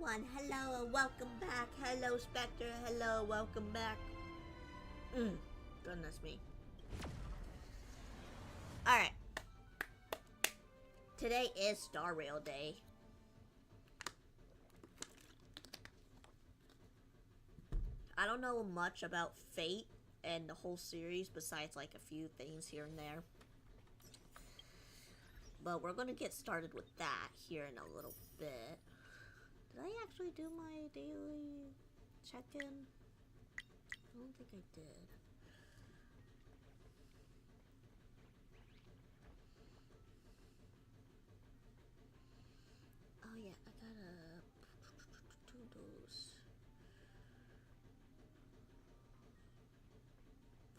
everyone, hello and welcome back. Hello Spectre, hello, welcome back. Goodness me. Alright. Today is Star Rail Day. I don't know much about Fate and the whole series besides like a few things here and there. But we're going to get started with that here in a little bit. Did I actually do my daily check-in? I don't think I did. Oh yeah, I gotta do those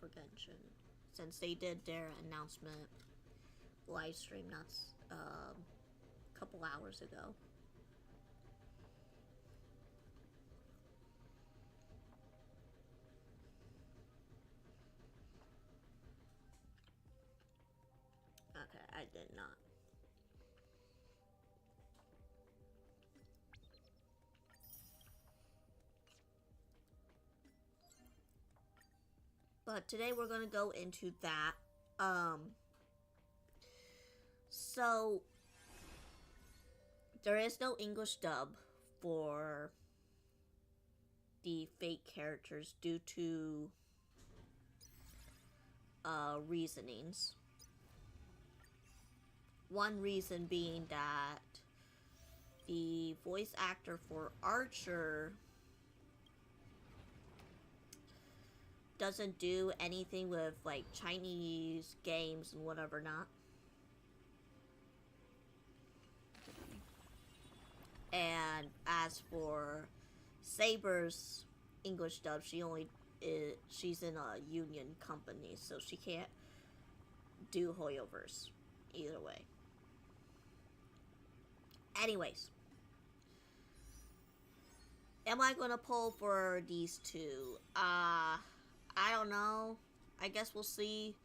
for Genshin. Since they did their announcement live stream not a couple hours ago. Okay, I did not. But today we're going to go into that. So there is no English dub for the Fate characters due to reasonings. One reason being that the voice actor for Archer doesn't do anything with like Chinese games and whatever not. And as for Saber's English dub, she's in a union company, so she can't do Hoyoverse either way. Anyways, am I gonna pull for these two? I don't know. I guess we'll see.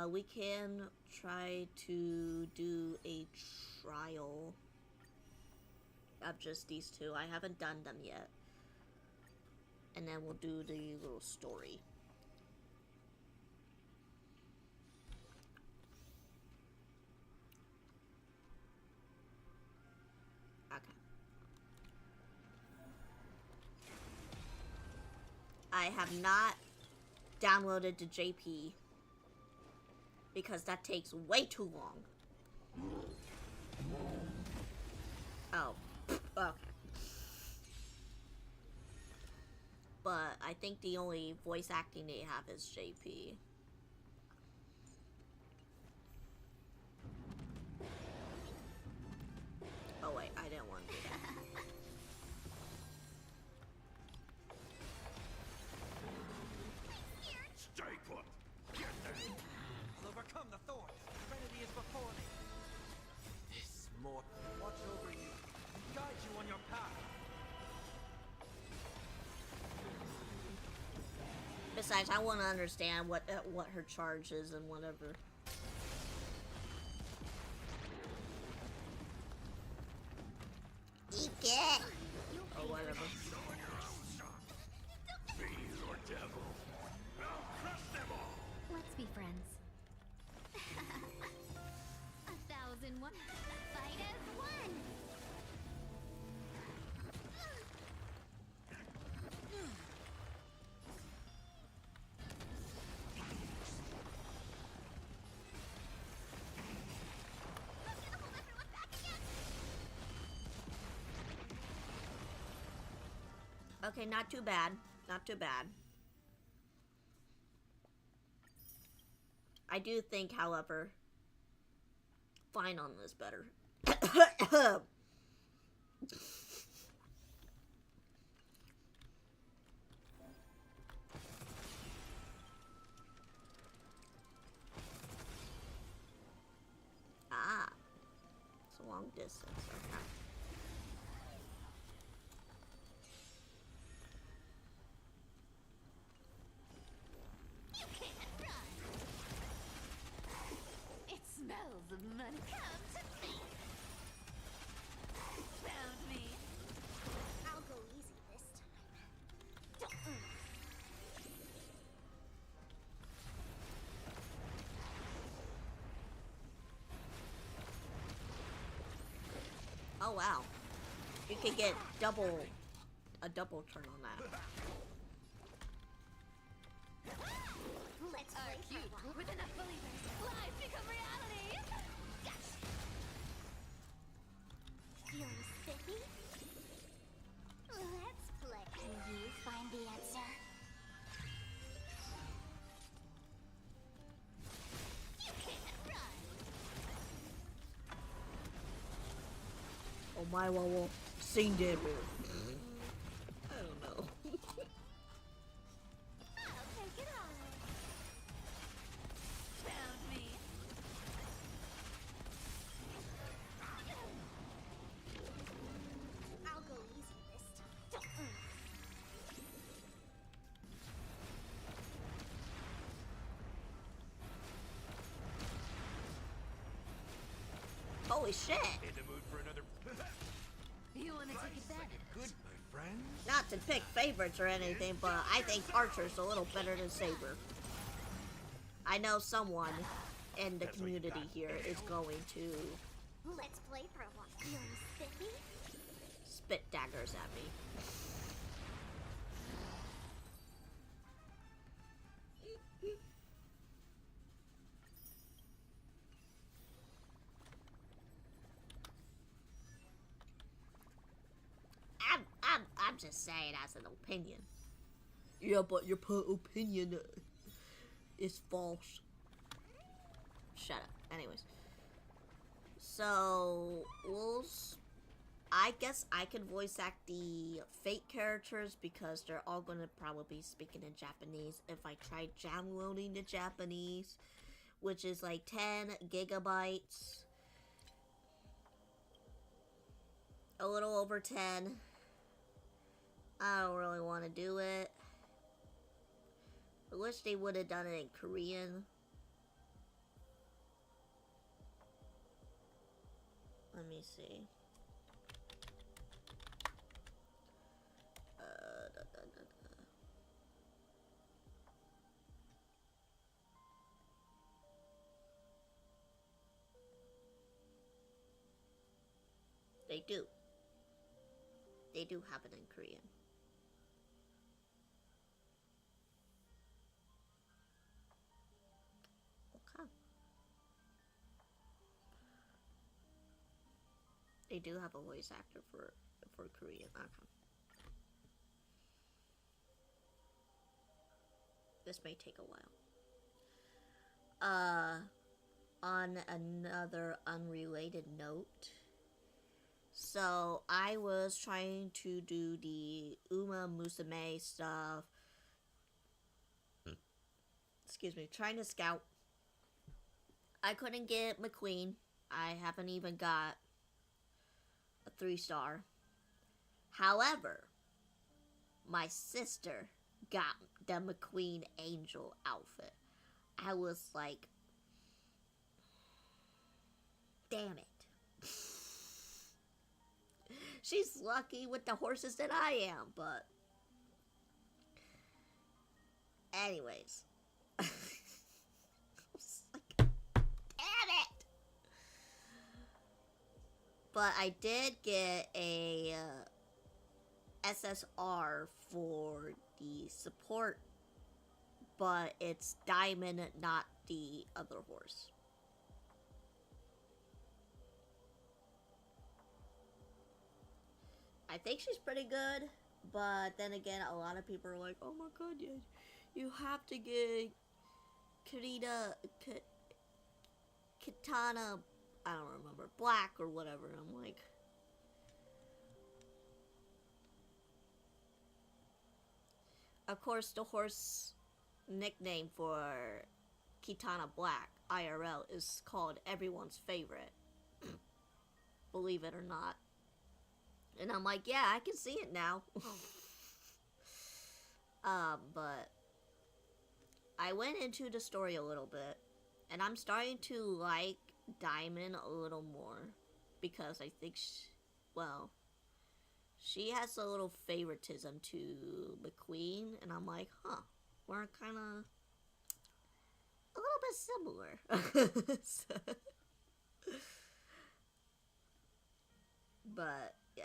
We can try to do a trial of just these two. I haven't done them yet. And then we'll do the little story. Okay. I have not downloaded the JP because that takes way too long. Oh, okay. But I think the only voice acting they have is JP. Oh wait, I didn't want to do that. Stay put! Get there! I'll overcome the thorns. Serenity is before me. This mortal watch over you and guide you on your path. Besides, I want to understand what her charge is and whatever. Eat it! Or whatever. Fiend or devil, I'll crush them all! Let's be friends. 1,001. Fight as one. Okay, not too bad. Not too bad. I do think, however, Final is better. Ah, it's a long distance. Okay. You can't run. It smells of money. Come to me. Found me. Oh wow. You can get a double turn on that. Let's play for one. With enough believers, lies become reality. Gotcha. Feeling spiffy? Let's play. Can you find the answer? You can't run. Oh my wow, sing it. I don't know. I'll take it all. Found me. I'll go easy this time. Holy shit! In the mood for another. You want to take advantage? Good, my friend. Not to pick favorites or anything, but I think Archer's a little better than Saber. I know someone in the community here is going to Let's play for one. Feeling spiffy? spit daggers at me. I'm just saying as an opinion. Yeah, but your opinion is false. Shut up. Anyways. So, I guess I can voice act the fake characters because they're all going to probably be speaking in Japanese if I try downloading the Japanese, which is like 10 gigabytes. A little over 10. I don't really want to do it. I wish they would have done it in Korean. Let me see. They do. They do have it in Korean. Okay. They do have a voice actor for Korean. Okay. This may take a while. On another unrelated note, so I was trying to do the Uma Musume stuff. Excuse me, trying to scout. I couldn't get McQueen. I haven't even got a 3-star. However, my sister got the McQueen Angel outfit. I was like, damn it. She's lucky with the horses that I am, but anyways. I was like, damn it. But I did get a SSR for the support, but it's Diamond, not the other horse. I think she's pretty good, but then again, a lot of people are like, oh my god, you have to get Kitana, I don't remember, Black or whatever. And I'm like, of course, the horse nickname for Kitana Black IRL is called everyone's favorite. Believe it or not. And I'm like, yeah, I can see it now. But I went into the story a little bit, and I'm starting to like Diamond a little more because I think, she has a little favoritism to McQueen, and I'm like, huh, we're kind of a little bit similar. But yeah.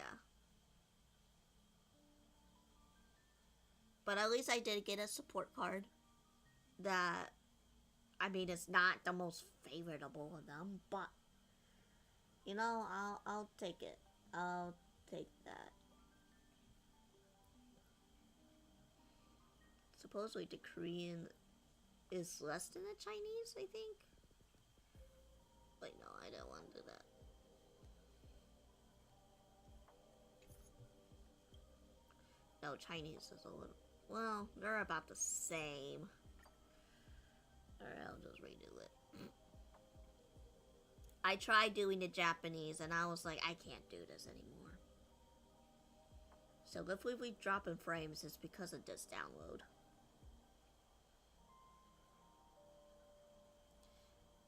But at least I did get a support card that, I mean, it's not the most favorable of them, but you know, I'll take it. I'll take that. Supposedly the Korean is less than the Chinese, I think. Wait, no, I don't want to do that. No, Chinese is a little... Well, they're about the same. Alright, I'll just redo it. I tried doing the Japanese, and I was like, I can't do this anymore. So if we drop in frames, it's because of this download.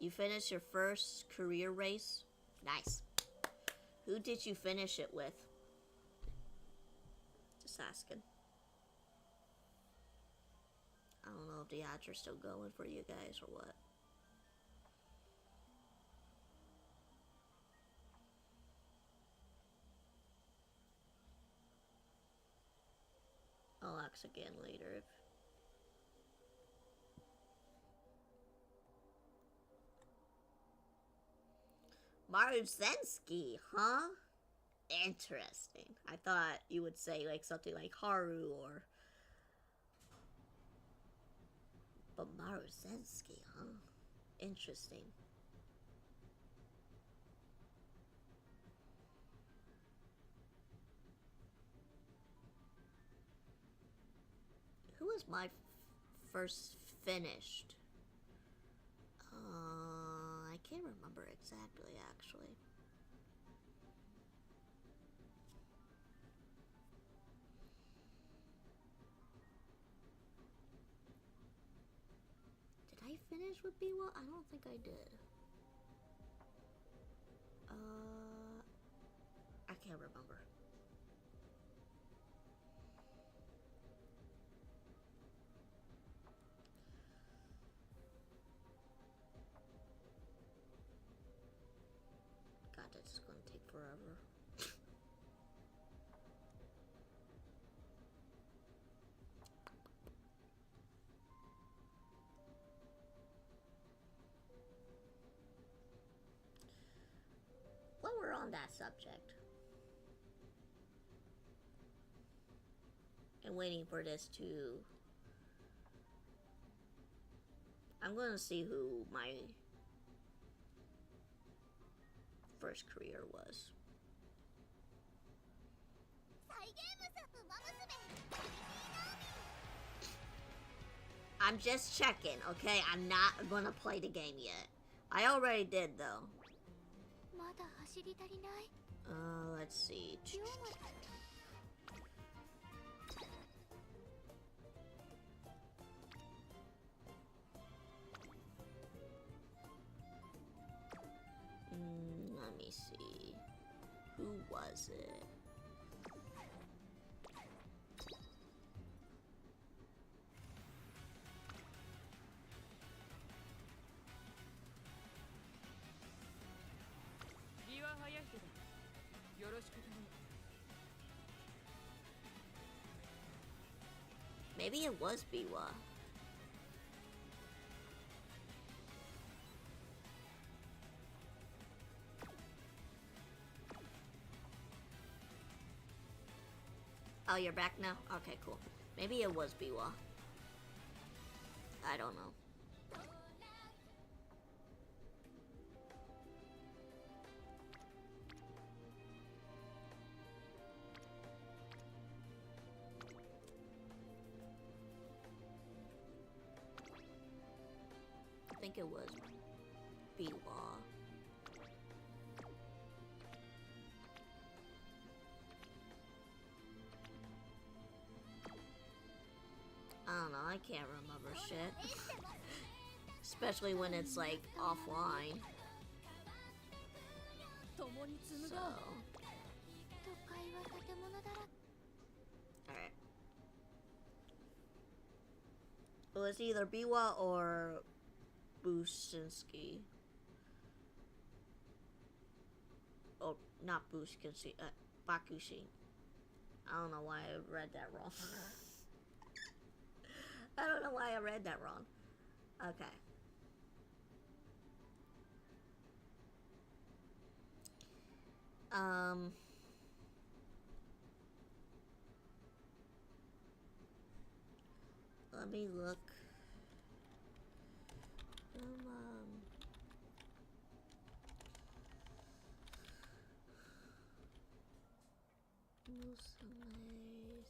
You finished your first career race? Nice. Who did you finish it with? Just asking. I don't know if the ads are still going for you guys or what. I'll ask again later if... Maruzensky, huh? Interesting. I thought you would say like something like Haru or... But Maruzensky, huh? Interesting. Who was my first finished? I can't remember exactly, actually. Did I finish with Biwa? I don't think I did. I can't remember. God, that's gonna take forever. While we're on that subject, and waiting for this to... I'm gonna see who my first career was. I'm just checking, okay? I'm not gonna play the game yet. I already did, though. Let's see. Let me see. Who was it? Maybe it was Biwa. Oh, you're back now? Okay, cool. Maybe it was Biwa. I don't know. I think it was Biwa. I don't know, I can't remember shit. Especially when it's like offline. So. Alright. It was either Biwa or Businski. Oh, not Bushikin, Bakushin. I don't know why I read that wrong. I don't know why I read that wrong. Okay. Let me look. Musume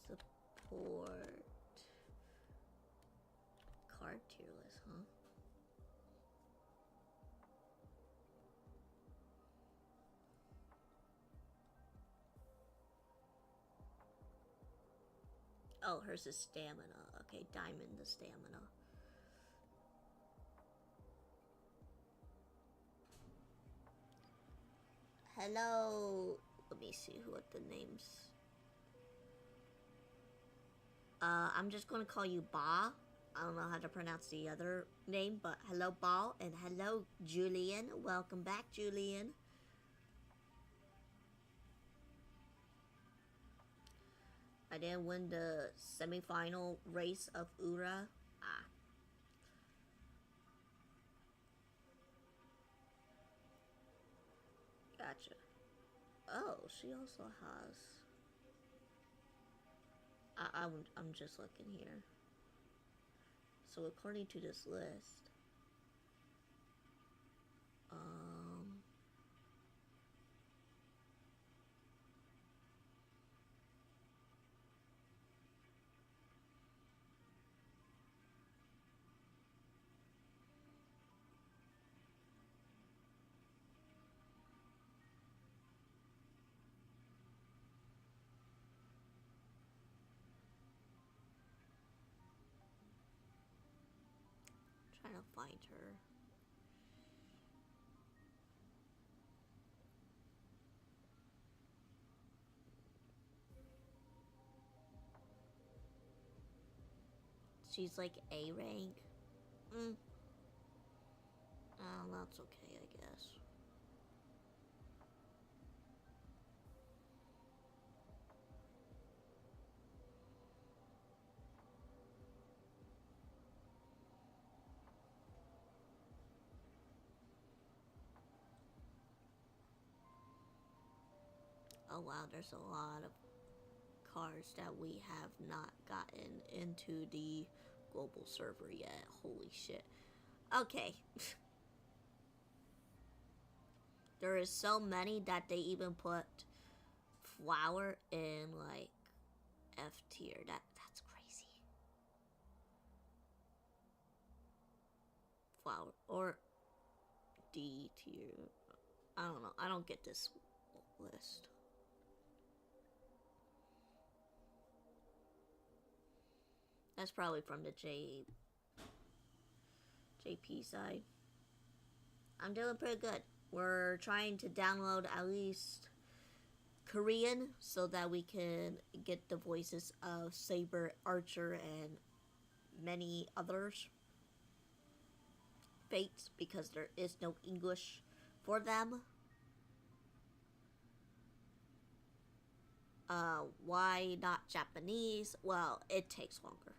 support card tier list, huh? Oh, hers is stamina. Okay, diamond the stamina. Hello. Let me see what the names. I'm just gonna call you Ba. I don't know how to pronounce the other name, but hello Ba and hello Julian. Welcome back, Julian. I didn't win the semi-final race of Ura. Ah. Gotcha. Oh, she also has. I'm just looking here. So according to this list, trying to find her. She's like A rank. Oh, that's okay, I guess. Oh wow, there's a lot of cards that we have not gotten into the global server yet. Holy shit. Okay. There is so many that they even put flower in like F tier. That's crazy. Flower or D tier. I don't know. I don't get this list. That's probably from the JP side. I'm doing pretty good. We're trying to download at least Korean so that we can get the voices of Saber, Archer, and many others. Fates, because there is no English for them. Why not Japanese? Well, it takes longer.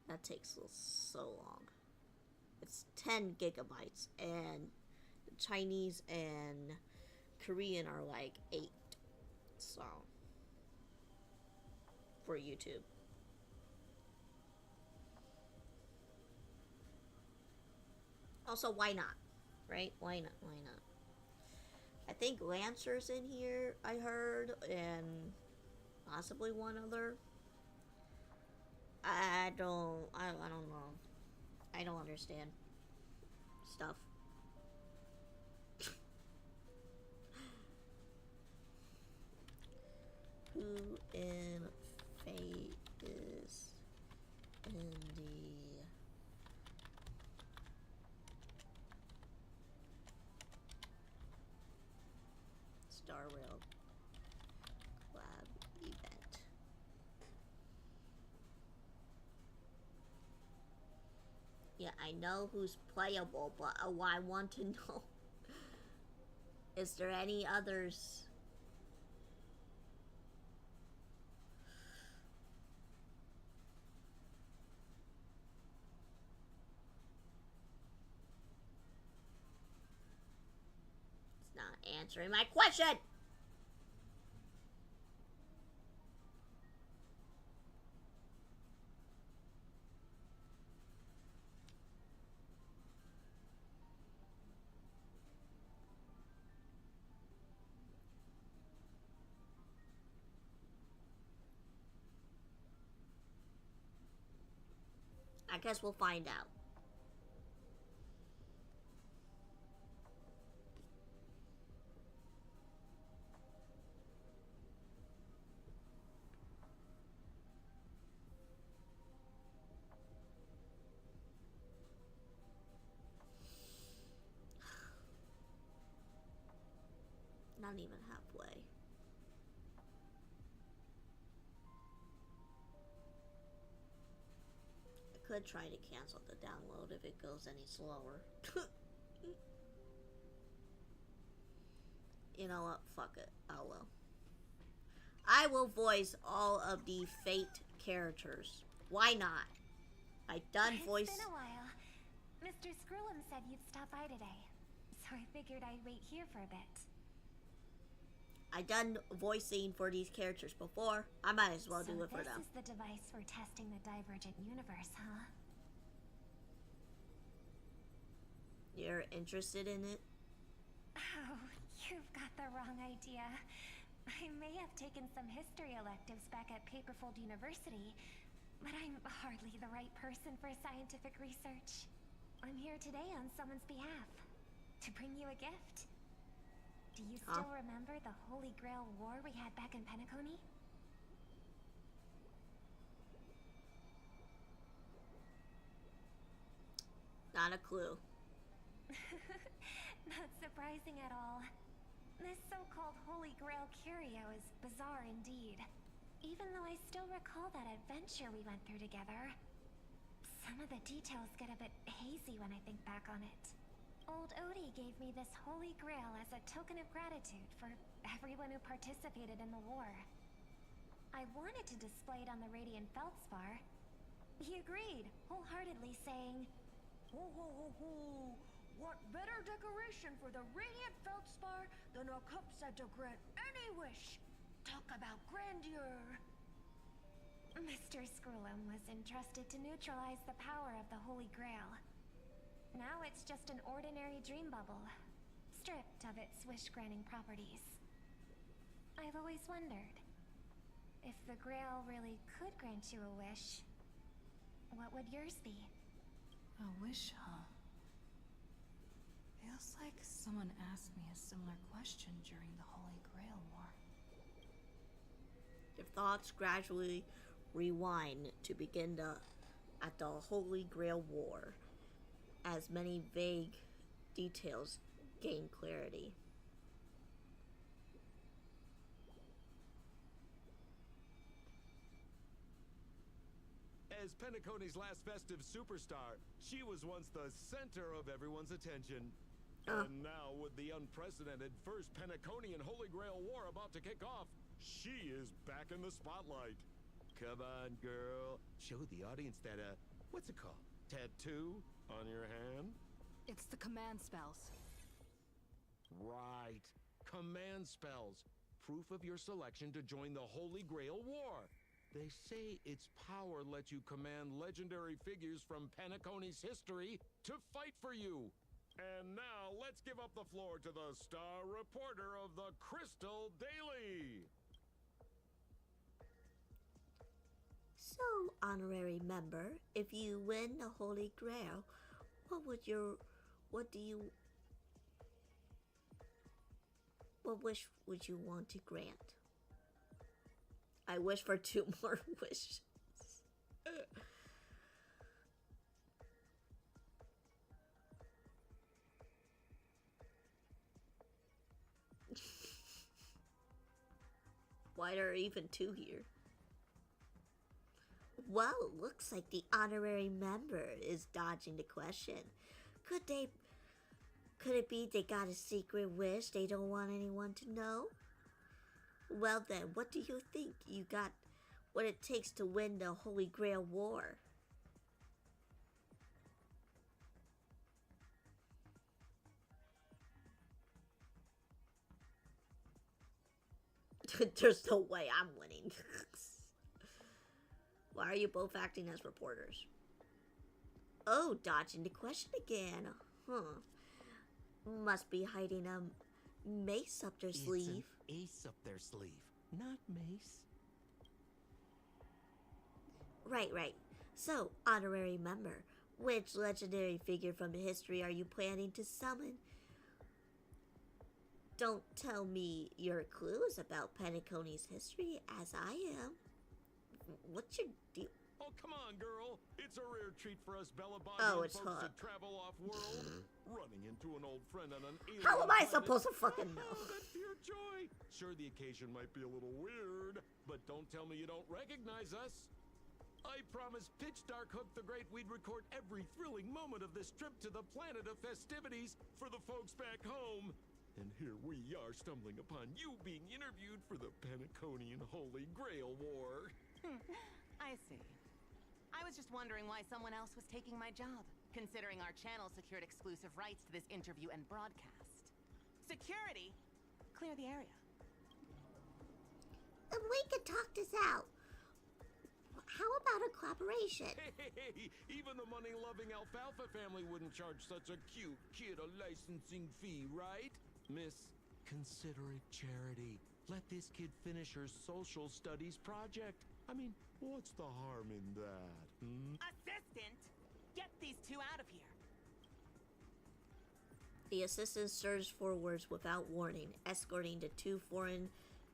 That takes so long. It's 10 gigabytes, and Chinese and Korean are like 8. So, for YouTube. Also, why not? Right? Why not? Why not? I think Lancer's in here, I heard, and possibly one other. I don't know. I don't understand stuff. Who in Fate is in the Star Rail Collab event? Yeah, I I know who's playable, but I want to know, is there any others? It's not answering my question. I guess we'll find out. Not even halfway. I could try to cancel the download if it goes any slower. You know what? Fuck it. Oh well. I will voice all of the Fate characters. Why not? I done voice. It's been a while. Mr. Scrollum said you'd stop by today, so I figured I'd wait here for a bit. I done voicing for these characters before. I might as well do it for them. This is the device for testing the divergent universe, huh? You're interested in it? Oh, you've got the wrong idea. I may have taken some history electives back at Paperfold University, but I'm hardly the right person for scientific research. I'm here today on someone's behalf, to bring you a gift. Do you still remember the Holy Grail War we had back in Penacony? Not a clue. Not surprising at all. This so-called Holy Grail curio is bizarre indeed. Even though I still recall that adventure we went through together, some of the details get a bit hazy when I think back on it. Old Odie gave me this Holy Grail as a token of gratitude for everyone who participated in the war. I wanted to display it on the Radiant Feldspar. He agreed, wholeheartedly saying, Ho ho ho ho! What better decoration for the Radiant Feldspar than a cup set to grant any wish? Talk about grandeur! Mr. Scrollum was entrusted to neutralize the power of the Holy Grail. Now it's just an ordinary dream bubble, stripped of its wish-granting properties. I've always wondered, if the Grail really could grant you a wish, what would yours be? A wish, huh? Feels like someone asked me a similar question during the Holy Grail War. Your thoughts gradually rewind to begin at the Holy Grail War, as many vague details gain clarity. As Penacony's last festive superstar, she was once the center of everyone's attention. And now, with the unprecedented first Penaconian Holy Grail War about to kick off, she is back in the spotlight. Come on, girl. Show the audience that, what's it called? Tattoo on your hand? It's the command spells. Right. Command spells. Proof of your selection to join the Holy Grail War. They say its power lets you command legendary figures from Penacony's history to fight for you. And now, let's give up the floor to the star reporter of the Crystal Daily. So, honorary member, if you win the Holy Grail, what wish would you want to grant? I wish for 2 more wishes. Why are there even 2 here? Well, it looks like the honorary member is dodging the question. Could they Could it be they got a secret wish they don't want anyone to know? Well then, what do you think? You got what it takes to win the Holy Grail War. There's no way I'm winning. Why are you both acting as reporters? Oh, dodging the question again. Huh. Must be hiding a mace up their sleeve. It's an ace up their sleeve, not mace. Right. So, honorary member, which legendary figure from history are you planning to summon? Don't tell me your clues about Penacony's history, as I am. What's your deal? Oh, come on, girl. It's a rare treat for us Bella Oh, Bobby it's folks Hook. to travel off-world. Running into an old friend on an alien How am I planet. supposed to fucking know? Oh, that's pure joy. Sure, the occasion might be a little weird, but don't tell me you don't recognize us. I promised Pitch Dark Hook the Great we'd record every thrilling moment of this trip to the planet of festivities for the folks back home. And here we are stumbling upon you being interviewed for the Penaconian Holy Grail War. I see. I was just wondering why someone else was taking my job, considering our channel secured exclusive rights to this interview and broadcast. Security? Clear the area. And we can talk this out. How about a collaboration? Hey, even the money-loving Alfalfa family wouldn't charge such a cute kid a licensing fee, right? Miss Considerate Charity, let this kid finish her social studies project. I mean, what's the harm in that? Assistant! Get these two out of here! The assistant surged forwards without warning, escorting the two foreign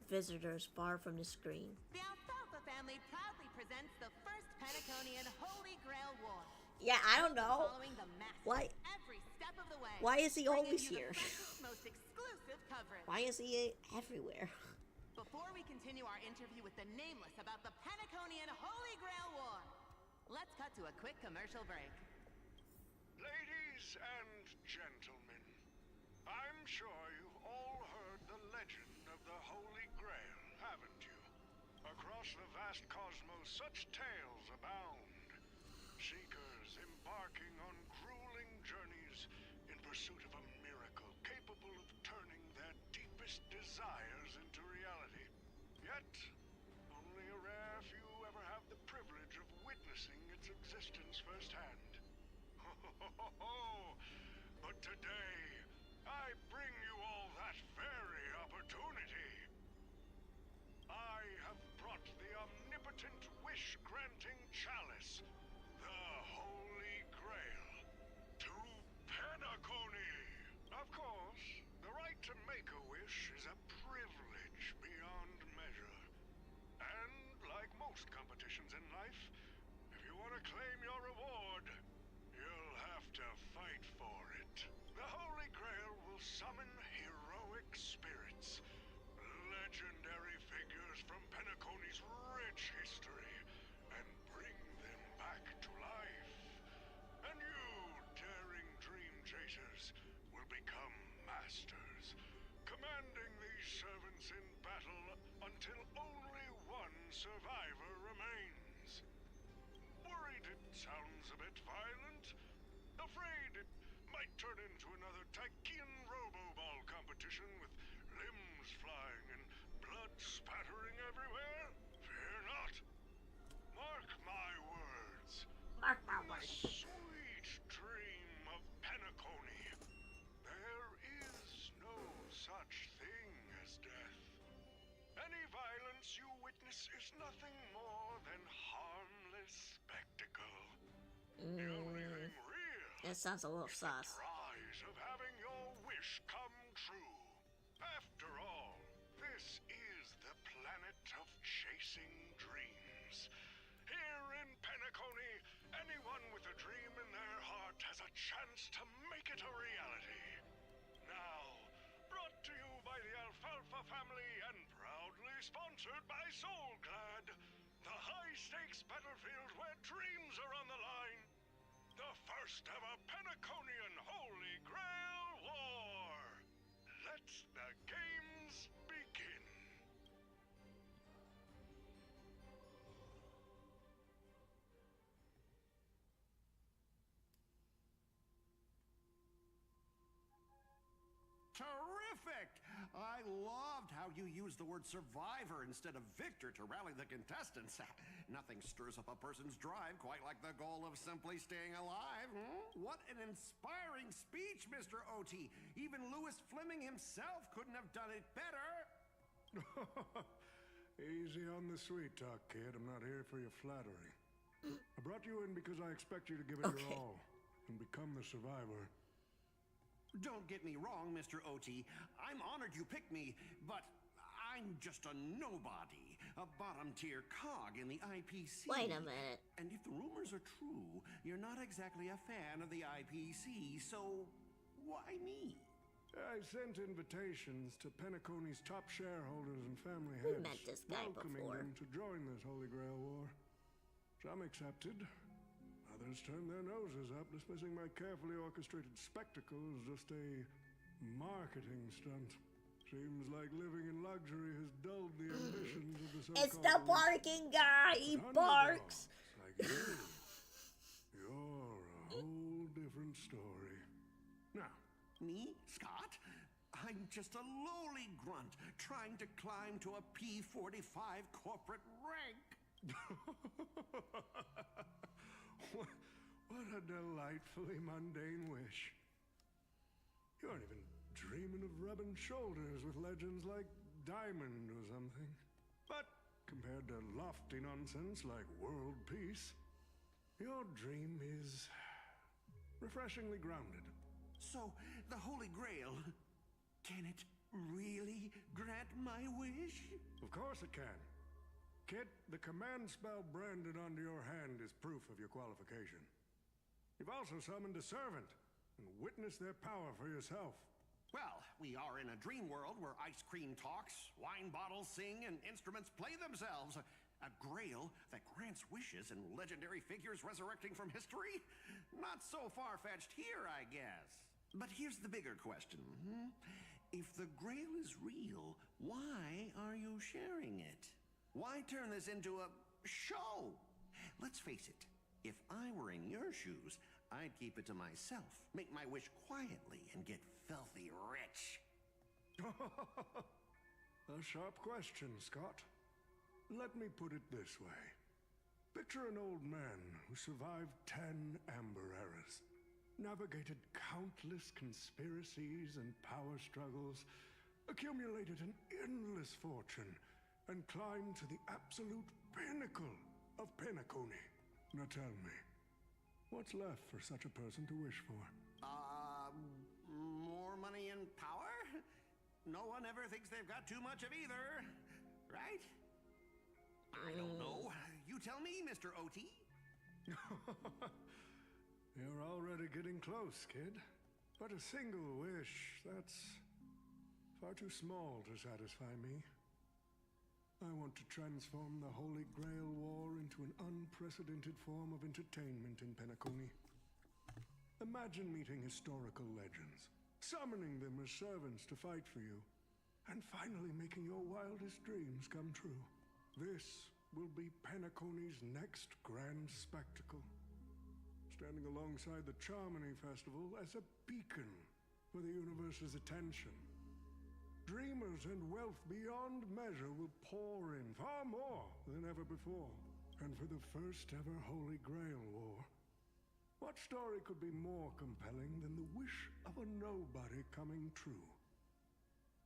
visitors far from the screen. The Alfalfa family proudly presents the first Penaconian Holy Grail War. Yeah, I don't know. Following the master Why? every step of the way. Why is he bringing always you here? The freshest, most exclusive coverage. Why is he everywhere? Before we continue our interview with the Nameless about the Penaconian Holy Grail War, let's cut to a quick commercial break. Ladies and gentlemen, I'm sure you've all heard the legend of the Holy Grail, haven't you? Across the vast cosmos, such tales abound. Seekers embarking on grueling journeys in pursuit of a miracle capable of turning their deepest desires into reality. Yet, only a rare few ever have the privilege of witnessing its existence firsthand. But today, I bring you all that very opportunity. I have brought the omnipotent wish-granting chalice, the Holy Grail, to Penacony. Of course, the right to make a wish is a privilege beyond measure. And like most competitions in life, if you want to claim your reward, you'll have to fight for it. The Holy Grail will summon heroic spirits, legendary figures from Penacony's rich history, and bring them back to life. And you, daring dream chasers, will become masters, commanding these servants in battle until only one survivor remains. Worried it sounds a bit violent? Afraid it might turn into another Tychean robo-ball competition with limbs flying and blood spattering everywhere? Fear not. Mark my words. Mark my In the words. sweet dream of Penacony, there is no such thing as death. Any violence you witness is nothing more than harmless spectacle. The only thing real That sounds a little is the sus. prize of having your wish come true. After all, this is the planet of chasing dreams. Here in Penacony, anyone with a dream in their heart has a chance to make it a reality. Now, brought to you by the Alfalfa family and proudly sponsored by Soulglad, the high high-stakes battlefield where dreams are on the line. The first ever Penaconian Holy Grail War. Let the games begin. Terrific! I loved how you used the word survivor instead of victor to rally the contestants. Nothing stirs up a person's drive quite like the goal of simply staying alive. What an inspiring speech, Mr. OT. Even Lewis Fleming himself couldn't have done it better. Easy on the sweet talk, kid. I'm not here for your flattery. I brought you in because I expect you to give it your all and become the survivor. Don't get me wrong, Mr. OT. I'm honored you picked me, but I'm just a nobody, a bottom-tier cog in the IPC. Wait a minute. And if the rumors are true, you're not exactly a fan of the IPC, so why me? I sent invitations to Penacony's top shareholders and family We heads, met this guy welcoming before. them to join this Holy Grail War. Some accepted. Others turned their noses up, dismissing my carefully orchestrated spectacle as just a marketing stunt. Seems like living in luxury has dulled the ambitions of the so-called... It's the barking guy! He barks! Like you. You're a whole different story. Now, Me, Scott? I'm just a lowly grunt trying to climb to a P45 corporate rank. What a delightfully mundane wish. You aren't even dreaming of rubbing shoulders with legends like Diamond or something. But compared to lofty nonsense like world peace, your dream is refreshingly grounded. So, the Holy Grail, can it really grant my wish? Of course it can. Kid, the command spell branded onto your hand is proof of your qualification. You've also summoned a servant and witnessed their power for yourself. Well, we are in a dream world where ice cream talks, wine bottles sing, and instruments play themselves. A grail that grants wishes and legendary figures resurrecting from history? Not so far-fetched here, I guess. But here's the bigger question. If the grail is real, why are you sharing it? Why turn this into a show? Let's face it, if I were in your shoes, I'd keep it to myself, make my wish quietly, and get filthy rich. A sharp question, Scott. Let me put it this way. Picture an old man who survived 10 Amber Eras, navigated countless conspiracies and power struggles, accumulated an endless fortune, and climbed to the absolute pinnacle of Penacony. Now tell me, what's left for such a person to wish for? More money and power? No one ever thinks they've got too much of either, right? I don't know. You tell me, Mr. OT. You're already getting close, kid. But a single wish, that's far too small to satisfy me. I want to transform the Holy Grail War into an unprecedented form of entertainment in Penacony. Imagine meeting historical legends, summoning them as servants to fight for you, and finally making your wildest dreams come true. This will be Penacony's next grand spectacle, standing alongside the Charmony Festival as a beacon for the universe's attention. Dreamers and wealth beyond measure will pour in, far more than ever before. And for the first ever Holy Grail War, what story could be more compelling than the wish of a nobody coming true?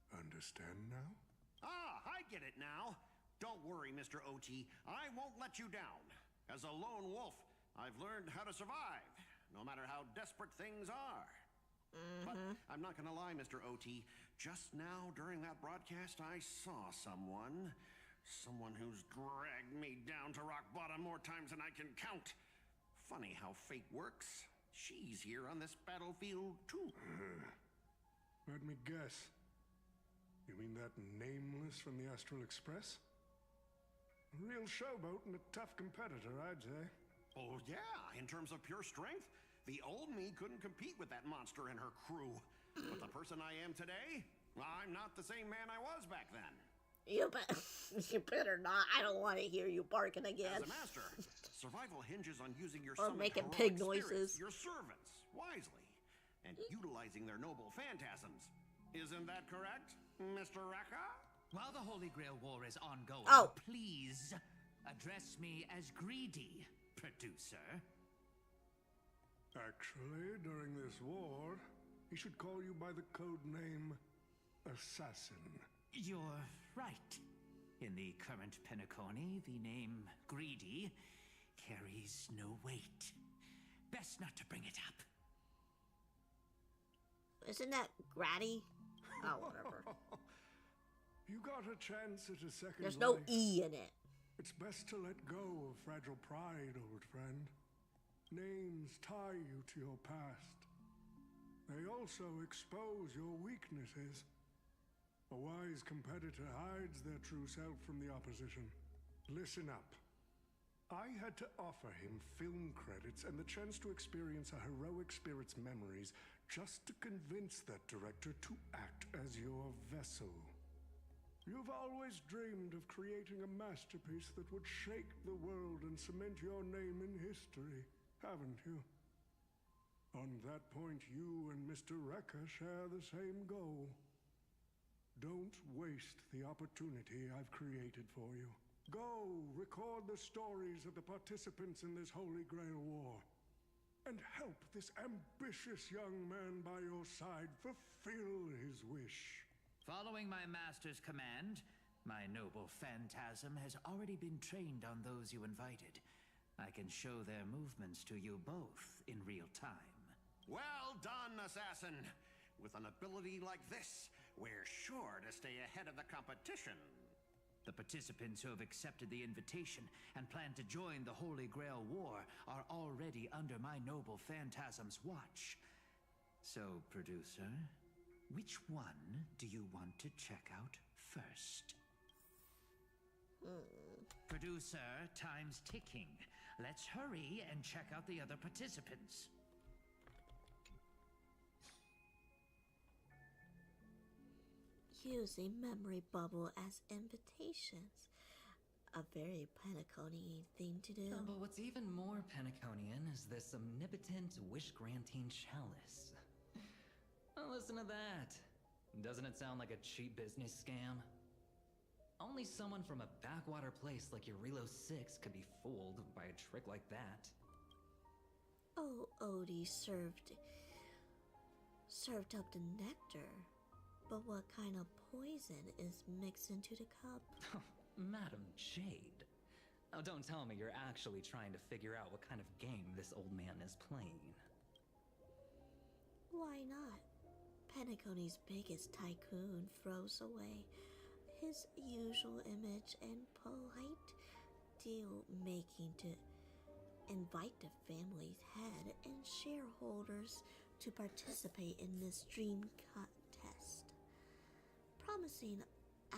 Understand now? Ah, I get it now. Don't worry, Mr. OT. I won't let you down. As a lone wolf, I've learned how to survive, no matter how desperate things are. But I'm not gonna lie, Mr. OT. Just now, during that broadcast, I saw someone who's dragged me down to rock bottom more times than I can count. Funny how fate works. She's here on this battlefield, too. Let me guess. You mean that Nameless from the Astral Express? A real showboat and a tough competitor, I'd say. Oh, yeah, in terms of pure strength, the old me couldn't compete with that monster and her crew. But the person I am today, I'm not the same man I was back then. You better not. I don't want to hear you barking again. As a master, survival hinges on using your Or summoned making heroic pig noises. spirits, your servants, wisely, and utilizing their noble phantasms. Isn't that correct, Mr. Rekka? While the Holy Grail War is ongoing, Oh. please address me as Greedy, producer. Actually, during this war, he should call you by the code name Assassin. You're right. In the current Penacony, the name Greedy carries no weight. Best not to bring it up. Isn't that Gratty? Oh, whatever. You got a chance at a second There's no life. E in it. It's best to let go of fragile pride, old friend. Names tie you to your past. They also expose your weaknesses. A wise competitor hides their true self from the opposition. Listen up. I had to offer him film credits and the chance to experience a heroic spirit's memories just to convince that director to act as your vessel. You've always dreamed of creating a masterpiece that would shake the world and cement your name in history, haven't you? On that point, you and Mr. Rekka share the same goal. Don't waste the opportunity I've created for you. Go, record the stories of the participants in this Holy Grail War, and help this ambitious young man by your side fulfill his wish. Following my master's command, my noble phantasm has already been trained on those you invited. I can show their movements to you both in real time. Well done, Assassin. With an ability like this, we're sure to stay ahead of the competition. The participants who have accepted the invitation and plan to join the Holy Grail War are already under my noble phantasm's watch. So, producer, which one do you want to check out first? Producer, time's ticking. Let's hurry and check out the other participants. Use a memory bubble as invitations. A very Penaconian thing to do. But what's even more Penaconian is this omnipotent wish-granting chalice. Oh, listen to that. Doesn't it sound like a cheap business scam? Only someone from a backwater place like Eurilo 6 could be fooled by a trick like that. Oh, Odie served up the nectar. But what kind of poison is mixed into the cup? Madam Jade. Oh, don't tell me you're actually trying to figure out what kind of game this old man is playing. Why not? Penacony's biggest tycoon throws away his usual image and polite deal-making to invite the family's head and shareholders to participate in this dream contest, promising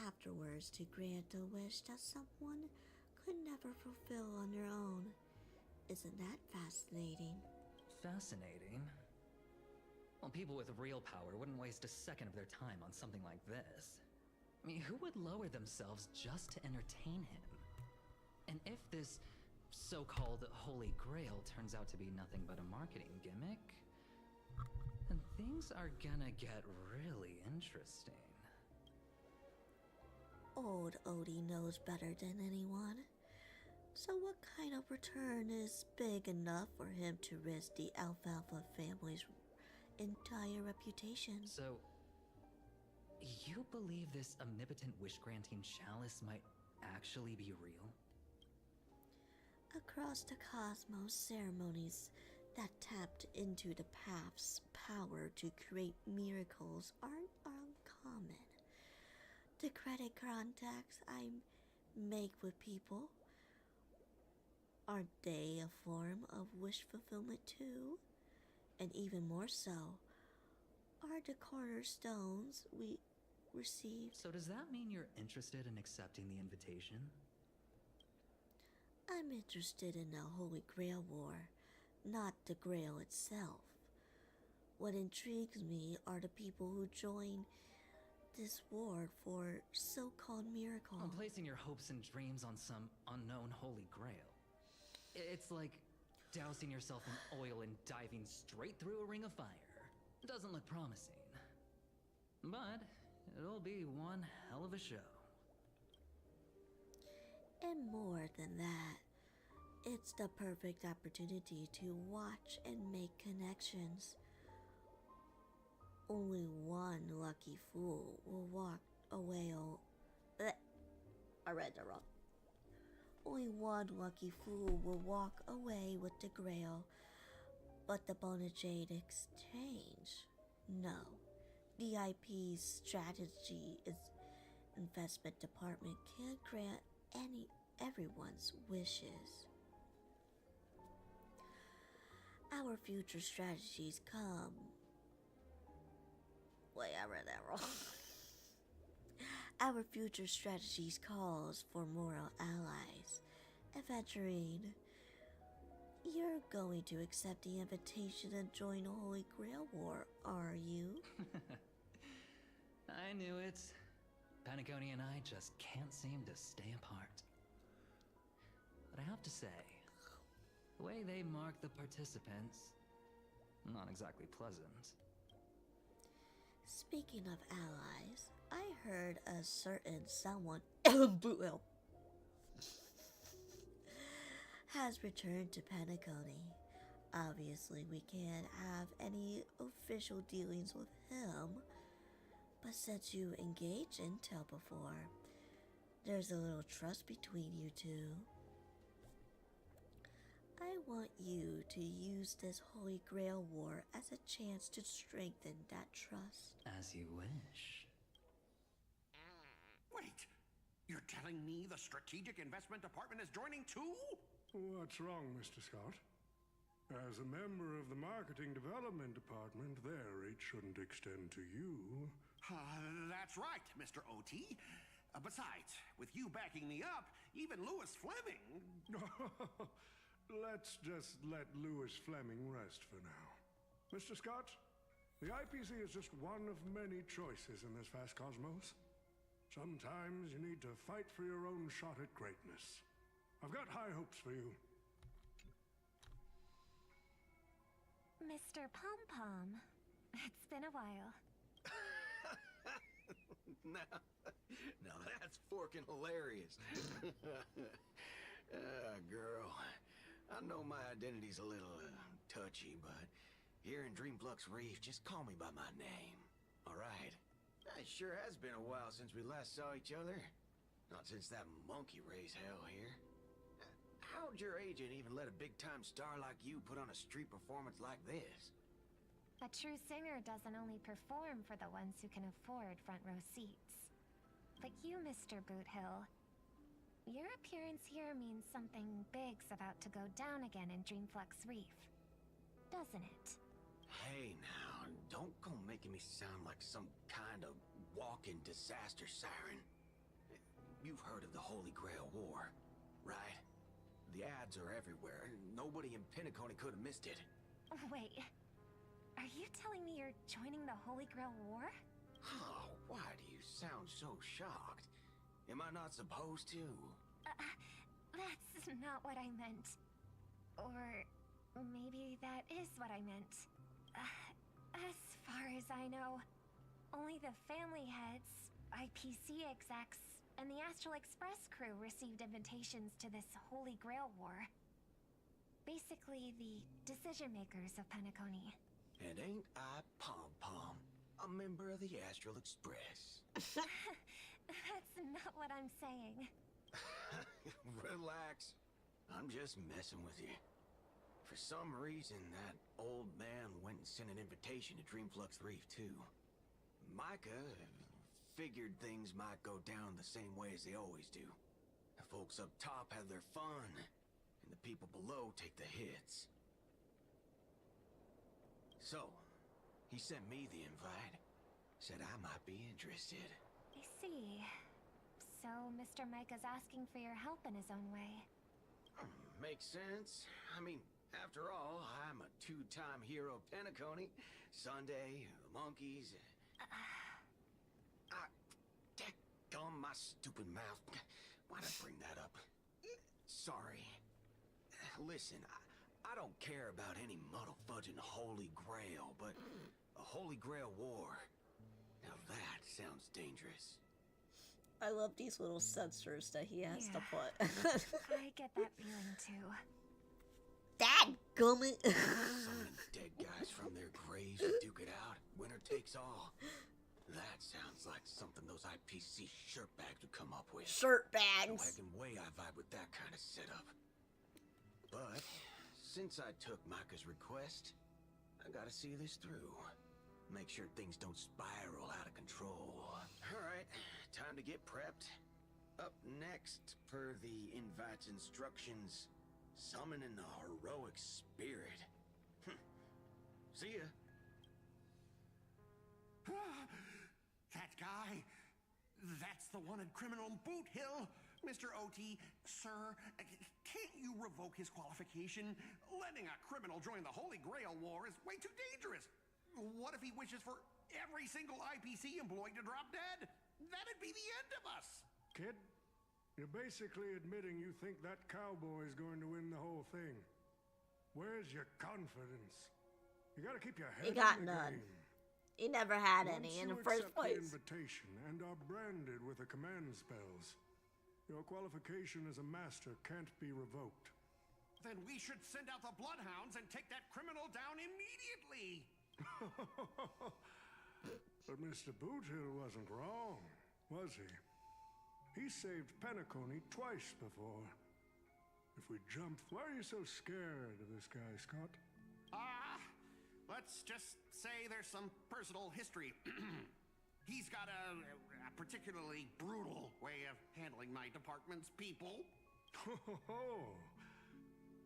afterwards to grant a wish that someone could never fulfill on their own. Isn't that fascinating? Fascinating? Well, people with real power wouldn't waste a second of their time on something like this. I mean, who would lower themselves just to entertain him? And if this so-called Holy Grail turns out to be nothing but a marketing gimmick, then things are gonna get really interesting. Old Odie knows better than anyone. So what kind of return is big enough for him to risk the Alfalfa family's entire reputation? So, you believe this omnipotent wish-granting chalice might actually be real? Across the cosmos, ceremonies that tapped into the path's power to create miracles aren't uncommon. The credit contacts I make with people, aren't they a form of wish fulfillment too? And even more so, are the cornerstones we receive. So does that mean you're interested in accepting the invitation? I'm interested in the Holy Grail War, not the Grail itself. What intrigues me are the people who join this war for so-called miracle. I'm placing your hopes and dreams on some unknown Holy Grail. It's like dousing yourself in oil and diving straight through a ring of fire. Doesn't look promising. But it'll be one hell of a show. And more than that, it's the perfect opportunity to watch and make connections. Only one lucky fool will walk away. I read that wrong. Only one lucky fool will walk away with the Grail, but the Bonajade exchange. No, the IP's strategy is investment department can't grant everyone's wishes. Our future strategies come. Wait, I read that wrong. Our future strategies calls for moral allies. Adventuring. You're going to accept the invitation and join the Holy Grail War, are you? I knew it. Paniconi and I just can't seem to stay apart. But I have to say, the way they mark the participants, not exactly pleasant. Speaking of allies, I heard a certain someone has returned to Paniconi. Obviously, we can't have any official dealings with him, but since you engaged Intel before, there's a little trust between you two. I want you to use this Holy Grail War as a chance to strengthen that trust. As you wish. Wait, you're telling me the Strategic Investment Department is joining too? What's wrong, Mr. Scott? As a member of the Marketing Development Department, their reach shouldn't extend to you. That's right, Mr. OT. Besides, with you backing me up, even Louis Fleming... Let's just let Louis Fleming rest for now. Mr. Scott, the IPC is just one of many choices in this vast cosmos. Sometimes you need to fight for your own shot at greatness. I've got high hopes for you. Mr. Pom Pom, it's been a while. Now that's forking hilarious. Girl, I know my identity's a little touchy, but here in Dreamflux Reef, just call me by my name, all right? It sure has been a while since we last saw each other. Not since that monkey raised hell here. How'd your agent even let a big-time star like you put on a street performance like this? A true singer doesn't only perform for the ones who can afford front-row seats. But you, Mr. Boothill, your appearance here means something big's about to go down again in Dreamflux Reef, doesn't it? Hey now, don't go making me sound like some kind of walking disaster siren. You've heard of the Holy Grail War, right? The ads are everywhere. Nobody in Paniconi could have missed it. Wait, are you telling me you're joining the Holy Grail War? Oh, why do you sound so shocked? Am I not supposed to? That's not what I meant. Or maybe that is what I meant. As far as I know, only the family heads, IPC execs, and the Astral Express crew received invitations to this Holy Grail War. Basically, the decision makers of Paniconi. And ain't I Pom Pom, a member of the Astral Express? That's not what I'm saying. Relax. I'm just messing with you. For some reason, that old man went and sent an invitation to Dreamflux Reef, too. Micah figured things might go down the same way as they always do. The folks up top have their fun, and the people below take the hits. So, he sent me the invite. Said I might be interested. I see. So, Mr. Micah's asking for your help in his own way. Makes sense. I mean, after all, I'm a two-time hero of Penacony. Sunday, the monkeys. Dadgum my stupid mouth. Why'd I bring that up? Sorry. Listen, I don't care about any muddle-fudging Holy Grail, but a Holy Grail war. Now that sounds dangerous. I love these little sensors that he has to put. I get that feeling too. Dadgummit! Summoning dead guys from their graves to duke it out. Winner takes all. That sounds like something those IPC shirt bags would come up with. Shirt bags. No heckin' way I vibe with that kind of setup. But since I took Micah's request, I gotta see this through. Make sure things don't spiral out of control. Alright, time to get prepped. Up next, per the invite's instructions, summoning the heroic spirit. See ya. That guy? That's the one in Criminal Boot Hill. Mr. OT, sir, can't you revoke his qualification? Letting a criminal join the Holy Grail War is way too dangerous. What if he wishes for every single IPC employee to drop dead? That'd be the end of us. Kid, you're basically admitting you think that cowboy's going to win the whole thing. Where's your confidence? You gotta keep your head He got in the none. game. He never had any in the first place. Once you accept the invitation and are branded with the command spells, your qualification as a master can't be revoked. Then we should send out the bloodhounds and take that criminal down immediately. But Mr. Boothill wasn't wrong, was he? He saved Penacony twice before. If we jump, why are you so scared of this guy, Scott? Let's just say there's some personal history. He's got a particularly brutal way of handling my department's people.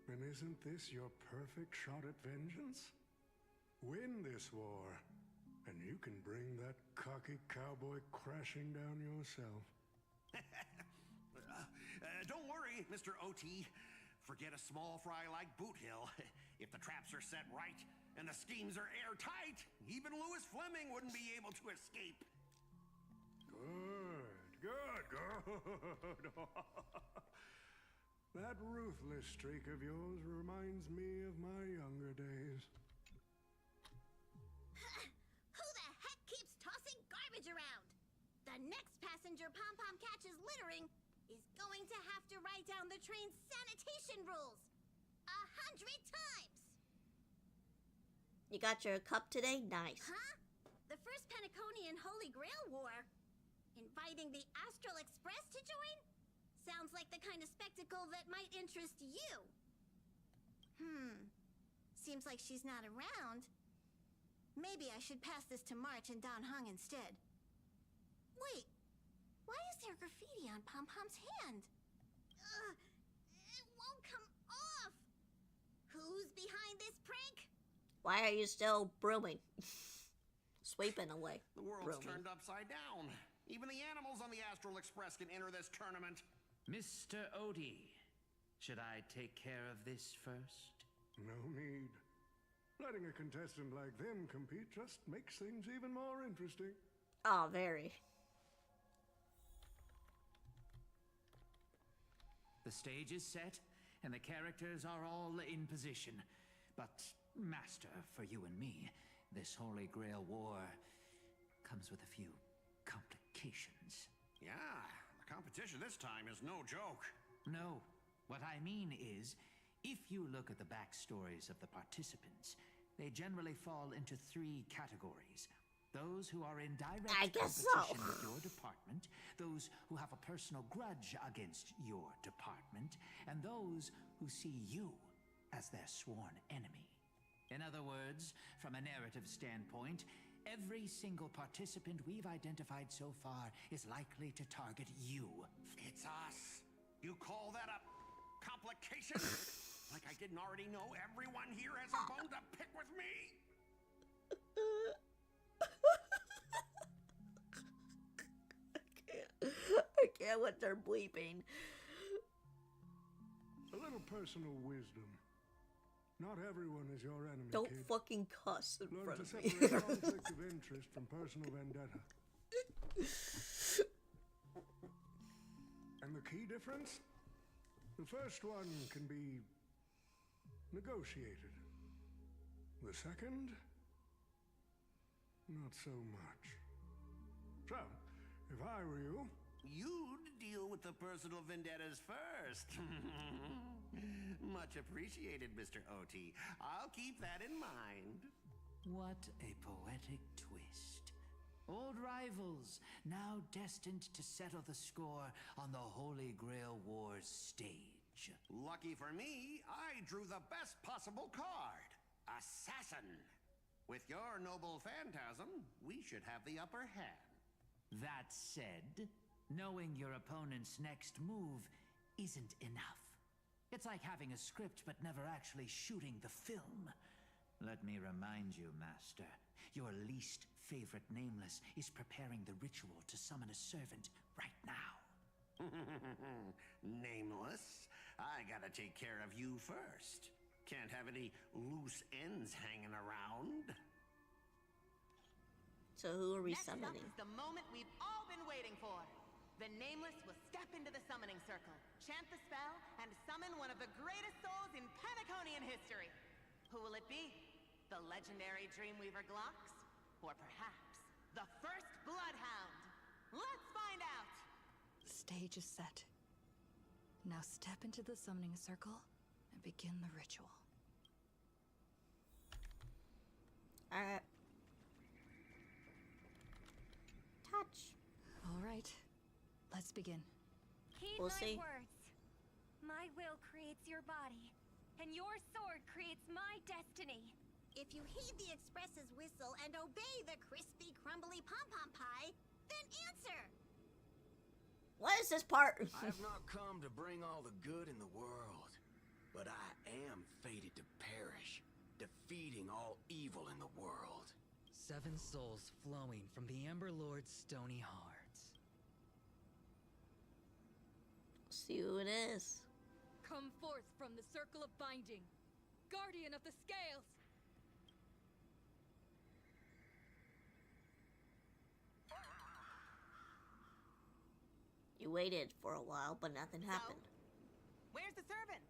And isn't this your perfect shot at vengeance? Win this war, and you can bring that cocky cowboy crashing down yourself. Don't worry, Mr. OT. Forget a small fry like Boothill. If the traps are set right and the schemes are airtight, even Louis Fleming wouldn't be able to escape. Good. That ruthless streak of yours reminds me of my younger days. Who the heck keeps tossing garbage around? The next passenger Pom-Pom catches littering is going to have to write down the train's sanitation rules 100 times! You got your cup today? Nice. Huh? The first Penaconian Holy Grail War? Inviting the Astral Express to join? Sounds like the kind of spectacle that might interest you. Seems like she's not around. Maybe I should pass this to March and Don Hung instead. Wait, why is there graffiti on Pom-Pom's hand? It won't come off! Who's behind this prank? Why are you still brooming? Sweeping away. The world's brooming. turned upside down. Even the animals on the Astral Express can enter this tournament. Mr. Odie, should I take care of this first? No need. Letting a contestant like them compete just makes things even more interesting. Oh, very. The stage is set, and the characters are all in position. But, Master, for you and me, this Holy Grail War comes with a few complications. Yeah, the competition this time is no joke. No, what I mean is, if you look at the backstories of the participants, they generally fall into 3 categories. Those who are in direct competition with your department, those who have a personal grudge against your department, and those who see you as their sworn enemy. In other words, from a narrative standpoint, every single participant we've identified so far is likely to target you. It's us. You call that a complication? Like I didn't already know everyone here has a bone to pick with me? I can't with their bleeping. A little personal wisdom. Not everyone is your enemy, Don't kid. fucking cuss in Learn front to of me. separate conflict of interest from personal vendetta. And the key difference? The first one can be negotiated. The second, not so much. So, if I were you, you'd deal with the personal vendettas first. Much appreciated, Mr. OT. I'll keep that in mind. What a poetic twist. Old rivals, now destined to settle the score on the Holy Grail Wars stage. Lucky for me, I drew the best possible card. Assassin. With your noble phantasm, we should have the upper hand. That said, knowing your opponent's next move isn't enough. It's like having a script but never actually shooting the film. Let me remind you, Master, your least favorite Nameless is preparing the ritual to summon a servant right now. Nameless, I gotta take care of you first. Can't have any loose ends hanging around. So who are we Next summoning? up is the moment we've all been waiting for. The Nameless will step into the summoning circle, chant the spell, and summon one of the greatest souls in Penaconian history. Who will it be? The legendary Dreamweaver Glocks? Or perhaps the first Bloodhound? Let's find out! The stage is set. Now step into the summoning circle and begin the ritual. Alright. Touch. All right. Let's begin. Heed We'll my see. words. My will creates your body, and your sword creates my destiny. If you heed the Express's whistle and obey the crispy, crumbly pom-pom pie, then answer. What is this part? I have not come to bring all the good in the world, but I am fated to perish, defeating all evil in the world. 7 souls flowing from the Ember Lord's stony hearts. See who it is. Come forth from the circle of binding, guardian of the scales. You waited for a while, but nothing happened. Where's the servant?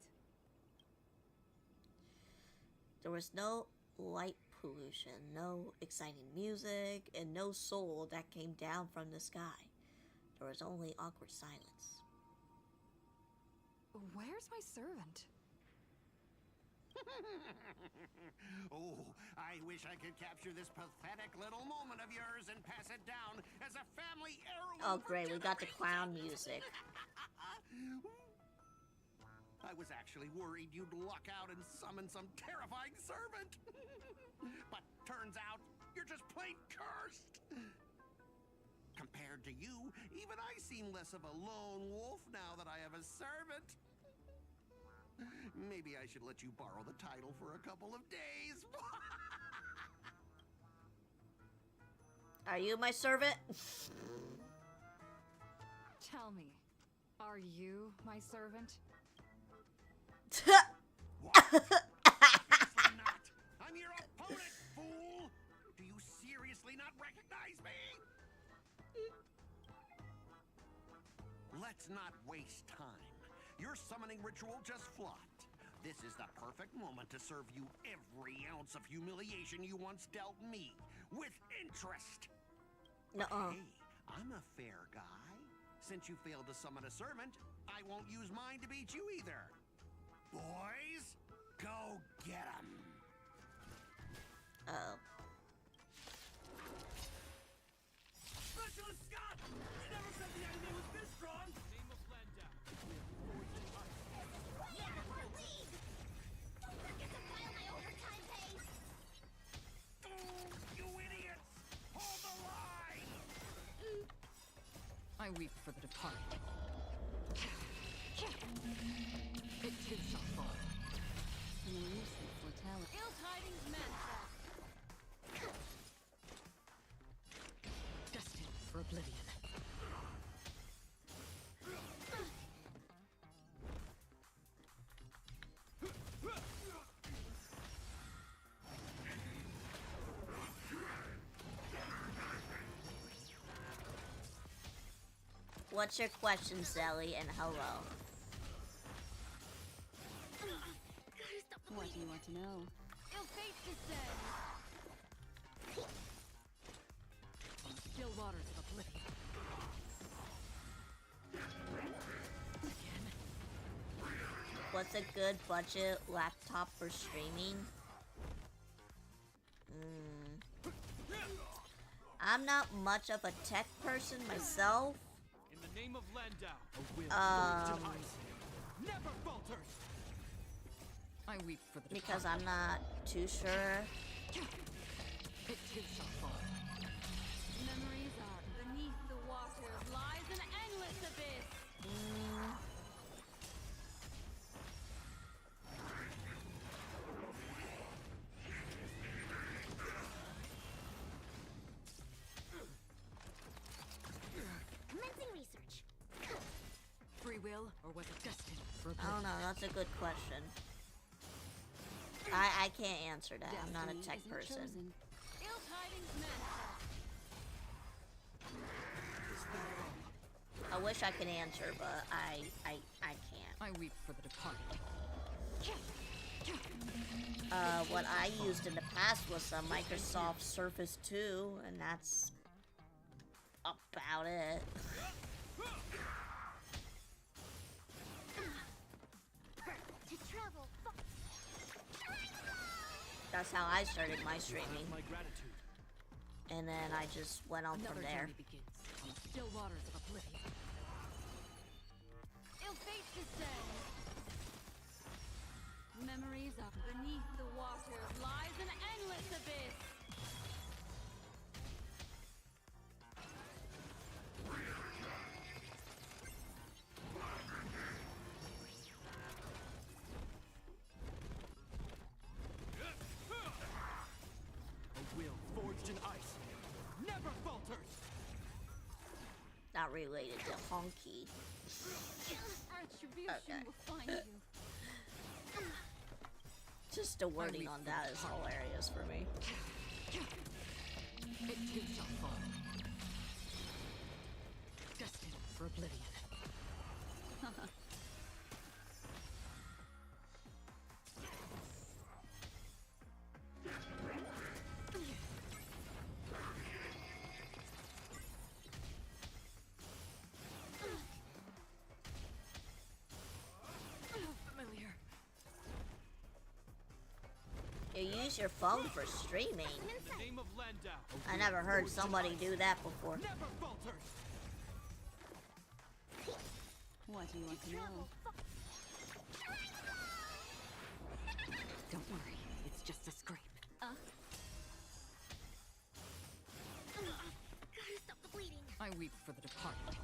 There was no light pollution, no exciting music, and no soul that came down from the sky. There was only awkward silence. Where's my servant? Oh, I wish I could capture this pathetic little moment of yours and pass it down as a family heirloom. Oh great, we got the clown music. I was actually worried you'd luck out and summon some terrifying servant. But turns out, you're just plain cursed. Compared to you, even I seem less of a lone wolf now that I have a servant. Maybe I should let you borrow the title for a couple of days. Are you my servant? Tell me, are you my servant? Obviously not. I'm your opponent, fool. Do you seriously not recognize me? Let's not waste time. Your summoning ritual just flopped. This is the perfect moment to serve you every ounce of humiliation you once dealt me, with interest. Nuh-uh. Hey, I'm a fair guy. Since you failed to summon a servant, I won't use mine to beat you either. Boys, go get 'em. Uh-oh. Specialist Scott! You never said the enemy was this strong! Name of land down. Way out of our league! Don't forget to file my overtime pay! You idiots! Hold the line! I weep for the departed. It too shall fall. Ill tidings manifest. Destined for oblivion. What's your question, Sally? And hello. What do you want to know? Ill fate descends. On the still waters of oblivion. What's a good budget laptop for streaming? I'm not much of a tech person myself. In the name of Landau, a will forged in ice never falters. I weep for the Because I'm not too sure. It too shall fall. Memories are beneath the waters lies an endless abyss. Commencing research. Free will, or was it destined for I don't know, that's a good question. I can't answer that. I'm not a tech person. Ill tidings manifest. I wish I could answer, but I can't. I weep for the departed. What I used in the past was a Microsoft Surface 2, and that's about it. To travel. That's how I started my streaming. My gratitude. And then I just went on Another from there. journey begins on the still waters of oblivion. Ill fate descends. Memories are beneath the waters lies an endless abyss. A will forged in ice never falters. Not related to Honky. Retribution Okay. will find you. Just the wording on that is hilarious for me. It too shall fall. Destined for oblivion. Familiar. You use your phone for streaming. In the name of Landau, a I will never heard forged in somebody ice do that before. never falters. What do you want to know? Don't worry, it's just a scrape. Gotta stop the bleeding. I weep for the departed.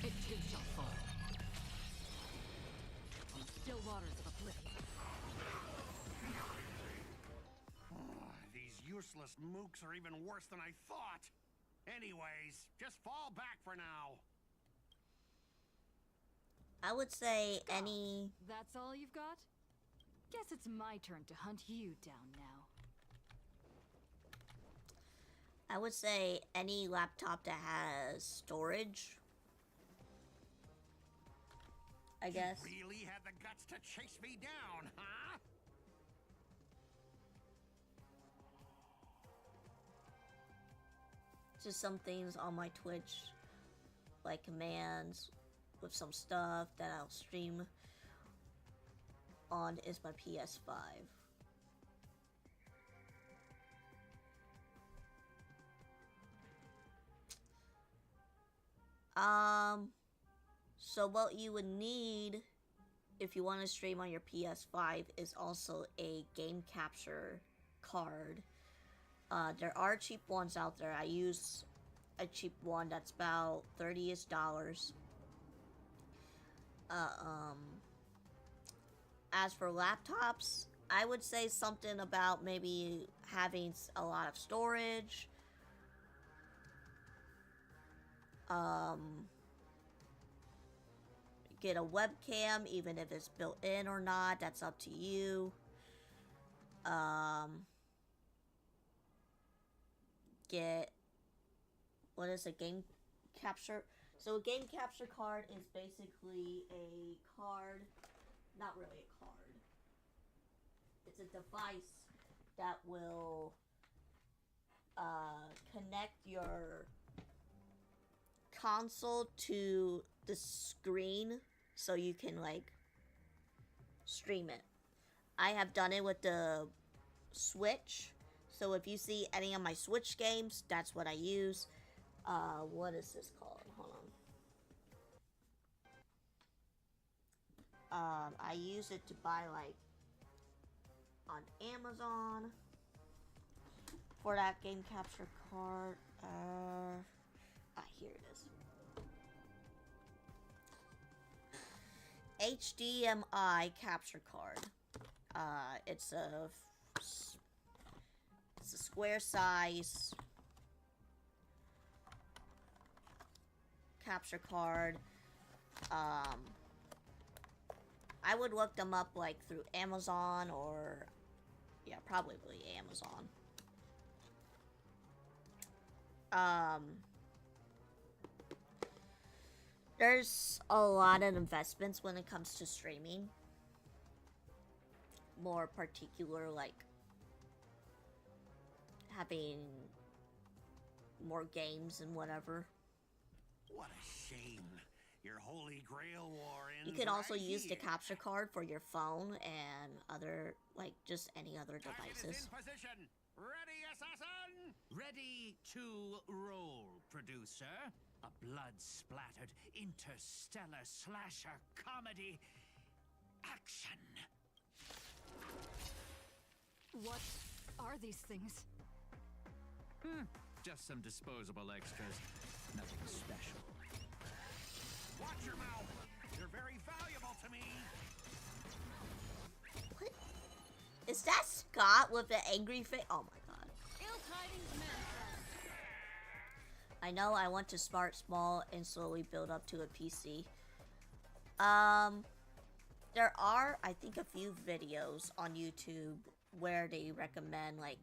It too shall fall. On the still waters of oblivion. These useless mooks are even worse than I thought. Anyways, just fall back for now. I would say any... That's all you've got? Guess it's my turn to hunt you down now. I would say any laptop that has storage. I guess. You really had the guts to chase me down, huh? Just some things on my Twitch, like commands with some stuff that I'll stream on is my PS5. So what you would need if you want to stream on your PS5 is also a game capture card. There are cheap ones out there. I use a cheap one that's about $30-ish. As for laptops, I would say something about maybe having a lot of storage. Get a webcam, even if it's built in or not. That's up to you. Get what is a game capture? So a game capture card is basically a card, not really a card. It's a device that will connect your console to the screen so you can like stream it. I have done it with the Switch. So if you see any of my Switch games, that's what I use. What is this called? Hold on. I use it to buy like on Amazon for that game capture card. Here it is. HDMI capture card. It's a square size capture card. I would look them up like through Amazon or yeah, probably Amazon. There's a lot of investments when it comes to streaming. More particular, like having more games and whatever. What a shame. Your Holy Grail war ends. You can also right use the here. capture card for your phone and other, like, just any other devices. Target is in position. Ready, assassin? Ready to roll, producer. A blood-splattered interstellar slasher comedy action. What are these things? Just some disposable extras. Nothing special. Watch your mouth. You're very valuable to me. What? Is that Scott with the angry face? Oh my god. Ill tidings manifest. I know I want to start small and slowly build up to a PC. There are, I think, a few videos on YouTube where they recommend, like,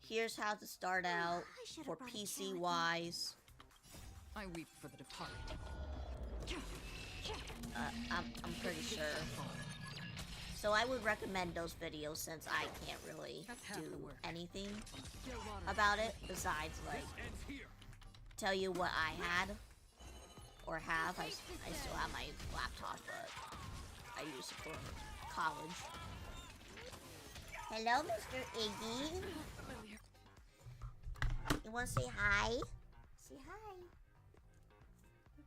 here's how to start out for PC wise. I weep for the departed. I'm pretty sure. So I would recommend those videos since I can't really do anything about it besides, like, tell you what I had or have. I still have my laptop, but I use it for college. Hello, Mr. Iggy. You want to say hi? Say hi.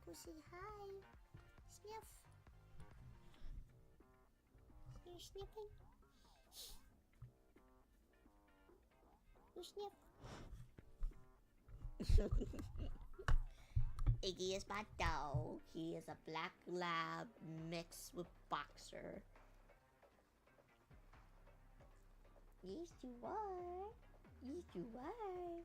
Go say hi. Sniff. You're sniffing? You sniff? Iggy is my dog. He is a black lab mixed with boxer. Yes, you are. Yes, you are.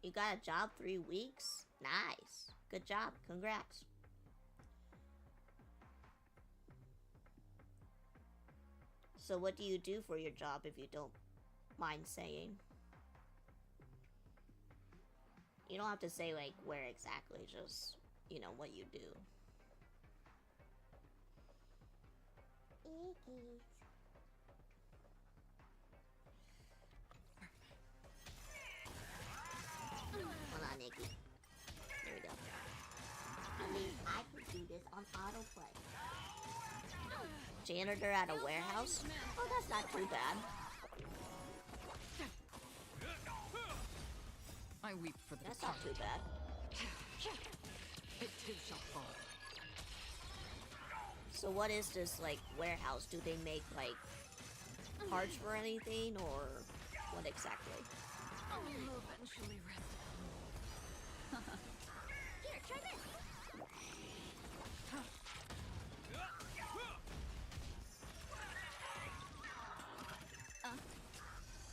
You got a job 3 weeks? Nice. Good job. Congrats. So what do you do for your job if you don't mind saying? You don't have to say, like, where exactly, just, you know, what you do. Iggy. Hold on, Iggy. There we go. I mean, I could do this on autoplay. Janitor at a warehouse? Oh, that's not too bad. I weep for the That's not too bad. It too shall fall. So what is this, like, warehouse? Do they make, like, parts for anything, or what exactly? I will eventually rest. Here, try this.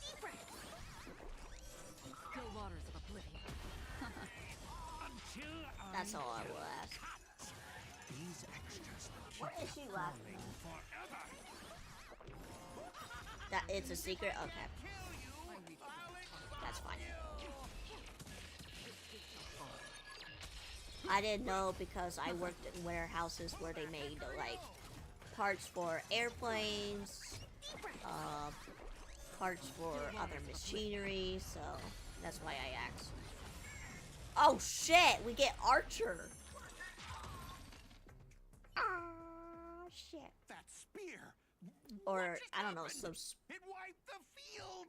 Deep breath. Still waters of oblivion. That's all I will ask. These extras will What keep is she you laughing calling forever. That it's a secret? Okay. that's fine. I didn't know because I worked in warehouses where they made like parts for airplanes, parts for other machinery, so that's why I asked. Oh shit, we get Archer. Oh shit. That spear. Or I don't know, some. It wiped the field.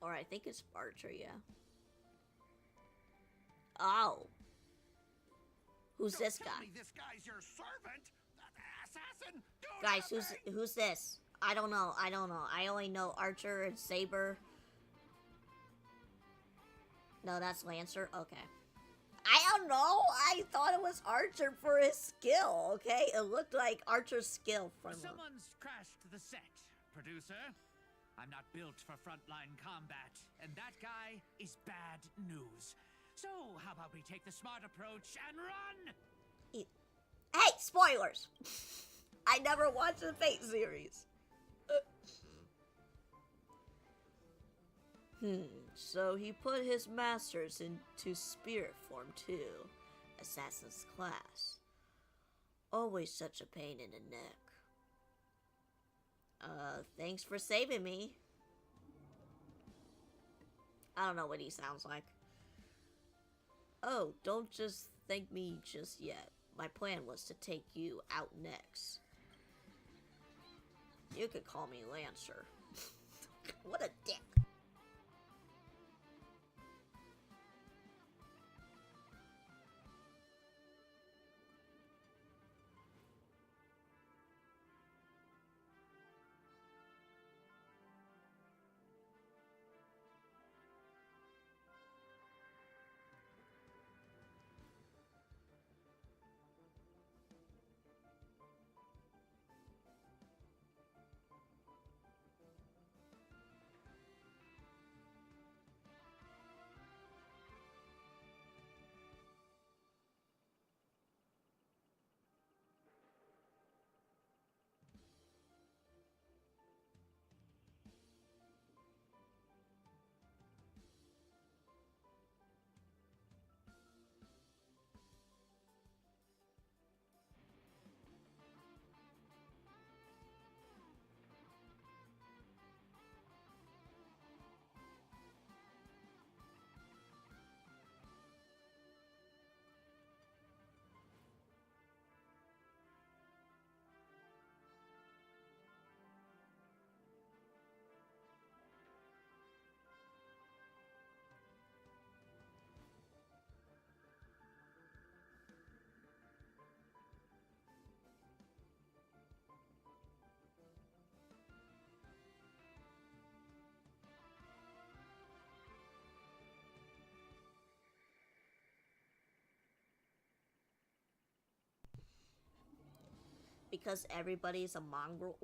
Or I think it's Archer, yeah. Oh. Who's this guy? This guy's your servant, assassin. Guys, who's this? I don't know. I only know Archer and Saber. No, that's Lancer. Okay. I don't know. I thought it was Archer for his skill. Okay, it looked like Archer's skill from. Someone's crashed the set, producer. I'm not built for frontline combat, and that guy is bad news. So, how about we take the smart approach and run? Hey, spoilers! I never watched the Fate series. So he put his masters into spirit form too. Assassin's class. Always such a pain in the neck. Thanks for saving me. I don't know what he sounds like. Oh, don't just thank me just yet. My plan was to take you out next. You could call me Lancer. What a dick. Because everybody's a mongrel.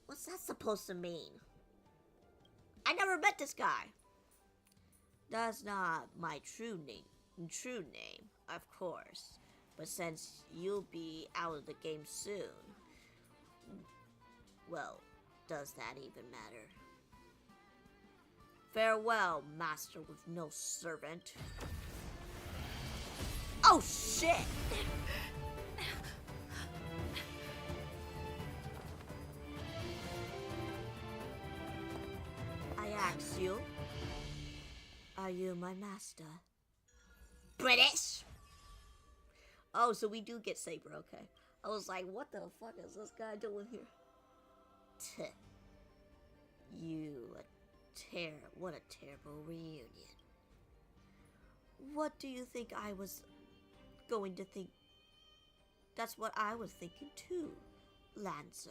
What's that supposed to mean? I never met this guy. That's not my true name, of course. But since you'll be out of the game soon, well, does that even matter? Farewell, master with no servant. Oh shit! I ask you, are you my master? British? Oh, so we do get Saber, okay. I was like, what the fuck is this guy doing here? What a terrible reunion. What do you think I was going to think? That's what I was thinking too, Lancer.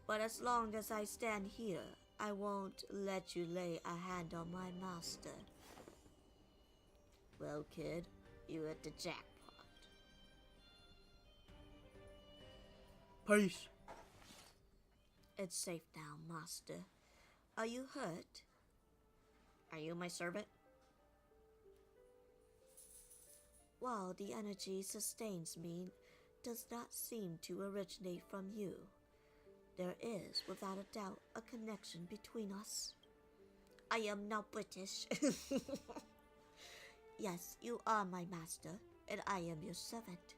But as long as I stand here, I won't let you lay a hand on my master. Well, kid, you hit the jackpot. Peace. It's safe now, master. Are you hurt? Are you my servant? While the energy sustains me does not seem to originate from you, there is, without a doubt, a connection between us. I am now British. Yes, you are my master, and I am your servant.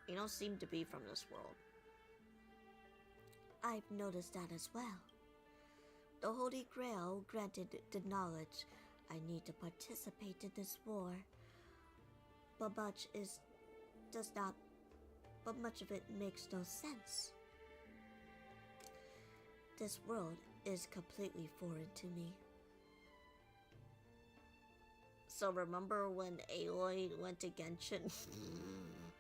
You don't seem to be from this world. I've noticed that as well. The Holy Grail granted the knowledge I need to participate in this war, but much of it makes no sense. This world is completely foreign to me. So remember when Aloy went to Genshin?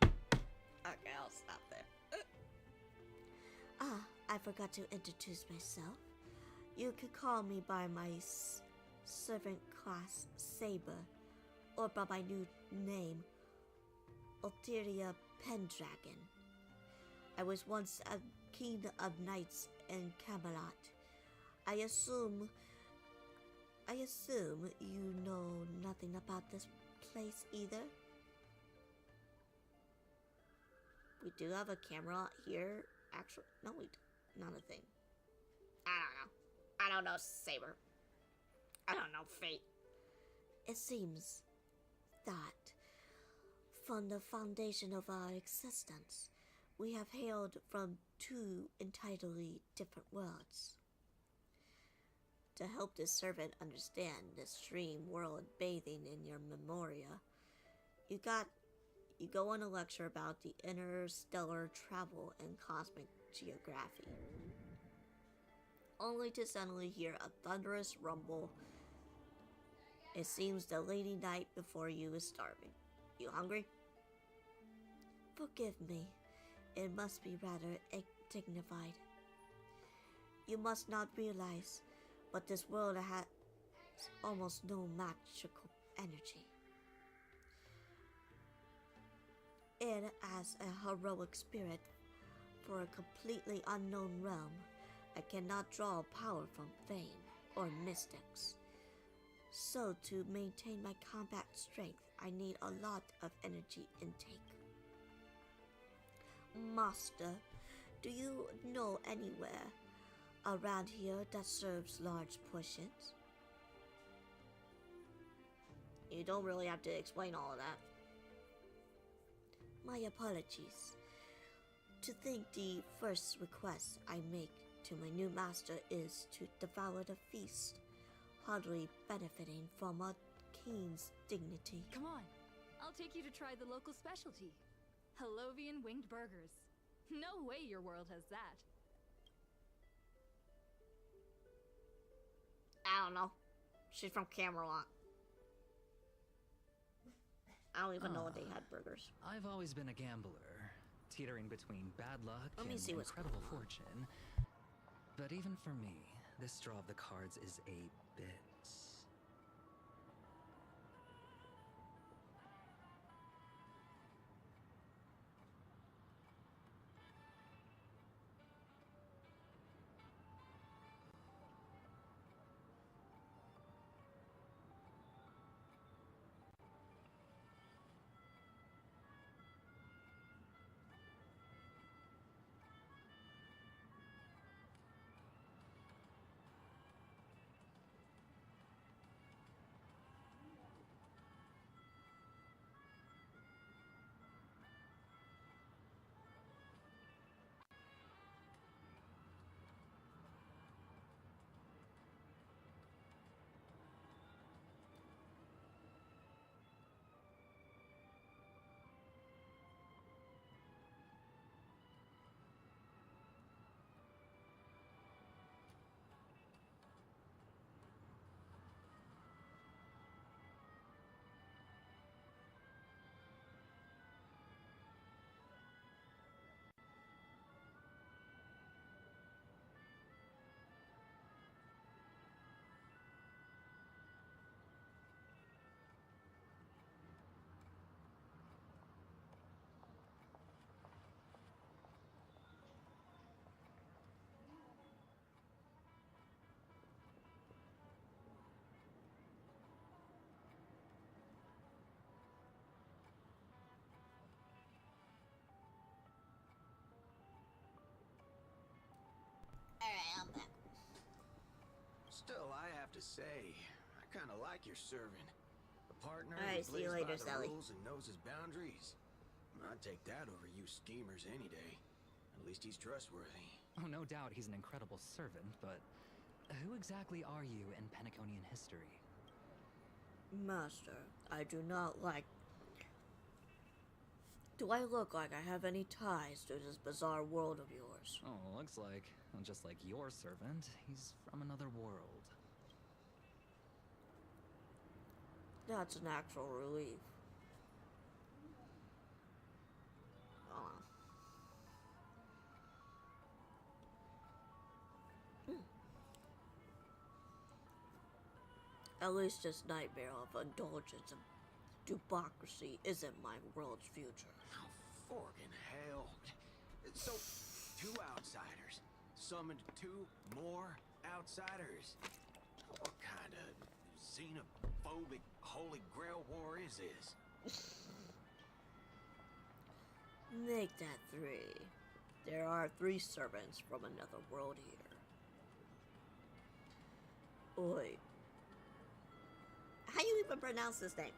Okay, I'll stop there. I forgot to introduce myself. You could call me by my servant class, Saber, or by my new name, Ulteria Pendragon. I was once a king of knights in Camelot. I assume you know nothing about this place either? We do have a camera here. Actually, no, we don't. Not a thing. I don't know, Saber. I don't know, Fate. It seems that from the foundation of our existence, we have hailed from two entirely different worlds. To help this servant understand this dream world bathing in your memoria, you go on a lecture about the interstellar travel and cosmic geography, only to suddenly hear a thunderous rumble. It seems the lady knight before you is starving. You hungry? Forgive me. It must be rather dignified. You must not realize, but this world has almost no magical energy. It has a heroic spirit for a completely unknown realm. I cannot draw power from fame or mystics. So to maintain my combat strength, I need a lot of energy intake. Master, do you know anywhere around here that serves large portions? You don't really have to explain all of that. My apologies. To think the first request I make to my new master is to devour the feast, hardly benefiting from a king's dignity. Come on, I'll take you to try the local specialty. Halovian winged burgers. No way your world has that. I don't know. She's from Camelot. I don't even know what they had burgers. I've always been a gambler, teetering between bad luck and incredible fortune. But even for me, this draw of the cards is a bit... to say, I kind of like your servant. A partner Alright, who see you plays later, by the Sally. rules and knows his boundaries. I'd take that over you schemers any day. At least he's trustworthy. Oh, no doubt he's an incredible servant, but who exactly are you in Penaconian history? Master, I do not like... Do I look like I have any ties to this bizarre world of yours? Oh, looks like, well, just like your servant, he's from another world. That's an actual relief. At least this nightmare of indulgence and debauchery isn't my world's future. Oh, forkin' hell. So, 2 outsiders summoned 2 more outsiders. What kind of xenophobic Holy Grail war is this? Make that 3. There are 3 servants from another world here. Oi. How you even pronounce this name?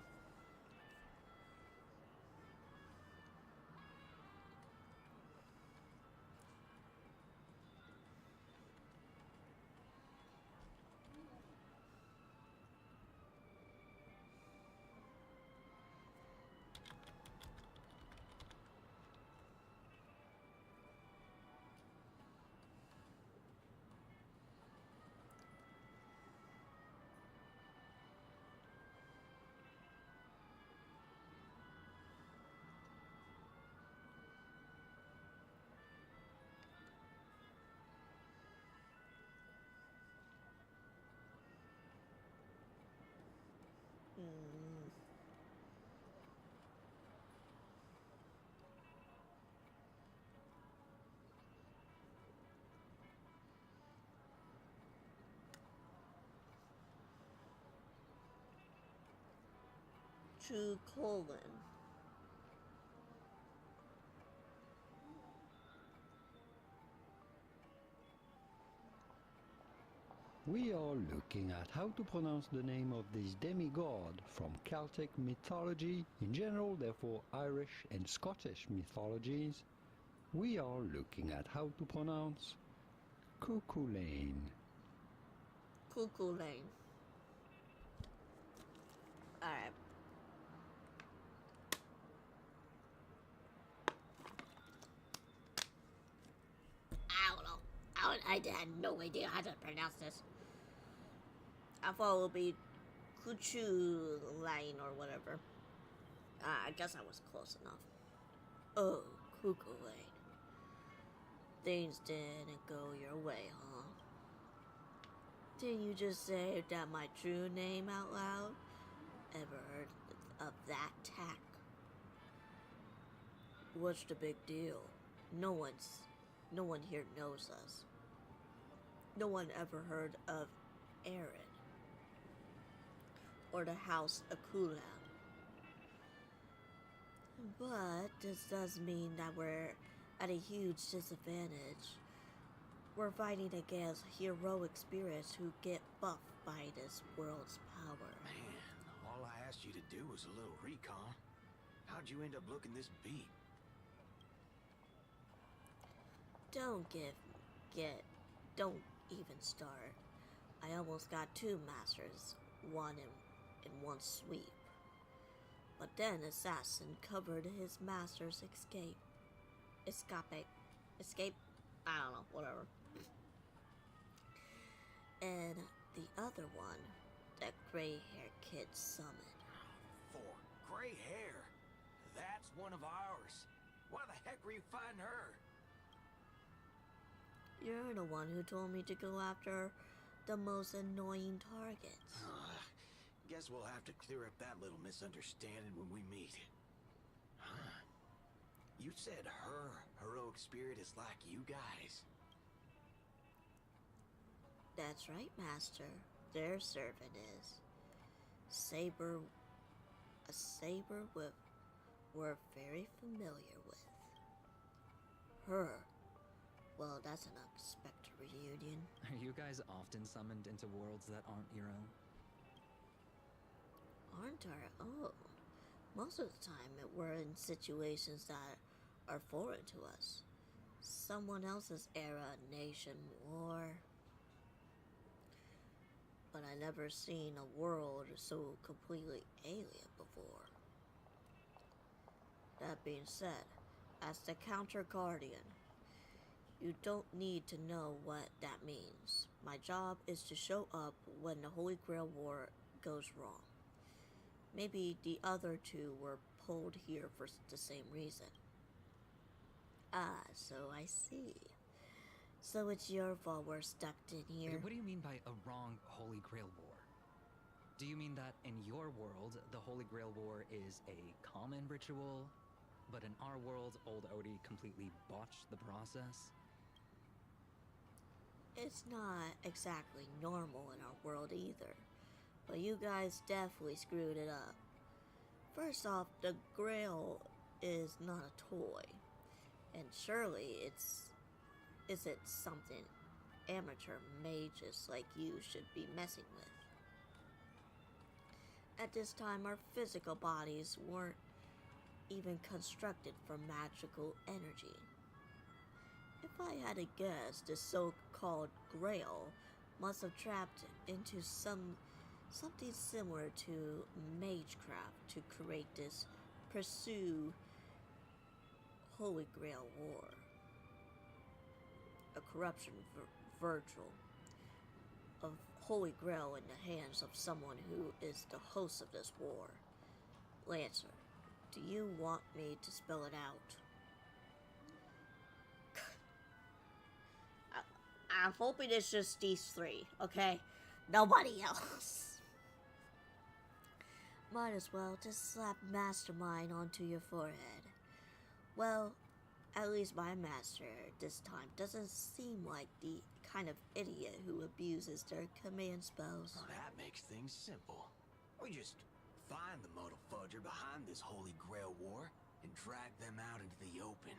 To colon. We are looking at how to pronounce the name of this demigod from Celtic mythology, in general, therefore Irish and Scottish mythologies. We are looking at how to pronounce Cuckoo Lane. Cuckoo Lane. Alright. I don't know. I had no idea how to pronounce this. I thought it would be Cuckoo Lane or whatever. I guess I was close enough. Oh, Cuckoo Lane. Things didn't go your way, huh? Didn't you just say that my true name out loud? Ever heard of that tack? What's the big deal? No one here knows us. No one ever heard of Aaron or the House of Collab. But this does mean that we're at a huge disadvantage. We're fighting against heroic spirits who get buffed by this world's power. Man, all I asked you to do was a little recon. How'd you end up looking this beat? Don't even start. I almost got 2 masters, one in one sweep. But then Assassin covered his master's escape. I don't know, whatever. And the other one, that gray-haired kid summoned. For gray hair? That's one of ours. Why the heck were you fighting her? You're the one who told me to go after the most annoying targets. Guess we'll have to clear up that little misunderstanding when we meet. Huh? You said her heroic spirit is like you guys. That's right, Master. Their servant is. A saber we're very familiar with. Her. Well, that's an unexpected reunion. Are you you guys often summoned into worlds that aren't your own? Aren't our own? Most of the time, we're in situations that are foreign to us. Someone else's era, nation, war. But I never seen a world so completely alien before. That being said, as the Counter Guardian, you don't need to know what that means. My job is to show up when the Holy Grail War goes wrong. Maybe the other two were pulled here for the same reason. Ah, so I see. So it's your fault we're stuck in here. Okay, what do you mean by a wrong Holy Grail War? Do you mean that in your world, the Holy Grail War is a common ritual, but in our world, old Odie completely botched the process? It's not exactly normal in our world either, but you guys definitely screwed it up. First off, the Grail is not a toy, and surely isn't something amateur mages like you should be messing with. At this time, our physical bodies weren't even constructed for magical energy. If I had to guess, the so-called Grail must have trapped into something similar to magecraft to create this pursue Holy Grail War. A corruption virtual of Holy Grail in the hands of someone who is the host of this war. Lancer, do you want me to spell it out? I'm hoping it's just these three, okay? Nobody else. Might as well just slap Mastermind onto your forehead. Well, at least my master this time doesn't seem like the kind of idiot who abuses their command spells. Oh, that makes things simple. We just find the modal fudger behind this Holy Grail War and drag them out into the open.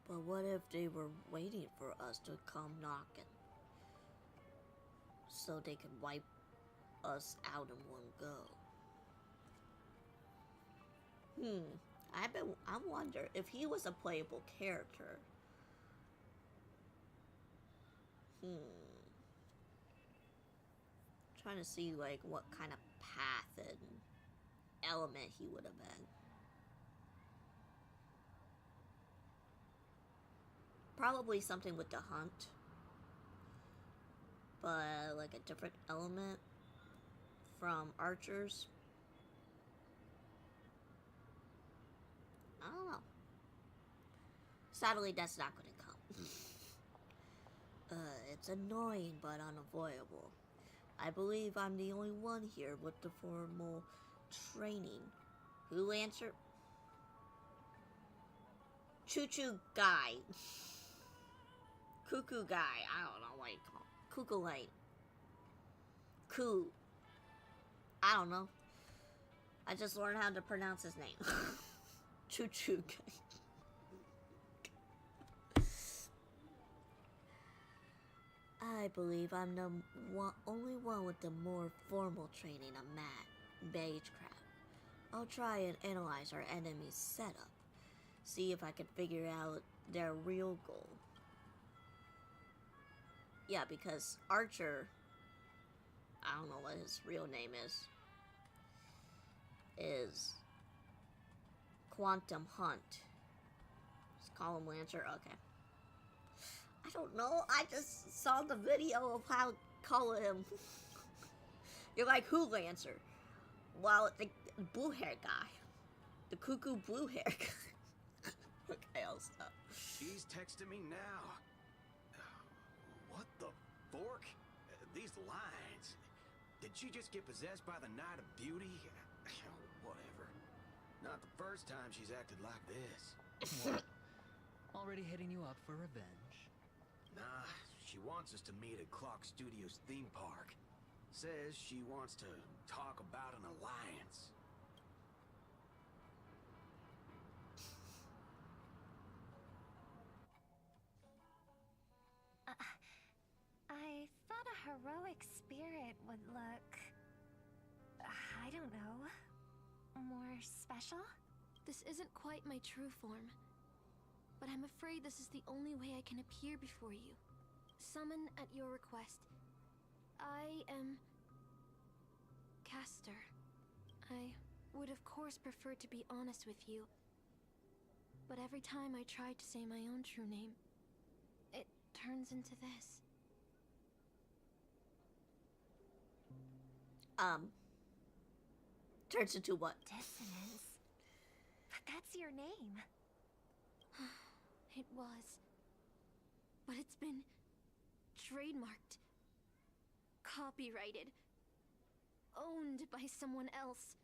But what if they were waiting for us to come knocking? So they could wipe us out in one go. I wonder if he was a playable character. Trying to see like what kind of path and element he would have been. Probably something with the hunt, but like a different element from archers. I don't know. Sadly, that's not gonna come. It's annoying but unavoidable. I believe I'm the only one here with the formal training. Who answered? Choo-choo guy. Cuckoo guy. I don't know what you call it. Cuckoo light. Coo. I don't know. I just learned how to pronounce his name. Choo-choo guy. I believe I'm the only one with the more formal training of magecraft. I'll try and analyze our enemy's setup. See if I can figure out their real goal. Yeah, because Archer, I don't know what his real name is Quantum Hunt. Just call him Lancer, okay. I don't know, I just saw the video of how to call him. You're like, who Lancer? Well, the blue hair guy. The cuckoo blue hair guy. Okay, I'll stop. She's texting me now. What the fork? These lines. Did she just get possessed by the Night of Beauty? Whatever. Not the first time she's acted like this. What? Already hitting you up for revenge? Nah, she wants us to meet at Clock Studios theme park. Says she wants to talk about an alliance. thought a heroic spirit would look... I don't know... more special? This isn't quite my true form. But I'm afraid this is the only way I can appear before you. Summon at your request. I am... Castor. I would of course prefer to be honest with you. But every time I try to say my own true name, it turns into this. Turns into what? Dissonance. But that's your name. It was. But it's been trademarked, copyrighted, owned by someone else.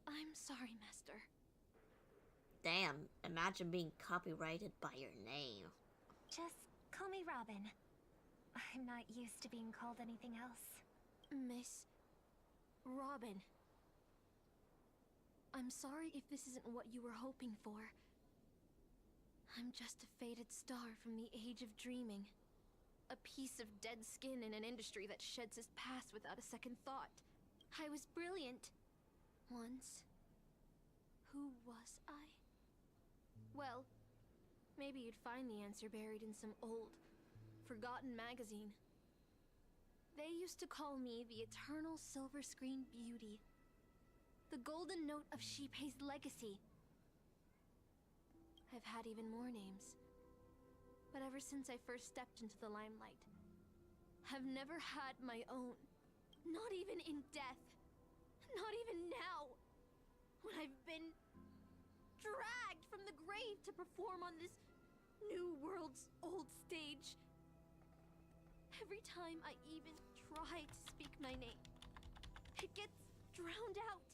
I'm sorry, Master. Damn, imagine being copyrighted by your name. Just call me Robin. I'm not used to being called anything else. Miss Robin. I'm sorry if this isn't what you were hoping for. I'm just a faded star from the age of dreaming. A piece of dead skin in an industry that sheds his past without a second thought. I was brilliant. Once. Who was I? Well, maybe you'd find the answer buried in some old, forgotten magazine. They used to call me the Eternal Silver Screen Beauty. The golden note of Shipei's legacy. I've had even more names. But ever since I first stepped into the limelight, I've never had my own. Not even in death. Not even now. When I've been dragged from the grave to perform on this new world's old stage. Every time I even try to speak my name, it gets drowned out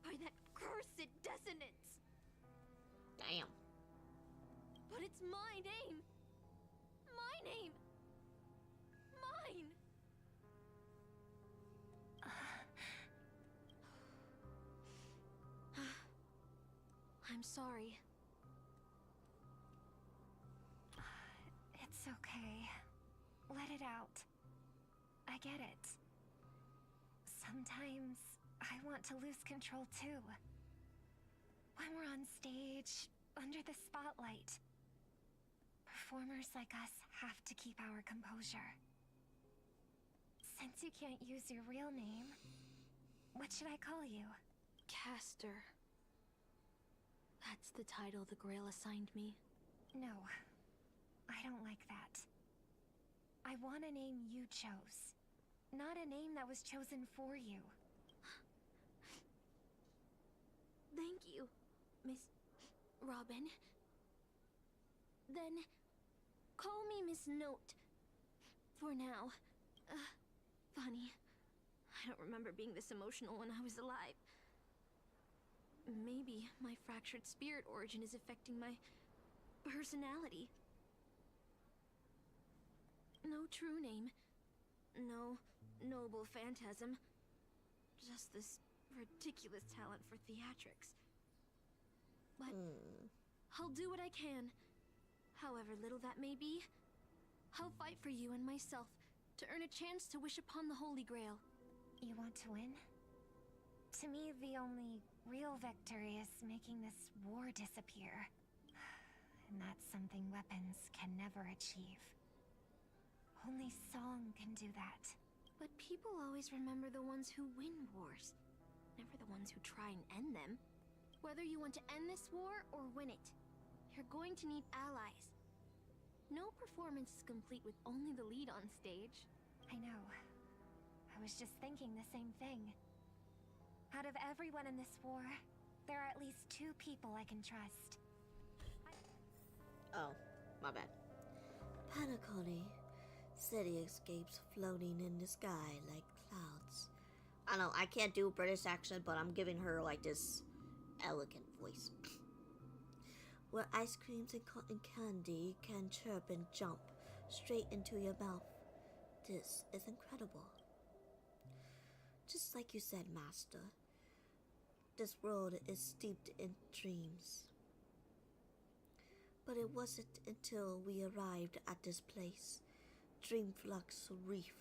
by that cursed dissonance. Damn. But it's my name. My name. Mine. I'm sorry. It's okay. Let it out. I get it. Sometimes I want to lose control too. When we're on stage, under the spotlight, performers like us have to keep our composure. Since you can't use your real name, what should I call you? Castor. That's the title the Grail assigned me. No, I don't like that. I want a name you chose, not a name that was chosen for you. Thank you, Miss Robin. Then, call me Miss Note. For now. Funny. I don't remember being this emotional when I was alive. Maybe my fractured spirit origin is affecting my personality. No true name. No noble phantasm. Just this ridiculous talent for theatrics. But I'll do what I can. However little that may be, I'll fight for you and myself to earn a chance to wish upon the Holy Grail. You want to win? To me, the only real victory is making this war disappear. And that's something weapons can never achieve. Only song can do that. But people always remember the ones who win wars, never the ones who try and end them. Whether you want to end this war or win it, you're going to need allies. No performance is complete with only the lead on stage. I know. I was just thinking the same thing. Out of everyone in this war, there are at least 2 people I can trust. Oh, my bad. Penacony. City escapes floating in the sky like clouds. I know, I can't do a British accent, but I'm giving her like this elegant voice. Where ice creams and cotton candy can chirp and jump straight into your mouth. This is incredible. Just like you said, Master. This world is steeped in dreams. But it wasn't until we arrived at this place, Dreamflux Reef.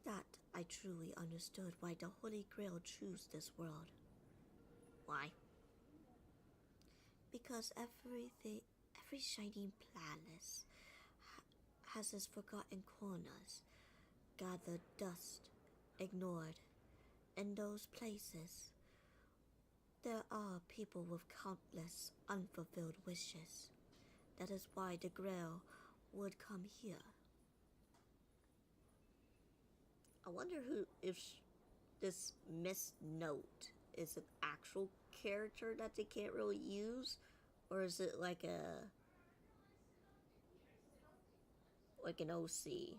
That I truly understood why the Holy Grail chose this world. Why? Because every shining planet has its forgotten corners, gathered dust, ignored. In those places, there are people with countless unfulfilled wishes. That is why the Grail would come here. I wonder if this Miss Note is an actual character that they can't really use, or is it like an OC?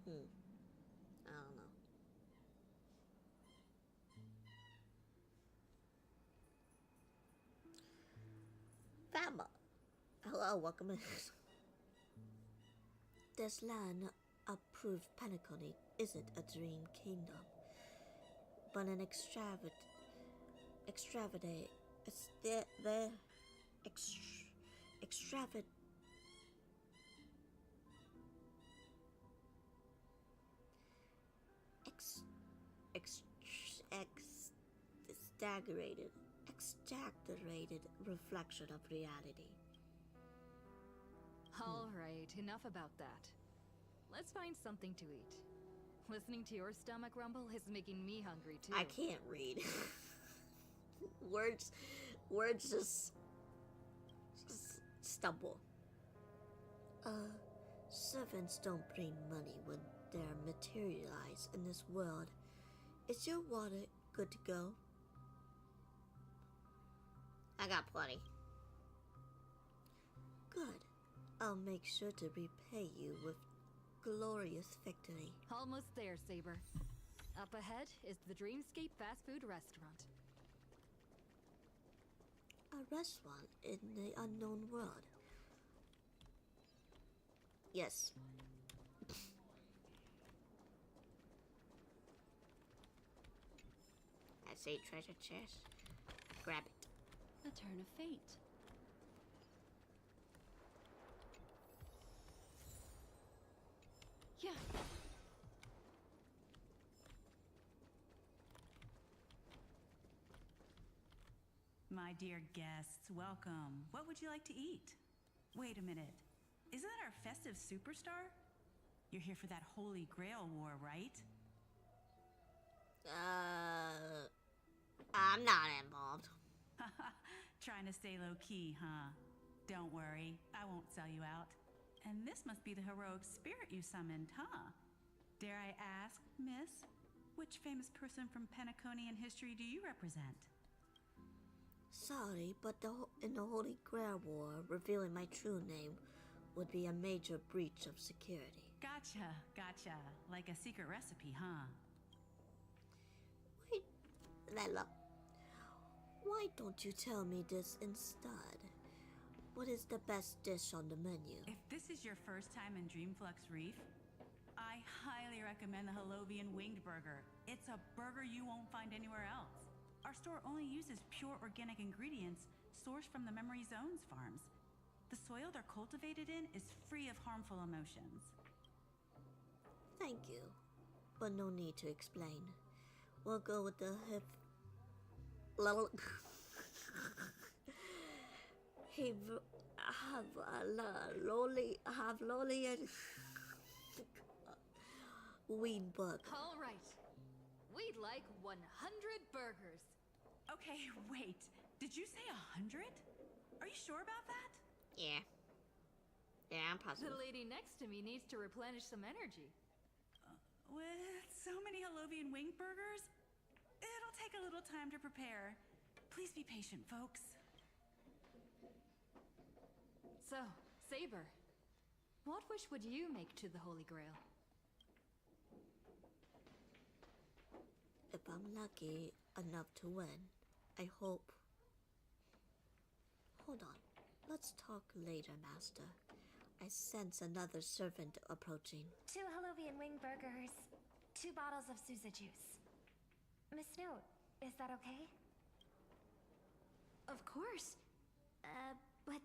I don't know. Fama. Hello, welcome in. This land approved Penacony isn't a dream kingdom, but an extravagant exaggerated reflection of reality. Alright, enough about that. Let's find something to eat. Listening to your stomach rumble is making me hungry too. I can't read. words just stumble. Servants don't bring money when they're materialized in this world. Is your water good to go? I got plenty. Good. I'll make sure to repay you with glorious victory. Almost there, Saber. Up ahead is the Dreamscape fast food restaurant. A restaurant in the unknown world. Yes. That's a treasure chest. Grab it. A turn of fate. Yeah. My dear guests, welcome. What would you like to eat? Wait a minute. Isn't that our festive superstar? You're here for that Holy Grail war, right? I'm not involved. Trying to stay low-key, huh? Don't worry, I won't sell you out. And this must be the heroic spirit you summoned, huh? Dare I ask, miss, which famous person from Penaconian history do you represent? Sorry, but in the Holy Grail War, revealing my true name would be a major breach of security. Gotcha. Like a secret recipe, huh? Wait, Lella. Why don't you tell me this instead? What is the best dish on the menu? If this is your first time in Dreamflux Reef, I highly recommend the Halovian Winged Burger. It's a burger you won't find anywhere else. Our store only uses pure organic ingredients sourced from the Memory Zones farms. The soil they're cultivated in is free of harmful emotions. Thank you, but no need to explain. We'll go with the have lolly and weed bug. All right. We'd like 100 burgers. Okay, wait. Did you say 100? Are you sure about that? Yeah. Yeah, I'm positive. The lady next to me needs to replenish some energy. With so many Halovian wing burgers, it'll take a little time to prepare. Please be patient, folks. So, Saber, what wish would you make to the Holy Grail? If I'm lucky enough to win, I hope. Hold on. Let's talk later, Master. I sense another servant approaching. 2 Halovian wing burgers, 2 bottles of Sousa juice. Miss Note, Is that okay? Of course. But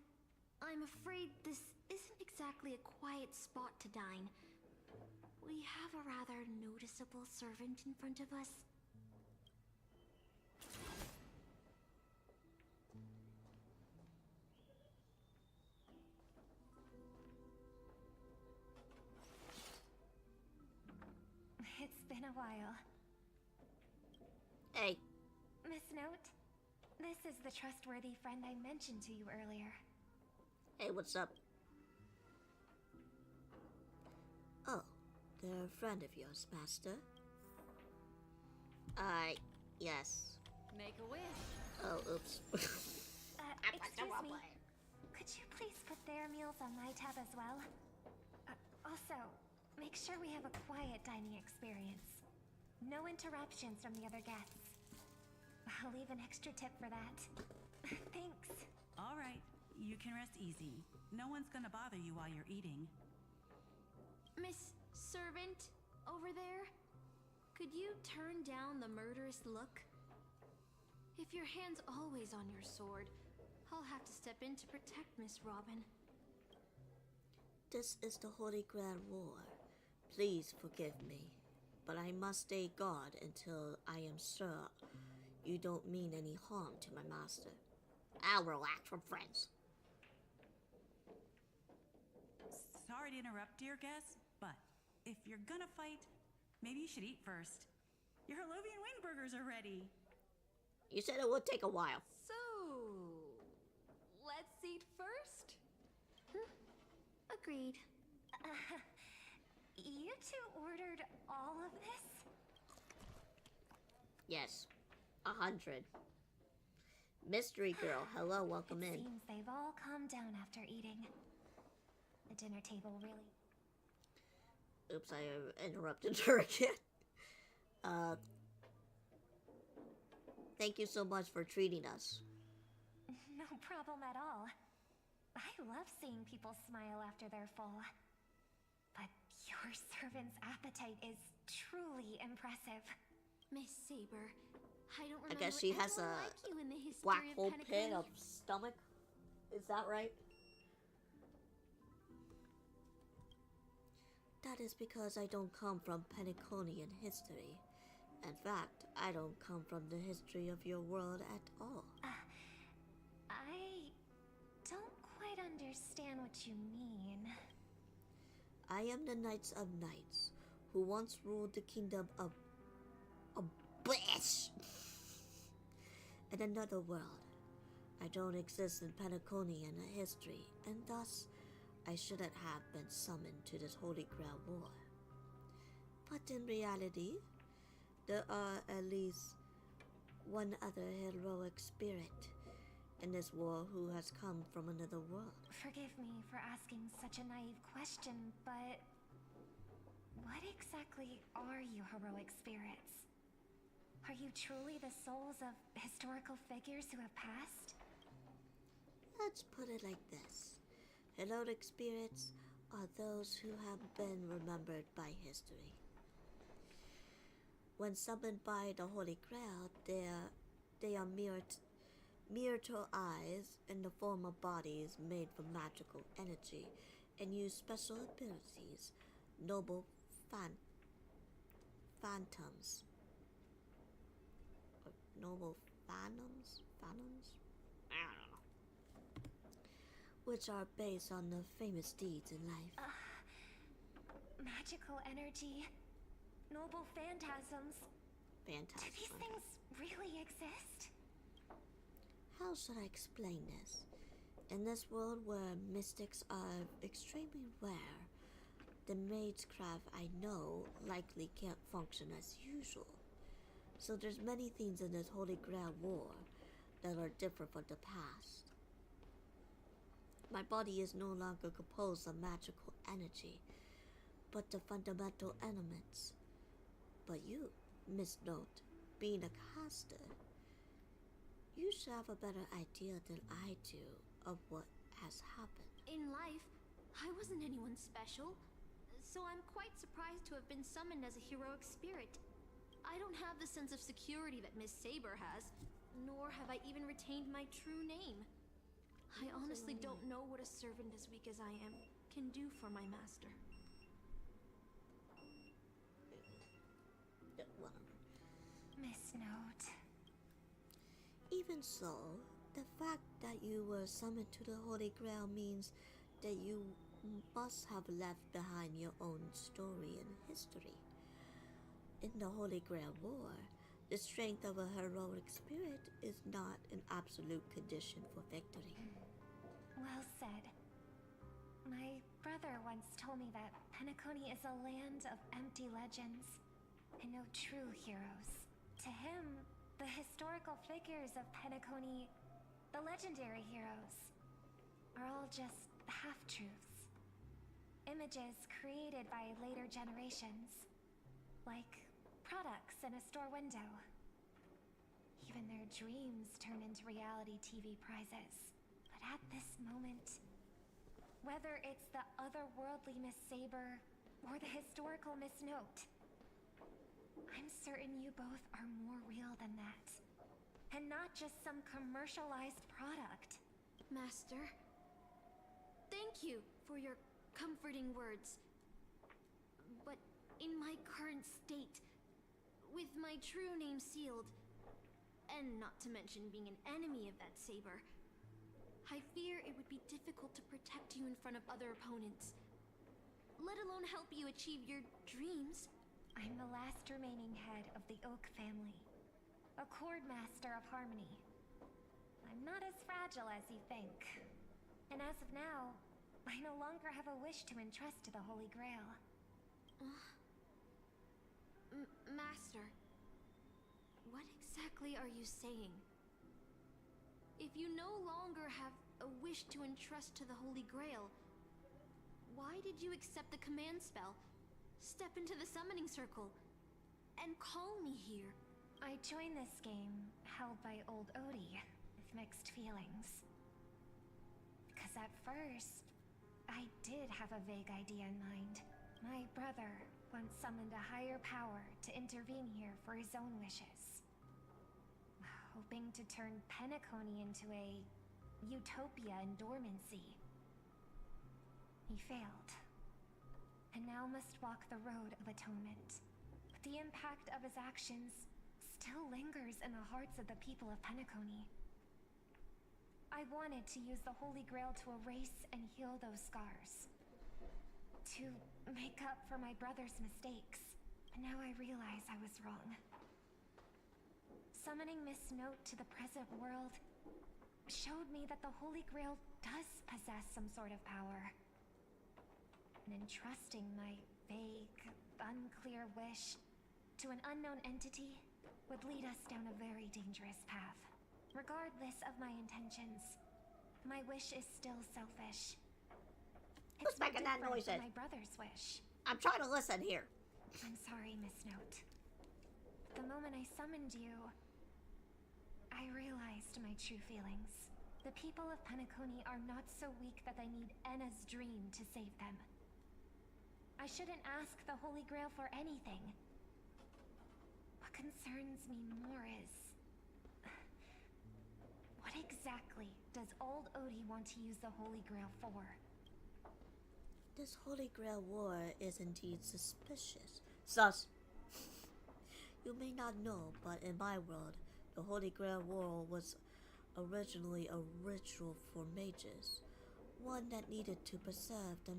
I'm afraid this isn't exactly a quiet spot to dine. We have a rather noticeable servant in front of us. It's been a while. Hey. Miss Note, this is the trustworthy friend I mentioned to you earlier. Hey, what's up? Oh, they're a friend of yours, Master. Yes. Make a wish. Oh, oops. Excuse me. Could you please put their meals on my tab as well? Also, make sure we have a quiet dining experience. No interruptions from the other guests. I'll leave an extra tip for that. Thanks. All right, you can rest easy. No one's gonna bother you while you're eating. Miss Servant, over there? Could you turn down the murderous look? If your hand's always on your sword, I'll have to step in to protect Miss Robin. This is the Holy Grail War. Please forgive me, but I must stay guard until I am sure you don't mean any harm to my master. I'll relax from friends. Sorry to interrupt, dear guest, but if you're gonna fight, maybe you should eat first. Your Holovian wing burgers are ready. You said it would take a while. So, let's eat first? Agreed. You two ordered all of this? Yes, 100. Mystery girl, hello, welcome in. Seems they've all calmed down after eating. The dinner table really... Oops, I interrupted her again. Thank you so much for treating us. No problem at all. I love seeing people smile after they're full. But your servant's appetite is truly impressive. Miss Saber, I don't remember I guess she has a like you in the history black of hole Penacony. pit of stomach. Is that right? That is because I don't come from Penaconian history. In fact, I don't come from the history of your world at all. I don't quite understand what you mean. I am the Knights of Knights, who once ruled the kingdom of Abyss in another world. I don't exist in Penaconian history, and thus I shouldn't have been summoned to this Holy Grail War. But in reality, there are at least one other heroic spirit in this war who has come from another world. Forgive me for asking such a naive question, but what exactly are you heroic spirits? Are you truly the souls of historical figures who have passed? Let's put it like this. Heroic spirits are those who have been remembered by history. When summoned by the Holy Grail, they are mere to eyes in the form of bodies made from magical energy and use special abilities, noble phantoms. Noble phantoms? I don't know. Which are based on the famous deeds in life. Magical energy, noble phantasms. Phantasms. Do these things really exist? How should I explain this? In this world where mystics are extremely rare, the magecraft I know likely can't function as usual. So there's many things in this Holy Grail War that are different from the past. My body is no longer composed of magical energy, but the fundamental elements. But you, Miss Note, being a caster, you should have a better idea than I do of what has happened. In life, I wasn't anyone special, so I'm quite surprised to have been summoned as a heroic spirit. I don't have the sense of security that Miss Saber has, nor have I even retained my true name. I honestly don't know what a servant as weak as I am can do for my master. Miss Note. Even so, the fact that you were summoned to the Holy Grail means that you must have left behind your own story and history. In the Holy Grail War, the strength of a heroic spirit is not an absolute condition for victory. Well said. My brother once told me that Penacony is a land of empty legends and no true heroes. To him, the historical figures of Penacony, the legendary heroes, are all just half-truths. Images created by later generations, like products in a store window. Even their dreams turn into reality TV prizes. But at this moment, whether it's the otherworldly Miss Saber or the historical Miss Note, I'm certain you both are more real than that. And not just some commercialized product. Master, thank you for your comforting words. But in my current state, with my true name sealed, and not to mention being an enemy of that saber, I fear it would be difficult to protect you in front of other opponents, let alone help you achieve your dreams. I'm the last remaining head of the Oak family, a chord master of harmony. I'm not as fragile as you think. And as of now, I no longer have a wish to entrust to the Holy Grail. Master, what exactly are you saying? If you no longer have a wish to entrust to the Holy Grail, why did you accept the command spell, step into the summoning circle, and call me here? I joined this game held by old Odie with mixed feelings. Because at first, I did have a vague idea in mind. My brother once summoned a higher power to intervene here for his own wishes, hoping to turn Penacony into a utopia in dormancy. He failed, and now must walk the road of atonement. But the impact of his actions still lingers in the hearts of the people of Penacony. I wanted to use the Holy Grail to erase and heal those scars, to make up for my brother's mistakes. But now I realize I was wrong. Summoning Miss Note to the present world showed me that the Holy Grail does possess some sort of power. And entrusting my vague, unclear wish to an unknown entity would lead us down a very dangerous path. Regardless of my intentions, my wish is still selfish. Who's making that noise? My brother's wish. I'm trying to listen here. I'm sorry, Miss Note. The moment I summoned you, I realized my true feelings. The people of Penacony are not so weak that they need Enna's dream to save them. I shouldn't ask the Holy Grail for anything. What concerns me more is... what exactly does old Odie want to use the Holy Grail for? This Holy Grail war is indeed suspicious. Sus. You may not know, but in my world, the Holy Grail war was originally a ritual for mages. One that needed to preserve the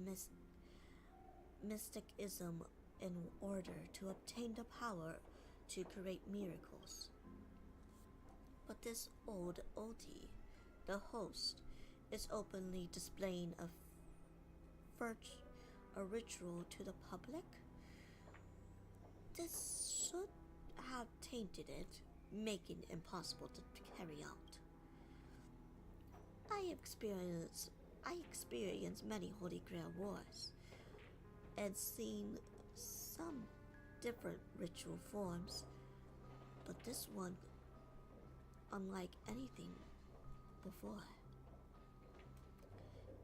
mysticism in order to obtain the power to create miracles. But this old Odie, the host, is openly displaying a ritual to the public. This should have tainted it, making it impossible to carry out. I experienced many Holy Grail wars and seen some different ritual forms, but this one, unlike anything before.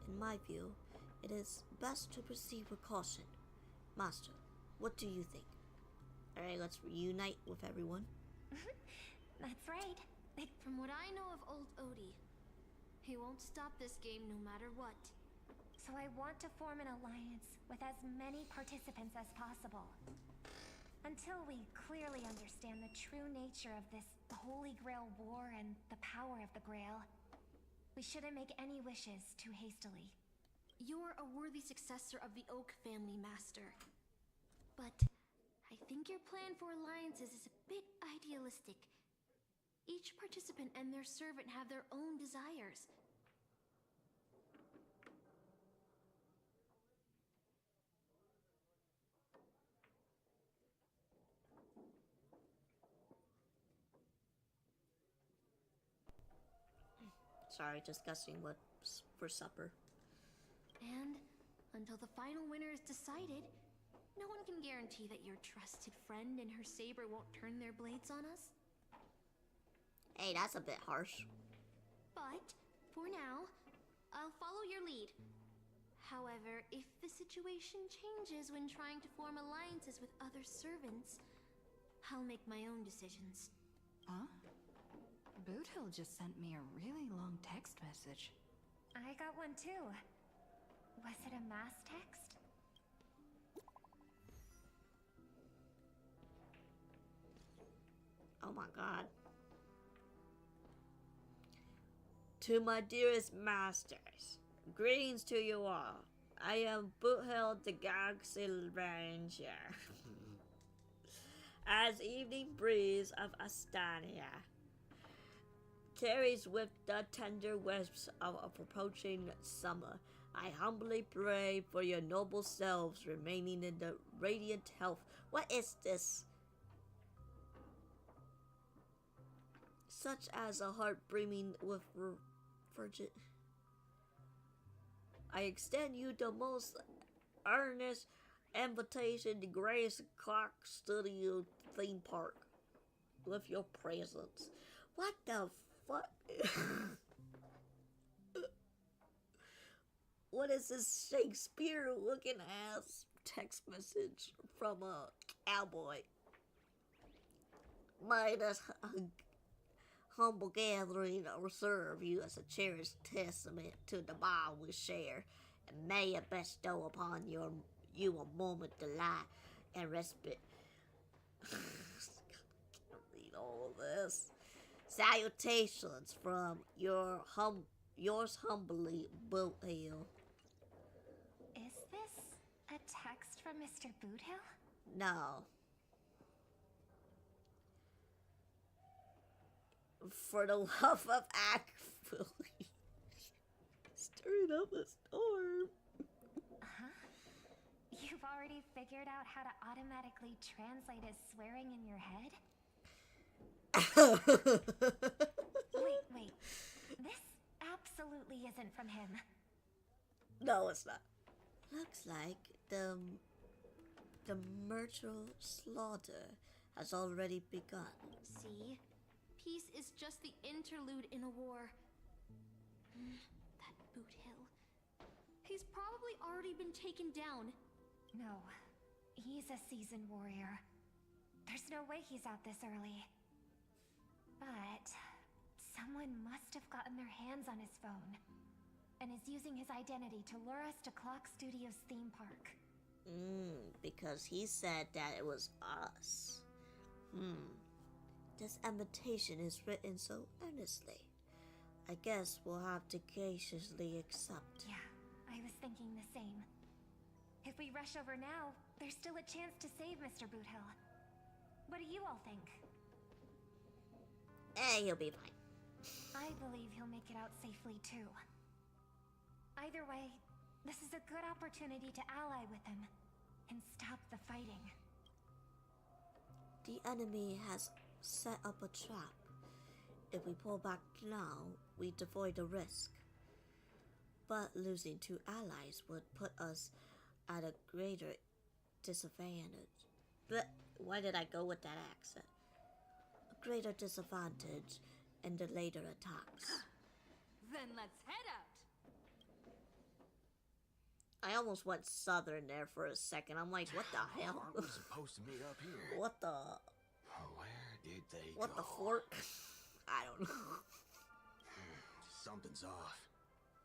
In my view, it is best to proceed with caution. Master, what do you think? Alright, let's reunite with everyone. That's right. From what I know of old Odie, he won't stop this game no matter what. So I want to form an alliance with as many participants as possible. Until we clearly understand the true nature of this Holy Grail war and the power of the Grail, we shouldn't make any wishes too hastily. You're a worthy successor of the Oak family, Master. But I think your plan for alliances is a bit idealistic. Each participant and their servant have their own desires. Sorry, discussing what's for supper. And until the final winner is decided, no one can guarantee that your trusted friend and her saber won't turn their blades on us. Hey, that's a bit harsh. But, for now, I'll follow your lead. However, if the situation changes when trying to form alliances with other servants, I'll make my own decisions. Huh? Boothill just sent me a really long text message. I got one too. Was it a mass text? Oh my god. To my dearest masters, greetings to you all. I am Boothill the Galaxy Ranger. As evening breeze of Astania carries with the tender wisps of approaching summer, I humbly pray for your noble selves remaining in the radiant health. What is this? Such as a heart brimming with virgin. I extend you the most earnest invitation to Grace Clark Studio theme park with your presence. What the fuck? What is this Shakespeare looking ass text message from a cowboy? Might this humble gathering reserve you as a cherished testament to the bond we share, and may it bestow upon you a moment of delight and respite. I can't read all of this. Salutations from yours humbly, Boothill. Is this a text from Mr. Boothill? No. For the love of Aquafilly, stirring up a storm. Huh? You've already figured out how to automatically translate his swearing in your head? Wait. This absolutely isn't from him. No, it's not. Looks like the mortal slaughter has already begun. See? Peace is just the interlude in a war. That Boothill. He's probably already been taken down. No, he's a seasoned warrior. There's no way he's out this early. But someone must have gotten their hands on his phone and is using his identity to lure us to Clock Studios theme park. Because he said that it was us. This invitation is written so earnestly. I guess we'll have to graciously accept. Yeah, I was thinking the same. If we rush over now, there's still a chance to save Mr. Boothill. What do you all think? He'll be fine. I believe he'll make it out safely too. Either way, this is a good opportunity to ally with him and stop the fighting. The enemy has set up a trap. If we pull back now, we avoid the risk. But losing 2 allies would put us at a greater disadvantage. But why did I go with that accent? A greater disadvantage in the later attacks. Then let's head out! I almost went southern there for a second. I'm like, what the hell? Aren't we supposed to meet up here? What the? Where did they What go? the fork? I don't know. Something's off.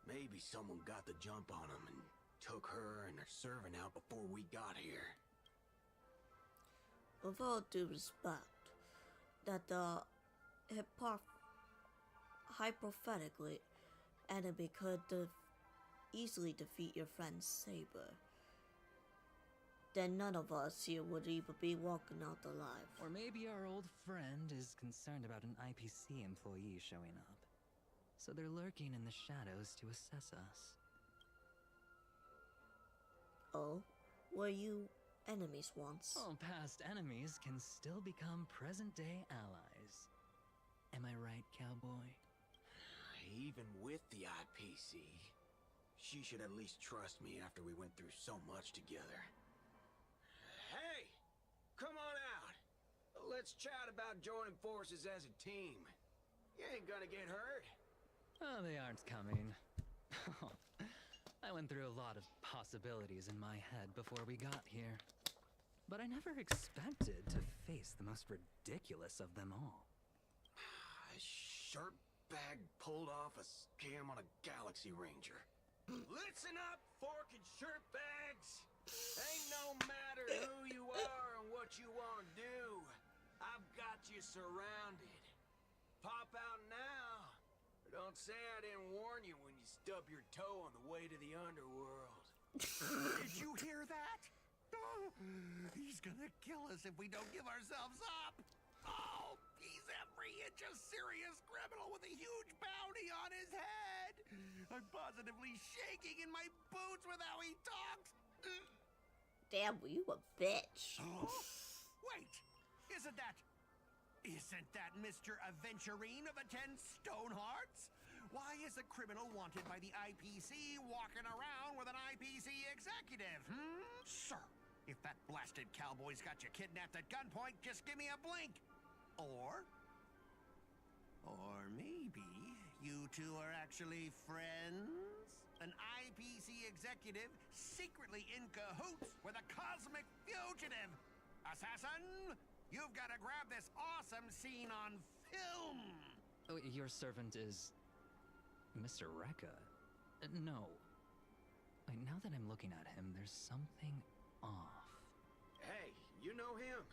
Maybe someone got the jump on them and took her and her servant out before we got here. With all due respect, that the hypothetically enemy could easily defeat your friend Saber, then none of us here would even be walking out alive. Or maybe our old friend is concerned about an IPC employee showing up. So they're lurking in the shadows to assess us. Oh, were you enemies once? Oh, past enemies can still become present-day allies. Am I right, cowboy? Even with the IPC, she should at least trust me after we went through so much together. Hey! Come on out! Let's chat about joining forces as a team. You ain't gonna get hurt. Oh, they aren't coming. I went through a lot of possibilities in my head before we got here. But I never expected to face the most ridiculous of them all. A shirtbag pulled off a scam on a Galaxy Ranger. Listen up, fork and shirtbags! Ain't no matter who you are and what you want to do. I've got you surrounded. Pop out now. Don't say I didn't warn you when you stub your toe on the way to the underworld. Did you hear that? Oh, he's gonna kill us if we don't give ourselves up. Oh, he's every inch a serious criminal with a huge bounty on his head. I'm positively shaking in my boots with how he talks. Damn, you a bitch. Oh, wait, isn't that Mr. Aventurine of the 10 Stonehearts? Why is a criminal wanted by the IPC walking around with an IPC executive, Sir, if that blasted cowboy's got you kidnapped at gunpoint, just give me a blink. Or maybe you two are actually friends? An IPC executive secretly in cahoots with a cosmic fugitive. Assassin, you've got to grab this awesome scene on film. Oh, your servant is Mr. Rekka. No. Wait, now that I'm looking at him, there's something off. Hey, you know him?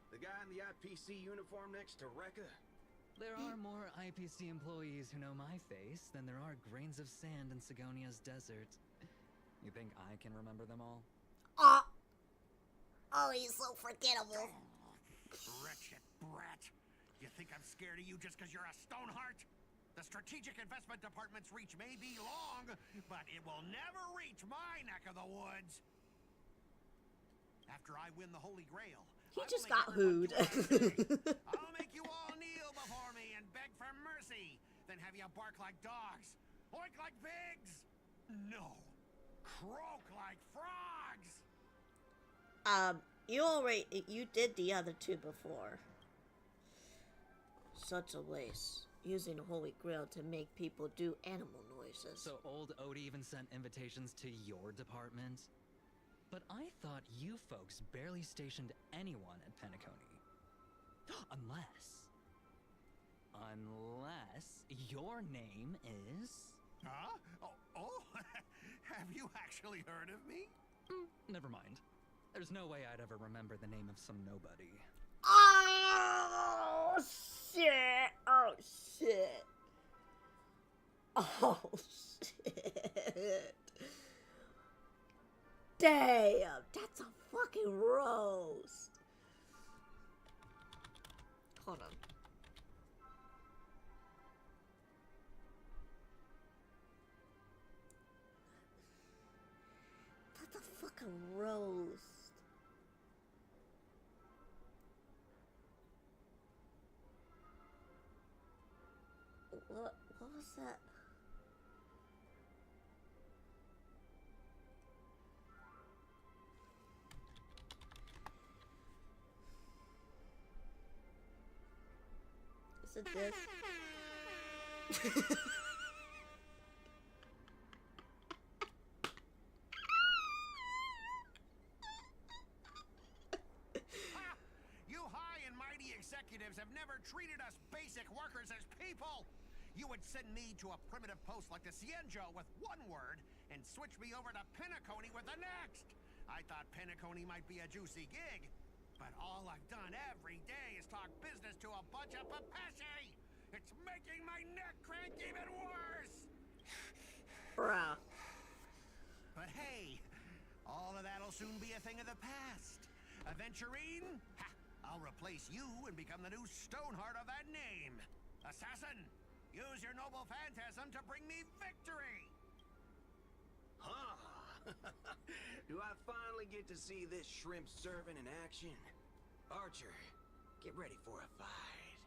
The guy in the IPC uniform next to Rekka? There are more IPC employees who know my face than there are grains of sand in Sigonia's desert. You think I can remember them all? Oh, he's so forgettable. Wretched brat. You think I'm scared of you just because you're a Stoneheart? The Strategic Investment Department's reach may be long, but it will never reach my neck of the woods. After I win the Holy Grail, he just got hooed. I'll make you all kneel before me and beg for mercy, then have you bark like dogs, oink like pigs, no, croak like frogs. You did the other two before. Such a waste. Using the Holy Grail to make people do animal noises. So old Odie even sent invitations to your department? But I thought you folks barely stationed anyone at Penacony. Unless your name is... Huh? Oh, have you actually heard of me? Never mind. There's no way I'd ever remember the name of some nobody. Oh, shit. Oh, shit. Oh, shit. Damn, that's a fucking roast. Hold on. That's a fucking roast. What was that? Is it this? us basic workers as people. You would send me to a primitive post like the Cienjo with one word and switch me over to Penacony with the next. I thought Penacony might be a juicy gig, but all I've done every day is talk business to a bunch of papashi. It's making my neck crank even worse. Bruh. But hey, all of that'll soon be a thing of the past. Aventurine, ha, I'll replace you and become the new Stoneheart of that name. Assassin, use your noble phantasm to bring me victory. Huh. Do I finally get to see this shrimp servant in action? Archer, get ready for a fight.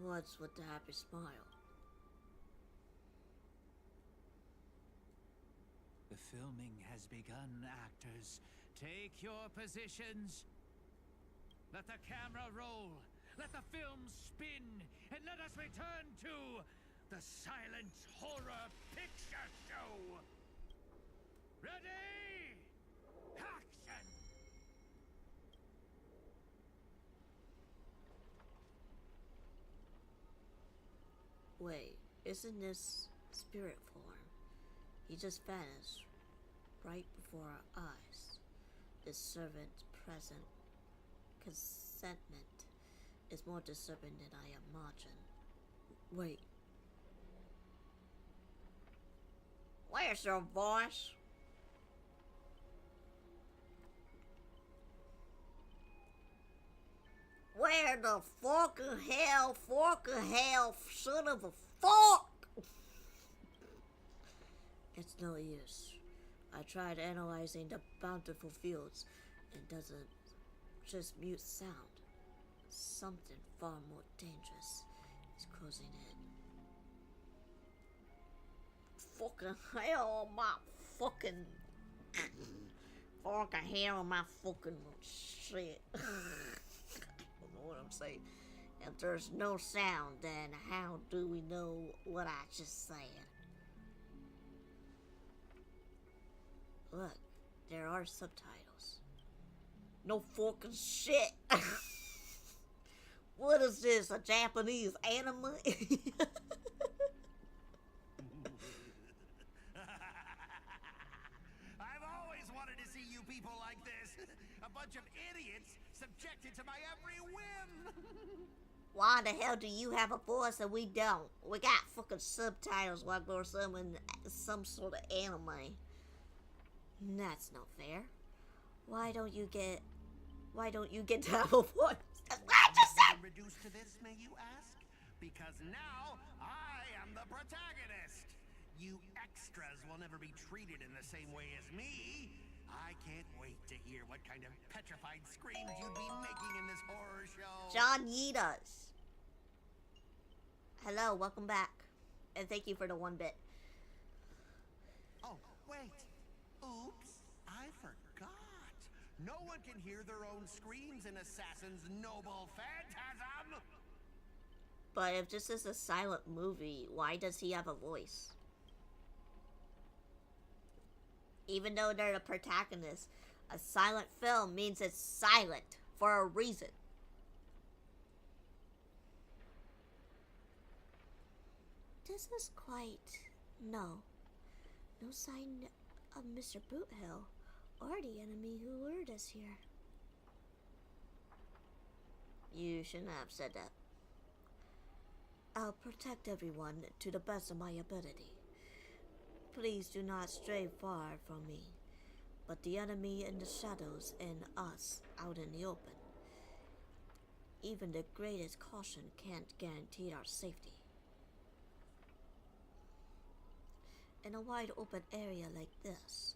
What's with the happy smile? The filming has begun, actors. Take your positions. Let the camera roll. Let the film spin. And let us return to the silent horror picture show. Ready? Action! Wait, isn't this spirit form? He just vanished right before our eyes. This servant present consentment is more disturbing than I imagine. Wait. Where's your voice? Where the fucking hell, son of a fuck? It's no use. I tried analyzing the bountiful fields and doesn't just mute sound. Something far more dangerous is closing in. Fucking hell, my fucking hell, my fucking shit. I don't know what I'm saying. If there's no sound, then how do we know what I just said? Look, there are subtitles. No fucking shit. What is this, a Japanese anime? I've always wanted to see you people like this. A bunch of idiots subjected to my every whim. Why the hell do you have a voice and we don't? We got fucking subtitles like we're some sort of anime. That's not fair. Why don't you get to have a voice? That's what I just said! Reduced to this, may you ask? Because now I am the protagonist. You extras will never be treated in the same way as me. I can't wait to hear what kind of petrified screams you'd be making in this horror show. John Yeetus. Hello, welcome back. And thank you for the 1 bit. Oh, wait. Oops, I forgot. No one can hear their own screams in Assassin's Noble Phantasm. But if this is a silent movie, why does he have a voice? Even though they're the protagonist, a silent film means it's silent for a reason. This is quite... No sign of Mr. Boothill or the enemy who lured us here. You shouldn't have said that. I'll protect everyone to the best of my ability. Please do not stray far from me, but the enemy in the shadows and us out in the open. Even the greatest caution can't guarantee our safety. In a wide open area like this,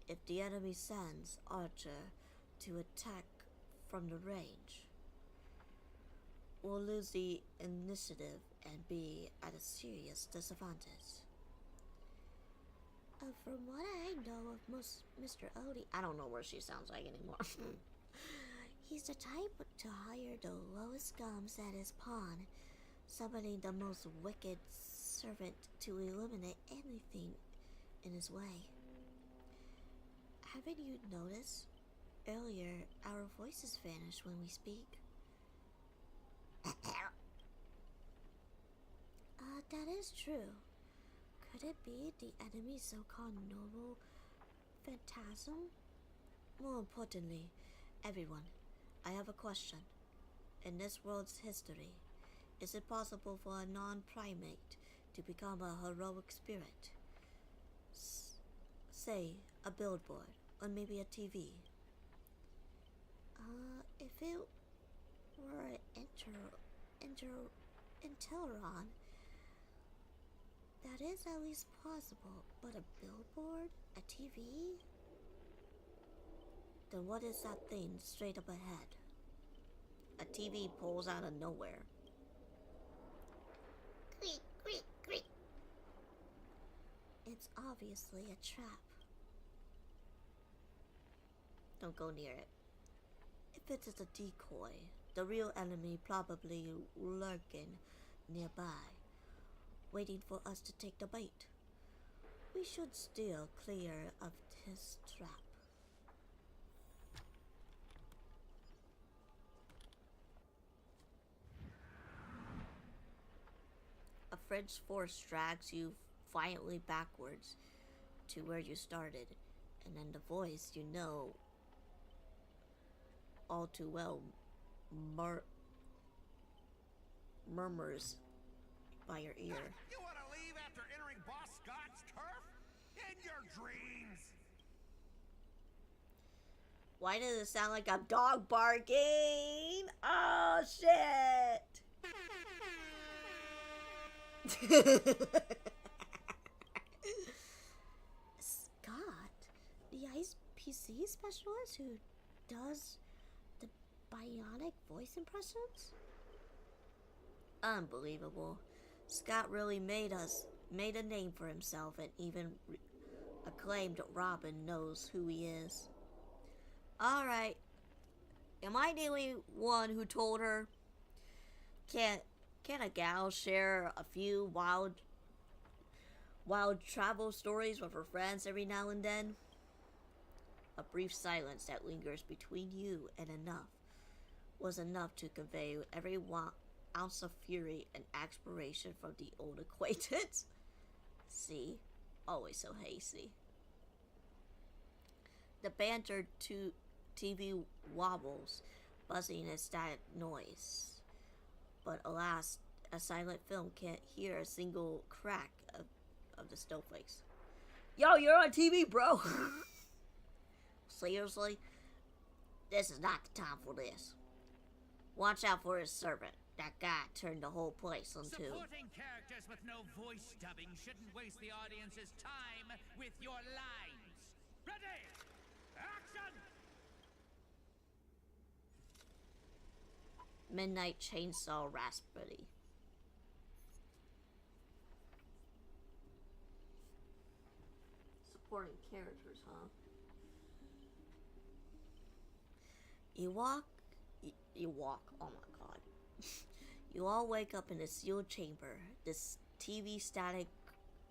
if the enemy sends Archer to attack from the range, we'll lose the initiative and be at a serious disadvantage. From what I know of Mr. Odie, I don't know where she sounds like anymore. He's the type to hire the lowest scums at his pawn, summoning the most wicked servant to eliminate anything in his way. Haven't you noticed? earlier, our voices vanish when we speak. That is true. Could it be the enemy's so-called noble phantasm? More importantly, everyone, I have a question. In this world's history, is it possible for a non-primate to become a heroic spirit? Say, a billboard, or maybe a TV. If it were Interon, that is at least possible, but a billboard? A TV? Then what is that thing straight up ahead? A TV pulls out of nowhere. Creak, creak, creak. It's obviously a trap. Don't go near it. If it is a decoy, the real enemy probably lurking nearby, waiting for us to take the bait. We should steer clear of his trap. A French force drags you violently backwards to where you started, and then the voice you know all too well murmurs by your ear. You want to leave after entering Boss Scott's turf? In your dreams! Why does it sound like a dog barking? Oh shit! Scott, the Ice PC specialist who does the bionic voice impressions? Unbelievable. Scott really made a name for himself and even acclaimed Robin knows who he is. Alright. Am I the only one who told her? Can a gal share a few wild travel stories with her friends every now and then? A brief silence that lingers between you and enough was enough to convey every ounce of fury and aspiration from the old acquaintance. See? Always so hasty. The banter to TV wobbles, buzzing and static noise. But alas, a silent film can't hear a single crack of the snowflakes. Yo, you're on TV, bro! Seriously? This is not the time for this. Watch out for his servant. That guy turned the whole place into... Supporting characters with no voice dubbing shouldn't waste the audience's time with your lines. Ready? Action! Midnight Chainsaw Raspberry. Supporting characters, huh? You walk, oh my god. You all wake up in a sealed chamber. This TV static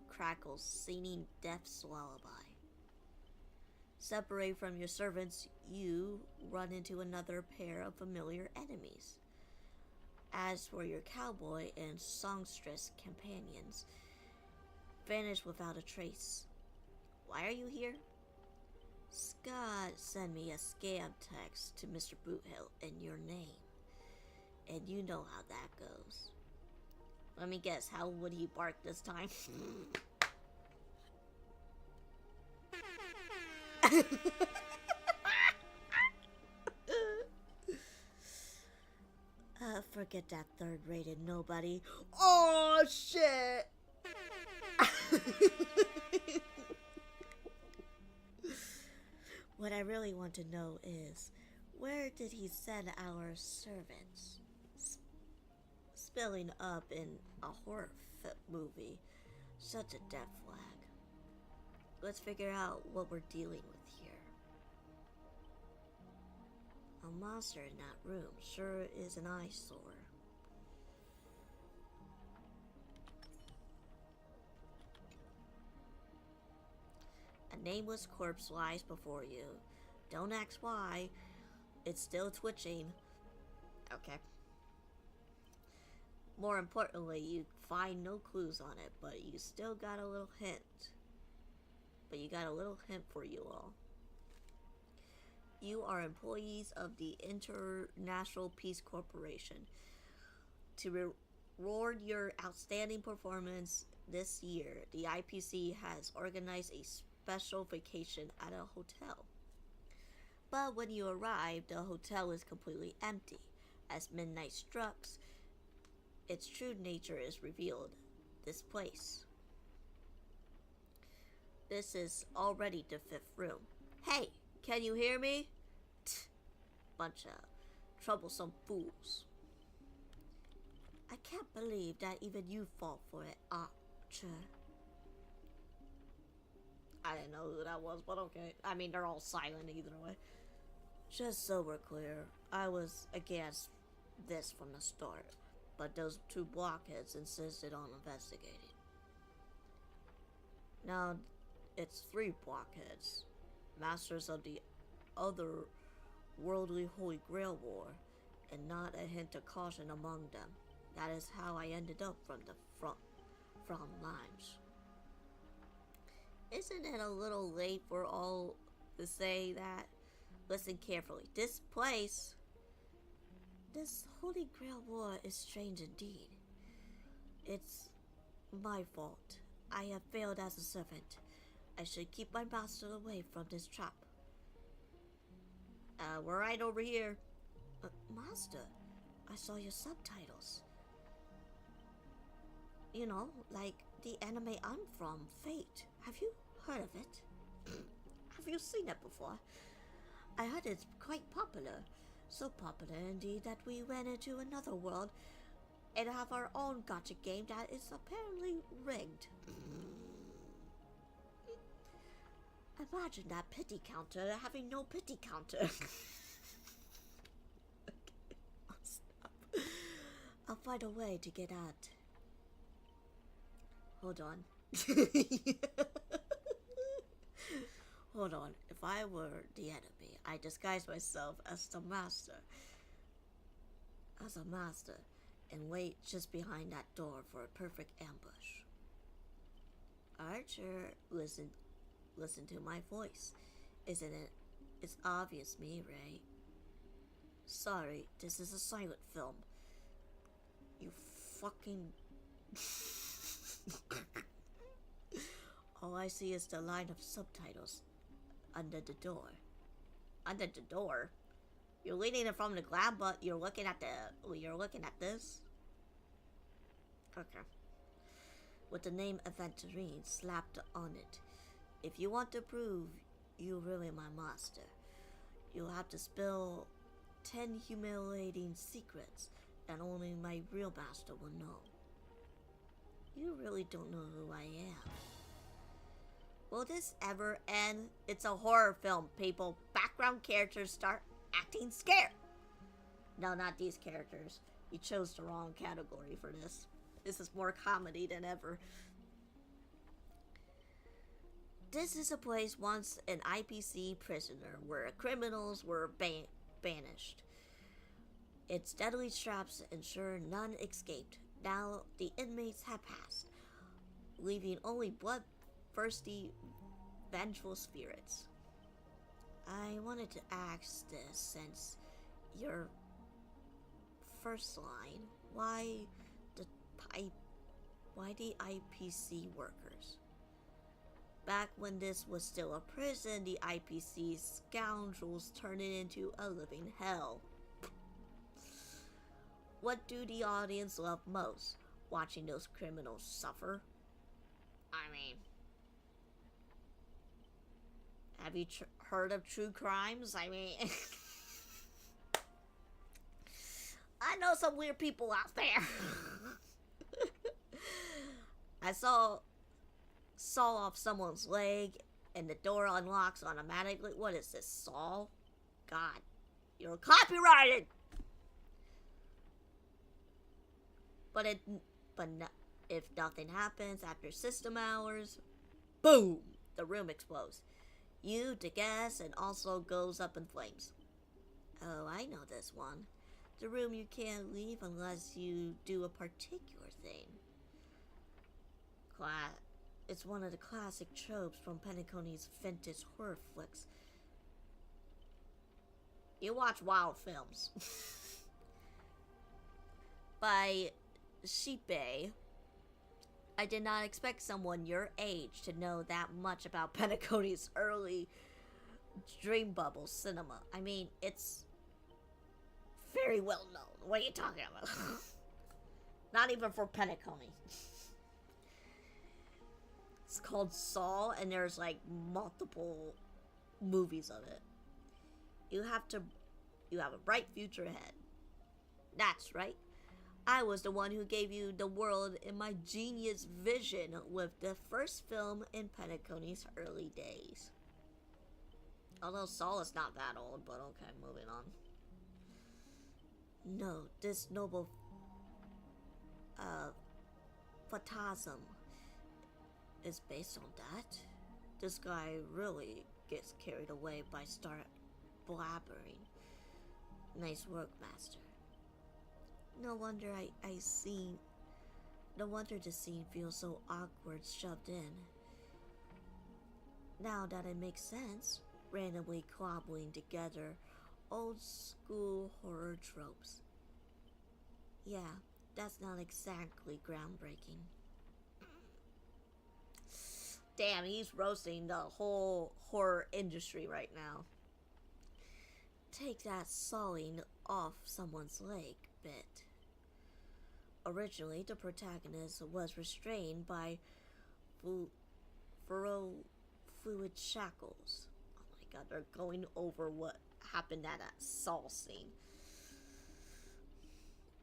crackles, singing death's lullaby. Separate from your servants, you run into another pair of familiar enemies. As for your cowboy and songstress companions, vanish without a trace. Why are you here? Scott sent me a scam text to Mr. Boothill in your name. And you know how that goes. Let me guess, how would he bark this time? Forget that third-rated nobody. Oh, shit! What I really want to know is, where did he send our servants? Spilling up in a horror movie. Such a death flag. Let's figure out what we're dealing with here. A monster in that room sure is an eyesore. A nameless corpse lies before you, Don't ask why. It's still twitching. Okay. More importantly, you find no clues on it, but you still got a little hint. But you got a little hint for you all. You are employees of the International Peace Corporation. To reward your outstanding performance this year, the IPC has organized a special vacation at a hotel. But when you arrive, the hotel is completely empty. As midnight strikes, its true nature is revealed. This place. This is already the 5th room. Hey, can you hear me? Bunch of troublesome fools. I can't believe that even you fall for it, Archer. I didn't know who that was, but okay. I mean, they're all silent either way. Just so we're clear, I was against this from the start, but those 2 blockheads insisted on investigating. Now, it's 3 blockheads, masters of the other-worldly Holy Grail War, and not a hint of caution among them. That is how I ended up from the front lines. Isn't it a little late for all to say that? Listen carefully. This Holy Grail War is strange indeed. It's my fault. I have failed as a servant. I should keep my master away from this trap. We're right over here. Master, I saw your subtitles. You know, like the anime I'm from, Fate. Have you heard of it? Have you seen it before? I heard it's quite popular. So popular indeed that we went into another world and have our own gacha game that is apparently rigged. Imagine that pity counter having no pity counter. Okay, I'll stop. I'll find a way to get out. Hold on. Hold on. If I were the enemy, I'd disguise myself as the master. As a master. And wait just behind that door for a perfect ambush. Archer, listen to my voice. Isn't it? It's obvious me, right? Sorry, this is a silent film. You fucking... All I see is the line of subtitles under the door. Under the door? You're reading it from the glab, but you're looking at this? Okay. With the name Aventurine slapped on it. If you want to prove you're really my master, you'll have to spill 10 humiliating secrets that only my real master will know. You really don't know who I am. Will this ever end? It's a horror film, people. Background characters start acting scared. No, not these characters. You chose the wrong category for this. This is more comedy than ever. This is a place once an IPC prisoner where criminals were banished. Its deadly traps ensure none escaped. Now the inmates have passed, leaving only bloodthirsty, vengeful spirits. I wanted to ask this since your first line. Why the IPC workers? Back when this was still a prison, the IPC scoundrels turned it into a living hell. What do the audience love most? Watching those criminals suffer? I mean, have you heard of true crimes? I mean, I know some weird people out there. I saw off someone's leg and the door unlocks automatically. What is this, Saw? God, you're copyrighted. But if nothing happens after system hours, boom, the room explodes. You to guess, and also goes up in flames. Oh, I know this one. The room you can't leave unless you do a particular thing. It's one of the classic tropes from Penacony's vintage horror flicks. You watch wild films. By Shipe, I did not expect someone your age to know that much about Penacony's early dream bubble cinema. I mean, it's very well known. What are you talking about? Not even for Penacony. It's called Saw, and there's like multiple movies of it. You have a bright future ahead. That's right. I was the one who gave you the world in my genius vision with the first film in Penacony's early days. Although Saul is not that old, but okay, moving on. No, this noble phantasm is based on that. This guy really gets carried away by start blabbering. Nice work, master. No wonder no wonder the scene feels so awkward shoved in. Now that it makes sense, randomly cobbling together old school horror tropes. Yeah, that's not exactly groundbreaking. Damn, he's roasting the whole horror industry right now. Take that sawing off someone's leg bit. Originally, the protagonist was restrained by fluid shackles. Oh my god, they're going over what happened at that Saw scene.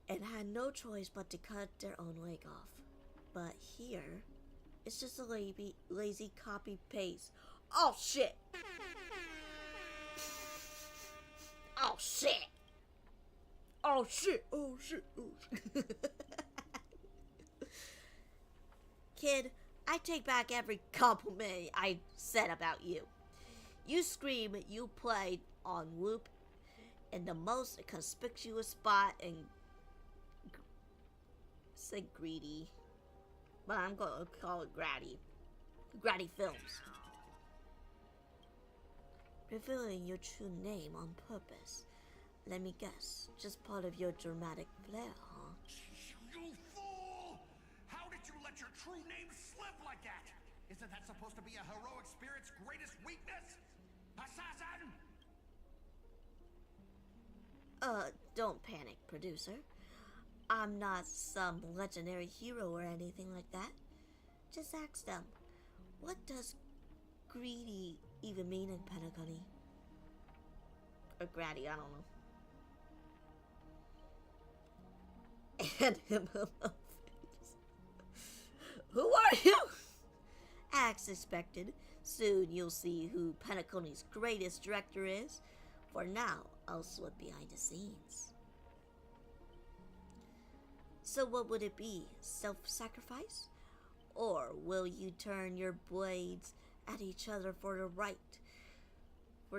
And had no choice but to cut their own leg off. But here, it's just a lazy copy-paste. Oh shit! Oh shit! Oh shit! Oh shit! Oh shit! Kid, I take back every compliment I said about you. You scream, you played on loop in the most conspicuous spot and say greedy, but I'm gonna call it Gratty Films. Revealing your true name on purpose. Let me guess, just part of your dramatic flair, huh? You fool! How did you let your true name slip like that? Isn't that supposed to be a heroic spirit's greatest weakness? Assassin! Don't panic, producer. I'm not some legendary hero or anything like that. Just ask them, what does greedy even mean in Penacony? Or Gratty, I don't know. And him Who are you? As expected, soon you'll see who Penacony's greatest director is. For now, I'll slip behind the scenes. So what would it be? Self-sacrifice? Or will you turn your blades at each other for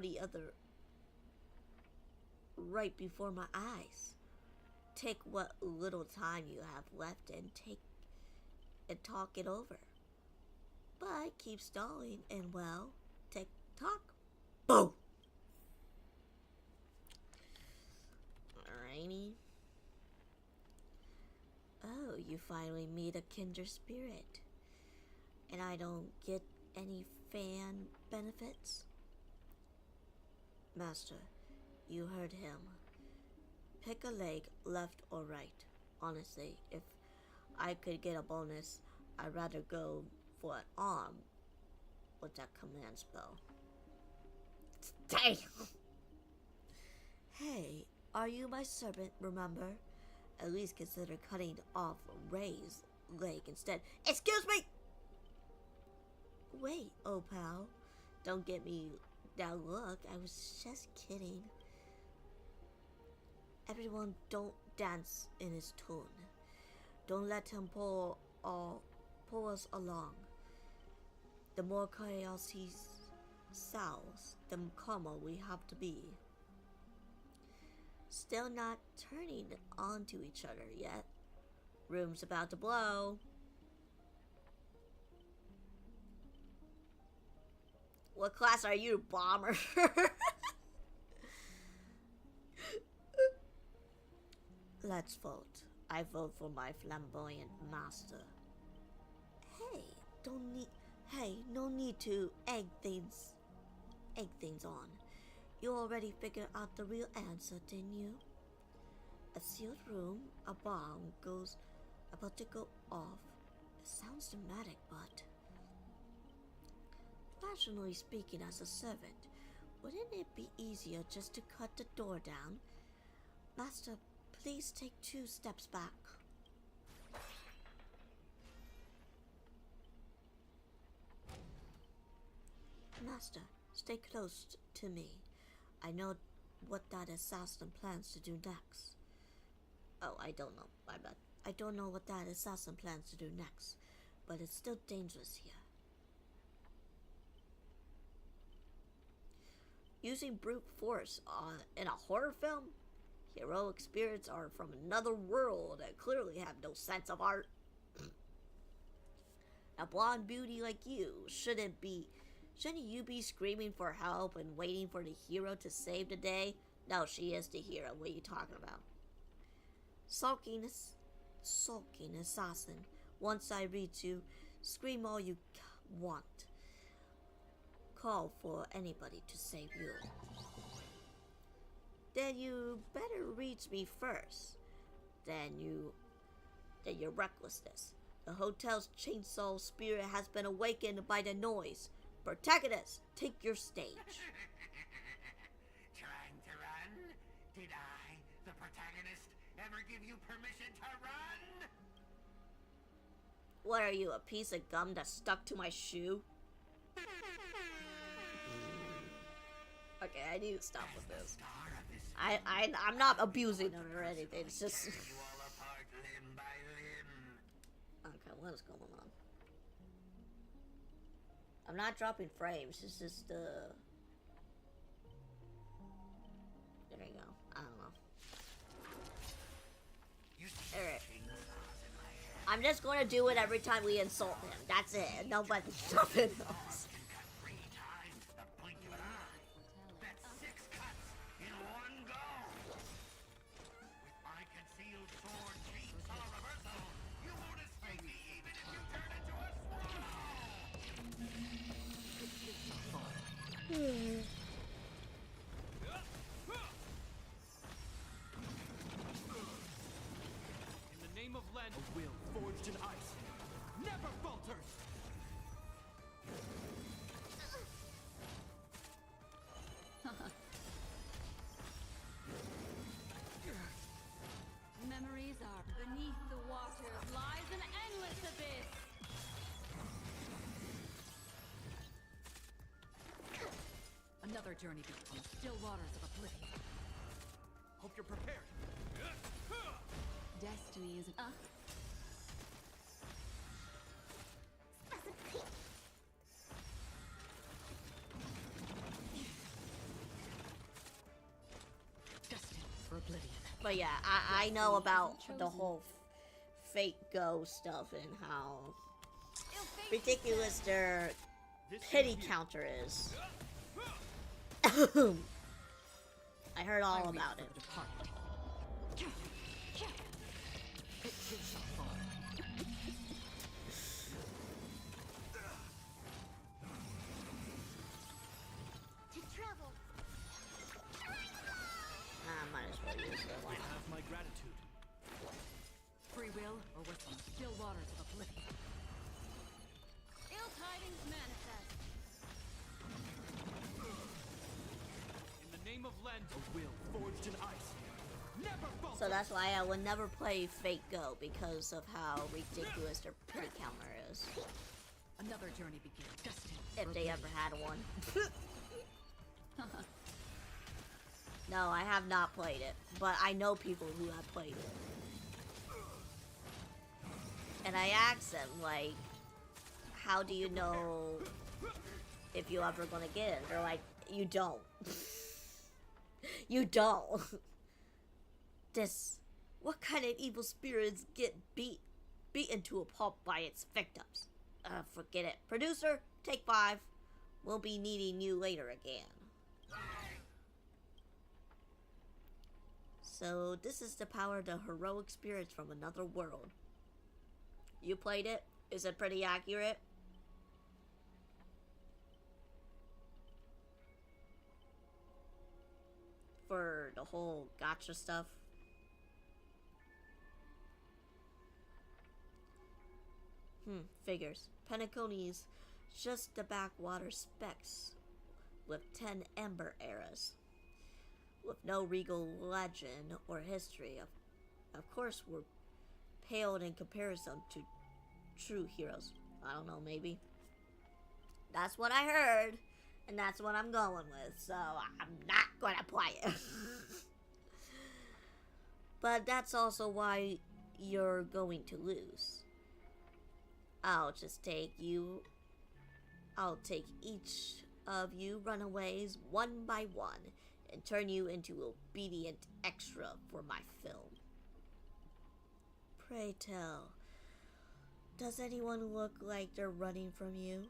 the other right before my eyes? Take what little time you have left and talk it over. But keep stalling and well, tick-tock, boom! Alrighty. Oh, you finally meet a kindred spirit. And I don't get any fan benefits? Master, you heard him. Pick a leg, left or right. Honestly, if I could get a bonus, I'd rather go for an arm with that command spell. Damn! Hey, are you my servant, remember? At least consider cutting off Ray's leg instead. Excuse me! Wait, oh pal. Don't get me that look. I was just kidding. Everyone don't dance in his tune. Don't let him pull us along. The more chaos he selves the como we have to be. Still not turning onto each other yet. Room's about to blow. What class are you, bomber? Let's vote. I vote for my flamboyant master. No need to egg things on. You already figured out the real answer, didn't you? A sealed room, a bomb goes about to go off. It sounds dramatic, but rationally speaking, as a servant, wouldn't it be easier just to cut the door down? Master, please take 2 steps back. Master, stay close to me. I know what that assassin plans to do next. Oh, I don't know. My bad. I don't know what that assassin plans to do next, but it's still dangerous here. Using brute force in a horror film? Heroic spirits are from another world and clearly have no sense of art. A blonde beauty like you, shouldn't you be screaming for help and waiting for the hero to save the day? No, she is the hero. What are you talking about? Sulking assassin. Once I reach you, scream all you want. Call for anybody to save you. Then you better reach me first. Then your recklessness. The hotel's chainsaw spirit has been awakened by the noise. Protagonist, take your stage. Trying to run? Did I, the protagonist, ever give you permission to run? What are you, a piece of gum that stuck to my shoe? Okay, I need to stop with this. I'm not abusing it or anything. It's just. Okay, what is going on? I'm not dropping frames. It's just There you go. I don't know. Alright. I'm just gonna do it every time we insult him. That's it. Nobody nothing else. In the name of Len, a will forged in ice never falters. Memories are beneath the water lies an endless abyss. Another journey on the still waters of oblivion. Hope you're prepared. Destiny is destined for oblivion. But yeah, I know about the whole fake go stuff and how ridiculous their pity counter is. I heard all about it. Might as well use the I have my gratitude. Free will or what's on the still waters of oblivion. ill tidings manifest. In the name of Len, a will forged in ice never falters. So that's why I would never play Fate Go, because of how ridiculous their pity counter is. Another journey begins. Destined If they ever had one. No, I have not played it, but I know people who have played it. And I asked them, like, how do you know if you ever gonna get it. They're like, you don't. You don't. What kind of evil spirits get beaten to a pulp by its victims? Forget it. Producer, take 5. We'll be needing you later again. So, this is the power of the heroic spirits from another world. You played it? Is it pretty accurate? For the whole gotcha stuff? Figures. Penacony's just the backwater specks with 10 Ember eras. With no regal legend or history. Of course, we're paled in comparison to true heroes. I don't know, maybe. That's what I heard, and that's what I'm going with, so I'm not gonna play it. But that's also why you're going to lose. I'll take each of you runaways one by one and turn you into obedient extra for my film. Pray tell, does anyone look like they're running from you?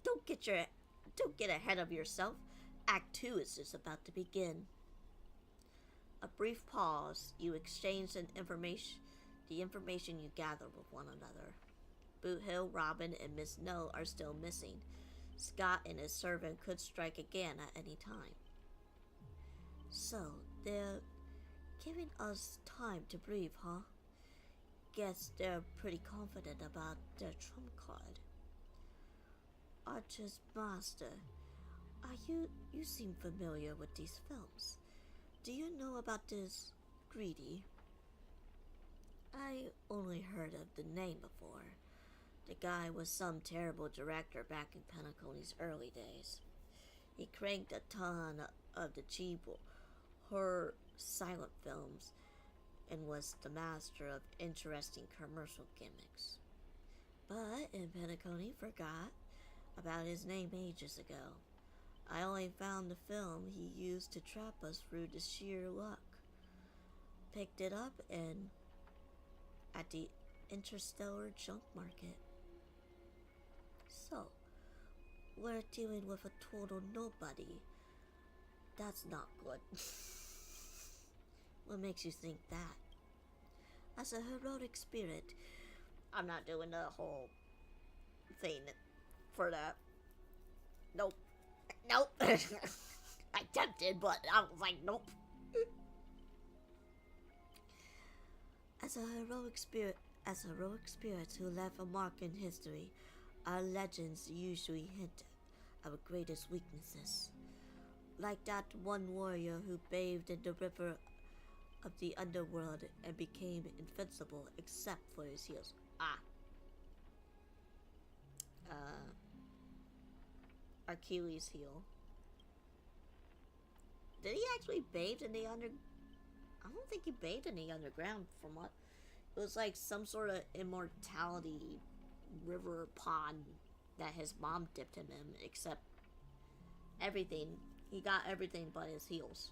Don't get ahead of yourself. Act 2 is just about to begin. A brief pause. You exchange the information you gather with one another. Boot Hill, Robin, and Miss No are still missing. Scott and his servant could strike again at any time. So, they're giving us time to breathe, huh? Guess they're pretty confident about their trump card. Archer's Master, you seem familiar with these films. Do you know about this Greedy? I only heard of the name before. The guy was some terrible director back in Penacony's early days. He cranked a ton of the cheap horror silent films and was the master of interesting commercial gimmicks. But in Penacony forgot about his name ages ago. I only found the film he used to trap us through the sheer luck. Picked it up and at the interstellar junk market. So, we're dealing with a total nobody. That's not good. What makes you think that? As a heroic spirit, I'm not doing the whole thing for that. Nope. I tempted, but I was like, nope. As heroic spirits who left a mark in history, our legends usually hint at our greatest weaknesses. Like that one warrior who bathed in the river of the underworld and became invincible except for his heels. Achilles' heel. Did he actually bathe in the I don't think he bathed in the underground from what... It was like some sort of immortality river pond that his mom dipped him in, except everything. He got everything but his heels.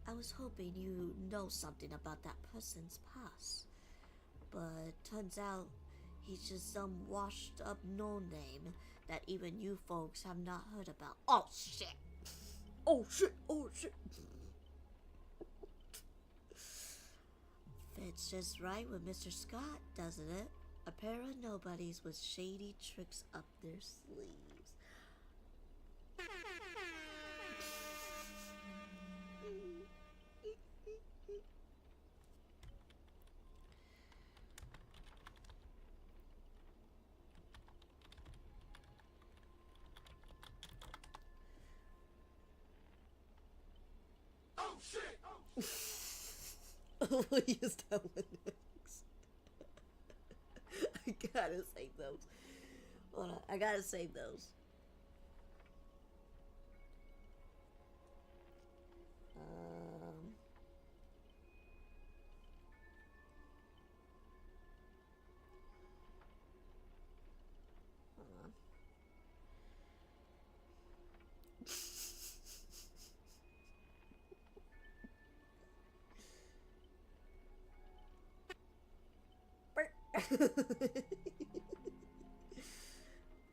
I was hoping you know something about that person's past. But turns out he's just some washed up no-name that even you folks have not heard about. Oh shit! Oh shit! Oh shit! Fits just right with Mr. Scott, doesn't it? A pair of nobodies with shady tricks up their sleeves. Oh shit! We'll use that one next. I gotta save those. Hold on, I gotta save those.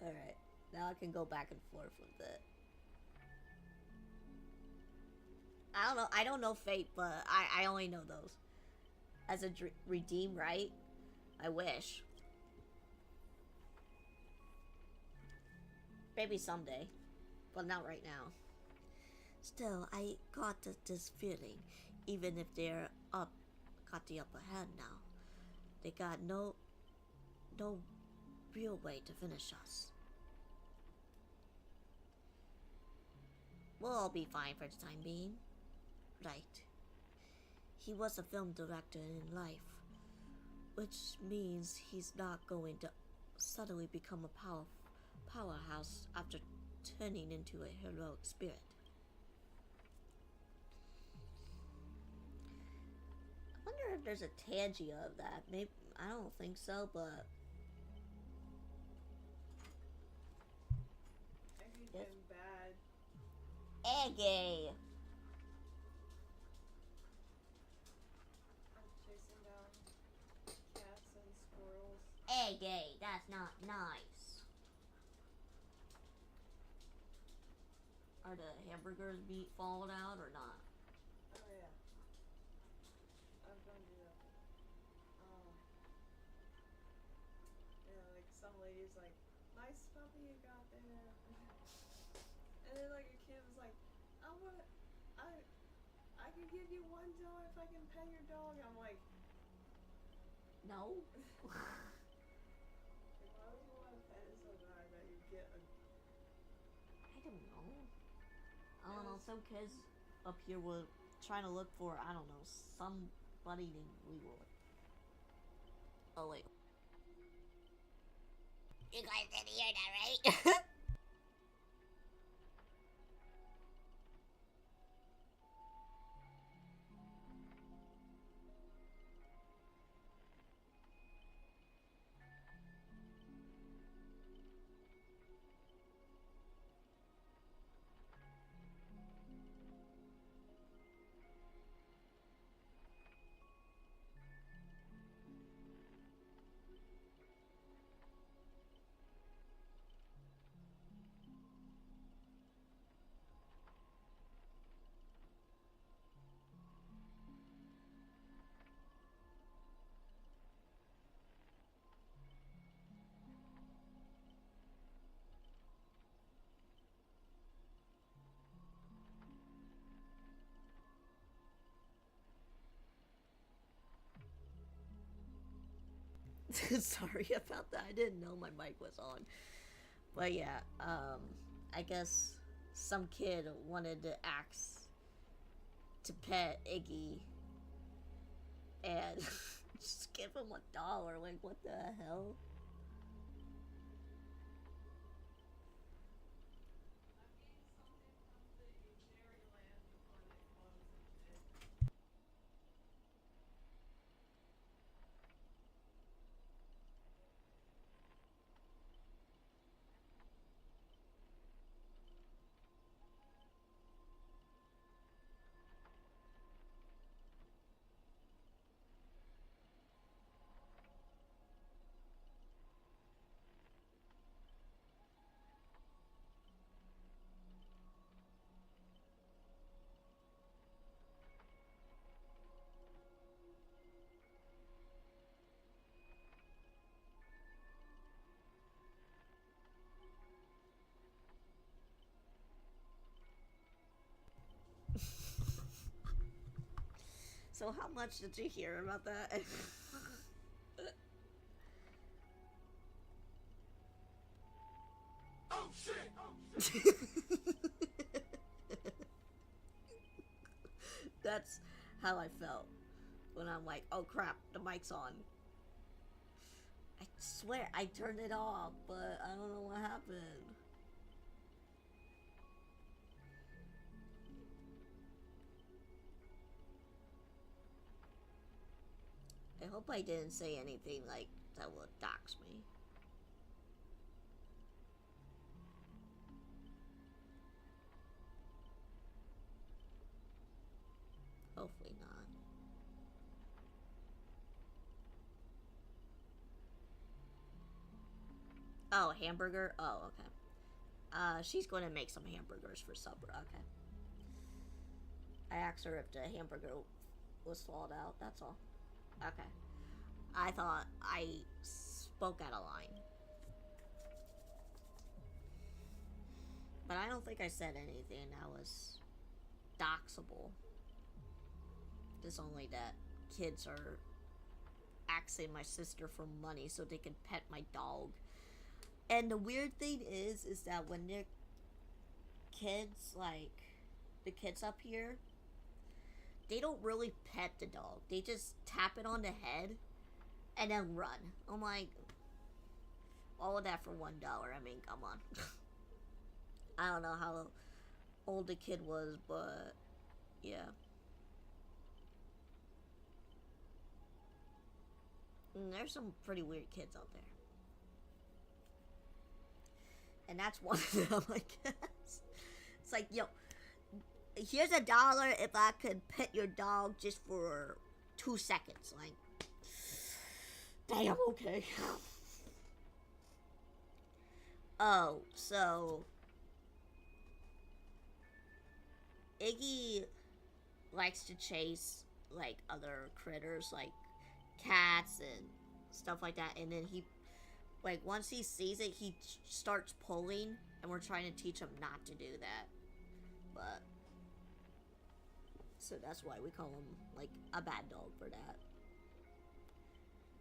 Alright, now I can go back and forth with it. I don't know. I don't know Fate, but I only know those. As a redeem, right? I wish. Maybe someday. But not right now. Still, I got this feeling. Even if they're got the upper hand now. They got no real way to finish us. We'll all be fine for the time being. Right. He was a film director in life, which means he's not going to suddenly become a powerhouse after turning into a heroic spirit. I wonder if there's a Tangia of that. Maybe, I don't think so, but Eggie's getting bad. Eggie! I'm chasing down cats and squirrels. Eggie, that's not nice. Are the hamburgers meat falling out or not? Oh yeah. I'm gonna do that. Yeah, like some lady's like, nice puppy you got there. And then like a kid was like, I can give you $1 if I can pet your dog. I'm like, no. Like, why would you want to pet it so bad that you get a... I don't know. I don't know. Some kids up here were trying to look for, I don't know, somebody named Leroy. Oh wait. You guys didn't hear that, right? Sorry about that. I didn't know my mic was on. But yeah, I guess some kid wanted to ask to pet Iggy and just give him $1. Like, what the hell? So how much did you hear about that? Oh shit! That's how I felt when I'm like, oh crap, the mic's on. I swear I turned it off, but I don't know what happened. I hope I didn't say anything like that would dox me. Hopefully not. Oh, hamburger? Oh, okay. She's going to make some hamburgers for supper. Okay. I asked her if the hamburger was swallowed out. That's all. Okay. I thought I spoke out of line. But I don't think I said anything that was doxable. Just only that kids are asking my sister for money so they can pet my dog. And the weird thing is that when they're kids, like the kids up here, they don't really pet the dog. They just tap it on the head and then run. I'm like, all of that for $1. I mean, come on. I don't know how old the kid was, but yeah. There's some pretty weird kids out there. And that's one of them, I guess. It's like, yo, here's $1 if I could pet your dog just for 2 seconds. Like, damn, okay. Oh, so Iggy likes to chase, like, other critters, like cats and stuff like that, and then he, like, once he sees it, he starts pulling, and we're trying to teach him not to do that. But so that's why we call him, like, a bad dog for that.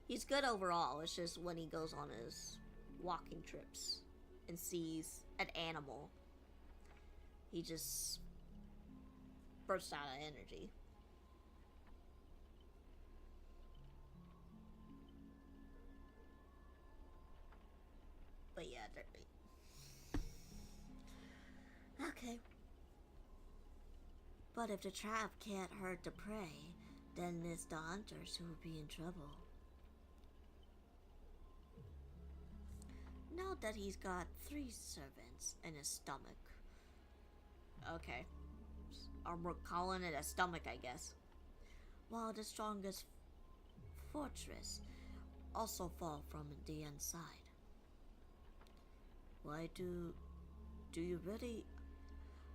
He's good overall. It's just when he goes on his walking trips and sees an animal, he just bursts out of energy. But yeah, okay. But if the trap can't hurt the prey, then it's the hunters who will be in trouble. Note that he's got 3 servants in his stomach. Okay. We're calling it a stomach, I guess. While the strongest fortress also fall from the inside. Why do you really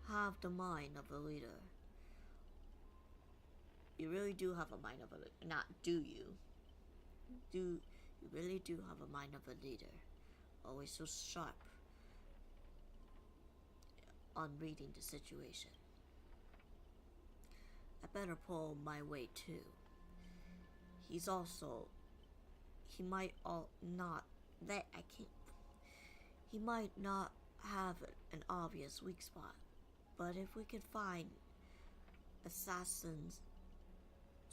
have the mind of a leader? You really do have a mind of a, not do you. You really do have a mind of a leader. Always so sharp on reading the situation. I better pull my weight too. He might not have an obvious weak spot, but if we could find Assassin's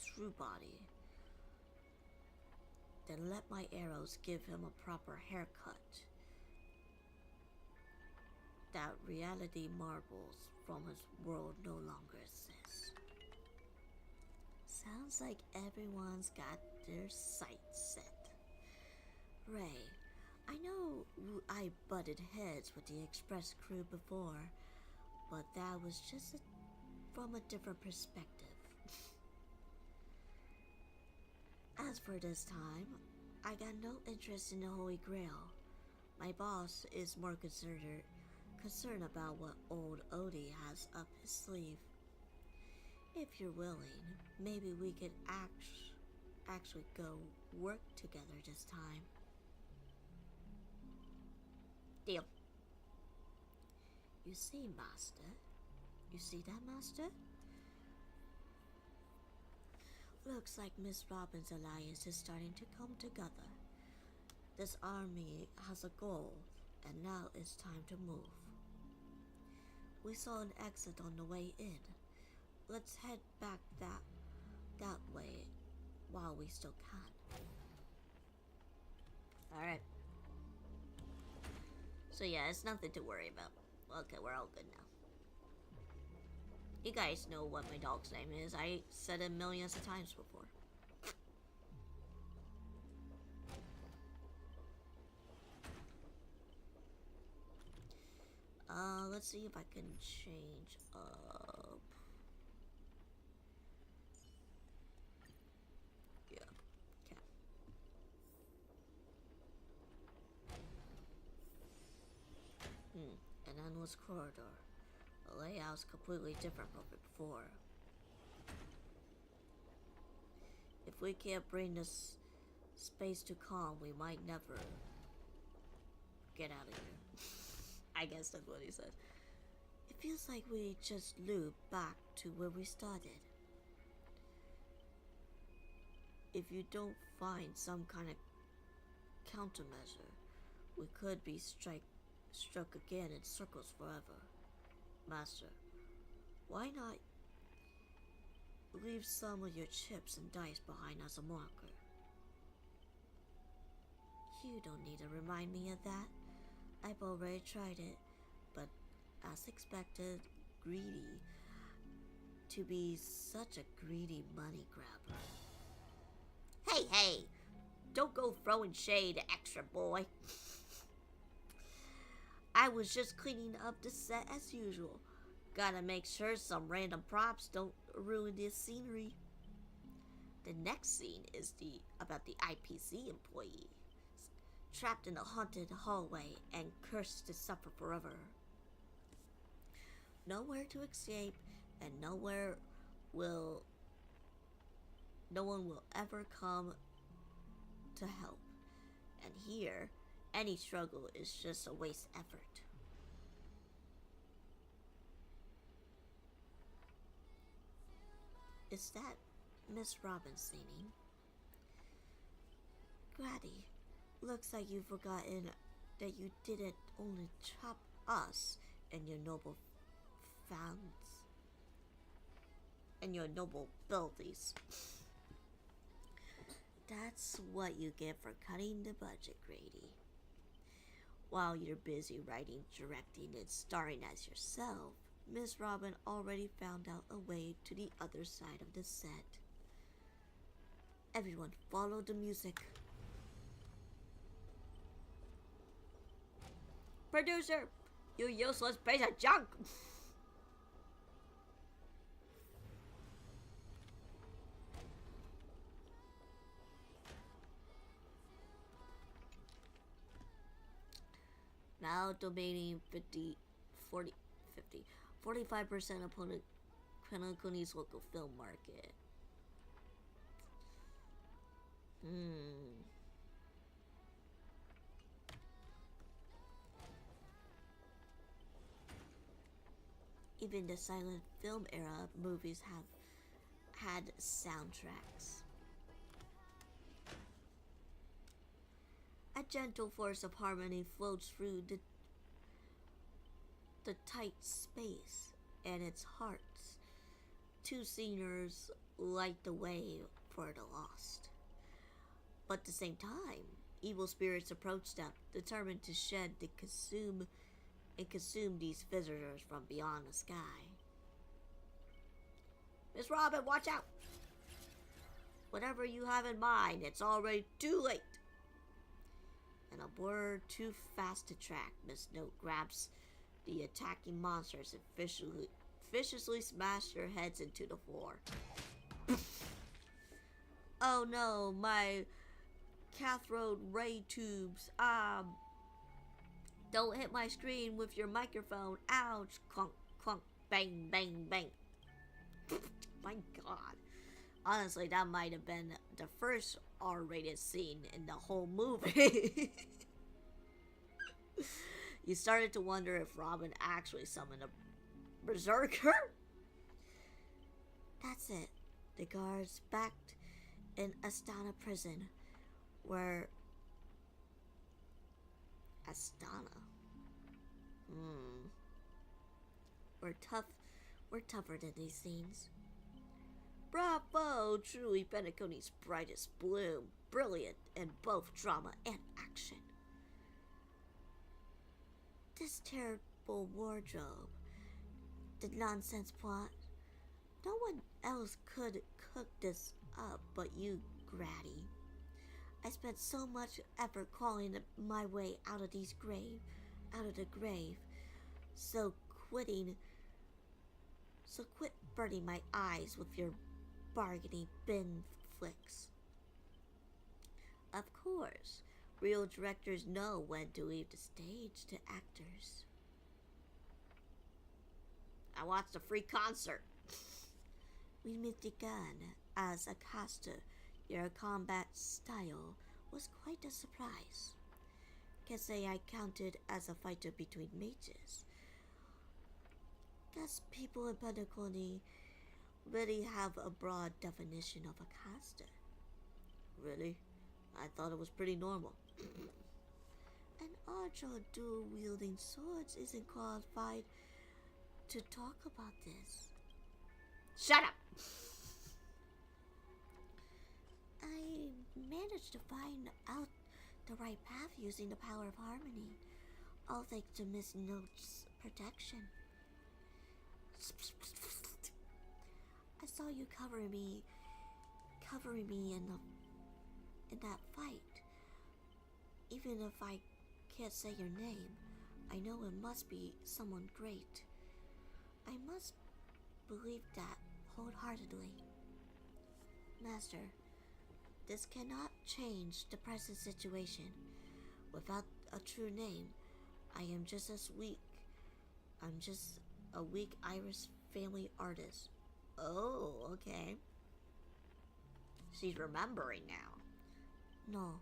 true body, then let my arrows give him a proper haircut. That reality marbles from his world no longer exists. Sounds like everyone's got their sights set. Ray, I know I butted heads with the Express crew before, but that was just from a different perspective. As for this time, I got no interest in the Holy Grail. My boss is more concerned about what old Odie has up his sleeve. If you're willing, maybe we could actually go work together this time. Deal. You see, Master? You see that, Master? Looks like Miss Robin's alliance is starting to come together. This army has a goal, and now it's time to move. We saw an exit on the way in. Let's head back that way while we still can. Alright. So yeah, it's nothing to worry about. Okay, we're all good now. You guys know what my dog's name is. I said it millions of times before. Let's see if I can change up. Yeah, okay. endless corridor. The layout's completely different from before. If we can't bring this space to calm, we might never get out of here. I guess that's what he said. It feels like we just loop back to where we started. If you don't find some kind of countermeasure, we could be struck again in circles forever. Master, why not leave some of your chips and dice behind as a marker? You don't need to remind me of that. I've already tried it, but as expected, greedy. To be such a greedy money grabber. Hey, hey! Don't go throwing shade, extra boy. I was just cleaning up the set as usual. Gotta make sure some random props don't ruin the scenery. The next scene is about the IPC employee, trapped in a haunted hallway and cursed to suffer forever. Nowhere to escape, and no one will ever come to help. And here, any struggle is just a waste effort. Is that Miss Robin singing? Grady, looks like you've forgotten that you didn't only trap us and your noble fans and your noble abilities. That's what you get for cutting the budget, Grady. While you're busy writing, directing, and starring as yourself, Miss Robin already found out a way to the other side of the set. Everyone follow the music. Producer, you useless piece of junk! Now donating 45% opponent Penacony's local film market. Even the silent film era movies have had soundtracks. A gentle force of harmony floats through the tight space and its hearts. Two singers light the way for the lost. But at the same time, evil spirits approach them, determined to shed the consume these visitors from beyond the sky. Miss Robin, watch out! Whatever you have in mind, it's already too late. And a word too fast to track, Miss Note grabs the attacking monsters and viciously smash their heads into the floor. Oh no, my cathode ray tubes. Don't hit my screen with your microphone. Ouch. Clunk, clunk, bang, bang, bang. My god. Honestly, that might have been the first R-rated scene in the whole movie. You started to wonder if Robin actually summoned a berserker. That's it. The guards backed in Astana prison, where Astana. We're tougher than these scenes. Bravo! Truly Penacony's brightest bloom. Brilliant in both drama and action. This terrible wardrobe. The nonsense plot. No one else could cook this up but you, Grady. I spent so much effort crawling my way out of the grave. So quit burning my eyes with your bargaining bin flicks. Of course, real directors know when to leave the stage to actors. I watched a free concert. We began as a caster. Your combat style was quite a surprise. Can say I counted as a fighter between mages. Guess people in Pentaconi really have a broad definition of a caster. Really? I thought it was pretty normal. An archer dual-wielding swords isn't qualified to talk about this. Shut up! I managed to find out the right path using the power of harmony, all thanks to Miss Note's protection. I saw you covering me in that fight. Even if I can't say your name, I know it must be someone great. I must believe that wholeheartedly. Master, this cannot change the present situation. Without a true name, I am just as weak. I'm just a weak Irish family artist. Oh, okay. She's remembering now. No,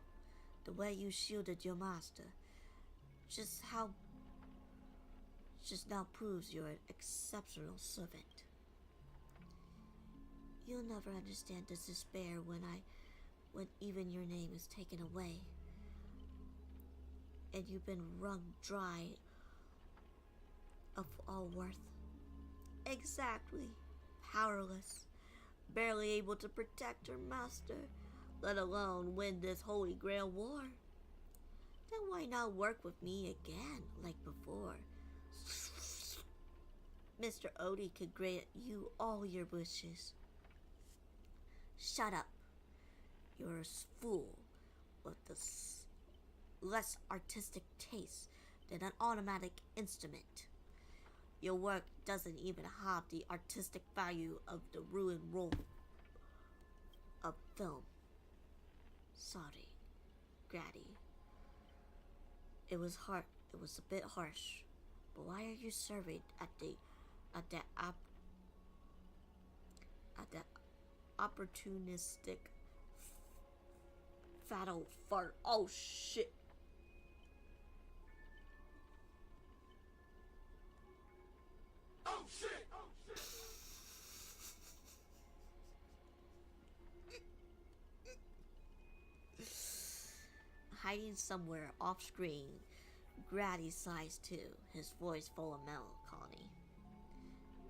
the way you shielded your master. Just now proves you're an exceptional servant. You'll never understand the despair when even your name is taken away. And you've been wrung dry of all worth. Exactly. Powerless. Barely able to protect her master, let alone win this Holy Grail war. Then why not work with me again, like before? Mr. Odie could grant you all your wishes. Shut up. You're a fool with this less artistic taste than an automatic instrument. Your work doesn't even have the artistic value of the ruined roll of film. Sorry, Grady. It was a bit harsh. But why are you serving at the opportunistic fatal fart? Oh shit. Oh shit! Oh shit! Hiding somewhere off screen, Grady sighs too, his voice full of melancholy.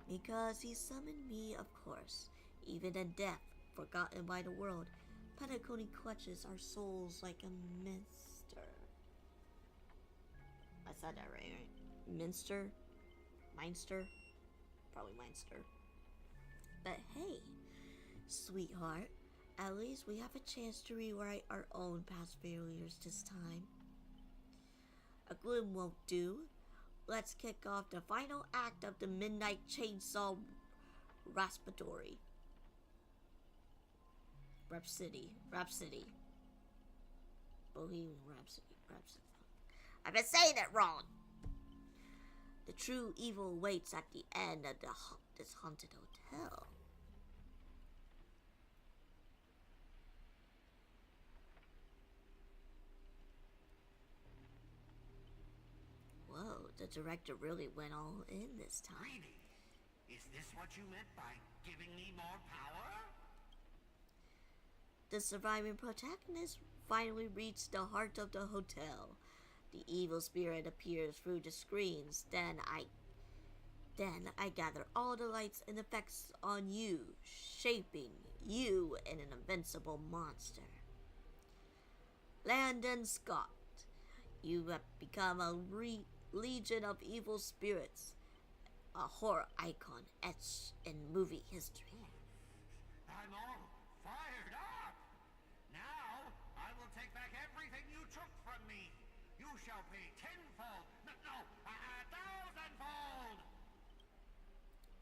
Because he summoned me, of course, even in death, forgotten by the world, Pentaconi clutches our souls like a minster. I said that right? Minster? Minster? Probably Minster. But hey, sweetheart, at least we have a chance to rewrite our own past failures this time. A gloom won't do. Let's kick off the final act of the Midnight Chainsaw Rhapsody. Bohemian Rhapsody. I've been saying it wrong. The true evil waits at the end of this haunted hotel. Whoa, the director really went all in this time. Greedy, is this what you meant by giving me more power? The surviving protagonist finally reached the heart of the hotel. The evil spirit appears through the screens. Then I gather all the lights and effects on you, shaping you in an invincible monster. Landon Scott, you have become a legion of evil spirits, a horror icon etched in movie history. I'm all fired up! Now, I will take back everything you took from me. You shall pay tenfold, no, 1,000-fold!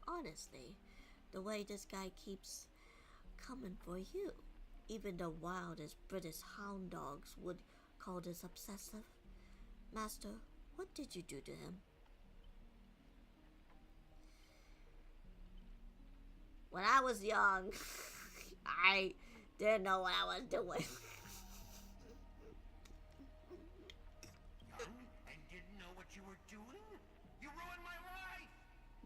Honestly, the way this guy keeps coming for you, even the wildest British hound dogs would call this obsessive. Master, what did you do to him? When I was young, I didn't know what I was doing. Young and didn't know what you were doing? You ruined my life!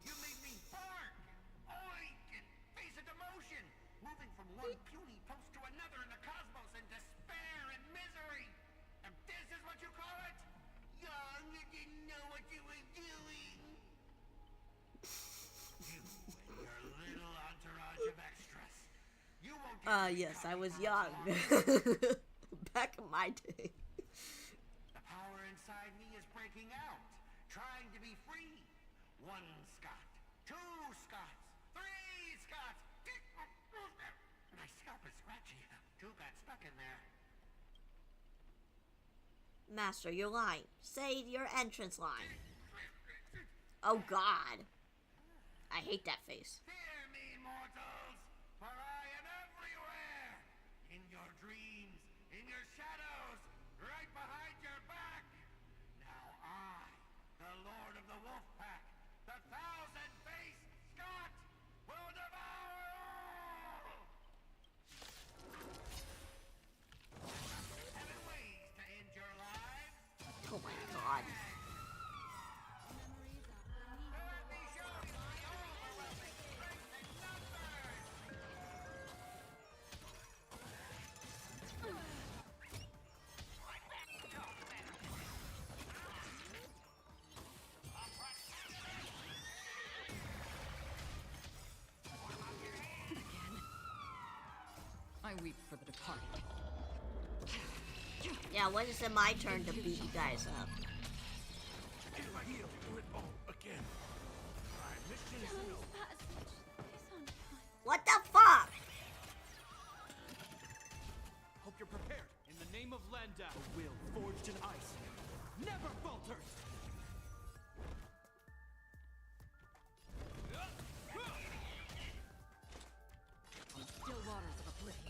You made me bark, oink, and face a demotion, moving from one puny post to another in the cosmos in despair and misery. And this is what you call it? Young and didn't know what you were doing. You and your little entourage of extras. You won't get Yes, I was young. Back in my day. The power inside me is breaking out, trying to be free. 1 Scot, 2 Scots, 3 Scots. My scalp is scratchy. 2 got stuck in there. Master, you're lying. Say your entrance line. Oh God. I hate that face. Fear me, mortals, for I am everywhere. In your dreams, in your shadows, right behind your back. Now I, the Lord of the Wolf Pack, the 1,000-faced Scot, will devour all! 7 ways to end your lives. Oh my God. I weep for the departed. Yeah, when is it my turn to beat you guys up? If I heal, do it all again. My mission is over. What the fuck? Hope you're prepared. In the name of Landau, a will forged in ice never falters. On still waters of oblivion.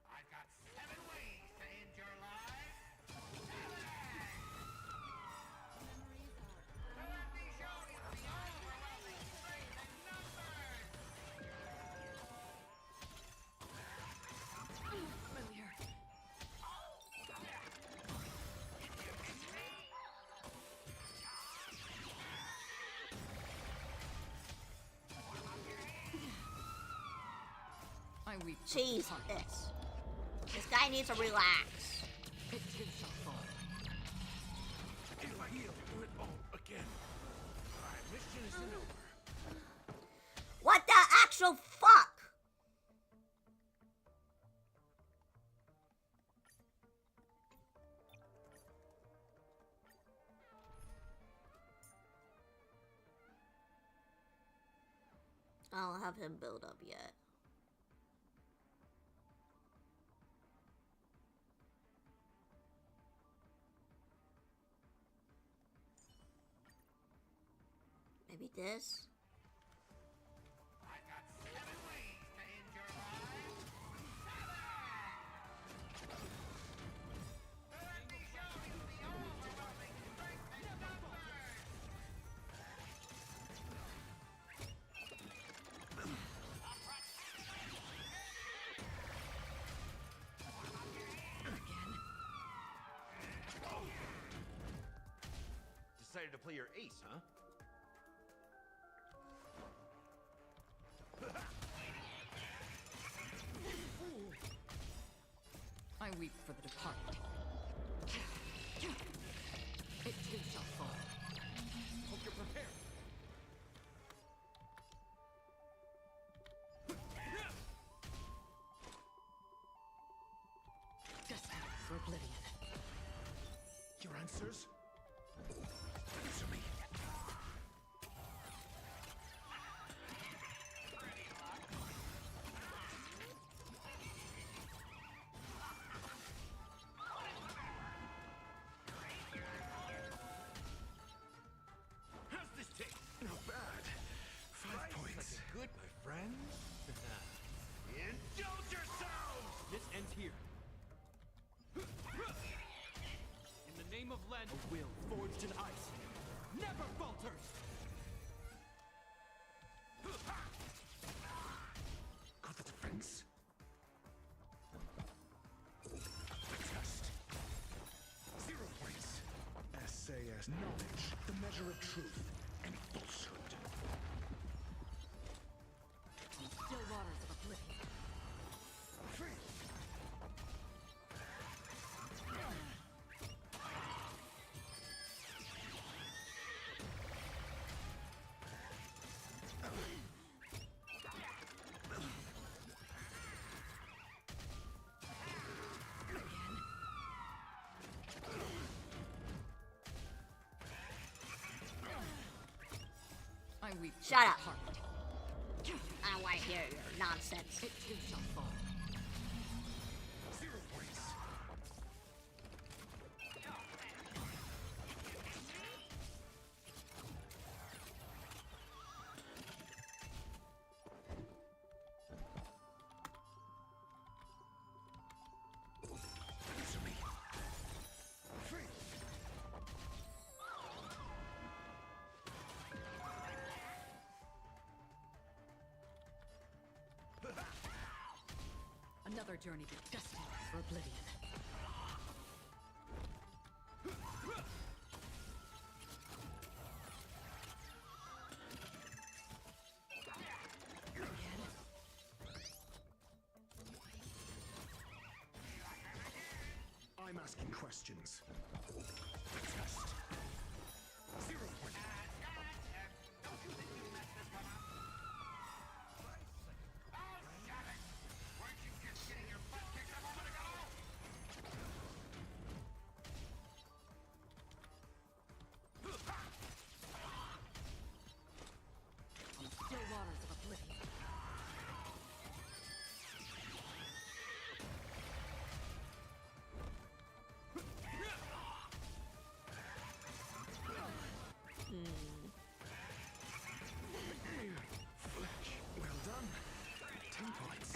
I've got 7 ways to end your lives. 7! So let me show you the overwhelming strength in numbers. Familiar. I weep for the Jesus. departed. This guy needs to relax. It too shall fall. If I heal, do it all again. My mission is over. What the actual fuck? I don't have him build up yet. Maybe this? I've got 7 ways to end your lives. 7! So let me show you the overwhelming strength in numbers. Decided to play your ace, huh? I weep for the departed. It too shall fall. Hope you're prepared. Destined for oblivion. Your answers? Answer me. How's this taste? Not bad. 5 points. Good, my friend. Indulge yourselves! This ends here. In the name of lend a will forged in ice. Never falters! Got the defense. Test. 0 points. SAS knowledge, the measure of truth and falsehood. Still waters of oblivion. Free. I weep. Shut up. Heart. I don't want to hear your nonsense. It too shall fall. 0 points. Answer me. Free. Another journey destined for oblivion. I'm asking questions. Test. 0 points. Still waters of oblivion. Well done. 10 points.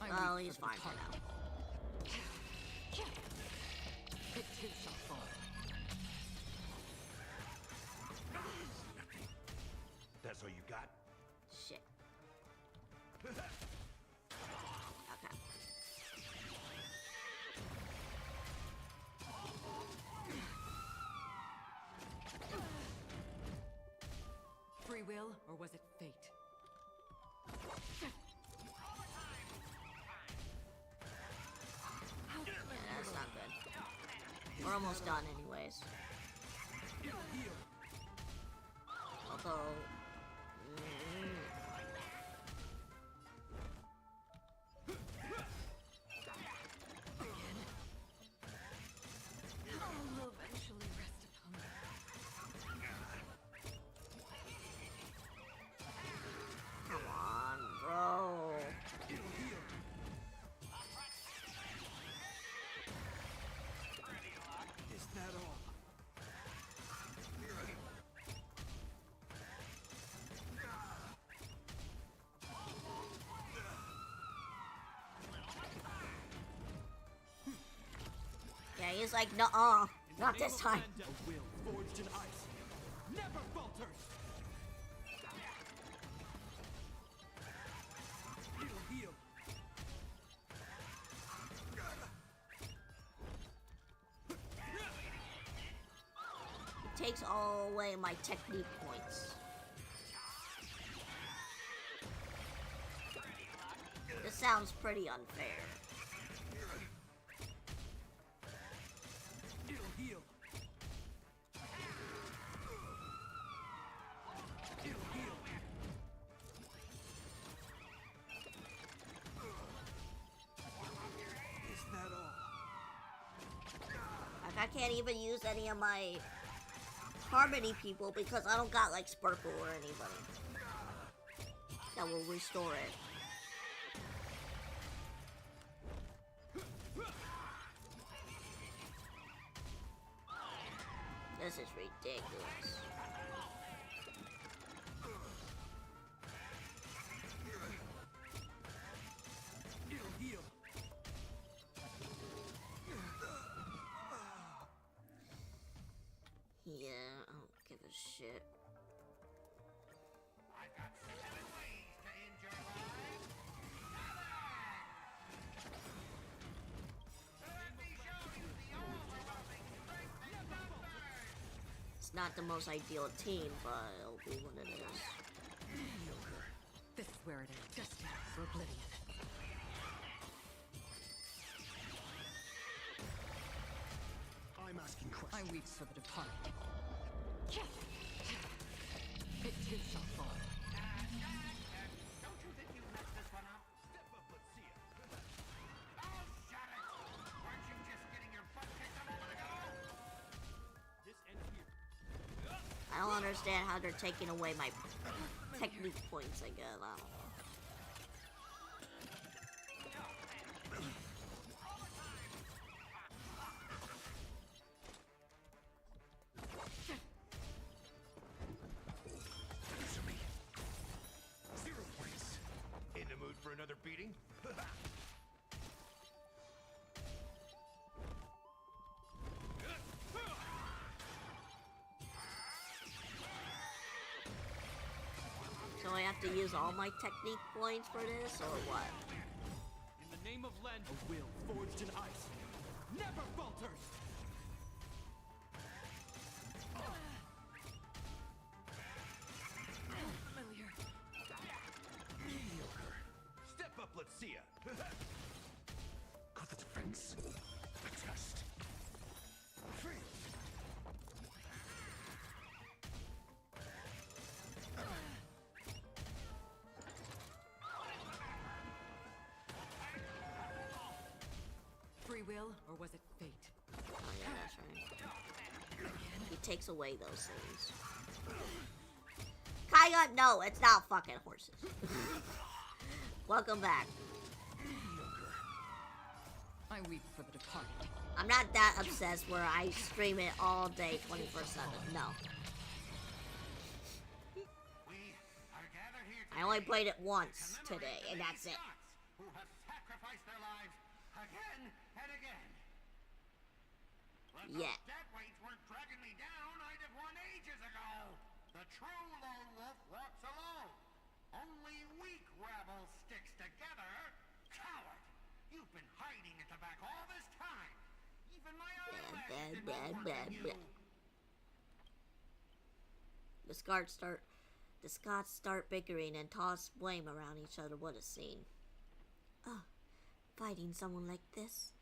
Well, he's fine for now. It too shall fall. That's all you got? Shit. Okay. Free will, or was it fate? Yeah, that's not good. We're almost done anyways. Although... I'll eventually rest upon me. Come on, bro. Is that all? Yeah, he's like, nuh-uh. Not this time. A will forged in ice. Never falters! It'll heal. It takes all away my technique points. This sounds pretty unfair. It'll heal. It'll heal. Is that all? Like, I can't even use any of my Harmony people because I don't got, like, Sparkle or anybody that will restore it. This is ridiculous. shit. I've got 7 ways to end your life. 7! Let me show you the overwhelming strength in numbers. It's not the most ideal team, but it'll be what it is. This is where it is. Destined for oblivion. I'm asking questions. I weep for the departed. It too shall fall. Don't you think you messed this one up? Step up, let's see it. Oh, shut it! Weren't you just getting your butt kicked a moment ago? This ends here. I don't understand how they're taking away my technique points, I guess. I don't know. Answer me. 0 points. In the mood for another beating? So I have to use all my technique points for this, or what? In the name of Len, a will forged in ice never falters. Familiar. Mediocre. Step up, let's see ya. Got the defense. A test. Free. Free will, or was it fate? Oh yeah, that's right. He takes away those things. Kaya, no, it's not fucking horses. Welcome back. I weep for the departed. I'm not that obsessed where I stream it all day 24/7. No. I only played it once today, and that's it. Who have sacrificed their lives again and again. But Yeah. those dead weights weren't dragging me down. I'd have won ages ago. The true lone wolf walks alone. Only weak rabble sticks together. Coward! You've been hiding at the back all this time. Even my own legs didn't work on you. The Scots start bickering and toss blame around each other. What a scene. Oh, fighting someone like this,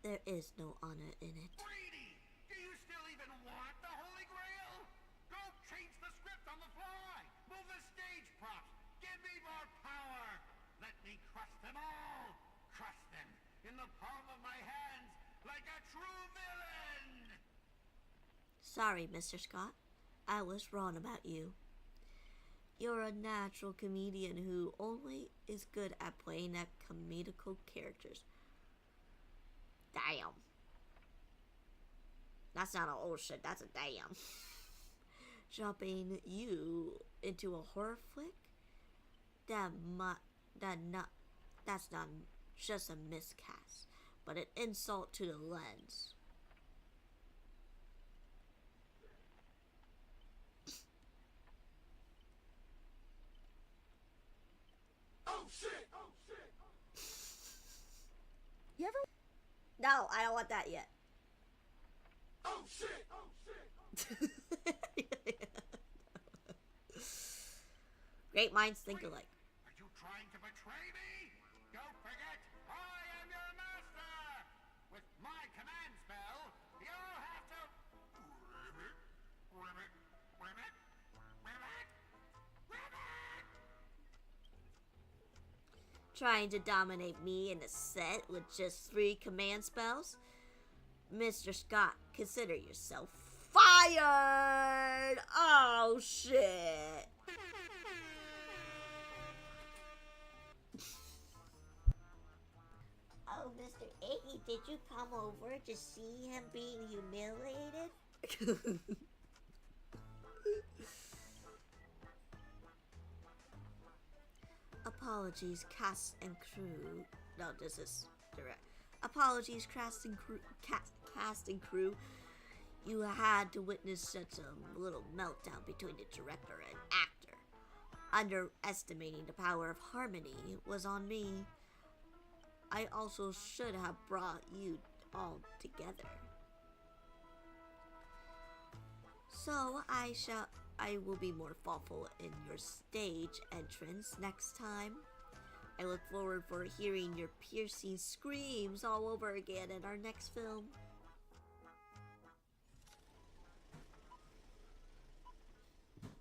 there is no honor in it. Brady, do you still even want the Holy Grail? Go change the script on the fly. Move the stage props. Give me more power. Let me crush them all. Crush them in the palm of my hands like a true villain. Sorry, Mr. Scott. I was wrong about you. You're a natural comedian who only is good at playing at comedical characters. Damn. That's not an old shit, that's a damn. Dropping you into a horror flick? That's not just a miscast, but an insult to the lens. Oh shit! Oh shit! You ever? No, I don't want that yet. Oh shit! Oh shit! Great minds think alike. Are you trying to betray me? Don't forget, I am your master! With my command spell, you have to... Ribbit, ribbit, ribbit, ribbit! Trying to dominate me in a set with just 3 command spells? Mr. Scott, consider yourself fired! Oh, shit. Oh, Mr. Iggy, did you come over to see him being humiliated? Apologies, cast and crew. No, this is direct. Apologies, cast and crew. You had to witness such a little meltdown between the director and actor. Underestimating the power of harmony was on me. I also should have brought you all together. So I will be more thoughtful in your stage entrance next time. I look forward for hearing your piercing screams all over again in our next film.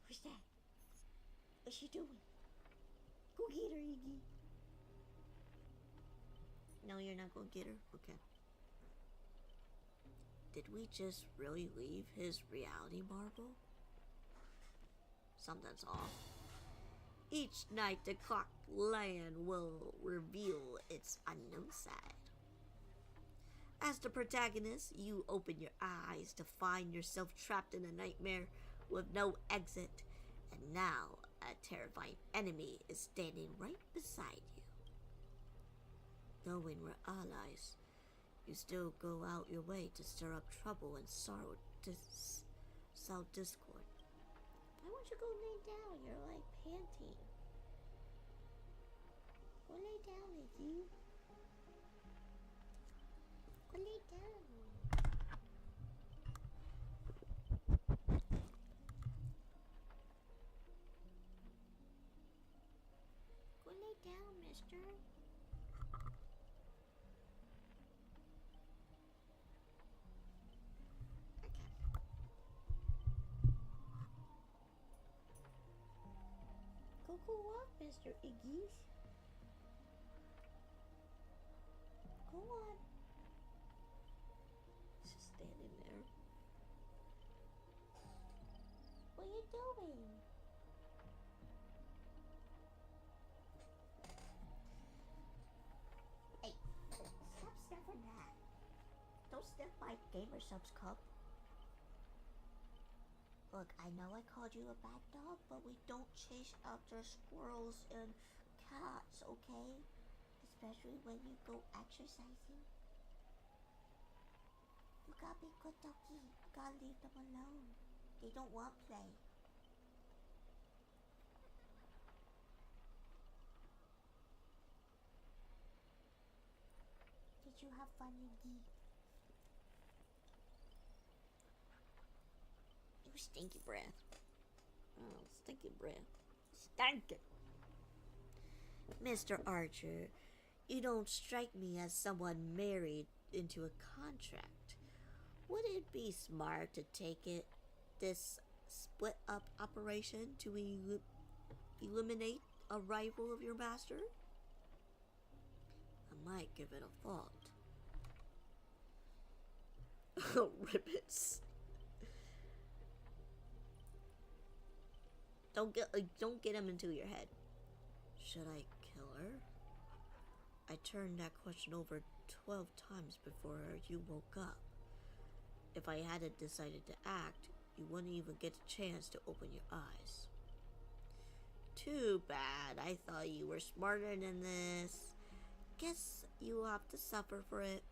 Who's that? What's she doing? Go get her, Iggy. No, you're not gonna get her? Okay. Did we just really leave his reality marble? Something's off. Each night the clock land will reveal its unknown side. As the protagonist, you open your eyes to find yourself trapped in a nightmare with no exit, and now a terrifying enemy is standing right beside you. Knowing we're allies, you still go out your way to stir up trouble and sow discord. Why won't you go lay down? You're like panting. Go lay down, Iggy. Go lay down. Go lay down, mister. Go off, Mr. Iggy. Go on. He's just standing there. What are you doing? Hey, stop sniffing that. Don't sniff my Gamer Subs cup. Look, I know I called you a bad dog, but we don't chase after squirrels and cats, okay? Especially when you go exercising. You gotta be good doggy. You gotta leave them alone. They don't want play. Did you have fun, Iggy? You stinky breath. Oh, stinky breath. Stinky. Mr. Archer, you don't strike me as someone married into a contract. Would it be smart to take this split up operation to eliminate a rival of your master? I might give it a thought. Oh, ribbits. Don't get him into your head. Should I kill her? I turned that question over 12 times before you woke up. If I hadn't decided to act, you wouldn't even get a chance to open your eyes. Too bad. I thought you were smarter than this. Guess you'll have to suffer for it.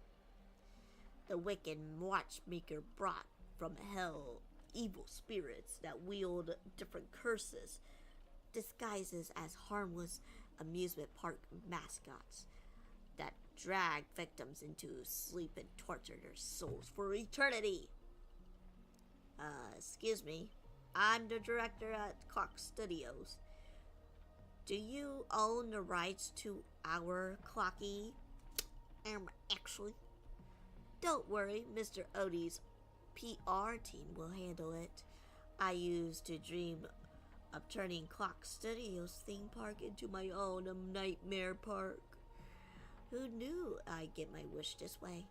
The wicked watchmaker brought from hell evil spirits that wield different curses, disguises as harmless amusement park mascots that drag victims into sleep and torture their souls for eternity. Excuse me. I'm the director at Clock Studios. Do you own the rights to our Clocky? Actually, don't worry, Mr. Odie's PR team will handle it. I used to dream of turning Clock Studios theme park into my own nightmare park. Who knew I'd get my wish this way?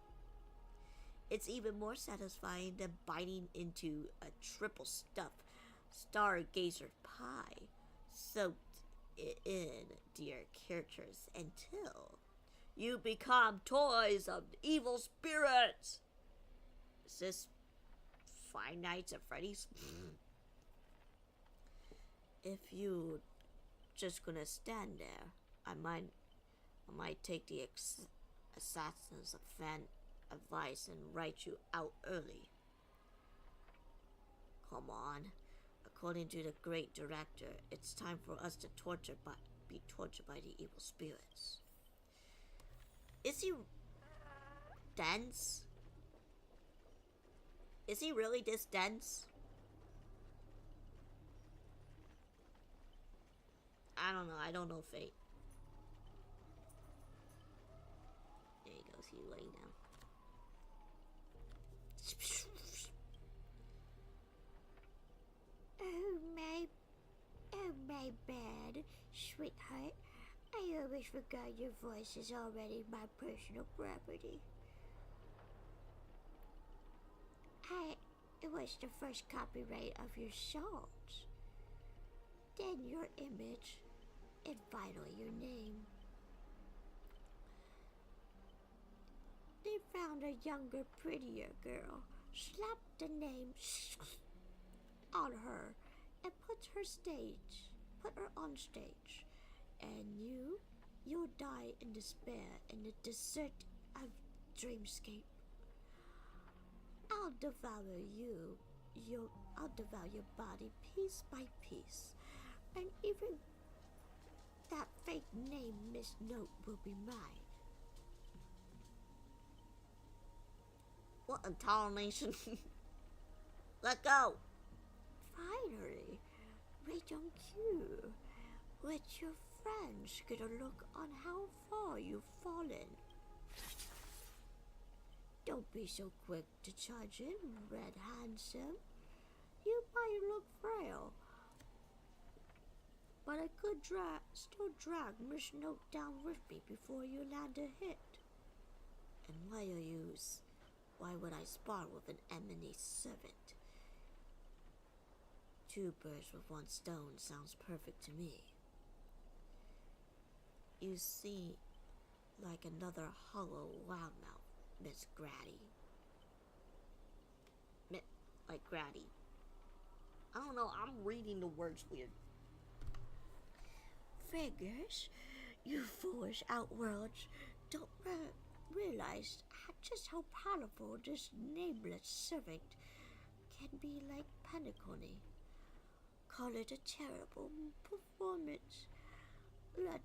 It's even more satisfying than biting into a triple stuffed stargazer pie, soaked in dear characters until you become toys of evil spirits. Is this Five Nights at Freddy's? If you just gonna stand there, I might take the assassin's advice and write you out early. Come on. According to the great director, it's time for us to be tortured by the evil spirits. Is he dense? Is he really this dense? I don't know. I don't know Fate. There he goes. He laying down. Oh my bad, sweetheart. I always forgot your voice is already my personal property. It was the first copyright of your songs, then your image, and finally your name. They found a younger, prettier girl, slapped the name on her, and put her on stage. And you'll die in despair in the desert of dreamscape. I'll devour I'll devour your body piece by piece, and even that fake name, Miss Note, will be mine. What intonation? Let go! Finally, right on cue. Let your friends get a look on how far you've fallen. Don't be so quick to charge in, Red Handsome. You might look frail, but I could still drag Miss Note down with me before you land a hit. And why would I spar with an enemy servant? Two birds with one stone sounds perfect to me. You seem like another hollow loudmouth, Miss Grady. Like Grady. I don't know, I'm reading the words weird. Figures, you foolish outworlds don't realize just how powerful this nameless servant can be like Penacony. Call it a terrible performance. Let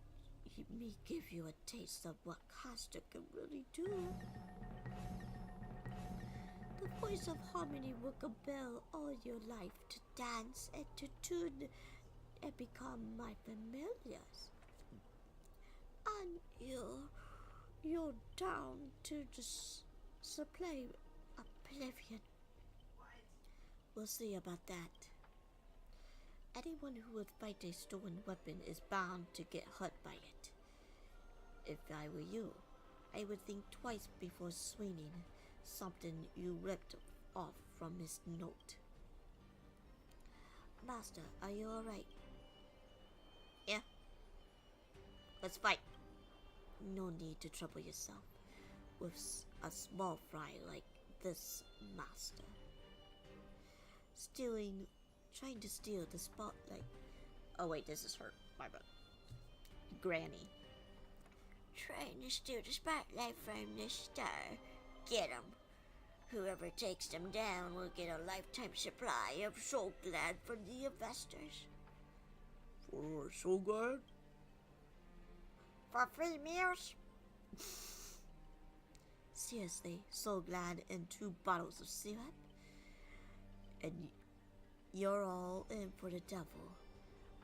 me give you a taste of what Costa can really do. The voice of harmony will compel all your life to dance and to tune and become my familiars. And you're down to just supply oblivion. We'll see about that. Anyone who would fight a stolen weapon is bound to get hurt by it. If I were you, I would think twice before swinging something you ripped off from Miss Note. Master, are you alright? Yeah. Let's fight. No need to trouble yourself with a small fry like this, Master. Trying to steal the spotlight. Oh wait, this is her. My bad. Granny. Trying to steal the spotlight from the star. Get 'em. Whoever takes them down will get a lifetime supply of Soul Glad from the investors. For Soul Glad? For free meals? Seriously, Soul Glad and 2 bottles of syrup? And you're all in for the devil.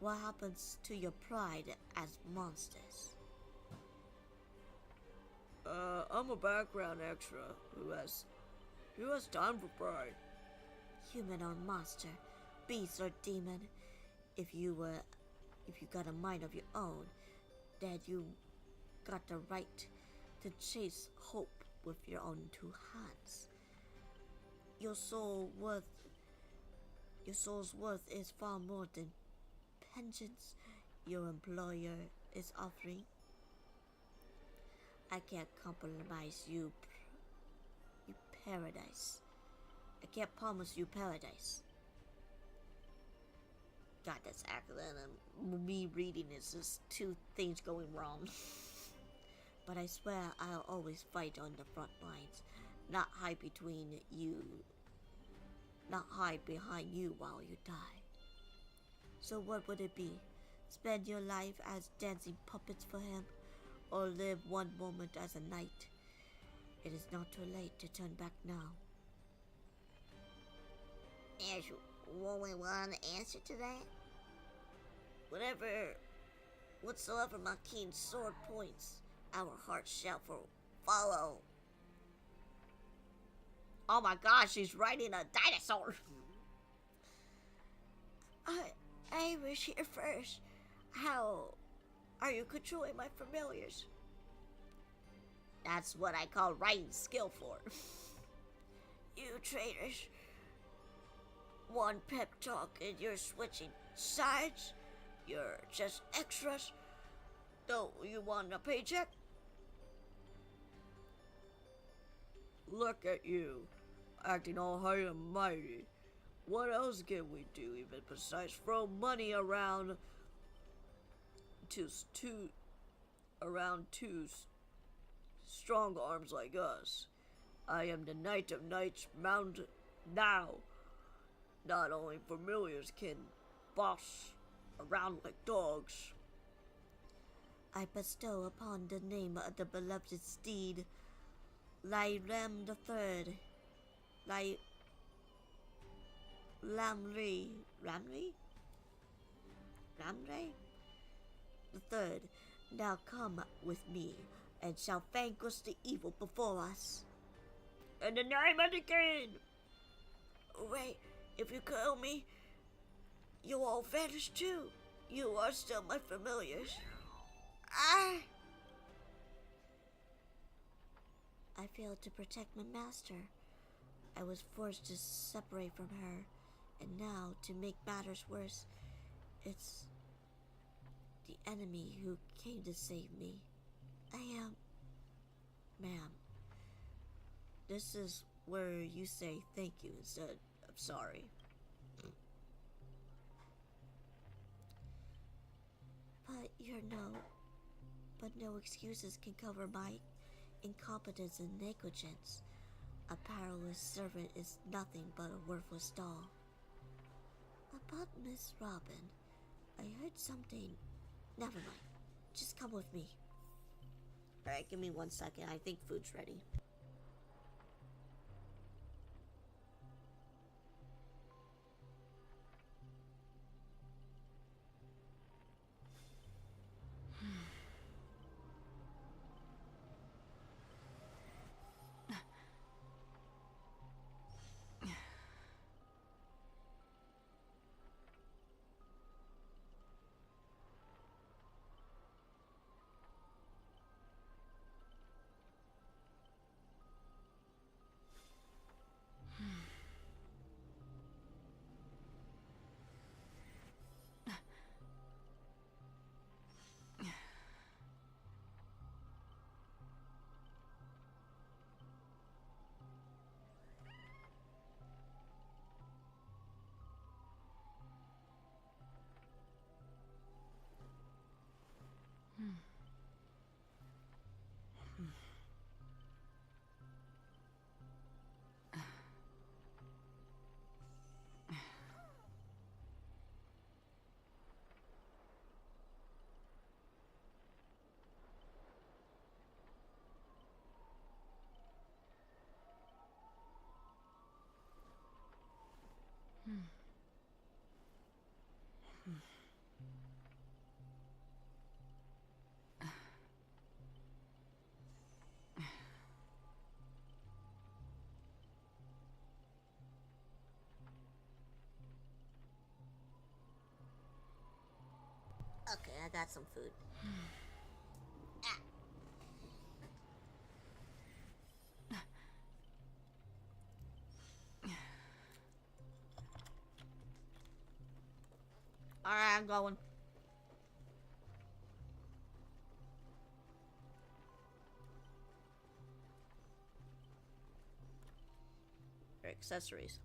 What happens to your pride as monsters? I'm a background extra who has time for pride. Human or monster, beast or demon, if you got a mind of your own, then you got the right to chase hope with your own 2 hands. Your soul's worth is far more than pensions your employer is offering. I can't compromise you paradise. I can't promise you paradise. God, that's accurate, and me reading is just 2 things going wrong. But I swear I'll always fight on the front lines, not hide between you not hide behind you while you die. So what would it be? Spend your life as dancing puppets for him, or live one moment as a knight? It is not too late to turn back now. There's only one answer to that? Whatsoever my keen sword points, our hearts shall follow. Oh my gosh, she's riding a dinosaur. Irish here first. How are you controlling my familiars? That's what I call riding skillful. You traitors. One pep talk and you're switching sides? You're just extras? Don't you want a paycheck? Look at you, acting all high and mighty. What else can we do even besides throw money around around two strong arms like us? I am the Knight of Knights Mount now. Not only familiars can boss around like dogs. I bestow upon the name of the beloved steed, Lyram the Third, Lamri the Third. Now come with me, and shall vanquish the evil before us. In the name of the king! Wait, if you kill me, you all vanish too. You are still my familiars. I failed to protect my master. I was forced to separate from her, and now, to make matters worse, it's the enemy who came to save me. Ma'am, this is where you say thank you instead of sorry. But no excuses can cover my incompetence and negligence. A powerless servant is nothing but a worthless doll. About Miss Robin, I heard something. Never mind. Just come with me. Alright, give me 1 second. I think food's ready. Okay, I got some food. Alright, I'm going. Accessories.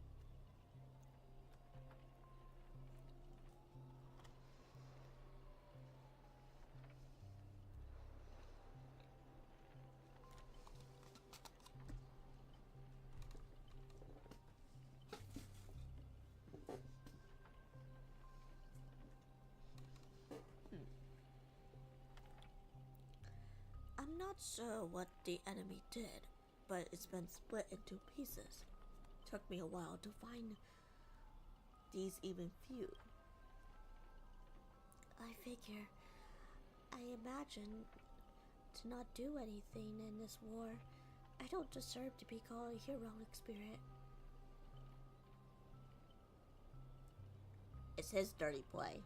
not sure what the enemy did, but it's been split into pieces. Took me a while to find these even few. I imagine to not do anything in this war. I don't deserve to be called a heroic spirit. It's his dirty play.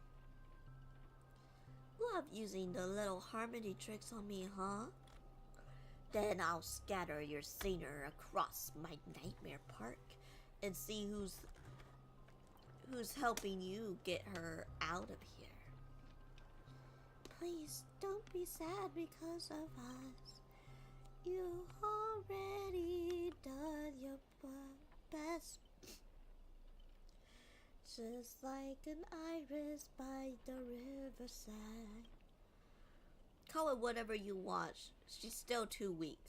Love using the little harmony tricks on me, huh? Then I'll scatter your singer across my nightmare park and see who's helping you get her out of here. Please don't be sad because of us. You already done your best. Just like an iris by the riverside. Call it whatever you want. She's still too weak.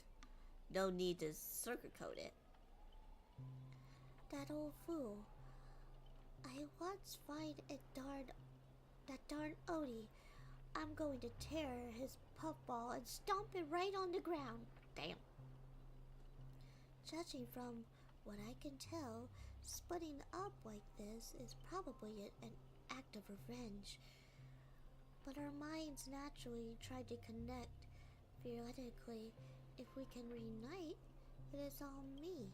No need to sugarcoat it. That old fool. I once find that darn Odie. I'm going to tear his puffball and stomp it right on the ground. Damn. Judging from what I can tell, splitting up like this is probably an act of revenge. But our minds naturally try to connect. Theoretically, if we can reunite, it is all me.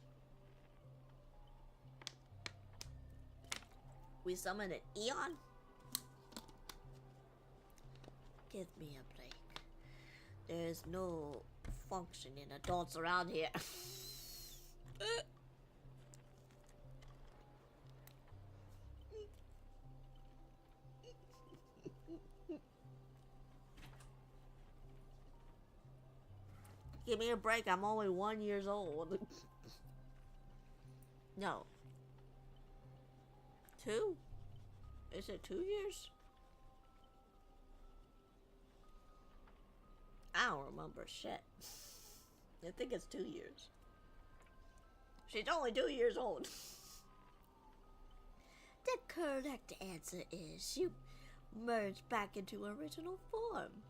We summon an Eon? Give me a break. There's no functioning adults around here. Give me a break, I'm only 1 year old. No. 2? Is it 2 years? I don't remember shit. I think it's 2 years. She's only 2 years old. The correct answer is you merge back into original form.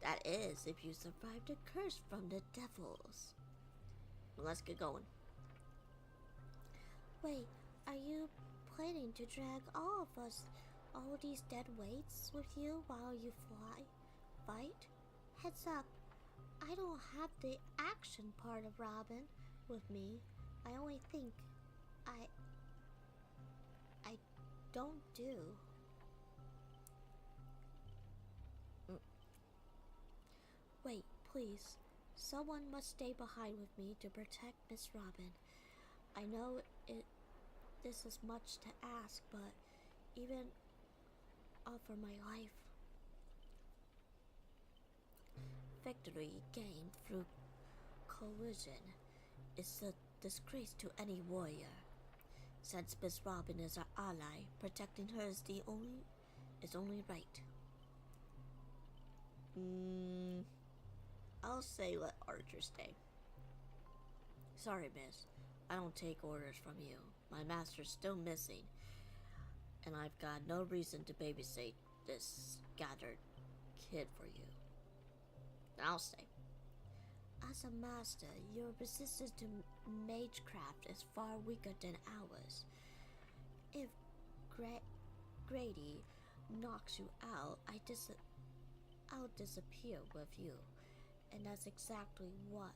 That is, if you survive the curse from the devils. Let's get going. Wait, are you planning to drag all of us, all these dead weights with you while you fight? Heads up, I don't have the action part of Robin with me. I only think I don't do. Wait, please. Someone must stay behind with me to protect Miss Robin. I know this is much to ask, but even offer my life. Victory gained through collision is a disgrace to any warrior. Since Miss Robin is our ally, protecting her is only right. I'll say let Archer stay. Sorry, miss. I don't take orders from you. My master's still missing, and I've got no reason to babysit this scattered kid for you. I'll stay. As a master, your resistance to magecraft is far weaker than ours. If Grady knocks you out, I'll disappear with you. And that's exactly what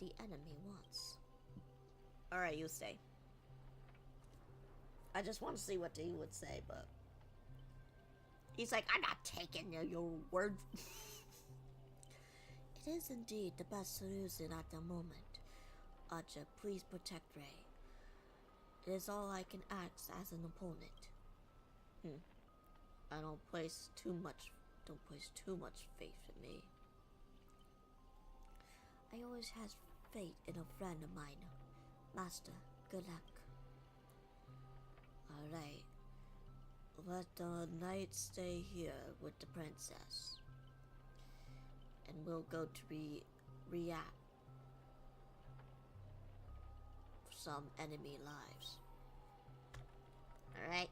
the enemy wants. Alright, you stay. I just want to see what he would say, but he's like, I'm not taking your word. It is indeed the best solution at the moment. Archer, please protect Ray. It is all I can ask as an opponent. I don't place too much faith in me. I always had faith in a friend of mine. Master, good luck. Alright. Let the knight stay here with the princess. And we'll go to react some enemy lives. Alright.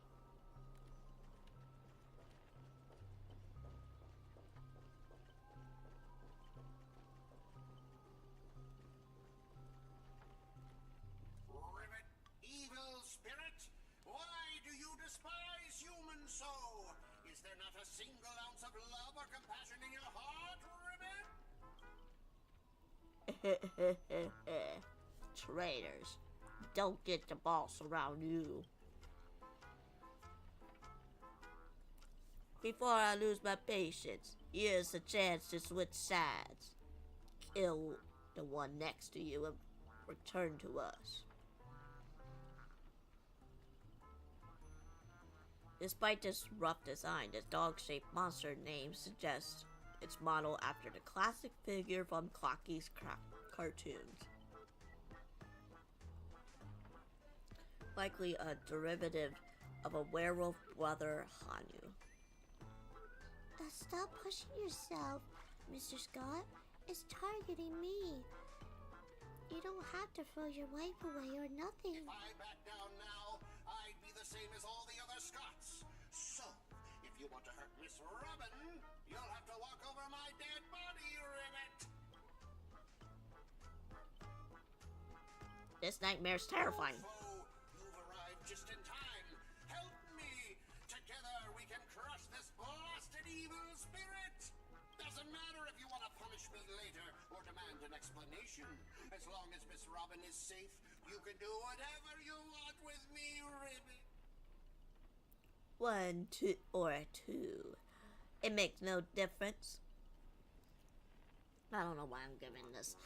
single ounce of love or compassion in your heart, Ribbit? Traitors. Don't get the boss around you. Before I lose my patience, here's a chance to switch sides. Kill the one next to you and return to us. Despite this rough design, the dog-shaped monster name suggests it's modeled after the classic figure from Clocky's cartoons. Likely a derivative of a werewolf brother Hanyu. Stop pushing yourself, Mr. Scott. It's targeting me. You don't have to throw your wife away or nothing. If I back down now, I'd be the same as all the other Scots. So, if you want to hurt Miss Robin, you'll have to walk over my dead body, Ribbit. This nightmare's terrifying. You've arrived just in time. Help me. Together we can crush this blasted evil spirit. Doesn't matter if you want to punish me later or demand an explanation. As long as Miss Robin is safe, you can do whatever you want with me, Ribbit. 1, 2, or 2. It makes no difference. I don't know why I'm giving this.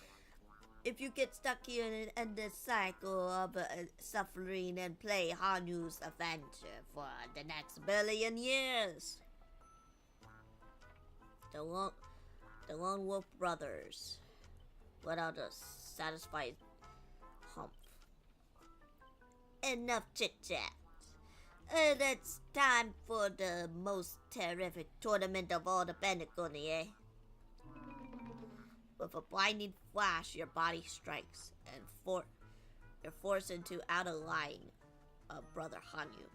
If you get stuck here in this cycle of suffering and play Hanu's adventure for the next billion years. The Lone Wolf Brothers. Without a satisfied hump. Enough chit-chat. It's time for the most terrific tournament of all the Penacony, eh? With a blinding flash, your body strikes, and you're forced into outer line of Brother Hanyu.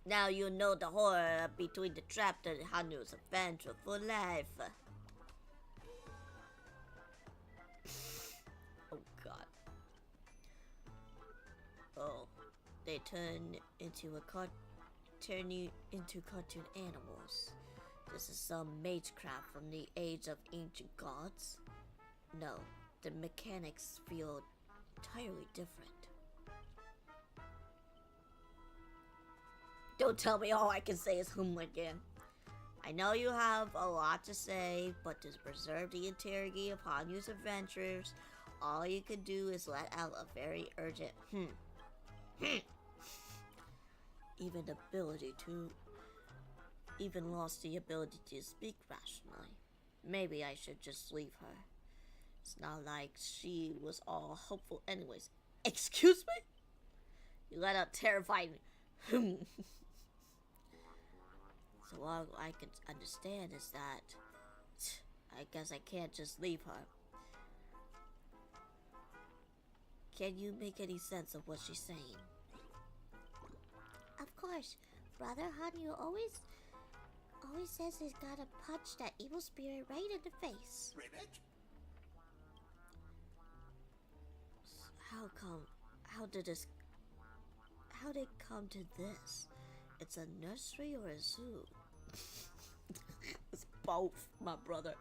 Now you know the horror between the trapped and Hanu's adventure for life. Oh God. Oh, they turn into cartoon animals. This is some magecraft from the age of ancient gods. No, the mechanics feel entirely different. Don't tell me all I can say is again. I know you have a lot to say, but to preserve the integrity of Hanyu's adventures, all you can do is let out a very urgent even lost the ability to speak rationally. Maybe I should just leave her. It's not like she was all hopeful anyways. Excuse me? You let out terrifying So all I can understand is that I guess I can't just leave her. Can you make any sense of what she's saying? Of course. Brother Hanyu always says he's gotta punch that evil spirit right in the face. Ribbit? How did it come to this? It's a nursery or a zoo? It's both, my brother.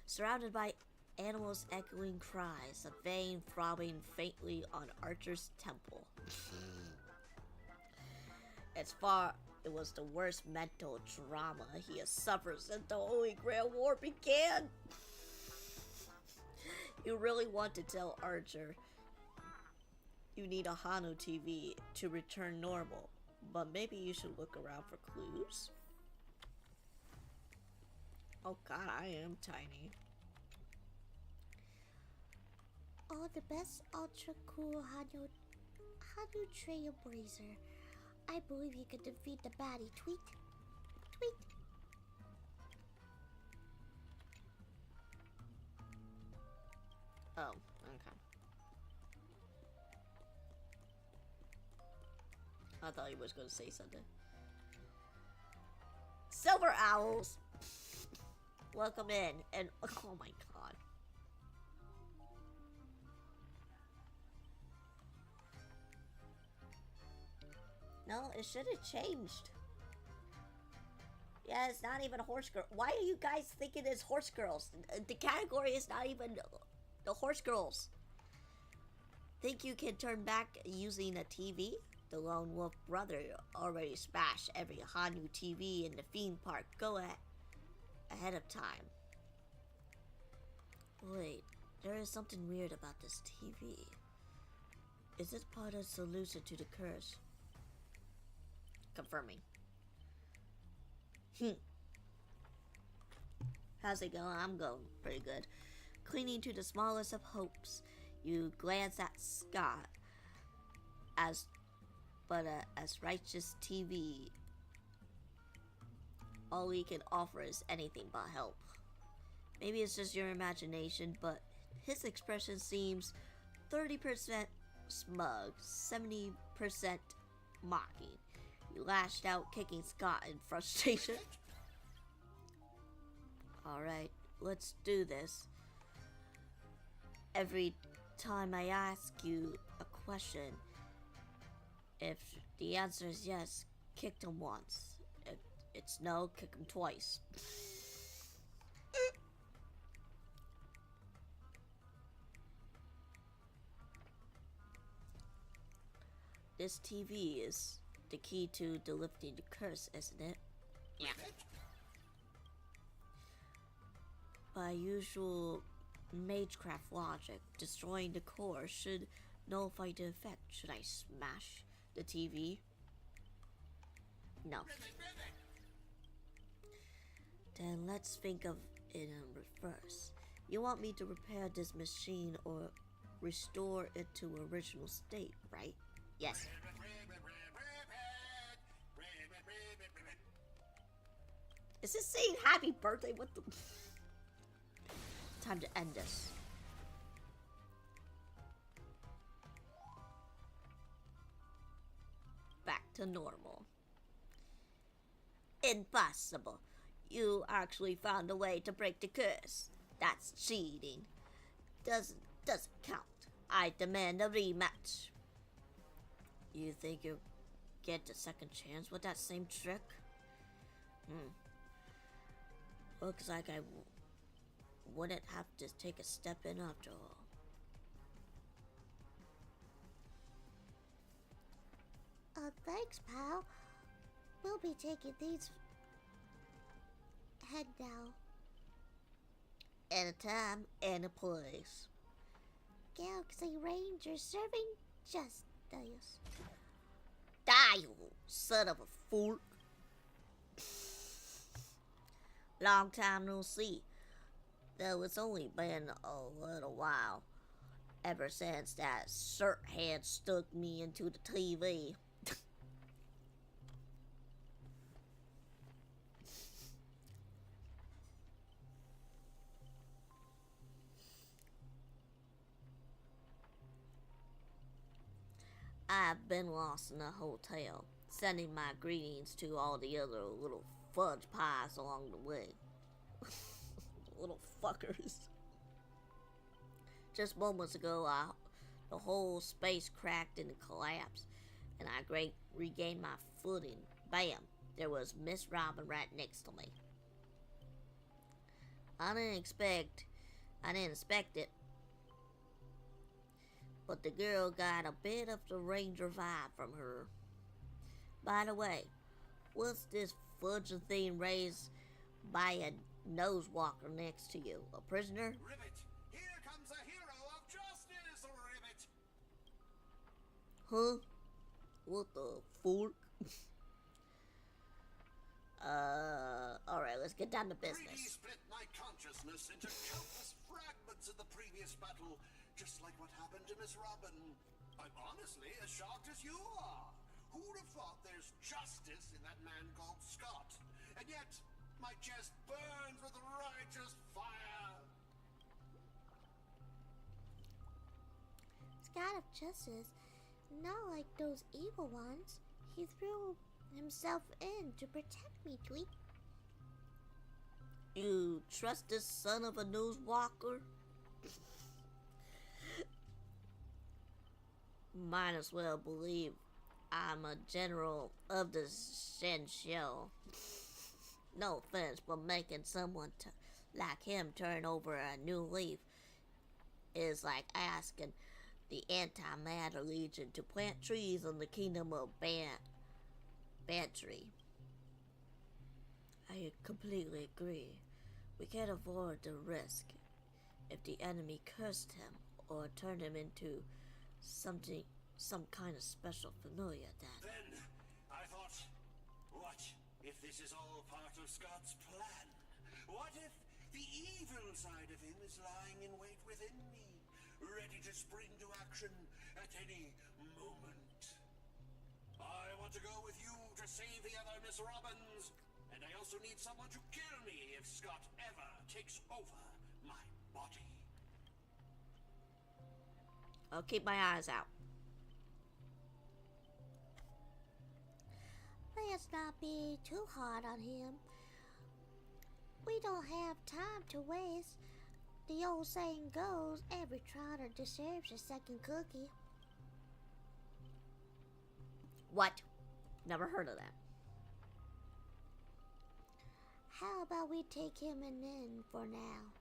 Surrounded by animals' echoing cries, a vein throbbing faintly on Archer's temple. It was the worst mental trauma he has suffered since the Holy Grail War began. You really want to tell Archer you need a Hanu TV to return normal, but maybe you should look around for clues. Oh God, I am tiny. Oh, the best ultra cool Hanu Trailblazer. I believe you can defeat the baddie. Tweet. Tweet. Oh, okay. I thought he was going to say something. Silver Owls! Welcome in, and oh my God. No, it should have changed. Yeah, it's not even a horse girl. Why are you guys thinking it's horse girls? The category is not even the horse girls. Think you can turn back using a TV? The lone wolf brother already smashed every Hanu TV in the theme park. Go ahead of time. Wait, there is something weird about this TV. Is it part of the solution to the curse? Confirming. How's it going? I'm going pretty good. Clinging to the smallest of hopes, you glance at Scott as righteous TV. All he can offer is anything but help. Maybe it's just your imagination, but his expression seems 30% smug, 70% mocking. You lashed out, kicking Scott in frustration. Alright, let's do this. Every time I ask you a question, if the answer is yes, kick him once. If it's no, kick him twice. This TV is the key to the lifting the curse, isn't it? Yeah. By usual magecraft logic, destroying the core should nullify the effect. Should I smash the TV? No. Then let's think of it in reverse. You want me to repair this machine or restore it to original state, right? Yes. Is this saying happy birthday? What the... Time to end this. Back to normal. Impossible. You actually found a way to break the curse. That's cheating. Doesn't count. I demand a rematch. You think you'll get a second chance with that same trick? Looks like I wouldn't have to take a step in after all. Thanks, pal. We'll be taking these. Head now. At a time and a place. Galaxy Ranger serving justice. Die, you son of a fool. Long time no see. Though it's only been a little while. Ever since that cert head stuck me into the TV. I've been lost in a hotel, sending my greetings to all the other little fudge pies along the way. Little fuckers. Just moments ago, the whole space cracked and collapsed, and I regained my footing. Bam! There was Miss Robin right next to me. I didn't expect it, but the girl got a bit of the Ranger vibe from her. By the way, what's this fudge thing raised by a nose walker next to you? A prisoner? Ribbit! Here comes a hero of justice, Ribbit! Huh? What the fork? Alright, let's get down to business. 3D split my consciousness into countless fragments of the previous battle, just like what happened to Miss Robin. I'm honestly as shocked as you are. Who'd have thought there's justice in that man called Scott? And yet, my chest burns with righteous fire. God of justice, not like those evil ones. He threw himself in to protect me, Tweet. You trust this son of a nose walker? Might as well believe I'm a general of the Shenxiu. No offense, but making someone like him turn over a new leaf is like asking the anti-matter legion to plant trees in the kingdom of Bantry. I completely agree. We can't afford the risk. If the enemy cursed him or turned him into some kind of special familiar, Then I thought, what if this is all part of Scott's plan? What if the evil side of him is lying in wait within me, ready to spring to action at any moment? I want to go with you to save the other Miss Robbins, and I also need someone to kill me if Scott ever takes over my body. I'll keep my eyes out. Let's not be too hard on him. We don't have time to waste. The old saying goes, every trotter deserves a second cookie. What? Never heard of that. How about we take him in for now?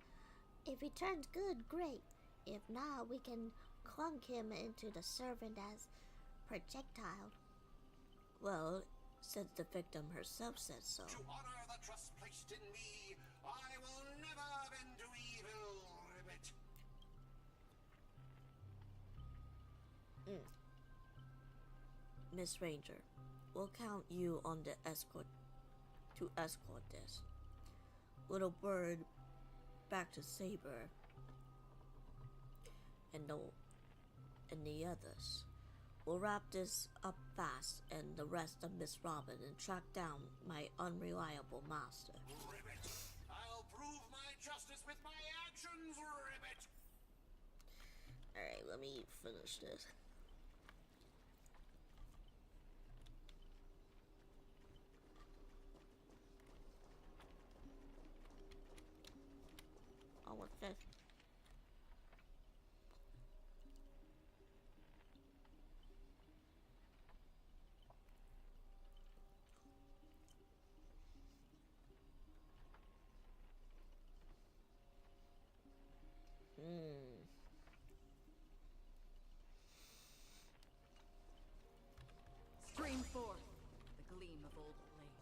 If he turns good, great. If not, we can clunk him into the servant as projectile. Well, since the victim herself said so. To honor the trust placed in me, I will never bend to evil, Ribbit. Miss Ranger, we'll count you on the escort this. Little Bird, back to Saber, and the others. We'll wrap this up fast and the rest of Miss Robin and track down my unreliable master. Ribbit, I'll prove my justice with my actions, Ribbit. Alright, let me finish this. Oh, what's this? Stream forth the gleam of old blades.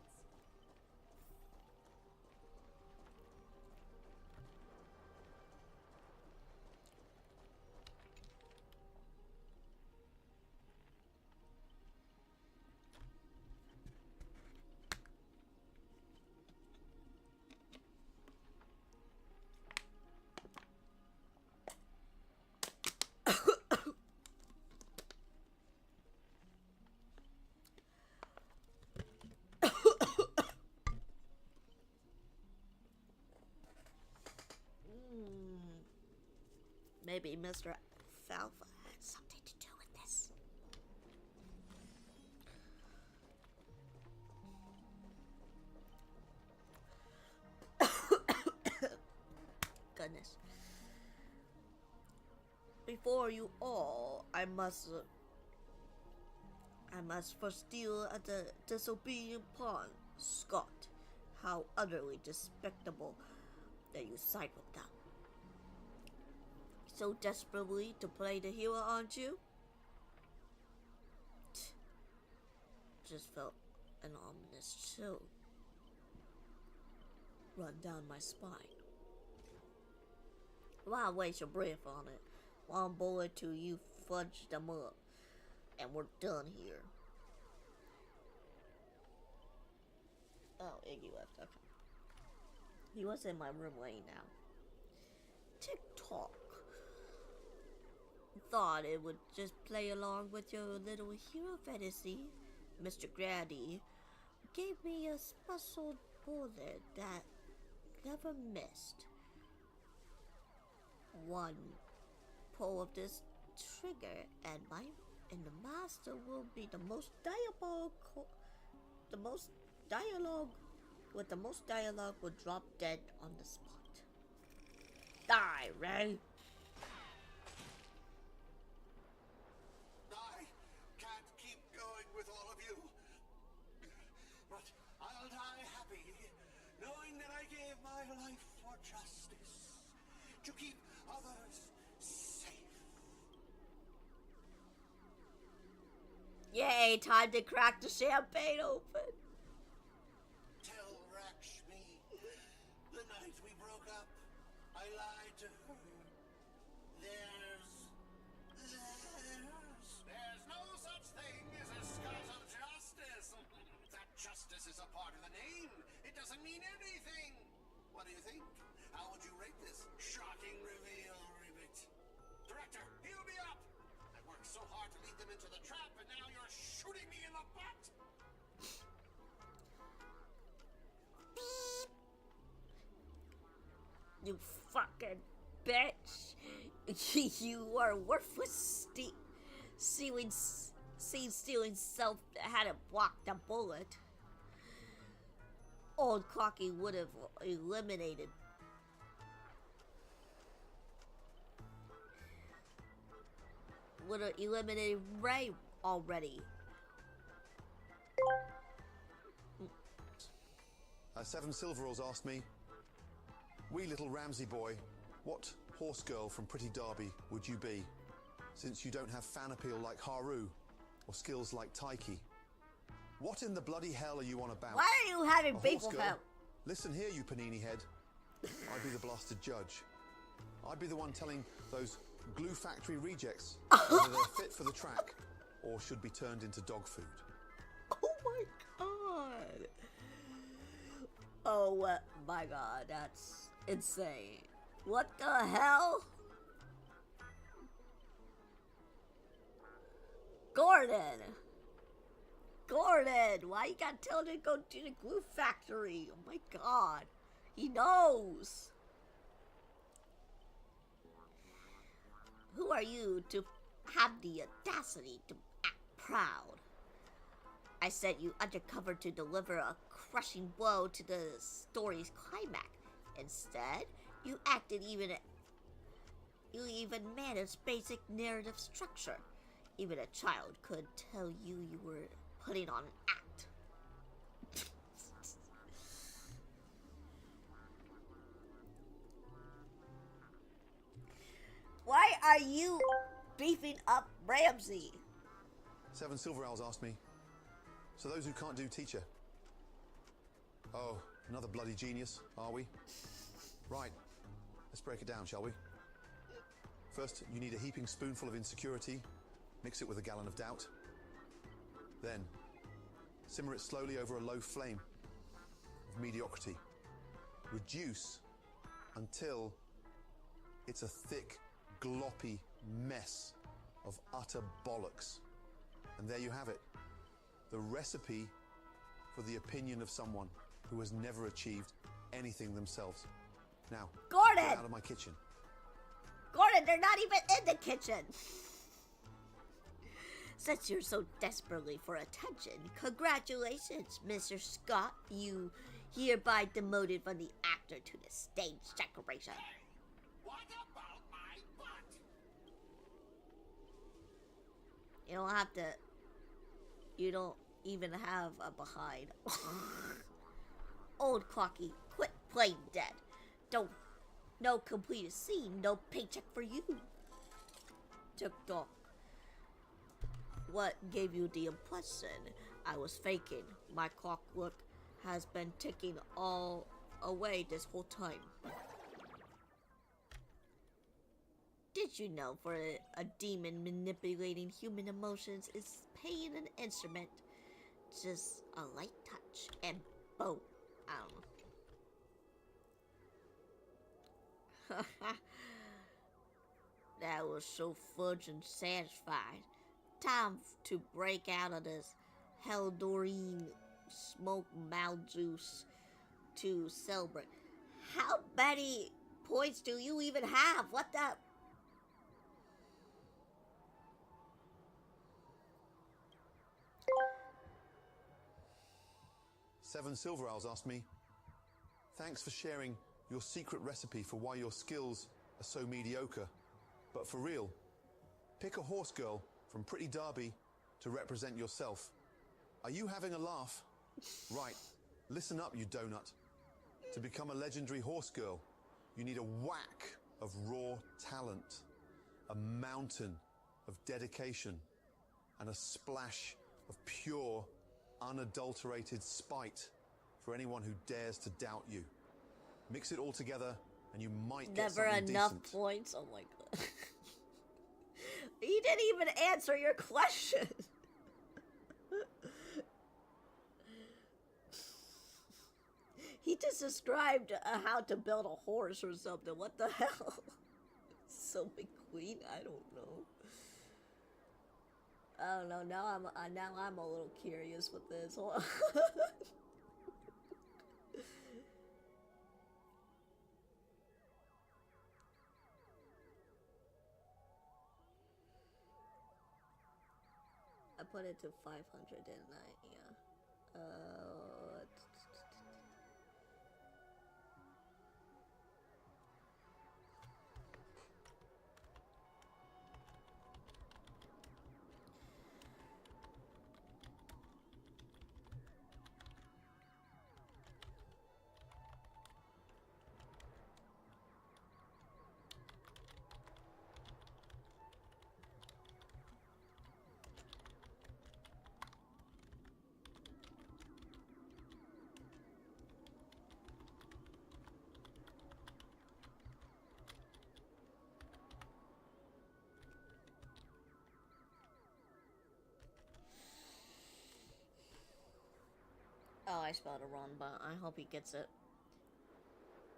Maybe Mr. Alfalfa had something to do with this. Goodness. Before you all, I must first steal at the disobedient pawn, Scott. How utterly despicable that you side with them. So desperately to play the hero, aren't you? Just felt an ominous chill run down my spine. Why waste your breath on it? One bullet till you fudge them up, and we're done here. Oh, Iggy left. Okay. He was in my room laying down. Tick-tock. Thought it would just play along with your little hero fantasy. Mr. Grady gave me a special bullet that never missed. One pull of this trigger and the master will be the most dialogue will drop dead on the spot. Die, Ray! I can't keep going with I gave my life for justice, to keep others safe. Yay, time to crack the champagne open. Tell Rakshmi, the night we broke up, I lied to her. There's no such thing as a Scot of justice. That justice is a part of the name. It doesn't mean anything. What do you think? How would you rate this shocking reveal, Ribbit? Director, heal me up! I worked so hard to lead them into the trap, and now you're shooting me in the butt! You fucking bitch. You are worthless. Stealing self had to block the bullet. Old Cocky would have eliminated. Ray already. Seven Silveralls asked me, wee little Ramsey boy, what horse girl from Pretty Derby would you be, since you don't have fan appeal like Haru, or skills like Taiki? What in the bloody hell are you on about? Why are you having people help? Listen here, you panini head. I'd be the blasted judge. I'd be the one telling those glue factory rejects whether they're fit for the track or should be turned into dog food. Oh my god. Oh my god, that's insane. What the hell? Gordon, why you gotta tell him to go to the glue factory? Oh my god, he knows. Who are you to have the audacity to act proud? I sent you undercover to deliver a crushing blow to the story's climax. Instead, you even managed basic narrative structure. Even a child could tell you were putting on an act. Why are you beefing up Ramsey? Seven Silveralls asked me, so those who can't do teacher. Oh, another bloody genius, are we? Right, let's break it down, shall we? First, you need a heaping spoonful of insecurity. Mix it with a gallon of doubt. Then, simmer it slowly over a low flame of mediocrity. Reduce until it's a thick, gloppy mess of utter bollocks. And there you have it. The recipe for the opinion of someone who has never achieved anything themselves. Now, Gordon! Get out of my kitchen. Gordon, they're not even in the kitchen. Since you're so desperately for attention, congratulations, Mr. Scott. You hereby demoted from the actor to the stage decoration. What about my butt? You don't have to. You don't even have a behind. Old Clocky, quit playing dead. No completed scene, no paycheck for you. TikTok. What gave you the impression I was faking? My clockwork has been ticking all away this whole time. Did you know for a demon manipulating human emotions is paying an instrument? Just a light touch and boom. I don't know. That was so fudge and satisfied. Time to break out of this Heldorine smoke mouth juice to celebrate. How many points do you even have? What the? Seven Silveralls asked me, thanks for sharing your secret recipe for why your skills are so mediocre. But for real, pick a horse girl from Pretty Derby to represent yourself. Are you having a laugh? Right, listen up, you donut. To become a legendary horse girl, you need a whack of raw talent, a mountain of dedication, and a splash of pure, unadulterated spite for anyone who dares to doubt you. Mix it all together, and you might get Never something enough decent. points. Oh my god. He didn't even answer your question. He just described how to build a horse or something. What the hell? So McQueen? I don't know. I don't know. Now I'm a little curious with this. Hold on. I put it to 500, didn't I? Yeah. Oh, I spelled it wrong, but I hope he gets it.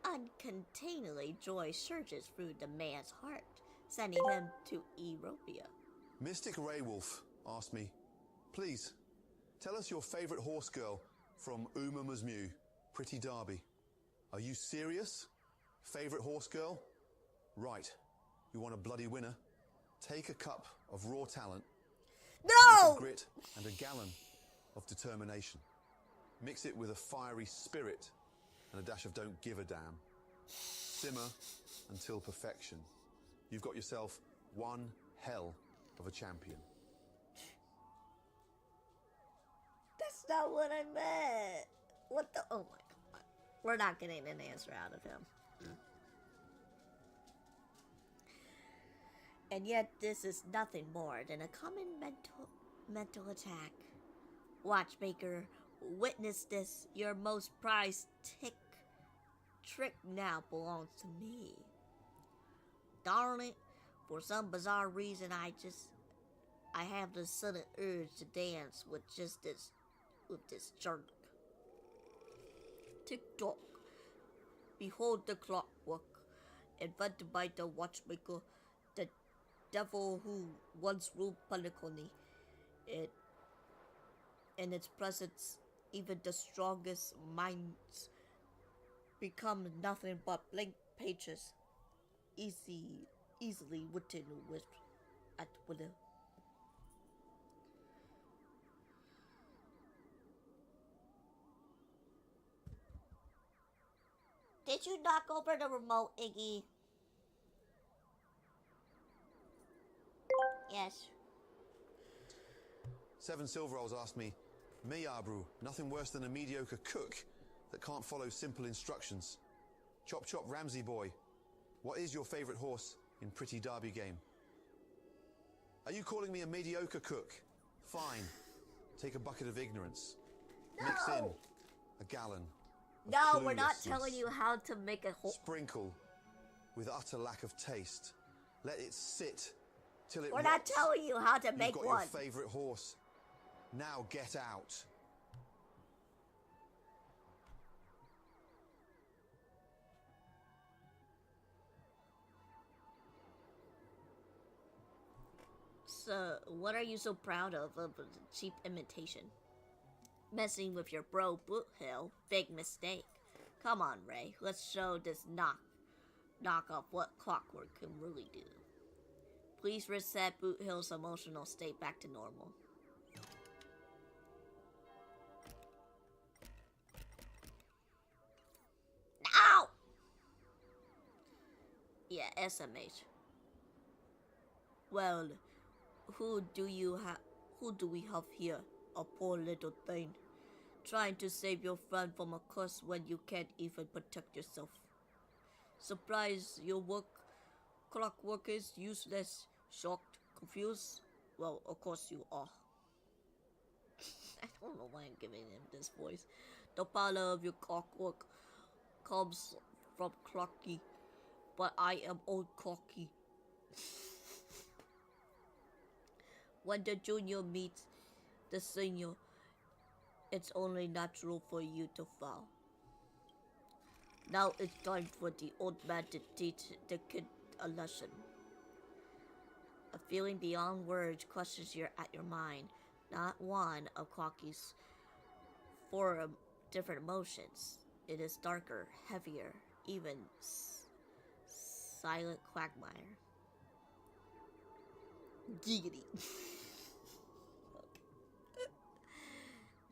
Uncontainably, joy surges through the man's heart, sending him to Europia. Mystic Raywolf asked me, please, tell us your favorite horse girl from Uma Musmu, Pretty Derby. Are you serious? Favorite horse girl? Right. You want a bloody winner? Take a cup of raw talent, a pint of grit, and a gallon of determination. Mix it with a fiery spirit and a dash of don't give a damn. Simmer until perfection. You've got yourself one hell of a champion. That's not what I meant. What the? Oh my god. We're not getting an answer out of him. And yet this is nothing more than a common mental attack. Watchmaker, witness this. Your most prized trick now belongs to me. Darn it, for some bizarre reason I have this sudden urge to dance with this jerk. Tick-tock. Behold the clockwork, invented by the watchmaker, the devil who once ruled Peniconi. In its presence, even the strongest minds become nothing but blank pages, easily written with at will. Did you knock over the remote, Iggy? Yes. 7 Silverolls asked me, Meyabru, nothing worse than a mediocre cook that can't follow simple instructions. Chop Chop Ramsey Boy, what is your favorite horse in Pretty Derby game? Are you calling me a mediocre cook? Fine. Take a bucket of ignorance. No. Mix in a gallon. No, we're not telling you how to make a horse. Sprinkle with utter lack of taste. Let it sit till it We're not rots. telling you how to make You've got one. your favorite horse. Now get out. So, what are you so proud of a cheap imitation? Messing with your bro Boot Hill, big mistake. Come on, Ray, let's show this knock off what clockwork can really do. Please reset Boot Hill's emotional state back to normal. Ow! Yeah, SMH. Well, who do we have here? A poor little thing. Trying to save your friend from a curse when you can't even protect yourself. Surprised your clockwork is useless, shocked, confused? Well, of course you are. I don't know why I'm giving him this voice. The power of your clockwork comes from Clocky, but I am old Clocky. When the junior meets the senior, it's only natural for you to fall. Now it's time for the old man to teach the kid a lesson. A feeling beyond words crushes at your mind. Not one of Clocky's four different emotions. It is darker, heavier, even silent quagmire. Giggity.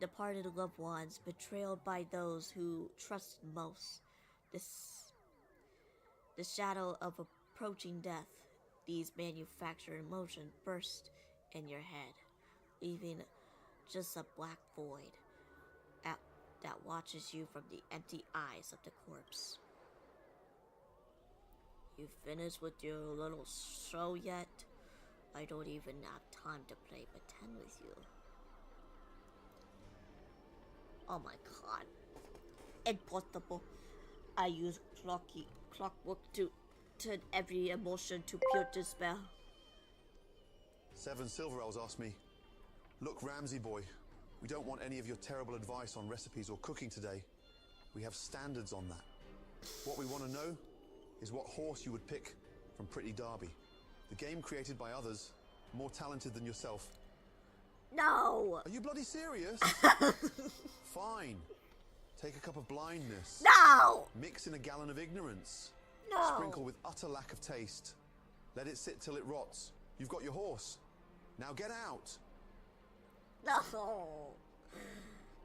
Departed loved ones, betrayed by those who trusted most. The shadow of approaching death. These manufactured emotions burst in your head, leaving just a black void that watches you from the empty eyes of the corpse. You finished with your little show yet? I don't even have time to play pretend with you. Oh my god. Impossible. I use clockwork to turn every emotion to pure despair. 7 Silver Elves asked me, "Look, Ramsey boy, we don't want any of your terrible advice on recipes or cooking today. We have standards on that. What we want to know is what horse you would pick from Pretty Derby. The game created by others, more talented than yourself." No! Are you bloody serious? Fine. Take a cup of blindness. No! Mix in a gallon of ignorance. No! Sprinkle with utter lack of taste. Let it sit till it rots. You've got your horse. Now get out. No!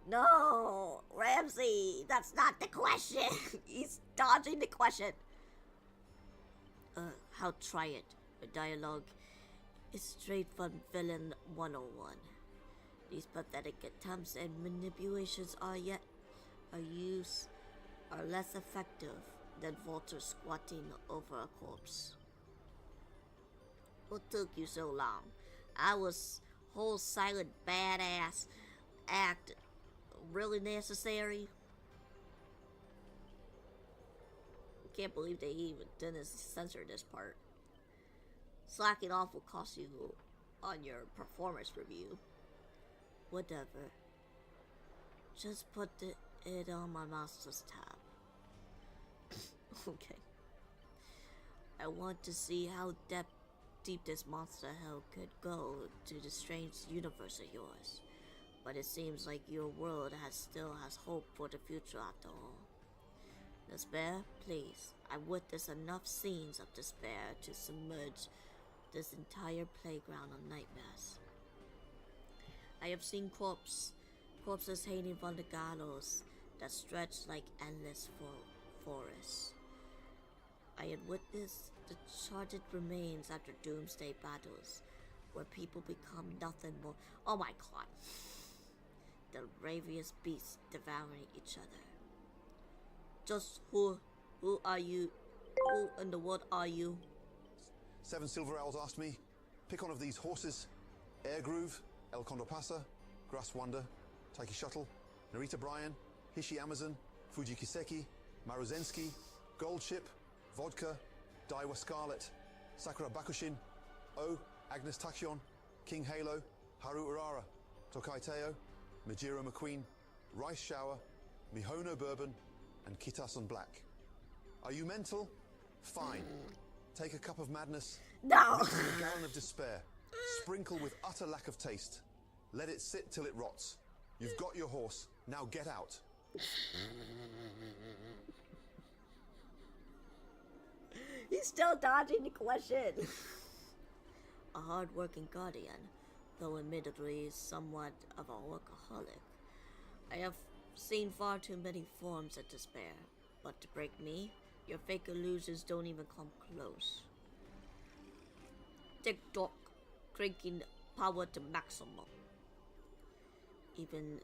No! Ramsey, that's not the question. He's dodging the question. How try it? The dialogue is straight from Villain 101. These pathetic attempts and manipulations are less effective than vultures squatting over a corpse. What took you so long? I was whole silent badass act really necessary? Can't believe they even didn't censor this part. Slacking off will cost you on your performance review. Whatever. Just put it on my master's tab. Okay. I want to see how deep this monster hell could go to the strange universe of yours. But it seems like your world still has hope for the future after all. Despair, please. I witnessed enough scenes of despair to submerge this entire playground of nightmares. I have seen corpses hanging from the gallows that stretch like endless forests. I had witnessed the charred remains after doomsday battles, where people become nothing more. Oh my god. The ravenous beasts devouring each other. Just who are you? Who in the world are you? 7 Silver Owls asked me, pick one of these horses. Air Groove, El Condor Pasa, Grass Wonder, Taiki Shuttle, Narita Bryan, Hishi Amazon, Fuji Kiseki, Maruzensky, Gold Ship, Vodka, Daiwa Scarlet, Sakura Bakushin, O, Agnes Tachyon, King Halo, Haru Urara, Tokai Teo, Majiro McQueen, Rice Shower, Mihono Bourbon, and Kitasun Black. Are you mental? Fine. Take a cup of madness. No! Mix in a gallon of despair. Sprinkle with utter lack of taste. Let it sit till it rots. You've got your horse. Now get out. He's still dodging the question. A hard-working guardian, though admittedly somewhat of a workaholic. I have seen far too many forms of despair, but to break me, your fake illusions don't even come close. TikTok cranking power to maximum. Even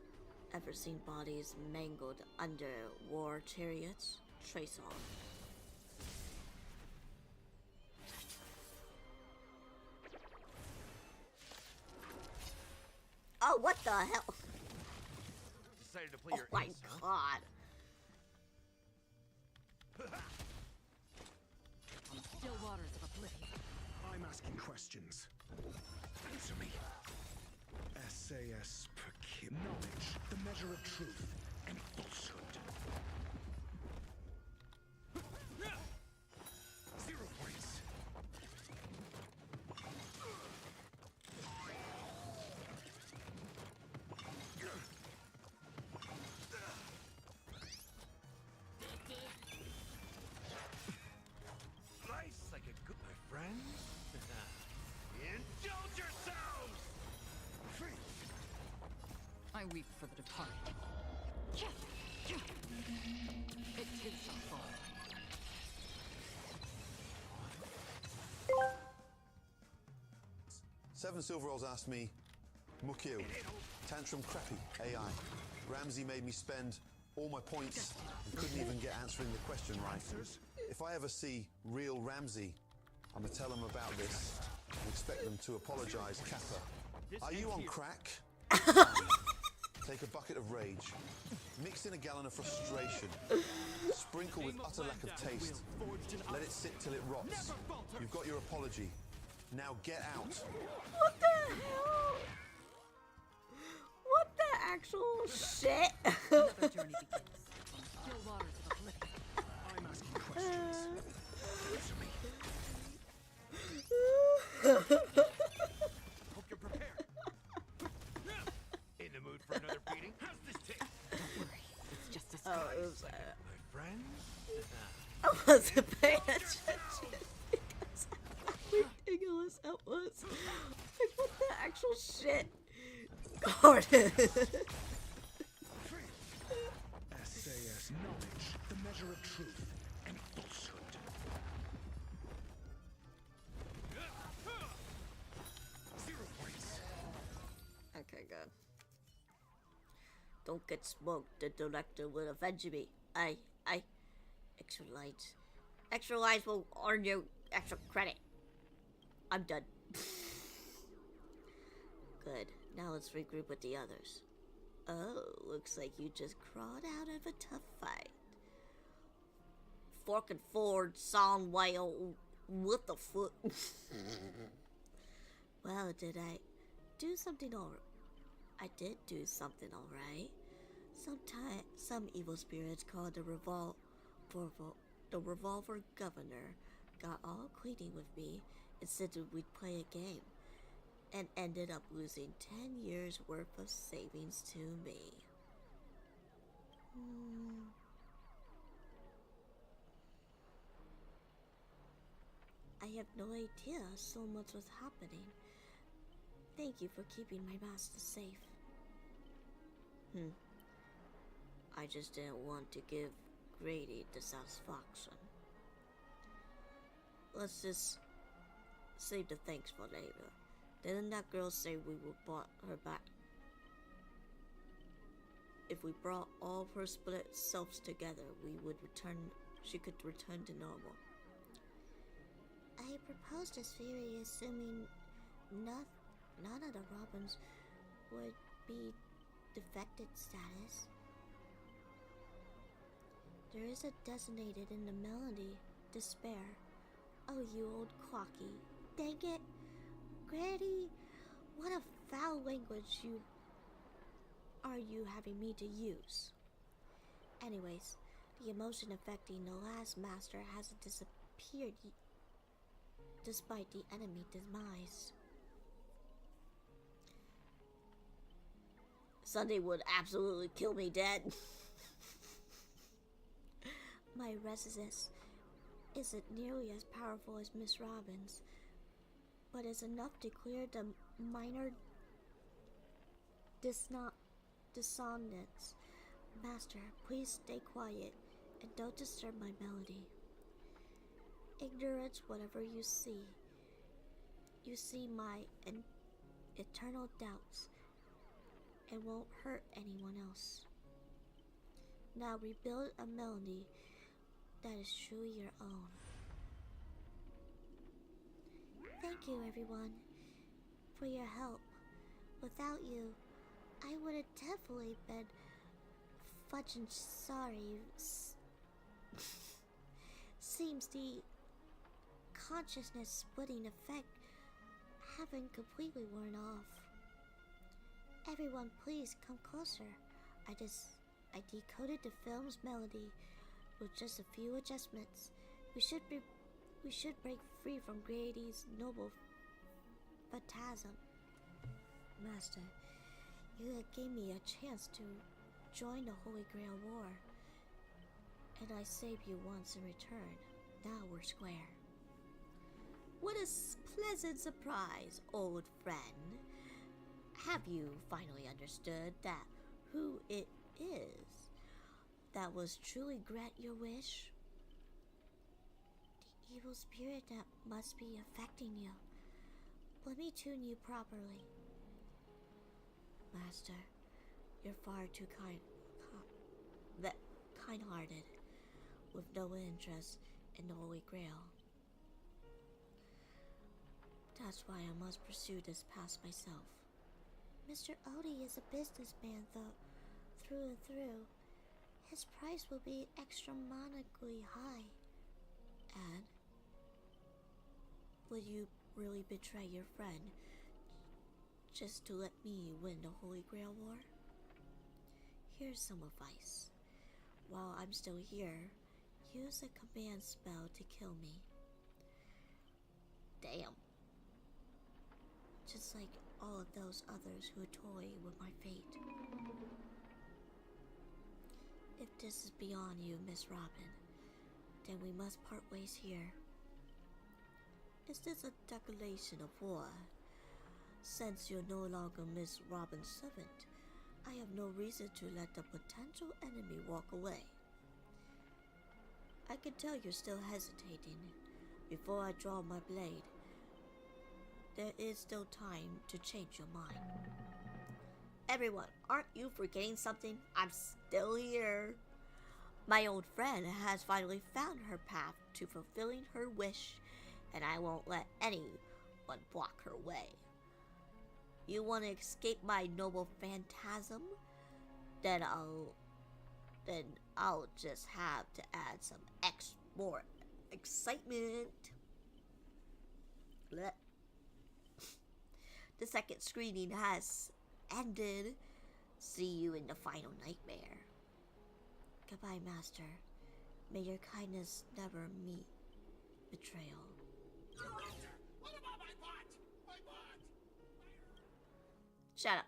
Ever seen bodies mangled under war chariots? Trace on. Oh, what the hell? Decided to play Oh your my ace, huh? god. On the still waters of oblivion. I'm asking questions. Answer me. SAS per kid. Knowledge, the measure of truth and falsehood. 0 points. Nice, like a good my friends. Indulge yourselves. I weep for the departed. It is so far. Seven Silver Rolls asked me, Mukio, Tantrum Crappy, AI. Ramsey made me spend all my points and couldn't even get answering the question right. If I ever see real Ramsey, I'm gonna tell them about this and expect them to apologize, Kappa. Are you on crack? Take a bucket of rage, mix in a gallon of frustration, sprinkle with utter lack of taste, let it sit till it rots. You've got your apology. Now get out. What the hell? What the actual shit? Another journey begins. On the still waters of oblivion. I'm asking questions. Answer me. Hope you're prepared. In the mood for another beating? How's this taste? Don't worry, it's just a Oh, it was, My friends? I wasn't paying attention because how ridiculous that was. Like, what the actual shit? Gordon. SAS knowledge, the measure of truth and falsehood. 0 points. Okay, good. Don't get smoked. The director will avenge me. I. Extra lines. Extra lines will earn you extra credit. I'm done. Good. Now let's regroup with the others. Oh, looks like you just crawled out of a tough fight. Fork and Ford, Song Whale, what the fuck? Well, did I do something alright? I did do something alright. Some evil spirits called the Revolver Governor got all acquainted with me and said that we'd play a game, and ended up losing 10 years worth of savings to me. I have no idea so much was happening. Thank you for keeping my master safe. I just didn't want to give Grady the satisfaction. Let's just save the thanks for later. Didn't that girl say we would brought her back? If we brought all of her split selves together, she could return to normal. I proposed this theory assuming none of the Robins would be defected status. There is a designated in the melody, despair. Oh, you old clocky. Dang it. Grady, what a foul language you having me to use. Anyways, the emotion affecting the last master hasn't disappeared despite the enemy demise. Sunday would absolutely kill me dead. My resistance isn't nearly as powerful as Miss Robbins, but is enough to clear the minor dissonance. Master, please stay quiet and don't disturb my melody. Ignorance, whatever you see. You see my eternal doubts and won't hurt anyone else. Now rebuild a melody that is truly your own. Thank you, everyone, for your help. Without you, I would have definitely been fudging sorry. Seems the consciousness splitting effect haven't completely worn off. Everyone, please come closer. I decoded the film's melody with just a few adjustments. We should break free from Grady's noble phantasm. Master, you gave me a chance to join the Holy Grail War, and I saved you once in return. Now we're square. What a pleasant surprise, old friend. Have you finally understood that who it is that was truly grant your wish? The evil spirit that must be affecting you. Let me tune you properly. Master, you're far too kind-hearted, with no interest in the Holy Grail. That's why I must pursue this path myself. Mr. Odie is a businessman, though, through and through. His price will be astronomically high. And would you really betray your friend just to let me win the Holy Grail War? Here's some advice. While I'm still here, use a command spell to kill me. Damn. Just like all of those others who toy with my fate. If this is beyond you, Miss Robin, then we must part ways here. Is this a declaration of war? Since you're no longer Miss Robin's servant, I have no reason to let the potential enemy walk away. I can tell you're still hesitating. Before I draw my blade, there is still time to change your mind. Everyone, aren't you forgetting something? I'm still here. My old friend has finally found her path to fulfilling her wish, and I won't let anyone block her way. You want to escape my noble phantasm? Then I'll just have to add some more excitement. Blech. The second screening has ended. See you in the final nightmare. Goodbye, Master. May your kindness never meet betrayal. What about my pot? My pot! Shut up.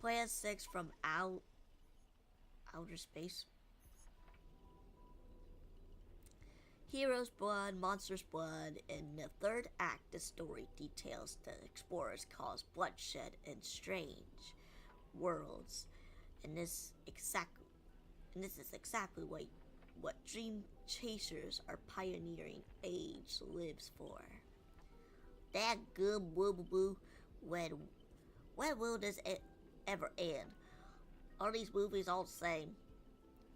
Plan 6 from outer space. Hero's blood, monster's blood. In the third act, the story details the explorers cause bloodshed in strange worlds, and this is exactly what dream chasers are pioneering age lives for. That good boo boo boo. When will this ever end? Are these movies all the same?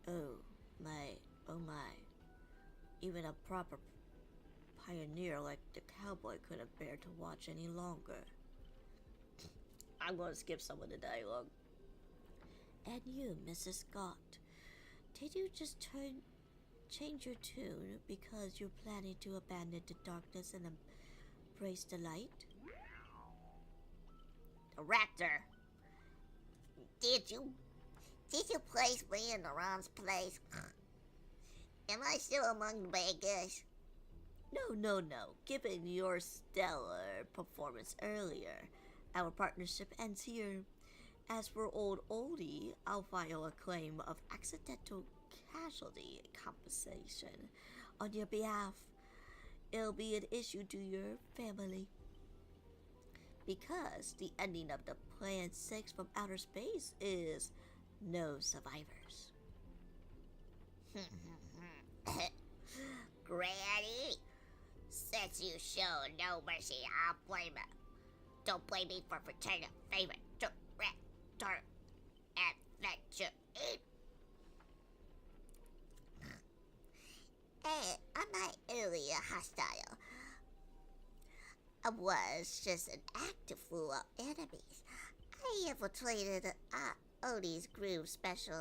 Oh my. Even a proper pioneer like the cowboy couldn't bear to watch any longer. I'm gonna skip some of the dialogue. And you, Mrs. Scott, did you just change your tune because you're planning to abandon the darkness and embrace the light? The raptor! Did you place me in the wrong place? Am I still among the bad guys? No. Given your stellar performance earlier, our partnership ends here. As for old Oldie, I'll file a claim of accidental casualty compensation on your behalf. It'll be an issue to your family. Because the ending of the Plan 6 from outer space is no survivors. Granny, since you showed no mercy, I'll blame it. Don't blame me for pretending a favorite director adventure. Unlike earlier hostile, I was just an active full of enemies. I infiltrated Odie's group special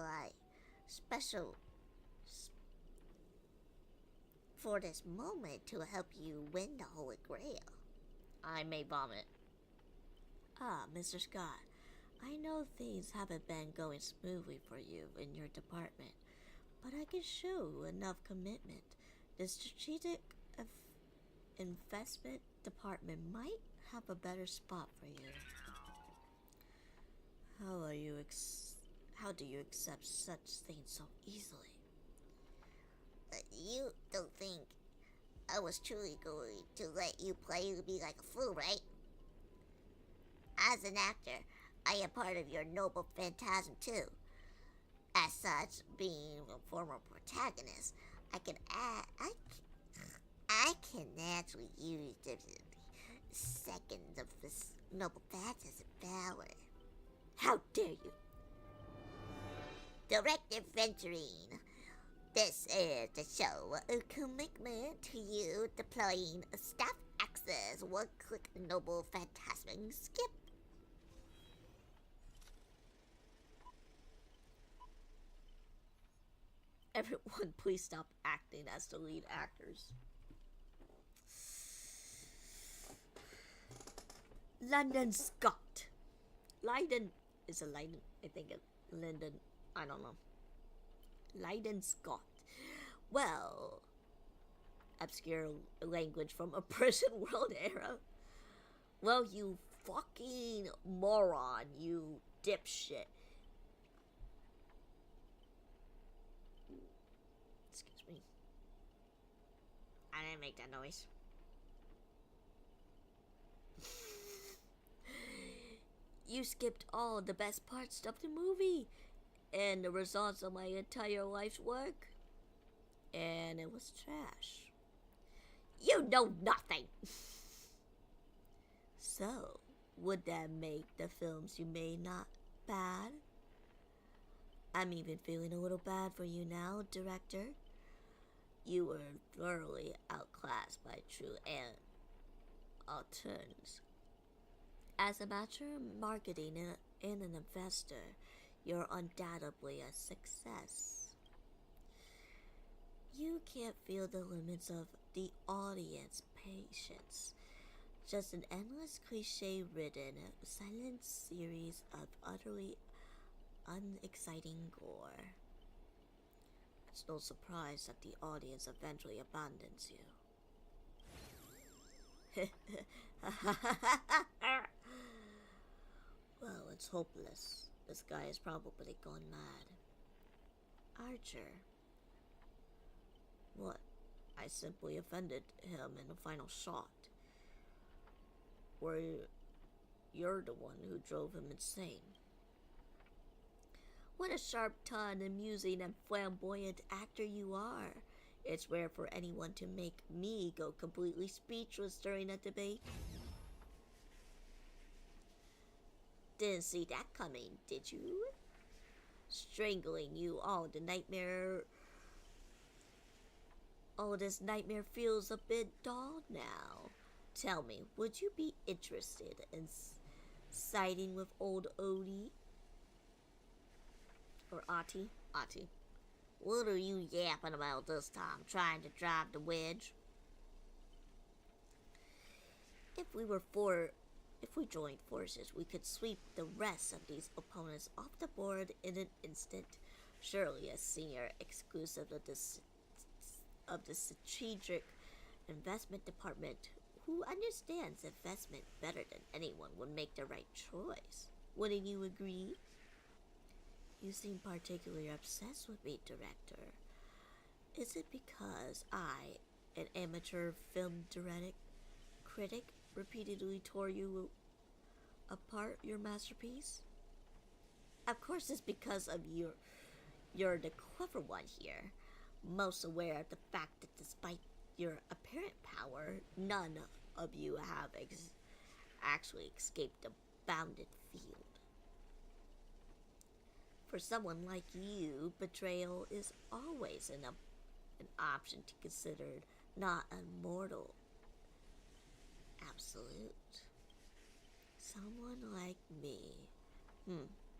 for this moment to help you win the Holy Grail. I may vomit. Ah, Mr. Scott, I know things haven't been going smoothly for you in your department, but I can show enough commitment. The strategic investment department might have a better spot for you. How do you accept such things so easily? You don't think I was truly going to let you play me like a fool, right? As an actor, I am part of your noble phantasm too. As such, being a former protagonist, I can naturally use the seconds of this noble phantasm power. How dare you? Direct adventuring. This is the show, a commitment to you deploying a staff access, one-click noble phantasming skip. Everyone, please stop acting as the lead actors. London Scott. Leiden is a Leiden. I think it Linden. I don't know. Leiden Scott. Well, obscure language from a prison world era. Well, you fucking moron, you dipshit. Excuse me. I didn't make that noise. You skipped all the best parts of the movie and the results of my entire life's work. And it was trash. You know nothing. So, would that make the films you made not bad? I'm even feeling a little bad for you now, director. You were thoroughly outclassed by true and alterns. As a mature marketing and an investor, you're undoubtedly a success. You can't feel the limits of the audience patience. Just an endless cliche-ridden, silent series of utterly unexciting gore. It's no surprise that the audience eventually abandons you. Well, it's hopeless. This guy is probably gone mad. Archer. What? I simply offended him in the final shot. Where you're the one who drove him insane. What a sharp-tongued, amusing, and flamboyant actor you are. It's rare for anyone to make me go completely speechless during a debate. Didn't see that coming, did you? Strangling you all the nightmare. Oh, this nightmare feels a bit dull now. Tell me, would you be interested in siding with old Odie? Or Ati? Ati. What are you yapping about this time? Trying to drive the wedge? If we joined forces, we could sweep the rest of these opponents off the board in an instant. Surely a senior exclusive of the strategic investment department who understands investment better than anyone would make the right choice. Wouldn't you agree? You seem particularly obsessed with me, director. Is it because I, an amateur film critic, repeatedly tore you apart, your masterpiece? Of course it's because of you're the clever one here, most aware of the fact that despite your apparent power, none of you have actually escaped the bounded field. For someone like you, betrayal is always an option to consider, not a mortal absolute. Someone like me.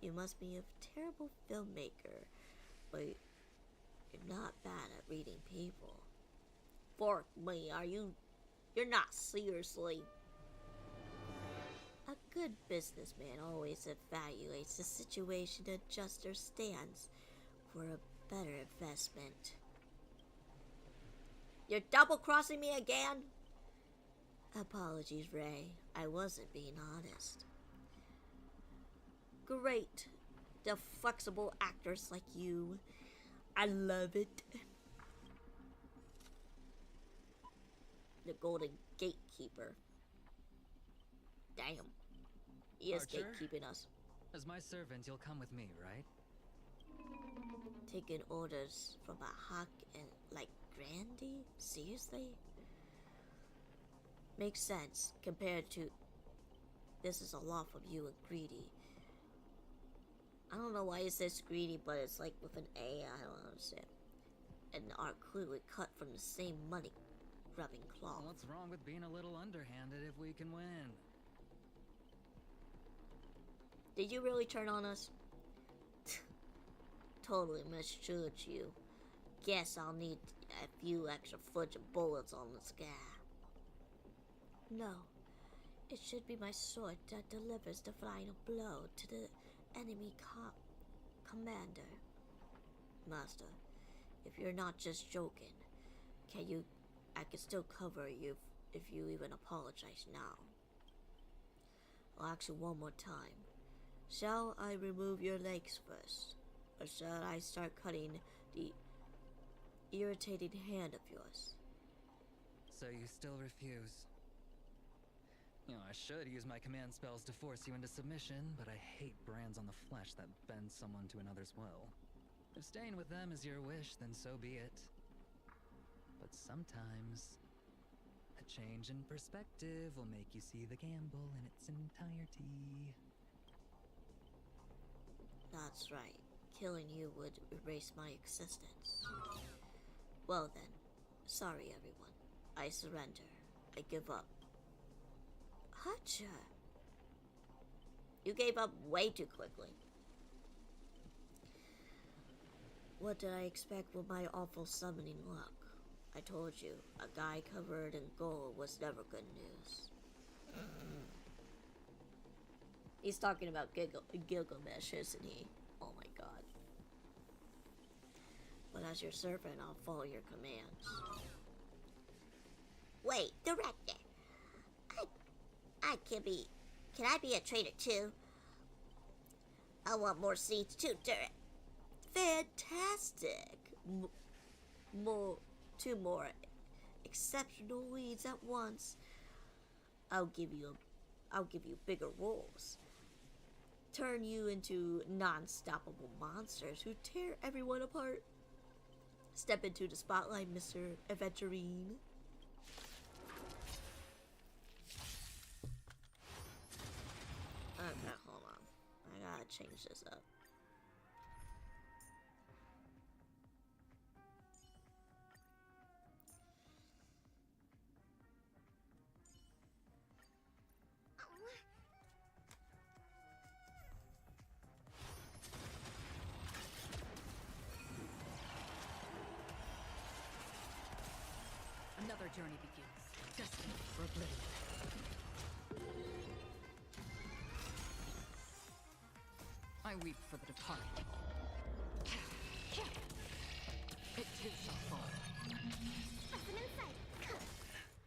You must be a terrible filmmaker, but you're not bad at reading people. Fork me, you're not seriously. A good businessman always evaluates the situation and adjusts their stance for a better investment. You're double-crossing me again? Apologies, Ray. I wasn't being honest. Great. The flexible actors like you. I love it. The Golden Gatekeeper. Damn. He is Archer? gatekeeping us. As my servant, you'll come with me, right? Taking orders from a hawk and like Grandy? Seriously? Makes sense compared to this is a lot from you and Greedy. I don't know why it says Greedy, but it's like with an A, I don't understand. And are clearly cut from the same money grubbing cloth. What's wrong with being a little underhanded if we can win? Did you really turn on us? Totally misjudged you. Guess I'll need a few extra fudge and bullets on the sky. No, it should be my sword that delivers the final blow to the enemy commander. Master, if you're not just joking, I can still cover you if you even apologize now. I'll ask you one more time. Shall I remove your legs first? Or shall I start cutting the irritating hand of yours? So you still refuse? You know, I should use my command spells to force you into submission, but I hate brands on the flesh that bend someone to another's will. If staying with them is your wish, then so be it. But sometimes, a change in perspective will make you see the gamble in its entirety. That's right. Killing you would erase my existence. Well then, sorry everyone. I surrender. I give up. Hacha! You gave up way too quickly. What did I expect with my awful summoning luck? I told you, a guy covered in gold was never good news. He's talking about Gilgamesh, isn't he? Oh my god. But as your servant, I'll follow your commands. Wait, Director. Can I be a traitor too? I want more seats too, Direct. Fantastic. Two more exceptional leads at once. I'll give you bigger roles. Turn you into non-stoppable monsters who tear everyone apart. Step into the spotlight, Mr. Aventurine. Okay, hold on. I gotta change this up. Another journey begins. Destiny for oblivion. I weep for the departed. It too shall fall. Lesson in sight.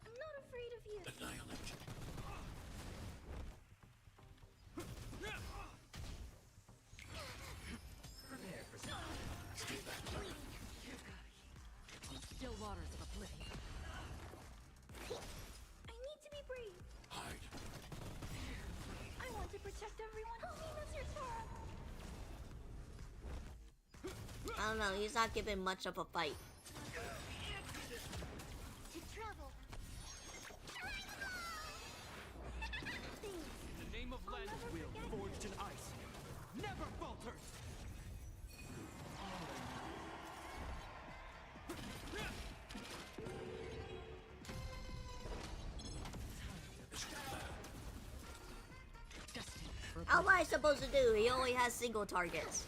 I'm not afraid of you. Annihilate. Prepare for Stay back. Still waters of oblivion. I need to be brave. Hide. I want to protect everyone. Help me, Mr. Tara. I don't know, he's not giving much of a fight. To travel. Land will forged in ice never falters. How am I supposed to do? He only has single targets.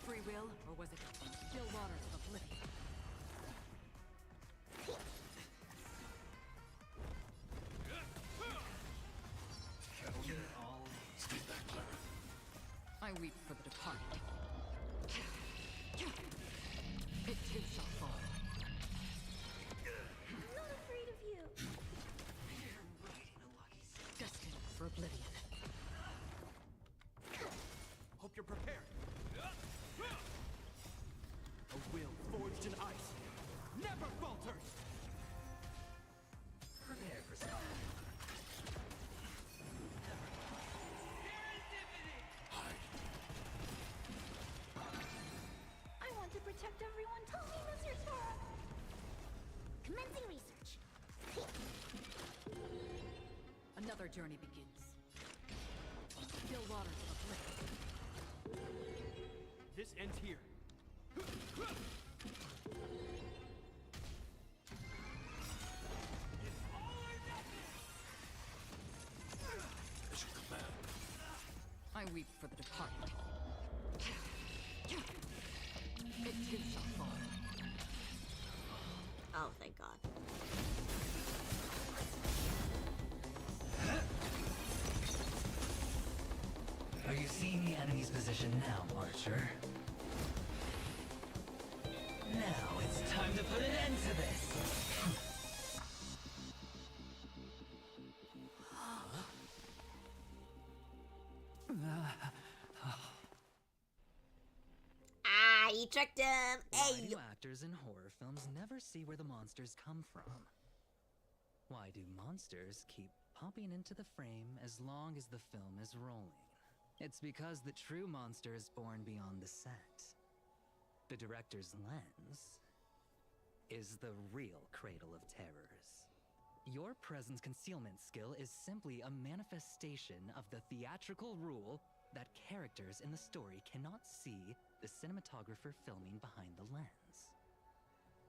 Free will, or was it still waters of oblivion? I weep for the departed. It too shall fall. I'm not afraid of you. Destined for oblivion. Hope you're prepared. A will forged in ice never falters. Prepare for stuff. I want to protect everyone. Tell me, Mr. Sora. Commencing research. Another journey begins. Still waters of oblivion. This ends here. I weep for the departed. It too shall fall. Oh, thank God. Are you seeing the enemy's position now, Archer? Now it's time to put an end to this! Ah, he tricked him. Why Hey. do actors in horror films never see where the monsters come from? Why do monsters keep popping into the frame as long as the film is rolling? It's because the true monster is born beyond the set. The director's lens is the real cradle of terrors. Your presence concealment skill is simply a manifestation of the theatrical rule that characters in the story cannot see the cinematographer filming behind the lens.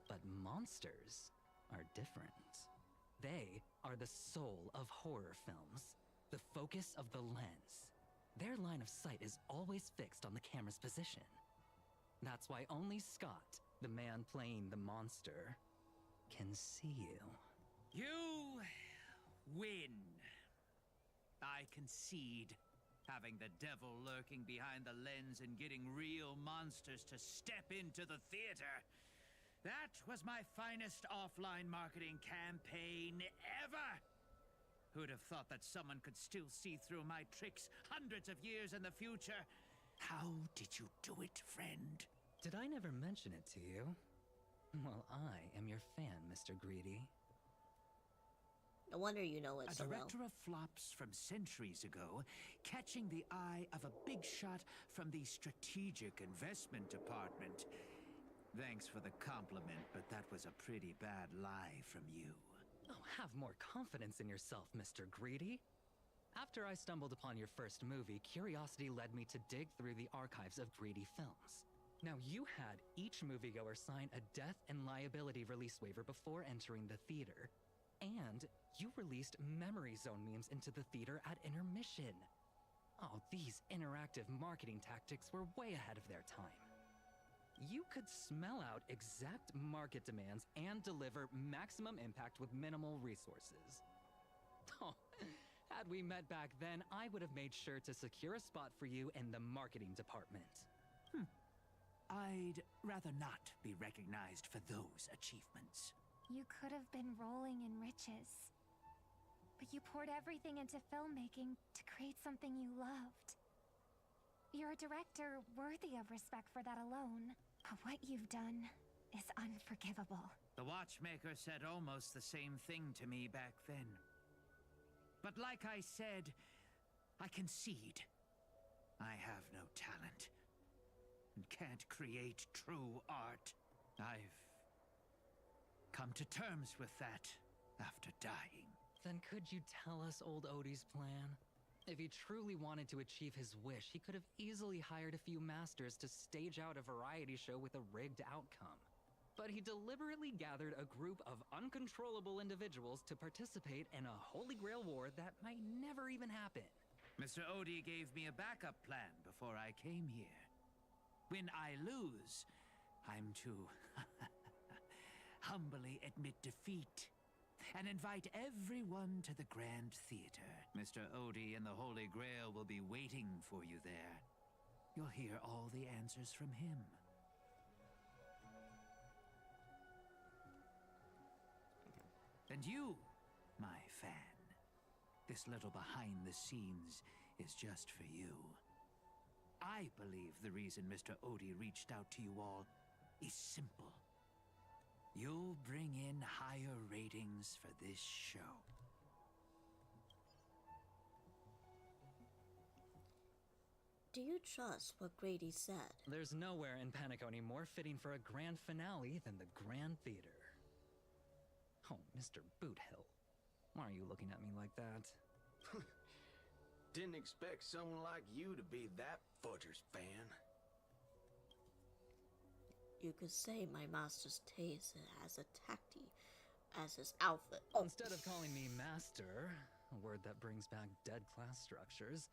But monsters are different. They are the soul of horror films, the focus of the lens. Their line of sight is always fixed on the camera's position. That's why only Scott, the man playing the monster, can see you. You win. I concede. Having the devil lurking behind the lens and getting real monsters to step into the theater. That was my finest offline marketing campaign ever. Who'd have thought that someone could still see through my tricks hundreds of years in the future? How did you do it, friend? Did I never mention it to you? Well, I am your fan, Mr. Greedy. No wonder you know it A so well. director of flops from centuries ago, catching the eye of a big shot from the strategic investment department. Thanks for the compliment, but that was a pretty bad lie from you. Oh, have more confidence in yourself, Mr. Greedy. After I stumbled upon your first movie, curiosity led me to dig through the archives of Greedy Films. Now, you had each moviegoer sign a death and liability release waiver before entering the theater. And you released Memory Zone memes into the theater at intermission. Oh, these interactive marketing tactics were way ahead of their time. You could smell out exact market demands and deliver maximum impact with minimal resources. Oh, had we met back then, I would have made sure to secure a spot for you in the marketing department. I'd rather not be recognized for those achievements. You could have been rolling in riches. But you poured everything into filmmaking to create something you loved. You're a director worthy of respect for that alone. But what you've done is unforgivable. The watchmaker said almost the same thing to me back then. But like I said, I concede. I have no talent. and can't create true art. I've come to terms with that after dying. Then could you tell us old Odie's plan? If he truly wanted to achieve his wish, he could have easily hired a few masters to stage out a variety show with a rigged outcome. But he deliberately gathered a group of uncontrollable individuals to participate in a Holy Grail war that might never even happen. Mr. Odie gave me a backup plan before I came here. When I lose, I'm to humbly admit defeat and invite everyone to the Grand Theater. Mr. Odie and the Holy Grail will be waiting for you there. You'll hear all the answers from him. And you, my fan, this little behind the scenes is just for you. I believe the reason Mr. Odie reached out to you all is simple. You'll bring in higher ratings for this show. Do you trust what Grady said? There's nowhere in Penacony more fitting for a grand finale than the Grand Theater. Oh, Mr. Boothill, why are you looking at me like that? Didn't expect someone like you to be that Fudger's fan. You could say my master's taste as a tacty as his outfit. Oh. Instead of calling me master, a word that brings back dead class structures,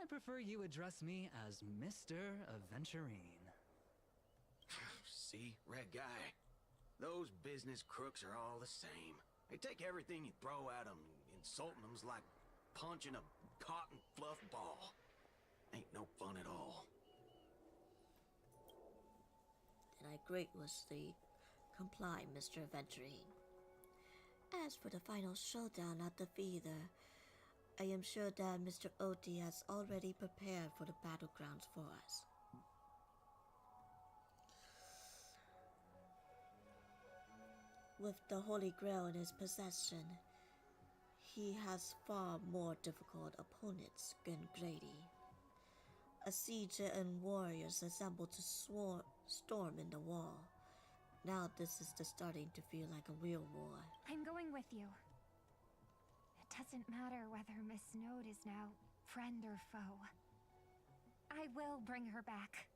I prefer you address me as Mr. Aventurine. See, red guy, those business crooks are all the same. They take everything you throw at them, insulting them's like punching a cotton fluff ball. Ain't no fun at all. And I graciously comply, Mr. Aventurine. As for the final showdown at the theater, I am sure that Mr. Odie has already prepared for the battlegrounds for us. With the Holy Grail in his possession, he has far more difficult opponents than Grady. A siege and warriors assembled to storm in the wall. Now this is starting to feel like a real war. I'm going with you. It doesn't matter whether Miss Node is now friend or foe. I will bring her back.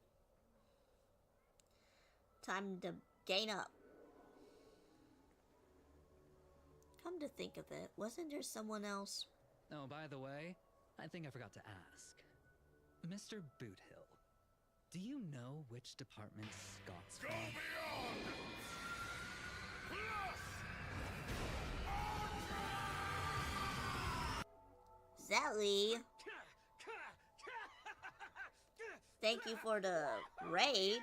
Time to gain up. Come to think of it, wasn't there someone else? Oh, by the way, I think I forgot to ask. Mr. Boothill, do you know which department Scott's from? Sally! Thank you for the raid.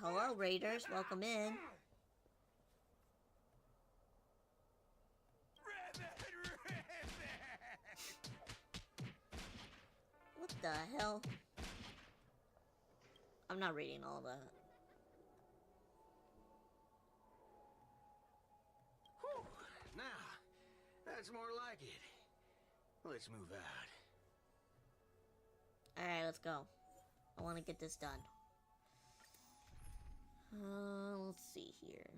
Hello, raiders. Welcome in. What the hell? I'm not reading all that. Whew. Now, that's more like it. Let's move out. Alright, let's go. I want to get this done. Let's see here.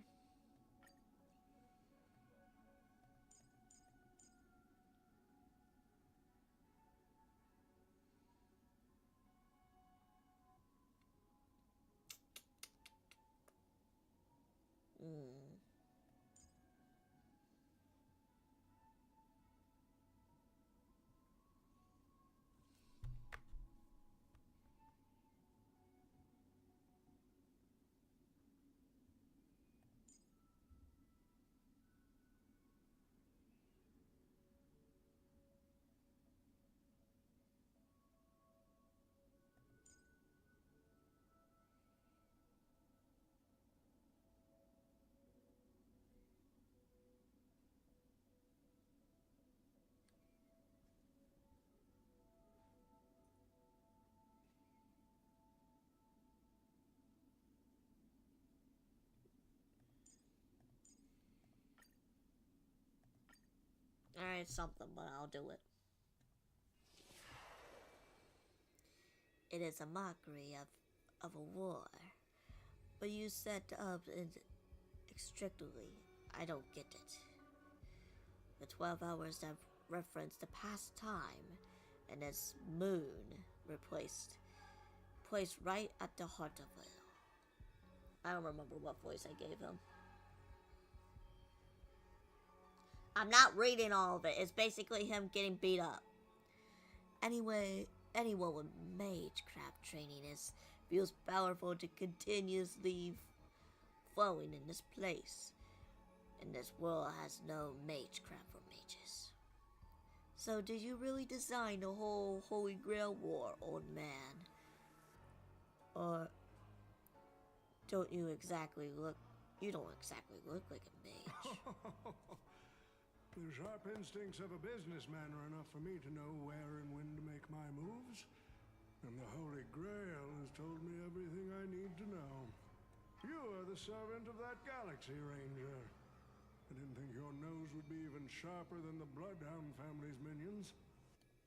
Alright, something, but I'll do it. It is a mockery of of a war. But you set up inextricably. I don't get it. The 12 hours that reference the past time, and this moon placed right at the heart of it. I don't remember what voice I gave him. I'm not reading all of it. It's basically him getting beat up. Anyway, anyone with magecraft training feels powerful to continuously flowing in this place. And this world has no magecraft for mages. So did you really design the whole Holy Grail War, old man? Or don't you exactly look... You don't exactly look like a mage. The sharp instincts of a businessman are enough for me to know where and when to make my moves. And the Holy Grail has told me everything I need to know. You are the servant of that Galaxy Ranger. I didn't think your nose would be even sharper than the Bloodhound family's minions.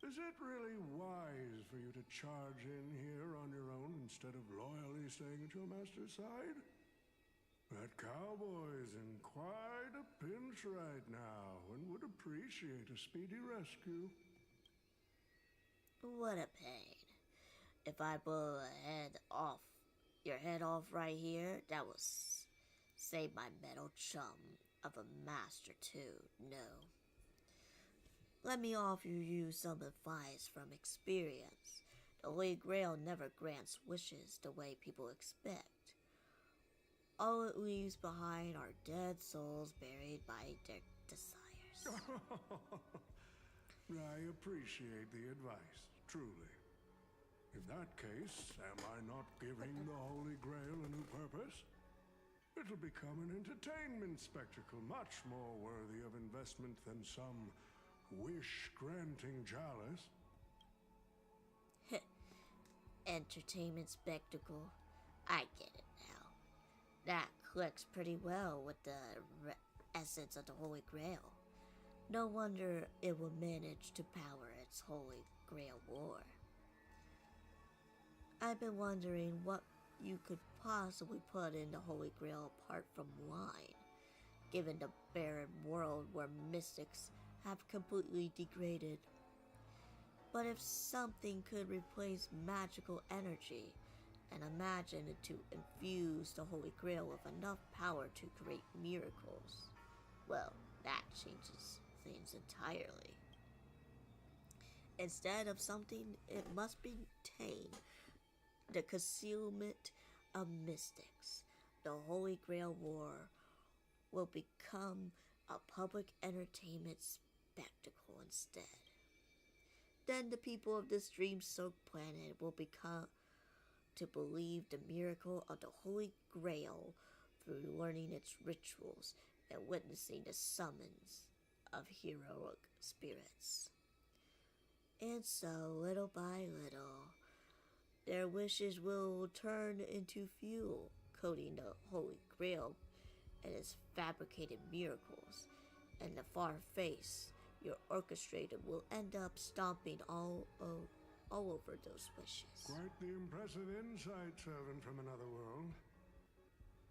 Is it really wise for you to charge in here on your own instead of loyally staying at your master's side? That cowboy's in quite a pinch right now and would appreciate a speedy rescue. What a pain. If I blow your head off right here, that will save my metal chum of a master too. No. Let me offer you some advice from experience. The Holy Grail never grants wishes the way people expect. All it leaves behind are dead souls buried by their desires. I appreciate the advice, truly. In that case, am I not giving the Holy Grail a new purpose? It'll become an entertainment spectacle much more worthy of investment than some wish-granting chalice. Entertainment spectacle. I get it now. That clicks pretty well with the essence of the Holy Grail. No wonder it will manage to power its Holy Grail War. I've been wondering what you could possibly put in the Holy Grail apart from wine, given the barren world where mystics have completely degraded. But if something could replace magical energy, and imagine it to infuse the Holy Grail with enough power to create miracles, well, that changes things entirely. Instead of something, it must contain the concealment of mystics. The Holy Grail War will become a public entertainment spectacle instead. Then the people of this dream-soaked planet will become to believe the miracle of the Holy Grail through learning its rituals and witnessing the summons of heroic spirits. And so, little by little, their wishes will turn into fuel, coating the Holy Grail and its fabricated miracles, and the far face you're orchestrated will end up stomping all over those wishes. Quite the impressive insight, servant from another world.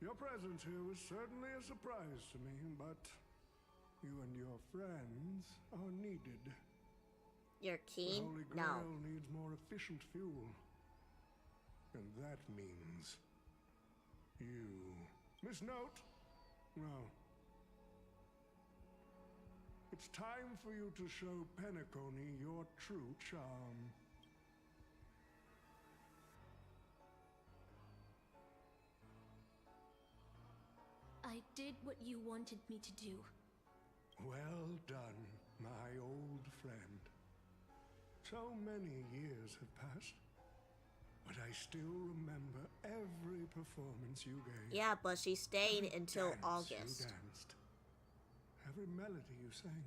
Your presence here was certainly a surprise to me, but you and your friends are needed. You're keen? The Holy Grail needs more efficient fuel. And that means you. Miss Note? No. It's time for you to show Penacony your true charm. I did what you wanted me to do. Well done, my old friend. So many years have passed, but I still remember every performance you gave. Yeah, but she stayed until August. You danced. Every melody you sang.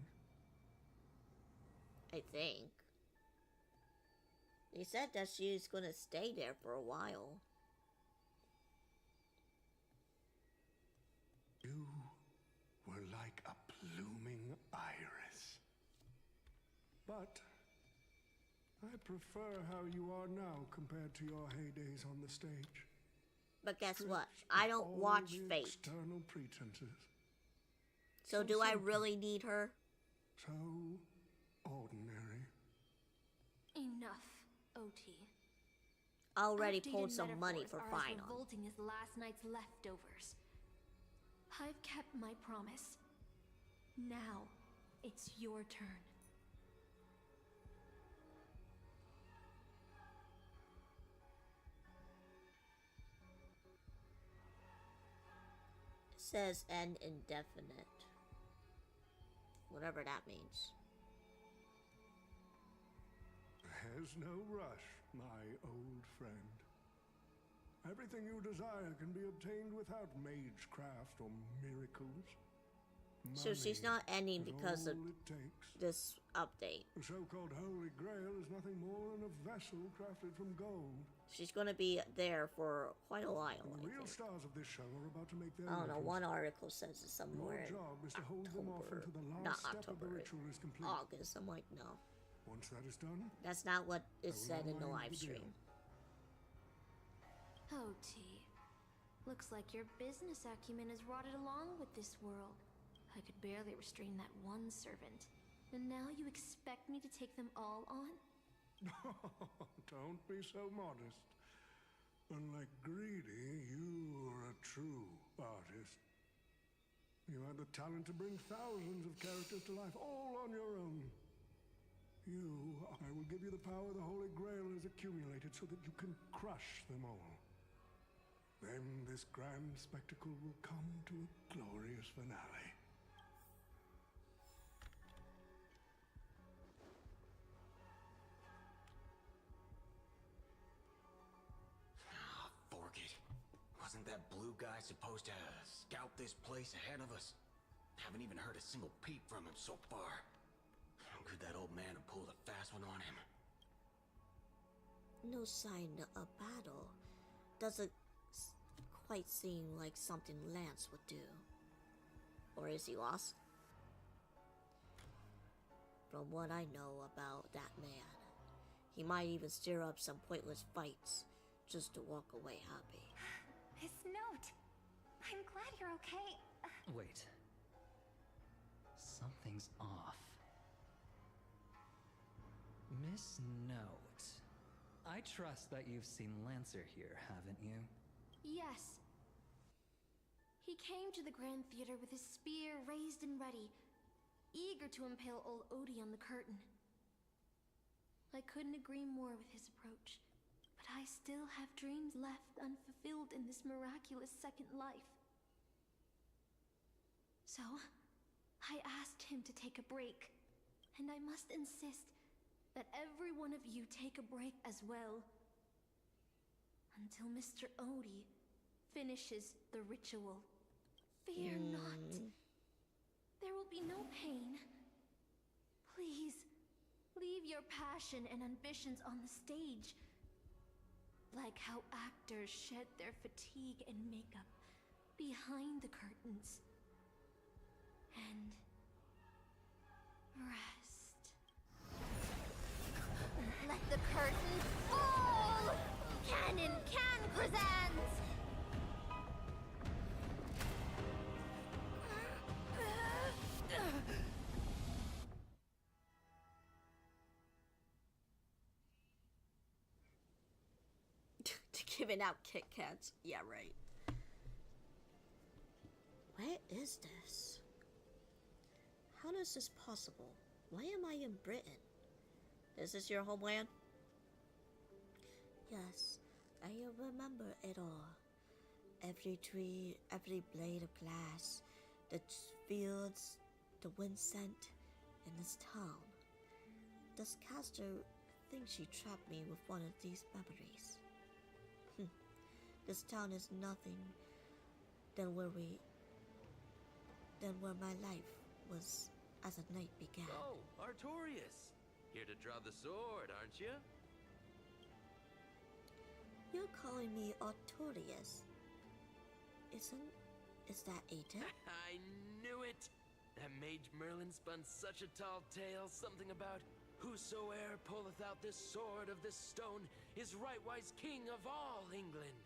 I think. They said that she's gonna stay there for a while. You were like a blooming iris. But I prefer how you are now compared to your heydays on the stage. But guess what? Stripped I of don't all watch the Fate. external pretenses. So do I really need her? So ordinary. Enough, OT. Already Outdated pulled some money metaphors for are as Final. revolting as last night's leftovers. I've kept my promise. Now, it's your turn. It says end indefinite. Whatever that means. There's no rush, my old friend. Everything you desire can be obtained without magecraft or miracles. So she's not ending because of this update. The so-called Holy Grail is nothing more than a vessel crafted from gold. She's gonna be there for quite a while. And the real stars of this show are about to make their I don't know. entrance. One article says it's somewhere Your job is to hold them off October, until the not last step of the October, ritual is complete. August. I'm like, no, Once that is done, that's not what I is will said in the unwind live the deal. stream. OT. Looks like your business acumen has rotted along with this world. I could barely restrain that one servant. And now you expect me to take them all on? don't be so modest. Unlike Greedy, you are a true artist. You have the talent to bring thousands of characters to life, all on your own. I will give you the power the Holy Grail has accumulated so that you can crush them all. Then this grand spectacle will come to a glorious finale. Fork it. Wasn't that blue guy supposed to scout this place ahead of us? Haven't even heard a single peep from him so far. Could that old man have pulled a fast one on him? No sign of battle. Doesn't quite seem like something Lance would do. Or is he lost? From what I know about that man, he might even stir up some pointless fights just to walk away happy. His note. I'm glad you're okay. Wait. Something's off. Miss Note. I trust that you've seen Lancer here, haven't you? Yes. He came to the Grand Theater with his spear raised and ready, eager to impale old Odie on the curtain. I couldn't agree more with his approach, but I still have dreams left unfulfilled in this miraculous second life. So, I asked him to take a break, and I must insist that every one of you take a break as well. Until Mr. Odie finishes the ritual. Fear not. There will be no pain. Please, leave your passion and ambitions on the stage. Like how actors shed their fatigue and makeup behind the curtains. And rest. Let the curtain fall! Cannon can present! Giving out Kit Kats. Yeah, right. Where is this? How is this possible? Why am I in Britain? Is this your homeland? Yes, I remember it all. Every tree, every blade of grass, the fields, the wind scent in this town. This caster thinks she trapped me with one of these memories. This town is nothing than where my life was as a knight began. Oh, Artorias! Here to draw the sword, aren't you? You're calling me Artorias. Is that Aiden? I knew it! That mage Merlin spun such a tall tale, something about Whosoe'er pulleth out this sword of this stone is rightwise king of all England.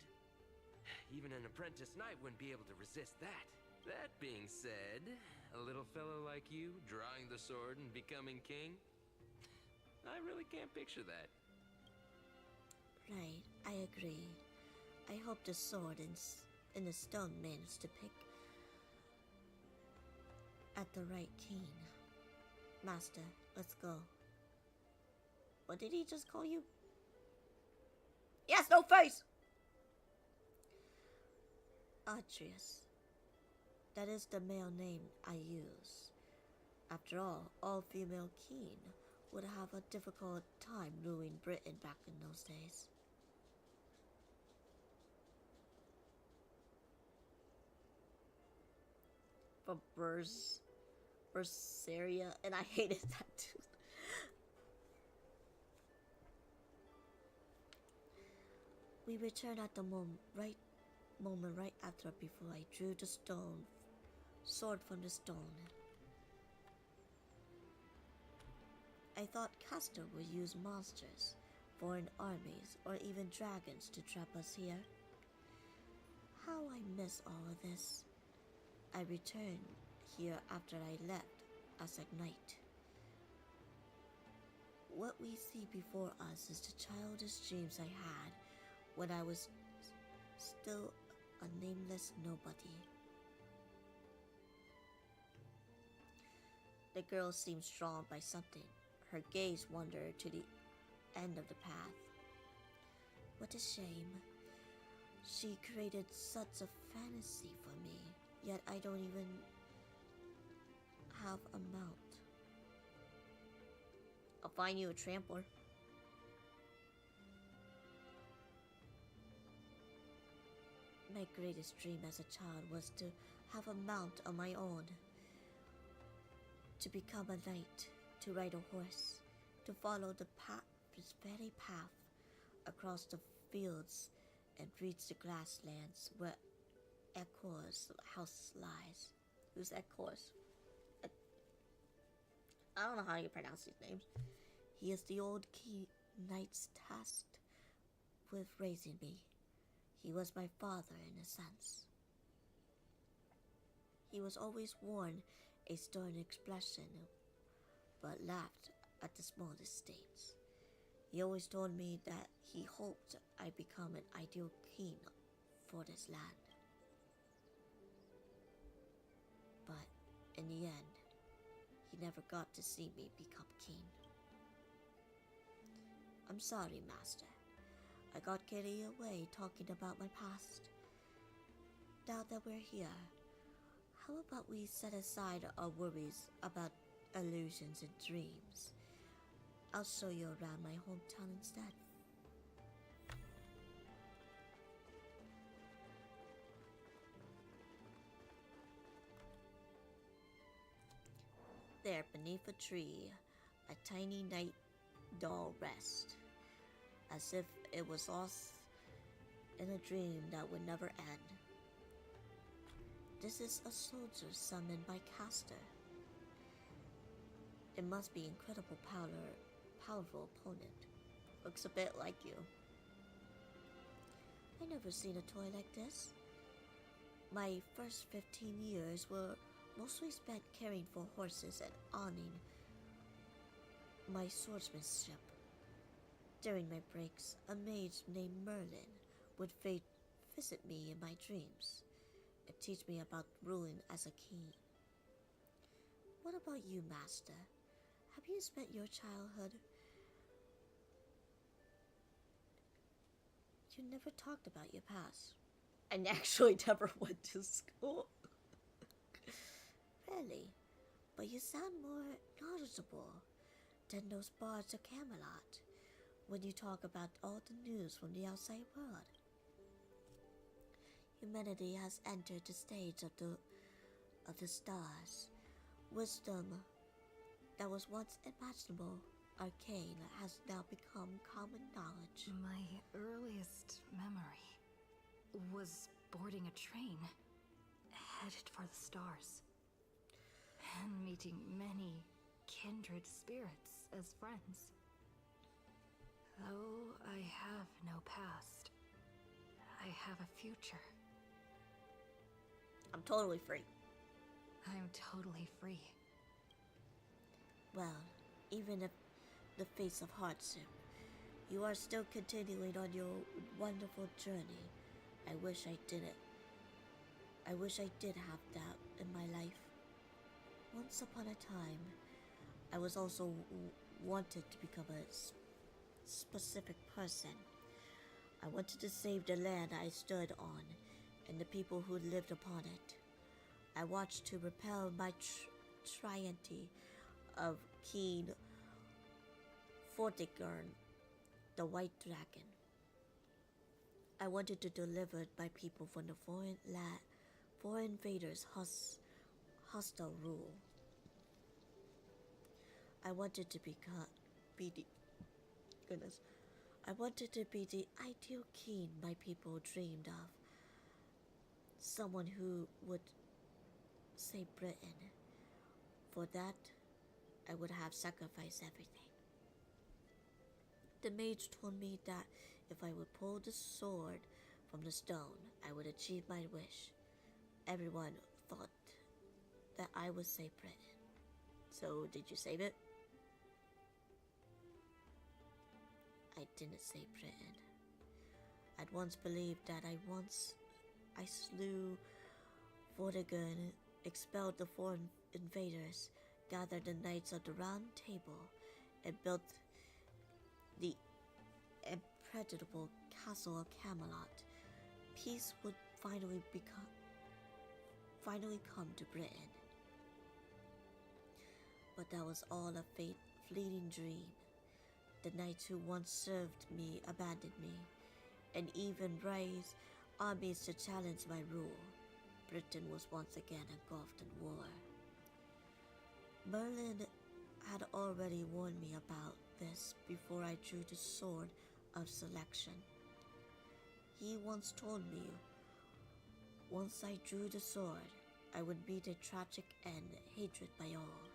Even an apprentice knight wouldn't be able to resist that. That being said, a little fellow like you drawing the sword and becoming king, I really can't picture that. Right, I agree. I hope the sword in the stone managed to pick at the right king. Master, let's go. What did he just call you? Yes, no face! Atreus. That is the male name I use. After all female king would have a difficult time ruling Britain back in those days. From Berseria, and I hated that too. We returned at the moment right after before I drew the sword from the stone. I thought Castor would use monsters, foreign armies, or even dragons to trap us here. How I miss all of this. I returned here after I left as a knight. What we see before us is the childish dreams I had when I was still a nameless nobody. The girl seemed drawn by something. Her gaze wandered to the end of the path. What a shame. She created such a fantasy for me, yet I don't even have a mount. I'll find you a trampler. My greatest dream as a child was to have a mount of my own, to become a knight, to ride a horse, to follow this very path across the fields and reach the grasslands where Ecor's house lies. Who's Ecor's? I don't know how you pronounce these names. He is the old key knight's tasked with raising me. He was my father in a sense. He was always worn a stern expression, but laughed at the smallest things. He always told me that he hoped I'd become an ideal king for this land. But in the end, he never got to see me become king. I'm sorry, Master. I got carried away talking about my past. Now that we're here, how about we set aside our worries about illusions and dreams? I'll show you around my hometown instead. There, beneath a tree, a tiny night doll rests, as if it was lost in a dream that would never end. This is a soldier summoned by Castor. It must be incredible powerful opponent. Looks a bit like you. I never seen a toy like this. My first 15 years were mostly spent caring for horses and owning my swordsmanship. During my breaks, a mage named Merlin would visit me in my dreams and teach me about ruling as a king. What about you, Master? Have you spent your childhood? You never talked about your past. I actually never went to school. Really? But you sound more knowledgeable than those bards of Camelot when you talk about all the news from the outside world. Humanity has entered the stage of the stars. Wisdom that was once imaginable, arcane, has now become common knowledge. My earliest memory was boarding a train, headed for the stars, and meeting many kindred spirits. as friends. Though I have no past, I have a future. I'm totally free. I'm totally free. Well, even if the face of hardship, you are still continuing on your wonderful journey. I wish I did it. I wish I did have that in my life. Once upon a time, I was also wanted to become a specific person. I wanted to save the land I stood on and the people who lived upon it. I watched to repel my triente of King Vortigern, the White Dragon. I wanted to deliver my people from the foreign invaders' hostile rule. I wanted to be the ideal king my people dreamed of. Someone who would save Britain. For that, I would have sacrificed everything. The mage told me that if I would pull the sword from the stone, I would achieve my wish. Everyone thought that I would save Britain. So, did you save it? I didn't save Britain. I'd once believed that I slew Vortigern, expelled the foreign invaders, gathered the knights of the Round Table, and built the impregnable castle of Camelot. Peace would finally come to Britain. But that was all a fleeting dream. The knights who once served me abandoned me, and even raised armies to challenge my rule. Britain was once again engulfed in war. Merlin had already warned me about this before I drew the sword of selection. He once told me, once I drew the sword, I would meet a tragic end, hated by all.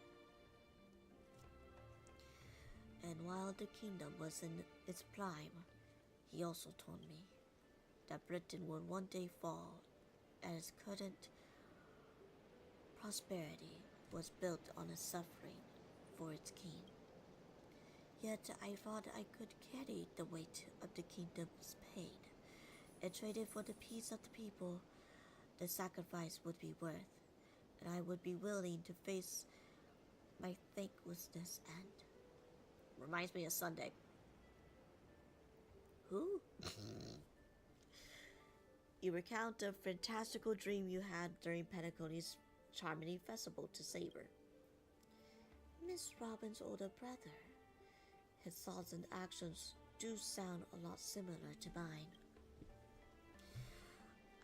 And while the kingdom was in its prime, he also told me that Britain would one day fall, as current prosperity was built on a suffering for its king. Yet I thought I could carry the weight of the kingdom's pain, and traded for the peace of the people, the sacrifice would be worth, and I would be willing to face my thanklessness end. Reminds me of Sunday. Who? You recount a fantastical dream you had during Penacony's Charmony Festival to Saber. Miss Robin's older brother. His thoughts and actions do sound a lot similar to mine.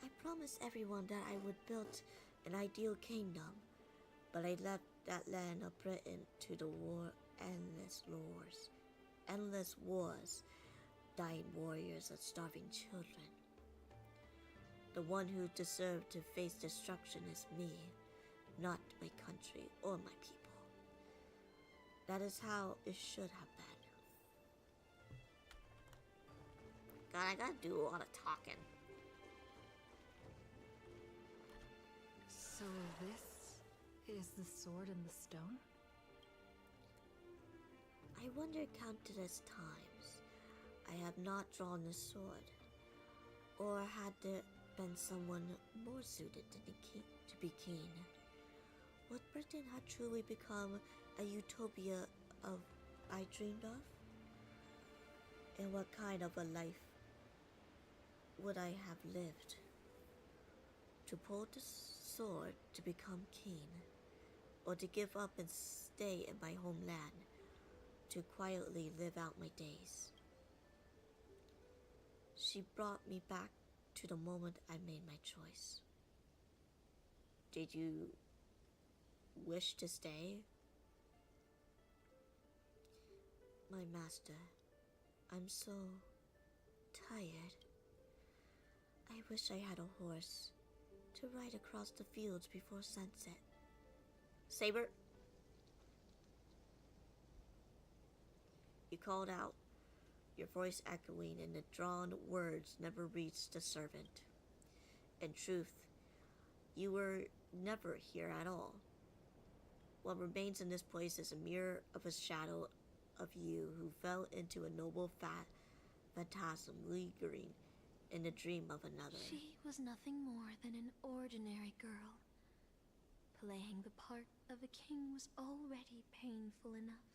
I promised everyone that I would build an ideal kingdom, but I left that land of Britain to the endless wars, dying warriors and starving children. The one who deserved to face destruction is me, not my country or my people. That is how it should have been. God, I gotta do a lot of talking. So this is the sword in the stone? I wonder countless times I have not drawn the sword, or had there been someone more suited to be king? Would Britain have truly become a utopia of I dreamed of? And what kind of a life would I have lived? To pull the sword to become king, or to give up and stay in my homeland, to quietly live out my days? She brought me back to the moment I made my choice. Did you wish to stay? My master, I'm so tired. I wish I had a horse to ride across the fields before sunset. Saber? You called out, your voice echoing, and the drawn words never reached the servant. In truth, you were never here at all. What remains in this place is a mirror of a shadow of you who fell into a noble phantasm lingering in the dream of another. She was nothing more than an ordinary girl. Playing the part of a king was already painful enough.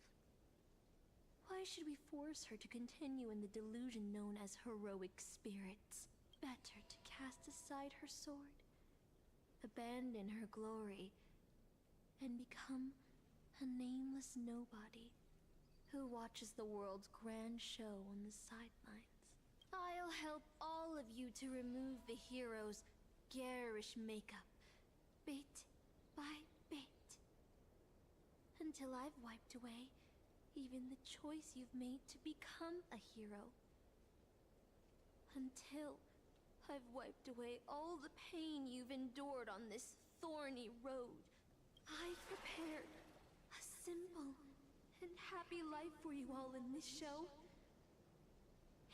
Why should we force her to continue in the delusion known as heroic spirits? Better to cast aside her sword, abandon her glory, and become a nameless nobody who watches the world's grand show on the sidelines. I'll help all of you to remove the hero's garish makeup, bit by bit, until I've wiped away even the choice you've made to become a hero. Until I've wiped away all the pain you've endured on this thorny road. I've prepared a simple and happy life for you all in this show,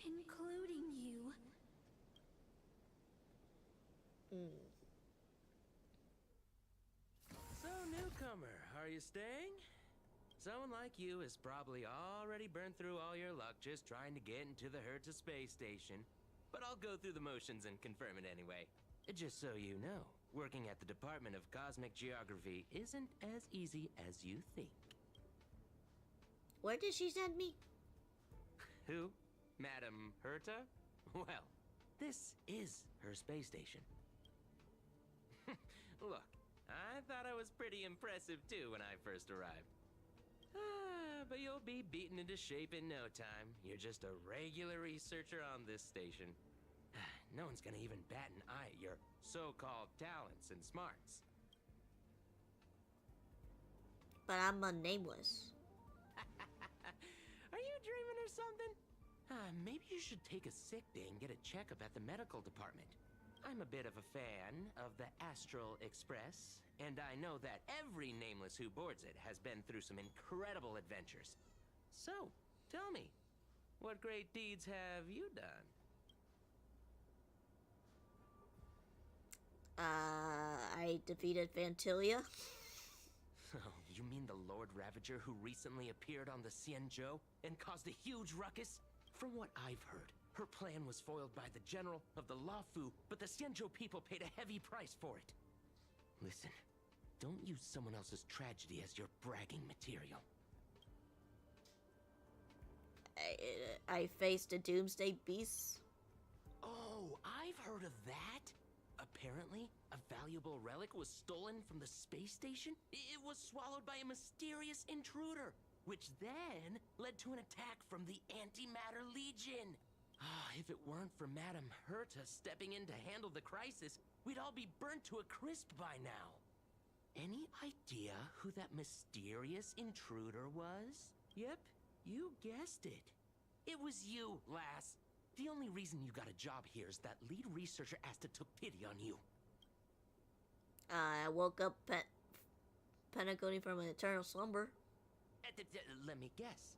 including you. So, newcomer, are you staying? Someone like you has probably already burned through all your luck just trying to get into the Herta space station. But I'll go through the motions and confirm it anyway. Just so you know, working at the Department of Cosmic Geography isn't as easy as you think. Where did she send me? Who? Madam Herta? Well, this is her space station. Look, I thought I was pretty impressive too when I first arrived. But you'll be beaten into shape in no time. You're just a regular researcher on this station. No one's gonna even bat an eye at your so-called talents and smarts. But I'm nameless. Are you dreaming or something? Maybe you should take a sick day and get a checkup at the medical department. I'm a bit of a fan of the Astral Express, and I know that every nameless who boards it has been through some incredible adventures. So, tell me, what great deeds have you done? I defeated Vantilia. Oh, you mean the Lord Ravager who recently appeared on the Xianzhou and caused a huge ruckus? From what I've heard, her plan was foiled by the general of the Luofu, but the Xianzhou people paid a heavy price for it. Listen, don't use someone else's tragedy as your bragging material. I faced a doomsday beast. Oh, I've heard of that. Apparently, a valuable relic was stolen from the space station. It was swallowed by a mysterious intruder, which then led to an attack from the Antimatter Legion. If it weren't for Madame Herta stepping in to handle the crisis, we'd all be burnt to a crisp by now. Any idea who that mysterious intruder was? Yep, you guessed it. It was you, lass. The only reason you got a job here is that lead researcher Asta took pity on you. I woke up Penacony from an eternal slumber. Let me guess.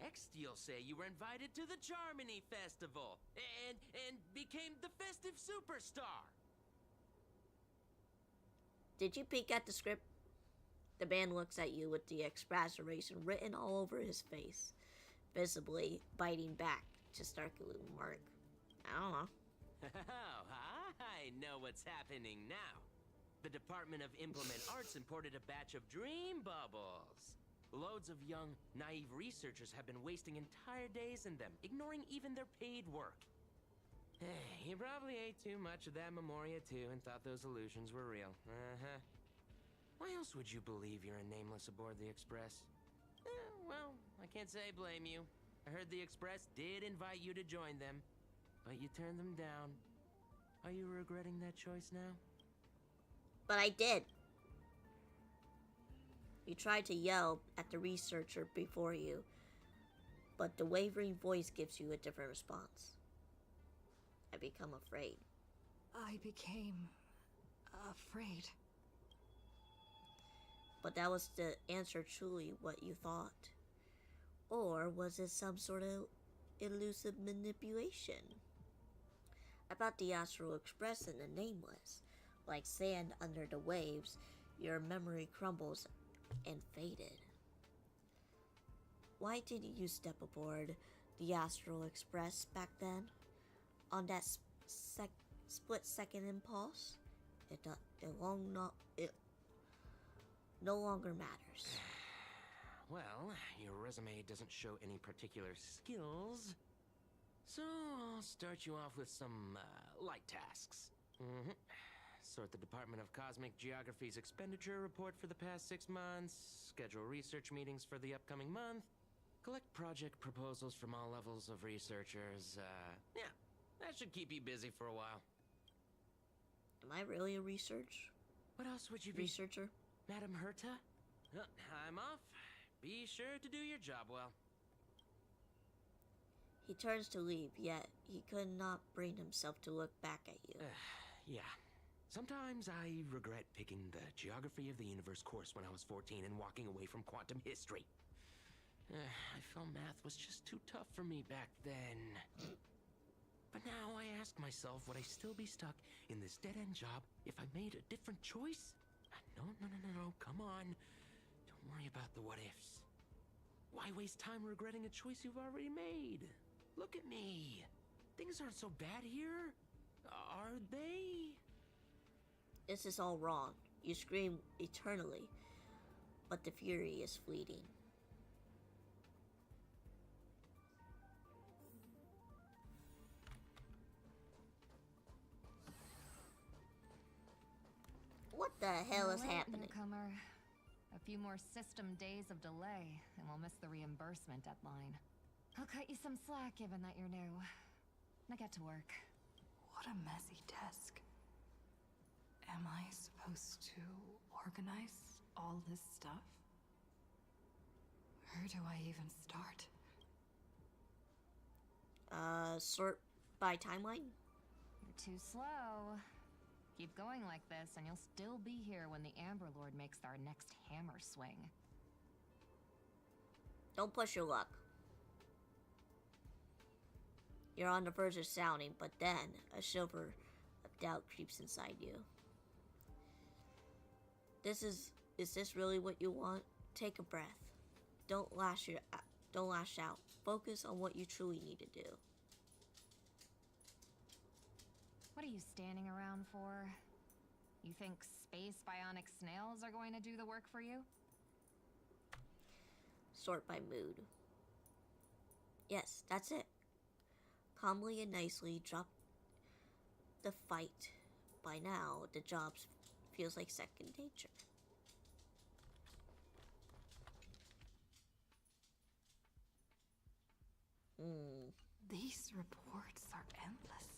Next, you'll say you were invited to the Charmony Festival and became the festive superstar. Did you peek at the script? The man looks at you with the exasperation written all over his face, visibly biting back to start a remark. I don't know. Oh, I know what's happening now. The Department of Implement Arts imported a batch of dream bubbles. Loads of young, naive researchers have been wasting entire days in them, ignoring even their paid work. You probably ate too much of that Memoria too and thought those illusions were real. Why else would you believe you're a nameless aboard the Express? Well, I can't say I blame you. I heard the Express did invite you to join them, but you turned them down. Are you regretting that choice now? But I did. You tried to yell at the researcher before you, but the wavering voice gives you a different response. I become afraid. I became afraid. But that was the answer truly what you thought? Or was it some sort of elusive manipulation? About the Astral Express and the Nameless. Like sand under the waves, your memory crumbles and faded. Why didn't you step aboard the Astral Express back then? On that split-second impulse? It no longer matters. Well, your resume doesn't show any particular skills, so I'll start you off with some light tasks. Sort the Department of Cosmic Geography's expenditure report for the past 6 months, schedule research meetings for the upcoming month, collect project proposals from all levels of researchers. Yeah, that should keep you busy for a while. Am I really a researcher? What else would you be? Researcher? Madam Herta? I'm off. Be sure to do your job well. He turns to leave, yet he could not bring himself to look back at you. Yeah. Sometimes I regret picking the Geography of the Universe course when I was 14 and walking away from quantum history. I felt math was just too tough for me back then. But now I ask myself, would I still be stuck in this dead-end job if I made a different choice? No, come on. Don't worry about the what-ifs. Why waste time regretting a choice you've already made? Look at me. Things aren't so bad here, are they? This is all wrong. You scream eternally, but the fury is fleeting. What the hell is happening? Newcomer. A few more system days of delay, and we'll miss the reimbursement deadline. I'll cut you some slack given that you're new. Now get to work. What a messy desk. Am I supposed to organize all this stuff? Where do I even start? Sort by timeline? You're too slow. Keep going like this, and you'll still be here when the Amber Lord makes our next hammer swing. Don't push your luck. You're on the verge of sounding, but then a shiver of doubt creeps inside you. Is this really what you want? Take a breath. Don't lash out. Focus on what you truly need to do. What are you standing around for? You think space bionic snails are going to do the work for you? Sort by mood. Yes, that's it. Calmly and nicely drop the fight. By now, the job feels like second nature. These reports are endless.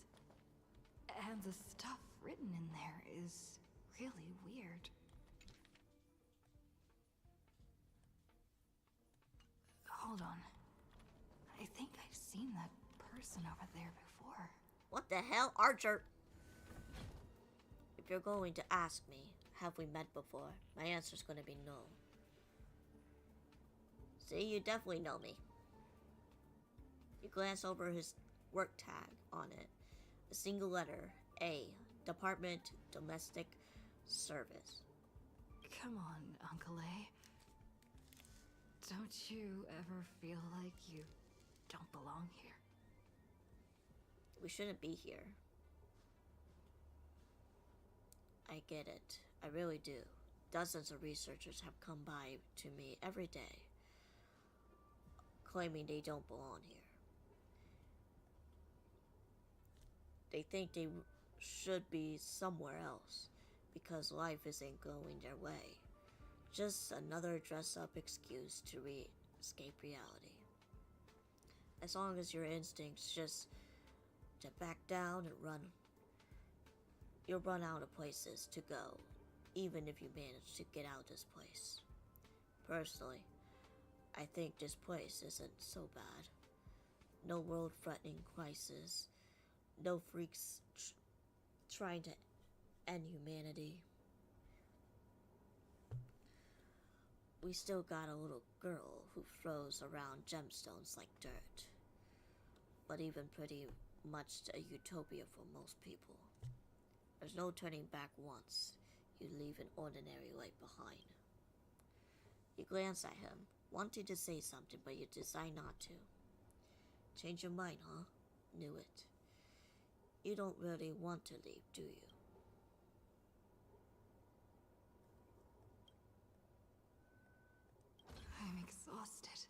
And the stuff written in there is really weird. Hold on. I think I've seen that person over there before. What the hell, Archer? If you're going to ask me, have we met before? My answer's going to be no. See, you definitely know me. You glance over his work tag on it. A single letter, A, Department Domestic Service. Come on, Uncle A. Don't you ever feel like you don't belong here? We shouldn't be here. I get it. I really do. Dozens of researchers have come by to me every day, claiming they don't belong here. They think they should be somewhere else because life isn't going their way. Just another dress-up excuse to escape reality. As long as your instincts just to back down and run, you'll run out of places to go, even if you manage to get out of this place. Personally, I think this place isn't so bad. No world-threatening crisis. No freaks trying to end humanity. We still got a little girl who throws around gemstones like dirt. But even pretty much a utopia for most people. There's no turning back once you leave an ordinary life behind. You glance at him, wanting to say something, but you decide not to. Change your mind, huh? Knew it. You don't really want to leave, do you? I'm exhausted.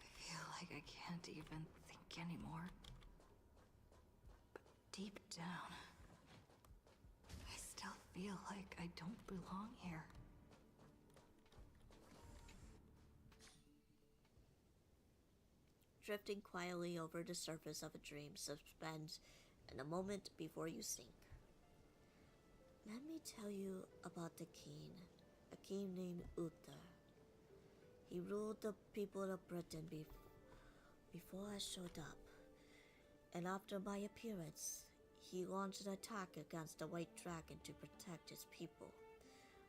I feel like I can't even think anymore. But deep down, I still feel like I don't belong here. Drifting quietly over the surface of a dream suspends in a moment before you sink. Let me tell you about the king, a king named Uther. He ruled the people of Britain before I showed up, and after my appearance, he launched an attack against the White Dragon to protect his people,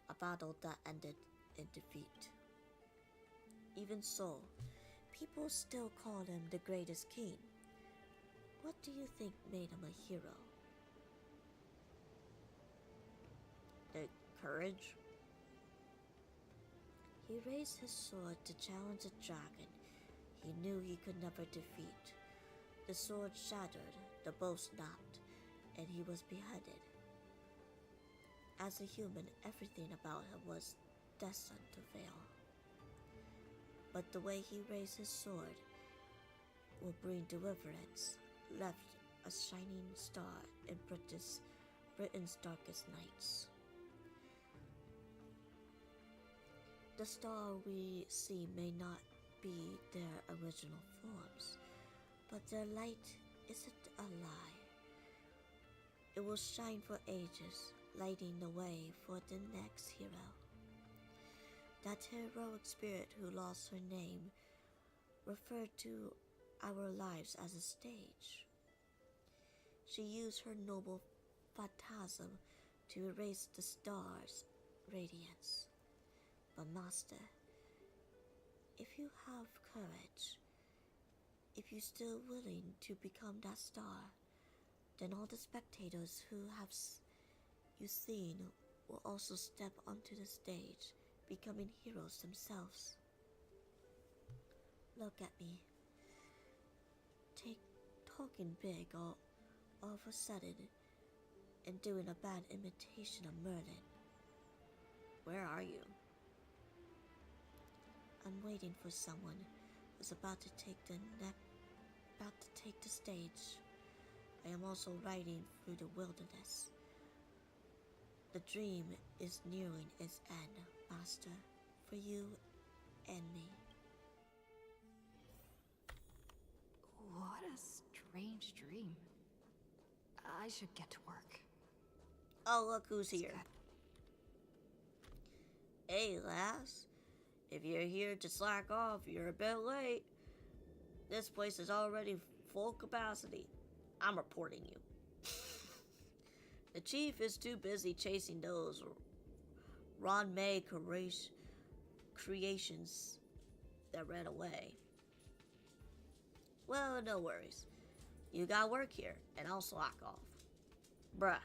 a battle that ended in defeat. Even so, people still call him the greatest king. What do you think made him a hero? The courage? He raised his sword to challenge a dragon he knew he could never defeat. The sword shattered, the bow snapped, and he was beheaded. As a human, everything about him was destined to fail. But the way he raised his sword will bring deliverance, left a shining star in Britain's darkest nights. The star we see may not be their original forms, but their light isn't a lie. It will shine for ages, lighting the way for the next hero. That heroic spirit who lost her name referred to our lives as a stage. She used her noble phantasm to erase the star's radiance. But Master, if you have courage, if you're still willing to become that star, then all the spectators who have you seen will also step onto the stage, becoming heroes themselves. Look at me. Talking big all of a sudden and doing a bad imitation of Merlin. Where are you? I'm waiting for someone who's about to take the stage. I am also riding through the wilderness. The dream is nearing its end, Master, for you and me. What a strange dream. I should get to work. Oh, look who's here. Hey, lass. If you're here to slack off, you're a bit late. This place is already full capacity. I'm reporting you. The chief is too busy chasing those Ron May creations that ran away. Well, no worries. You got work here, and I'll slack off. Bruh.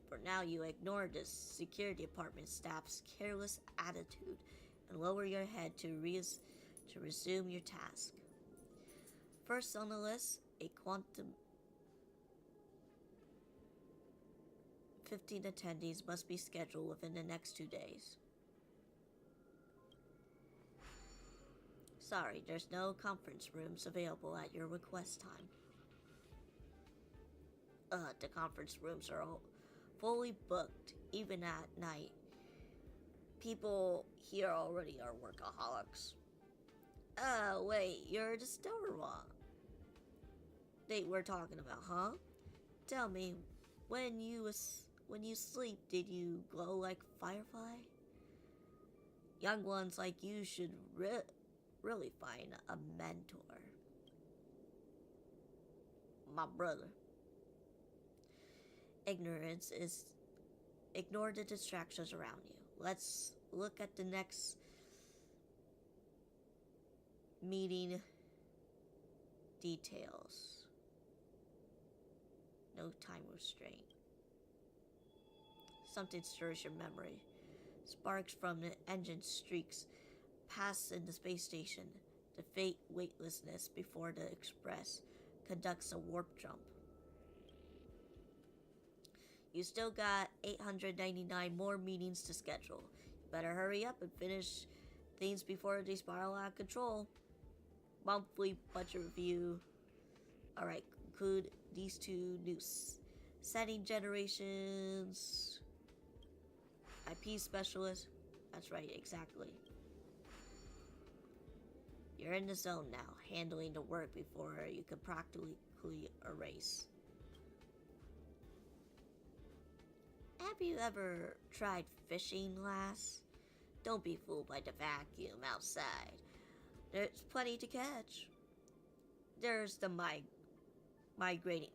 For now, you ignore this security department staff's careless attitude and lower your head to resume your task. First on the list, a quantum 15 attendees must be scheduled within the next 2 days. Sorry, there's no conference rooms available at your request time. The conference rooms are all fully booked, even at night. People here already are workaholics. Wait, you're a distiller we're talking about, huh? Tell me, when you sleep, did you glow like Firefly? Young ones like you should really find a mentor. My brother. ignorance is ignore the distractions around you. Let's look at the next meeting details. No time restraint. Something stirs your memory. Sparks from the engine streaks past in the space station. The fate weightlessness before the Express conducts a warp jump. You still got 899 more meetings to schedule. You better hurry up and finish things before they spiral out of control. Monthly budget review. Alright, conclude these two news. Setting generations. IP specialist. That's right, exactly. You're in the zone now, handling the work before you can practically erase. Have you ever tried fishing, lass? Don't be fooled by the vacuum outside. There's plenty to catch. There's the migrating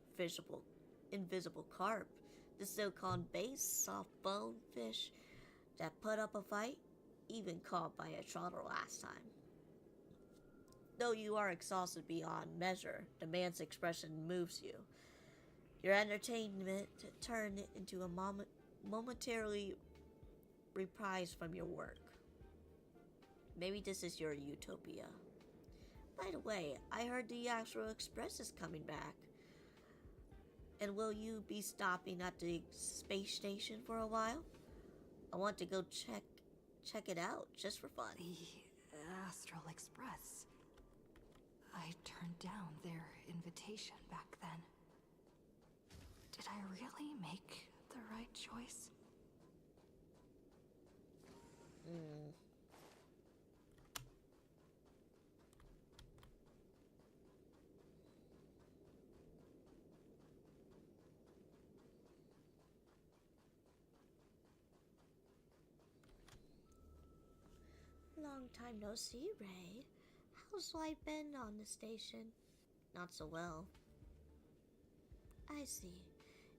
invisible carp, the so-called base soft bone fish that put up a fight, even caught by a trawler last time. Though you are exhausted beyond measure, the man's expression moves you. Your entertainment turned into a momentarily reprise from your work. Maybe this is your utopia. By the way, I heard the Astro Express is coming back. And will you be stopping at the space station for a while? I want to go check it out, just for fun. The Astral Express. I turned down their invitation back then. Did I really make the right choice? Long time no see, Ray. How's life been on the station? Not so well. I see.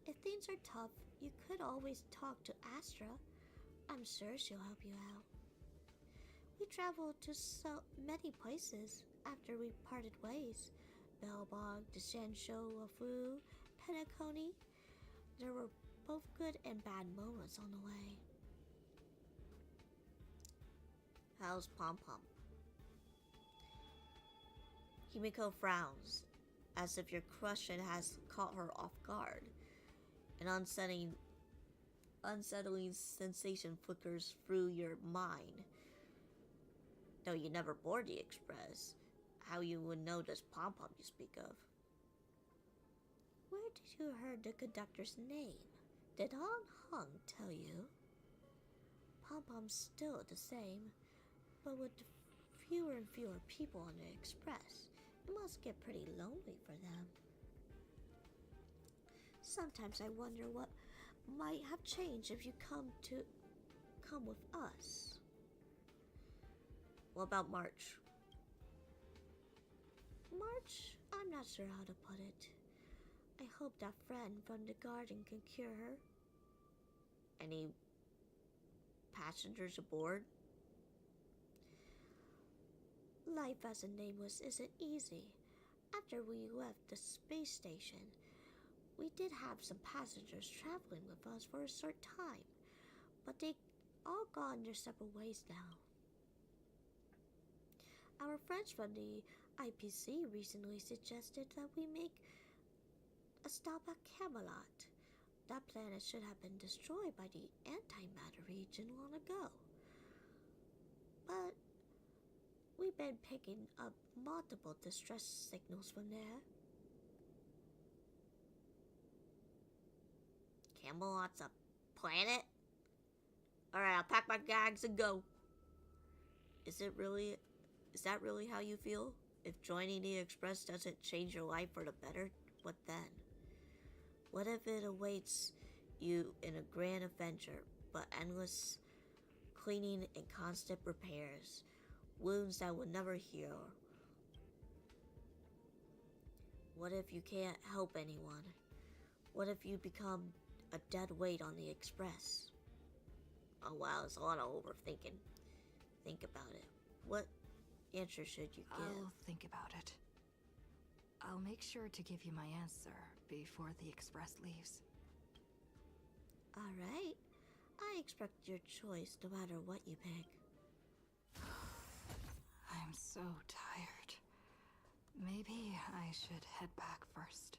If things are tough, you could always talk to Astra. I'm sure she'll help you out. We traveled to so many places after we parted ways. Belbog, Deshansho, Wafu, Penacony. There were both good and bad moments on the way. How's Pom Pom? Himiko frowns, as if your question has caught her off guard. An unsettling sensation flickers through your mind. Though you never board the Express, how you would know this Pom Pom you speak of? Where did you hear the conductor's name? Did Han Hung tell you? Pom Pom's still the same, but with fewer and fewer people on the Express, it must get pretty lonely for them. Sometimes I wonder what might have changed if you come with us. What about March? March? I'm not sure how to put it. I hope that friend from the garden can cure her. Any passengers aboard? Life as a nameless isn't easy. After we left the space station, we did have some passengers traveling with us for a short time, but they all gone their separate ways now. Our friends from the IPC recently suggested that we make a stop at Camelot. That planet should have been destroyed by the antimatter region long ago. But we've been picking up multiple distress signals from there. Camelot's a planet? Alright, I'll pack my gags and go. Is that really how you feel? If joining the Express doesn't change your life for the better, what then? What if it awaits you in a grand adventure, but endless cleaning and constant repairs, wounds that will never heal? What if you can't help anyone? What if you become a dead weight on the Express. Oh wow, it's a lot of overthinking. Think about it. What answer should you give? I'll think about it. I'll make sure to give you my answer before the Express leaves. Alright. I expect your choice no matter what you pick. I'm so tired. Maybe I should head back first.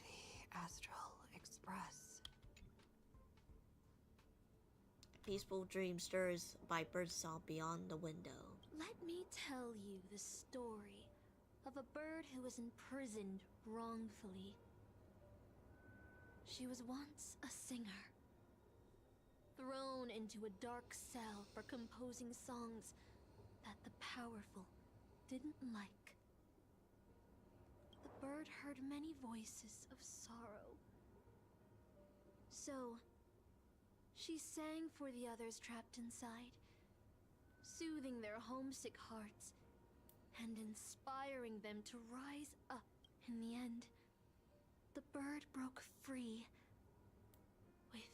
The Astral Express. A peaceful dream stirs by birdsong beyond the window. Let me tell you the story of a bird who was imprisoned wrongfully. She was once a singer, thrown into a dark cell for composing songs that the powerful didn't like. The bird heard many voices of sorrow. So, she sang for the others trapped inside, soothing their homesick hearts and inspiring them to rise up. In the end, the bird broke free with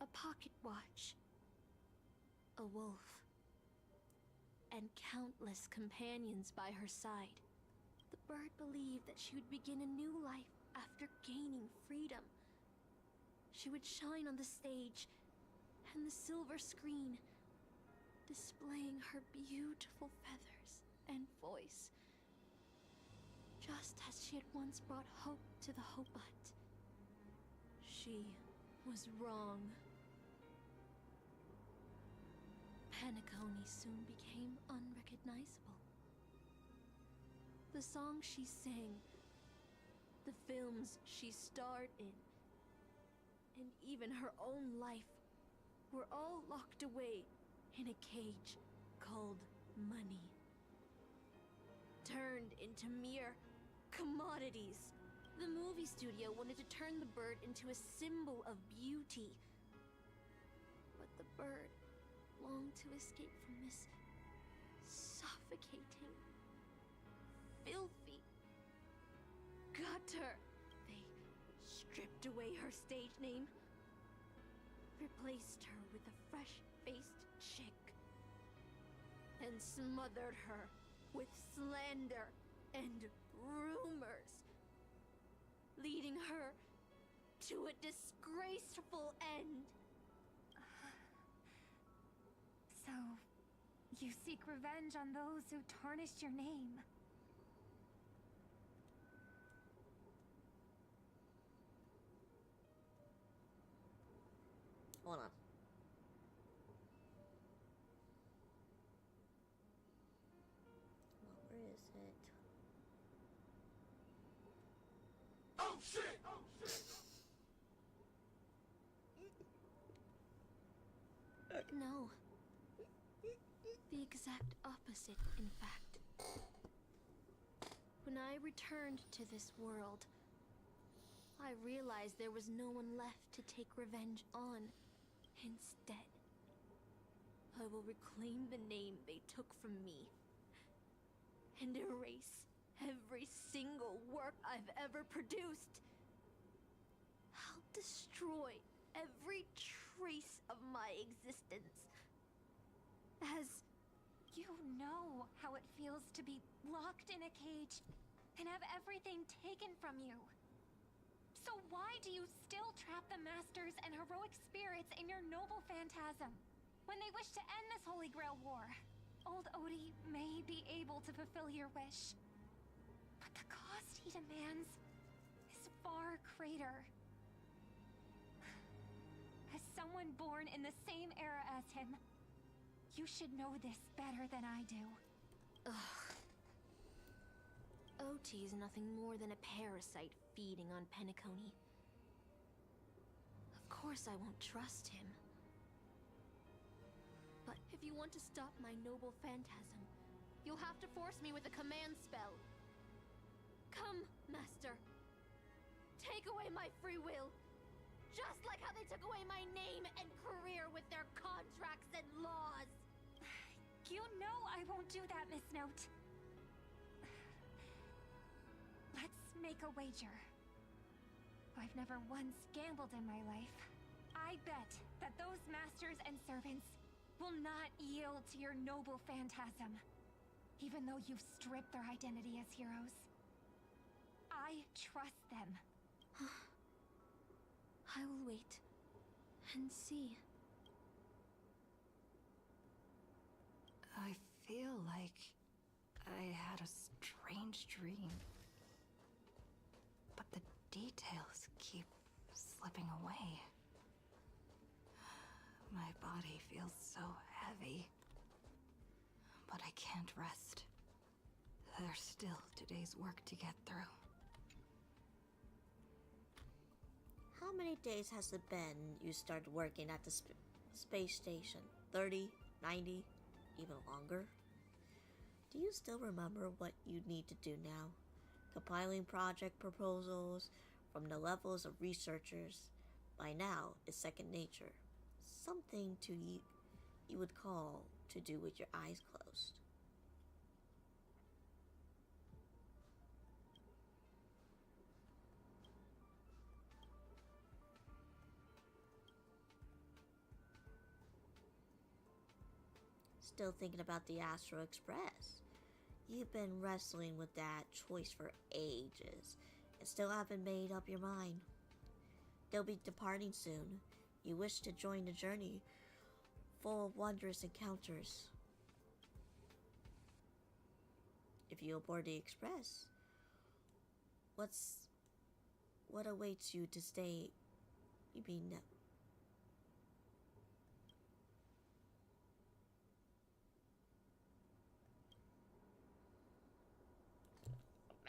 a pocket watch, a wolf, and countless companions by her side. The bird believed that she would begin a new life after gaining freedom. She would shine on the stage and the silver screen, displaying her beautiful feathers and voice, just as she had once brought hope to the Hoput. She was wrong. Penacony soon became unrecognizable. The songs she sang, the films she starred in, and even her own life were all locked away in a cage called money. Turned into mere commodities. The movie studio wanted to turn the bird into a symbol of beauty. But the bird longed to escape from this suffocating, filthy gutter. They stripped away her stage name, replaced her with a fresh-faced chick, and smothered her with slander and rumors, leading her to a disgraceful end. So, you seek revenge on those who tarnished your name. Hold on. Well, where is it? Oh shit! Oh shit! No. The exact opposite, in fact. When I returned to this world, I realized there was no one left to take revenge on. Instead, I will reclaim the name they took from me and erase every single work I've ever produced. I'll destroy every trace of my existence. As you know how it feels to be locked in a cage and have everything taken from you. So why do you still trap the Masters and heroic spirits in your noble phantasm? When they wish to end this Holy Grail war, old Odie may be able to fulfill your wish. But the cost he demands is far greater. As someone born in the same era as him, you should know this better than I do. Ugh. OT is nothing more than a parasite feeding on Penacony. Of course I won't trust him. But if you want to stop my noble phantasm, you'll have to force me with a command spell. Come, Master. Take away my free will. Just like how they took away my name and career with their contracts and laws. You know I won't do that, Miss Note. Let's make a wager. I've never once gambled in my life. I bet that those masters and servants will not yield to your noble phantasm, even though you've stripped their identity as heroes. I trust them. I will wait and see. I feel like I had a strange dream. But the details keep slipping away. My body feels so heavy. But I can't rest. There's still today's work to get through. How many days has it been you started working at the space station? 30? 90? Even longer? Do you still remember what you need to do now? Compiling project proposals from the levels of researchers by now is second nature. Something to you would call to do with your eyes closed. Still thinking about the Astro Express. You've been wrestling with that choice for ages and still haven't made up your mind. They'll be departing soon. You wish to join the journey full of wondrous encounters. If you aboard the Express, what awaits you to stay? You mean no.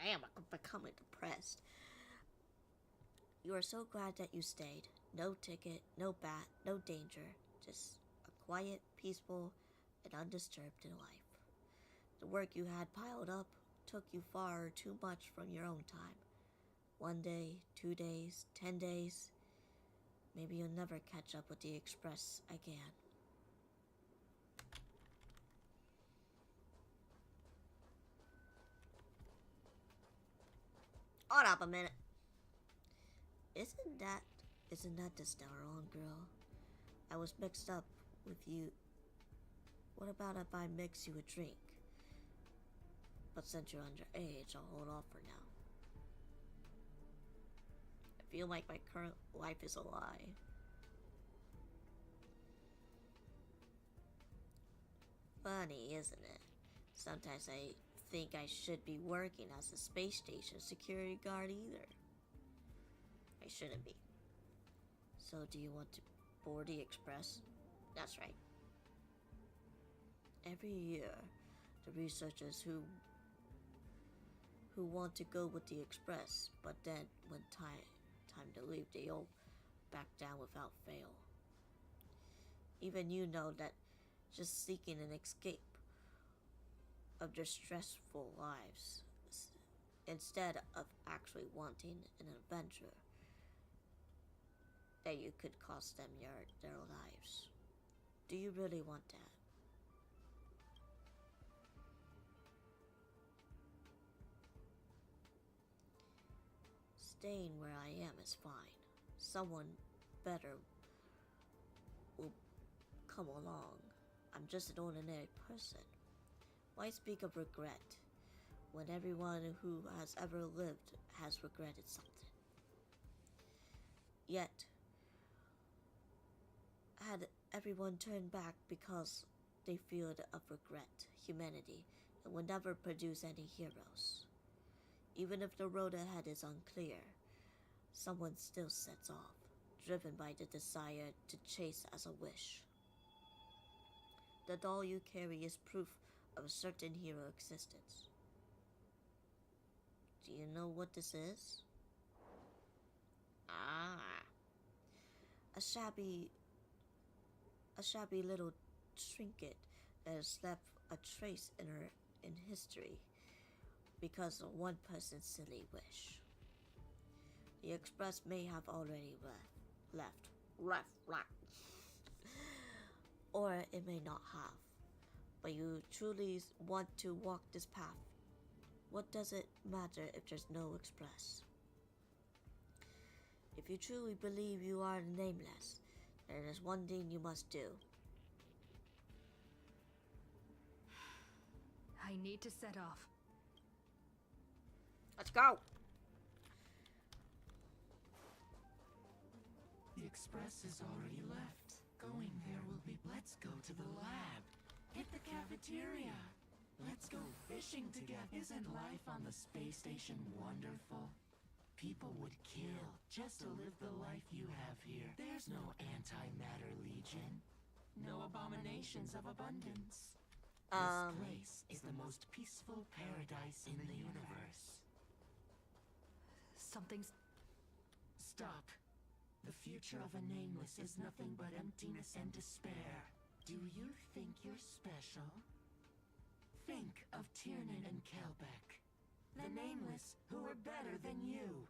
Man, I'm becoming depressed. You are so glad that you stayed. No ticket, no bat, no danger. Just a quiet, peaceful, and undisturbed life. The work you had piled up took you far too much from your own time. 1 day, 2 days, 10 days. Maybe you'll never catch up with the Express again. Hold up a minute. Isn't that the Stellar girl? I was mixed up with you. What about if I mix you a drink? But since you're underage, I'll hold off for now. I feel like my current life is a lie. Funny, isn't it? Sometimes I think I should be working as a space station security guard either. I shouldn't be. So do you want to board the Express? That's right. Every year, the researchers who want to go with the Express, but then when time to leave, they all back down without fail. Even you know that just seeking an escape of their stressful lives instead of actually wanting an adventure that you could cost them their lives. Do you really want that? Staying where I am is fine. Someone better will come along. I'm just an ordinary person. Why speak of regret when everyone who has ever lived has regretted something? Yet, had everyone turned back because they feared of regret, humanity, and would never produce any heroes. Even if the road ahead is unclear, someone still sets off, driven by the desire to chase as a wish. The doll you carry is proof of a certain hero existence. Do you know what this is? Ah, a shabby little trinket that has left a trace in history because of one person's silly wish. The Express may have already left, or it may not have, but you truly want to walk this path what does it matter if there's no express? If you truly believe you are nameless, there is one thing you must do. I need to set off. Let's go! The express is already left. Going there will be... Let's go to the lab. Hit the cafeteria. Let's go fishing together. Isn't life on the space station wonderful? People would kill just to live the life you have here. There's no antimatter legion. No abominations of abundance. This place is the most peaceful paradise in the universe. Something's... Stop. The future of a nameless is nothing but emptiness and despair. Do you think you're special? Think of Tiernan and Kelbeck. The nameless who were better than you.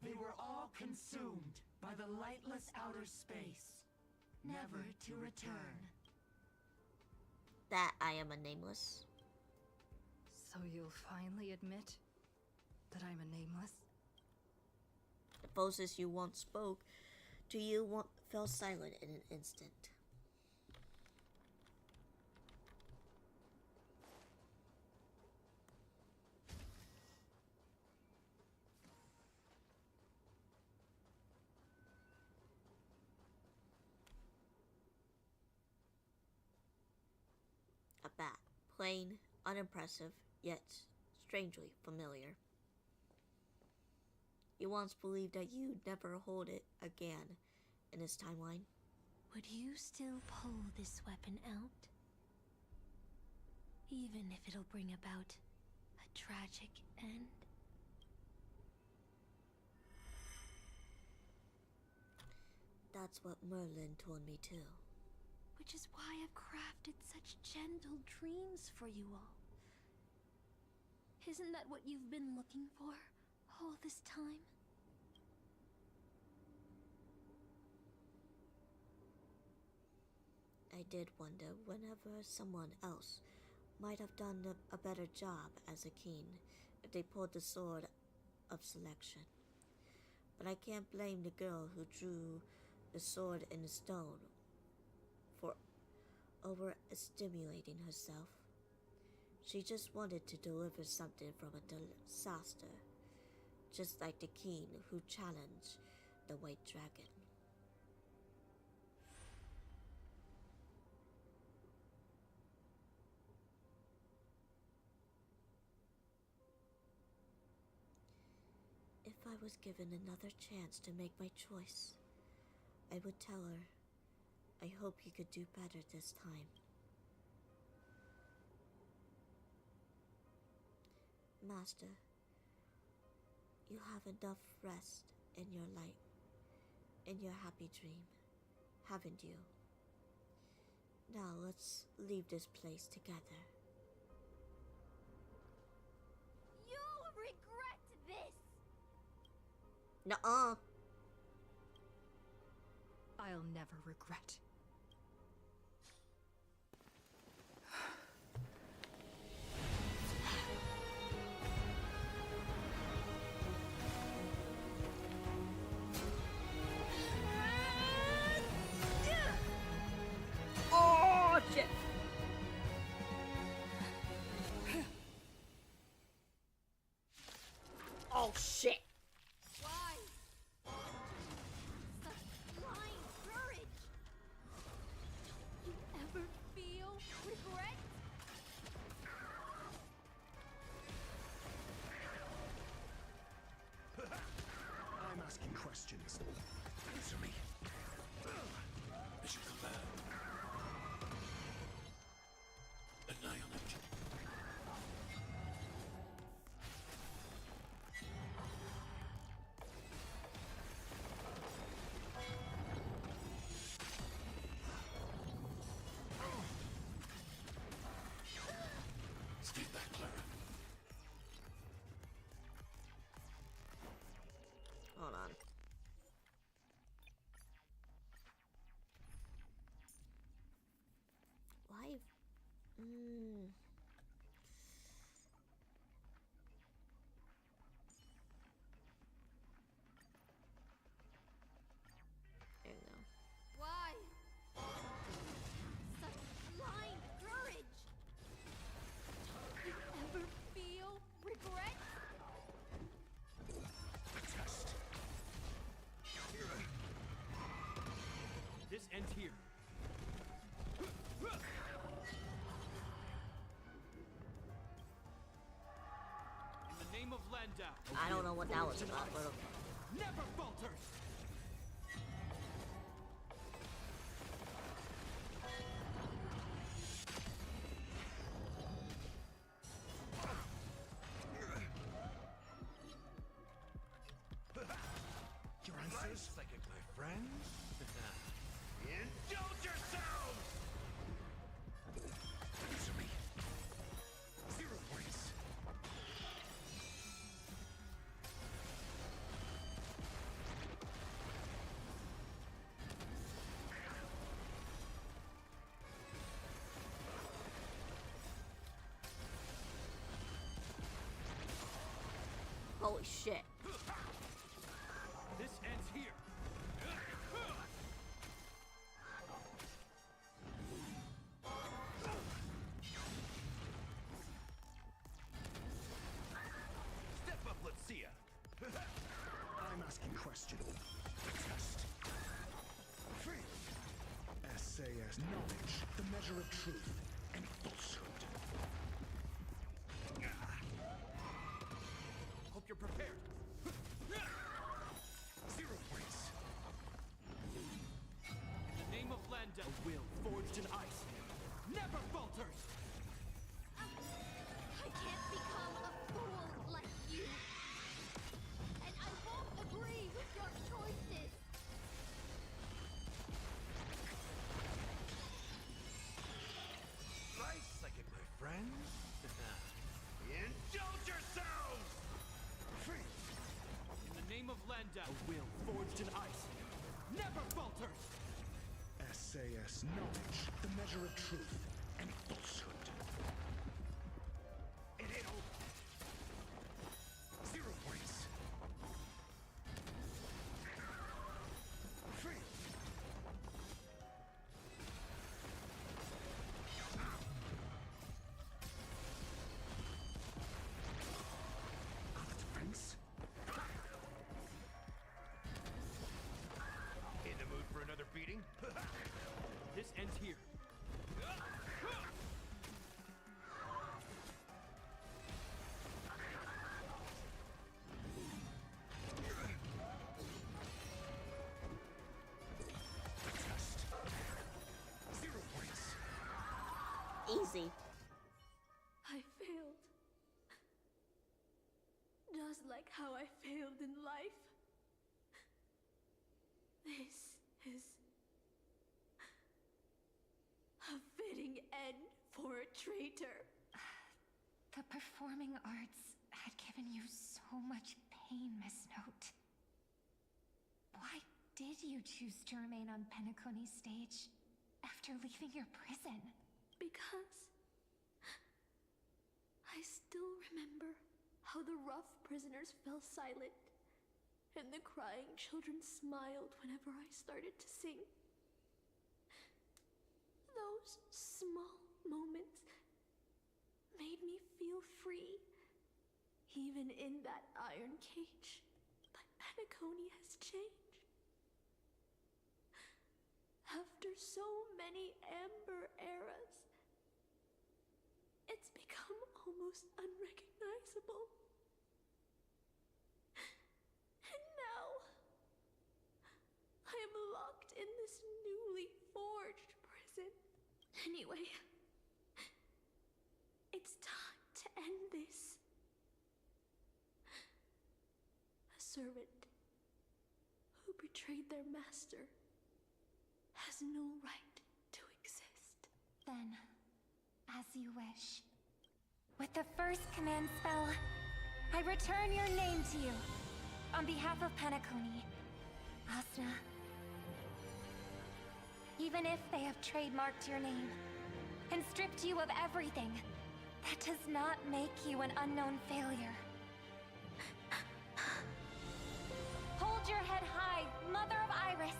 They were all consumed by the lightless outer space, never to return. That I am a nameless. So you'll finally admit that I'm a nameless? The voices you once spoke to you fell silent in an instant. A bat, plain, unimpressive, yet strangely familiar. You once believed that you'd never hold it again in this timeline. Would you still pull this weapon out? Even if it'll bring about a tragic end? That's what Merlin told me too. Which is why I've crafted such gentle dreams for you all. Isn't that what you've been looking for all this time? I did wonder whenever someone else might have done a better job as a king if they pulled the sword of selection. But I can't blame the girl who drew the sword in the stone for overstimulating herself. She just wanted to deliver something from a disaster, just like the king who challenged the white dragon. If I was given another chance to make my choice, I would tell her, I hope you could do better this time. Master, you have enough rest in your light, in your happy dream, haven't you? Now let's leave this place together. You'll regret this! Nuh-uh. I'll never regret. Oh, shit. Oh, shit. Why? Such blind courage! Don't you ever feel regret? I'm asking questions. Answer me. Mission Collab. Annihilate. name of Lenda. I don't know what that was about, but okay. Never falters. Your answers? Psychic, my friends? Indulge yourselves! Answer me. 0 points. Holy shit. This ends here. Step up, let's see ya. I'm asking questions. Test. Essay as knowledge, the measure of truth and falsehood. Hope you're prepared. 0 points. In the name of Lenda, a will forged in ice never falters. I can't become a fool like you. And I won't agree with your choices. Nice psychic, my friends. Indulge yourselves! In the name of Lenda, a will forged in ice never falters. Essay as knowledge, the measure of truth and falsehood. It ain't over. 0 points. On the defense? In the mood for another beating? This ends here. Test. 0 points. Easy. I failed. Just like how I failed in life. This is a fitting end for a traitor. The performing arts had given you so much pain, Miss Note. Why did you choose to remain on Penacony's stage after leaving your prison? Because I still remember how the rough prisoners fell silent and the crying children smiled whenever I started to sing. Those small moments made me feel free, even in that iron cage. But Penacony has changed. After so many Amber eras, it's become almost unrecognizable. And now, I am locked in this newly forged prison. Anyway, it's time to end this. A servant who betrayed their master has no right to exist. Then, as you wish. With the first command spell, I return your name to you. On behalf of Penacony, Asna. Even if they have trademarked your name and stripped you of everything, that does not make you an unknown failure. Hold your head high, Mother of Iris.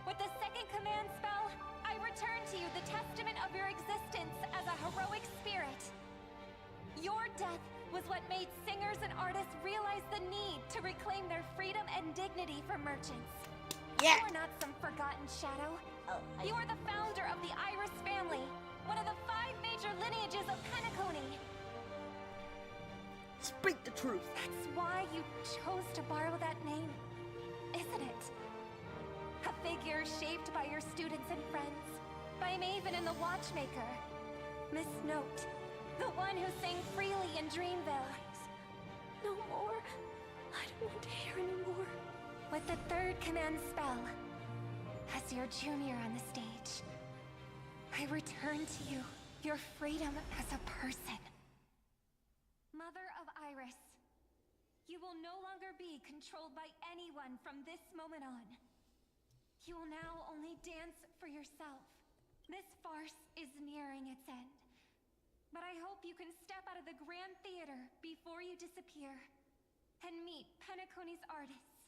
With the second command spell, I return to you the testament of your existence as a heroic spirit. Your death was what made singers and artists realize the need to reclaim their freedom and dignity for merchants. Yeah. You are not some forgotten shadow. You are the founder of the Iris family, one of the 5 major lineages of Penacony. Speak the truth. That's why you chose to borrow that name, isn't it? A figure shaped by your students and friends, by Maven and the Watchmaker. Miss Note, the one who sang freely in Dreamville. No more. I don't want to hear anymore. With the third command spell, as your junior on the stage, I return to you your freedom as a person. Mother of Iris, you will no longer be controlled by anyone from this moment on. You will now only dance for yourself. This farce is nearing its end. But I hope you can step out of the Grand Theater before you disappear and meet Penacony's artists.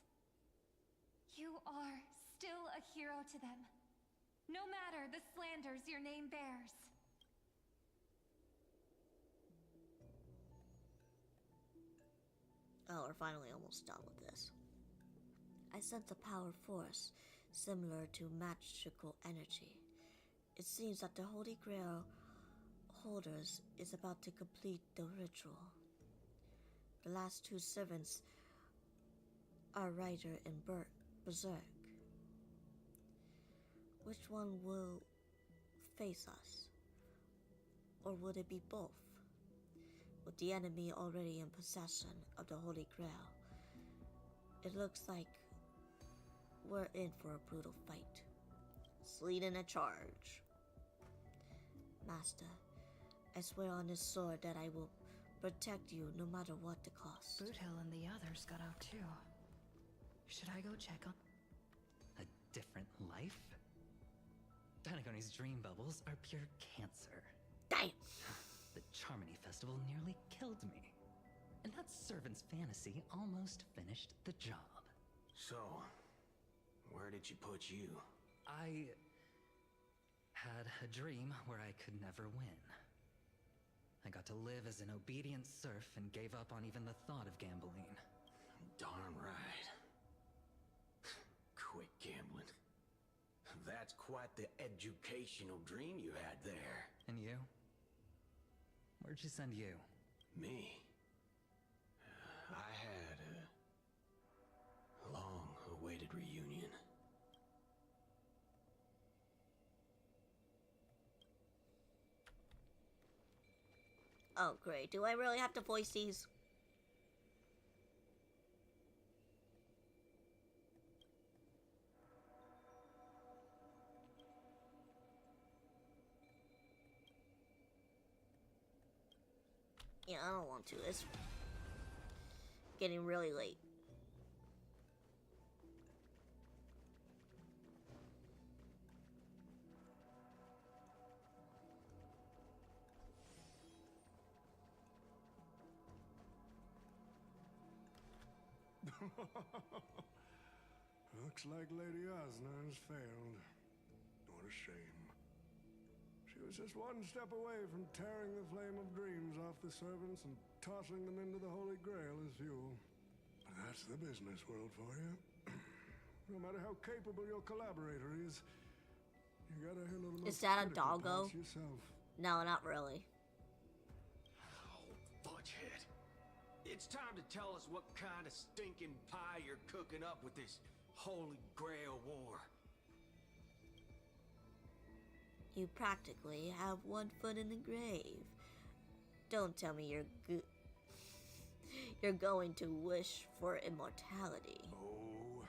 You are still a hero to them, no matter the slanders your name bears. Oh, we're finally almost done with this. I sense a power force similar to magical energy. It seems that the Holy Grail holders is about to complete the ritual. The last two servants are Ryder and Berserk. Which one will face us? Or would it be both? With the enemy already in possession of the Holy Grail, it looks like we're in for a brutal fight. Let's lead in a charge. Master, I swear on this sword that I will protect you no matter what the cost. Boothill and the others got out too. Should I go check on... A different life? Penacony's dream bubbles are pure cancer. Damn! The Charmony Festival nearly killed me. And that servant's fantasy almost finished the job. So, where did she put you? I had a dream where I could never win. I got to live as an obedient serf and gave up on even the thought of gambling. Darn right. Quit gambling. That's quite the educational dream you had there. And you? Where'd she send you? Me? I had a long-awaited reunion. Oh, great. Do I really have to voice these? Yeah, I don't want to. It's getting really late. Looks like Lady Osna has failed. What a shame. She was just one step away from tearing the flame of dreams off the servants and tossing them into the Holy Grail as fuel. But that's the business world for you. No matter how capable your collaborator is, you gotta handle the most Is that a critical doggo? parts yourself. No, not really. Oh, Butchhead. It's time to tell us what kind of stinking pie you're cooking up with this Holy Grail war. You practically have one foot in the grave. Don't tell me you're going to wish for immortality. Oh,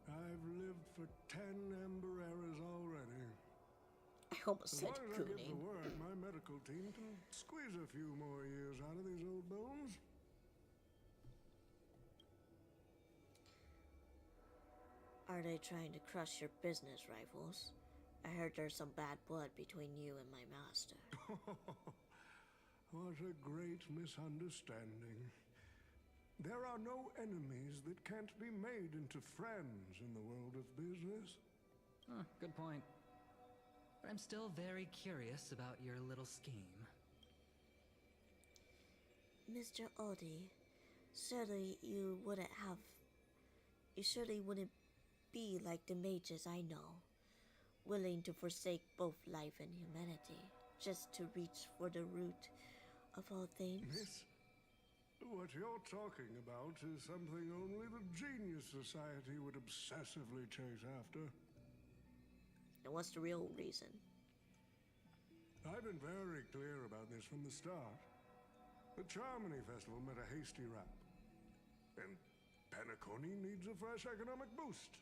I've lived for 10 Ember Eras already. I almost As said long as I get Cooning. to work, my medical team can squeeze a few more years out of these old bones. Are they trying to crush your business, Rifles? I heard there's some bad blood between you and my master. What a great misunderstanding. There are no enemies that can't be made into friends in the world of business. Huh, good point. But I'm still very curious about your little scheme. Mr. Odie, surely you surely wouldn't be like the mages I know, willing to forsake both life and humanity, just to reach for the root of all things. Miss, What you're talking about is something only the Genius Society would obsessively chase after. And what's the real reason? I've been very clear about this from the start. The Charmony Festival met a hasty wrap. And Penacony needs a fresh economic boost.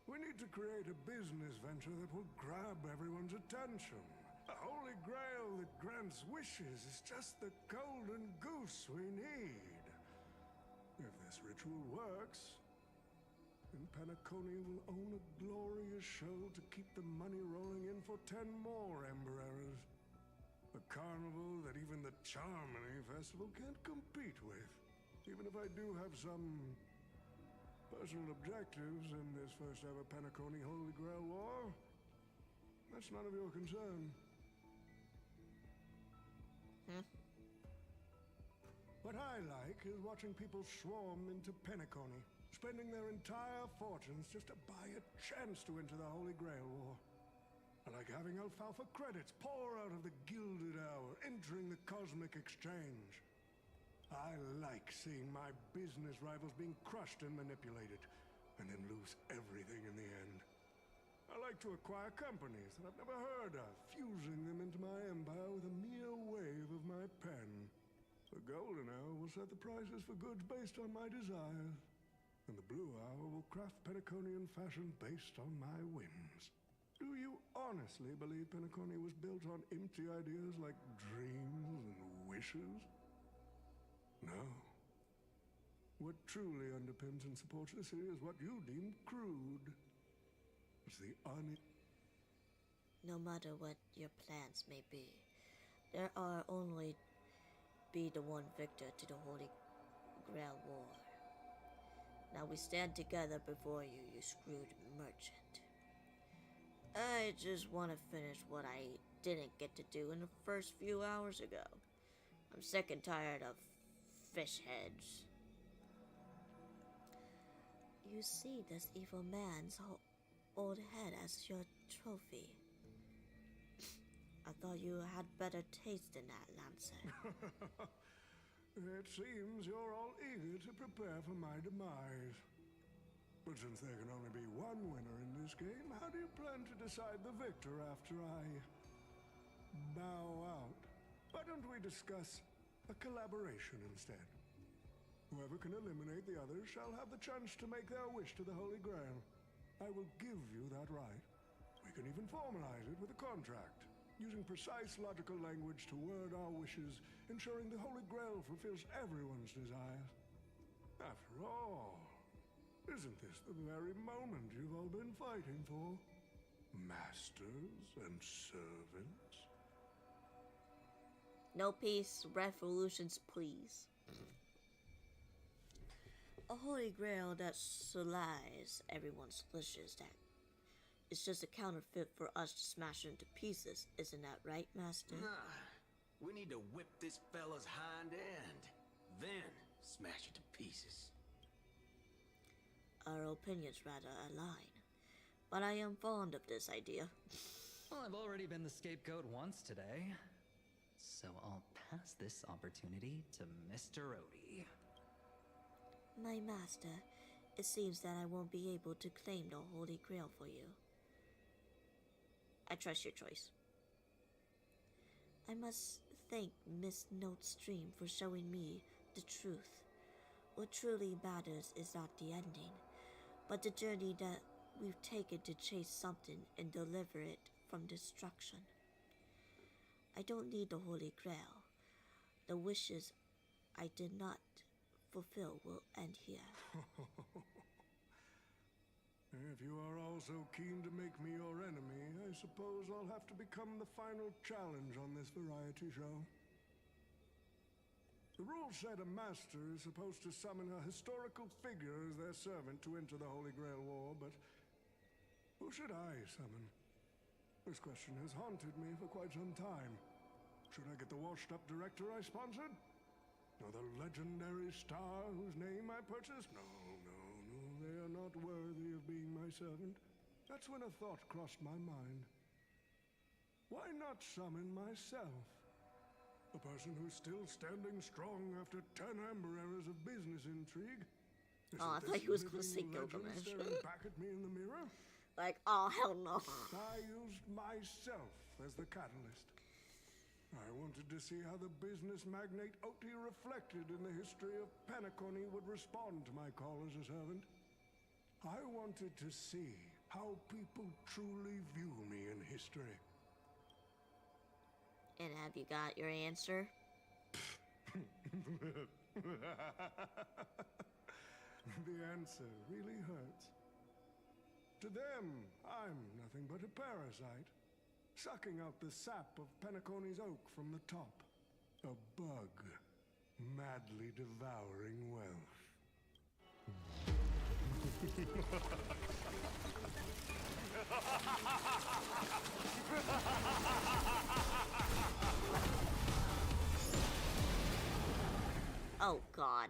We need to create a business venture that will grab everyone's attention. A holy grail that grants wishes is just the golden goose we need. If this ritual works, then Penacony will own a glorious show to keep the money rolling in for 10 more Ember Eras. A carnival that even the Charmony Festival can't compete with. Even if I do have some personal objectives in this first ever Penacony Holy Grail War, that's none of your concern. What I like is watching people swarm into Penacony, spending their entire fortunes just to buy a chance to enter the Holy Grail War. I like having alfalfa credits pour out of the Gilded Hour, entering the Cosmic Exchange. I like seeing my business rivals being crushed and manipulated, and then lose everything in the end. I like to acquire companies that I've never heard of, fusing them into my empire with a mere wave of my pen. The Golden Hour will set the prices for goods based on my desires, and the Blue Hour will craft Penaconian fashion based on my whims. Do you honestly believe Penacony was built on empty ideas like dreams and wishes? No. What truly underpins and supports this city is what you deem crude. It's the No matter what your plans may be, there are only be the one victor to the Holy Grail War. Now we stand together before you, you screwed merchant. I just want to finish what I didn't get to do in the first few hours ago. I'm sick and tired of fish heads. You see this evil man's old head as your trophy. I thought you had better taste than that, Lancer. It seems you're all eager to prepare for my demise. But since there can only be one winner in this game, how do you plan to decide the victor after I bow out? Why don't we discuss a collaboration instead? Whoever can eliminate the others shall have the chance to make their wish to the Holy Grail. I will give you that right. We can even formalize it with a contract, using precise logical language to word our wishes, ensuring the Holy Grail fulfills everyone's desires. After all, isn't this the very moment you've all been fighting for? Masters and servants? No peace, revolutions, please. A Holy Grail that sullies everyone's wishes, that it's just a counterfeit for us to smash into pieces, isn't that right, Master? Nah, we need to whip this fella's hind end, then smash it to pieces. Our opinions rather align, but I am fond of this idea. Well, I've already been the scapegoat once today, so I'll pass this opportunity to Mr. Odie. My master, it seems that I won't be able to claim the Holy Grail for you. I trust your choice. I must thank Miss Notestream for showing me the truth. What truly matters is not the ending, but the journey that we've taken to chase something and deliver it from destruction. I don't need the Holy Grail. The wishes I did not fulfill will end here. If you are all so keen to make me your enemy, I suppose I'll have to become the final challenge on this variety show. The rules said a master is supposed to summon a historical figure as their servant to enter the Holy Grail War, but who should I summon? This question has haunted me for quite some time. Should I get the washed-up director I sponsored? Or the legendary star whose name I purchased? No, they are not worthy of being my servant. That's when a thought crossed my mind. Why not summon myself? A person who's still standing strong after 10 amber eras of business intrigue. Oh, I thought he was gonna say Gilgamesh. Staring back at me in the mirror? Like, oh, hell no. I used myself as the catalyst. I wanted to see how the business magnate Oti reflected in the history of Penacony would respond to my call as a servant. I wanted to see how people truly view me in history. And have you got your answer? The answer really hurts. To them, I'm nothing but a parasite, sucking out the sap of Penacony's oak from the top. A bug, madly devouring wealth. Oh, God.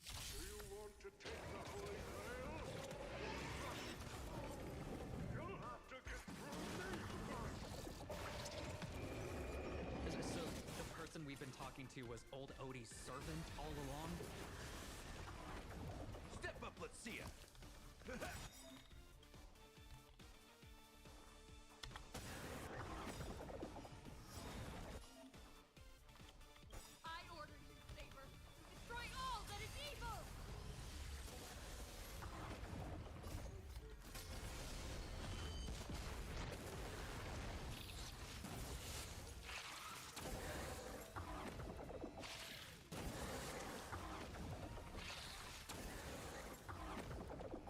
Do you want to take the Holy Grail? You'll have to get through me first. So, the person we've been talking to was old Odie's servant all along? Step up, let's see ya. I order you, Saber, to destroy all that is evil!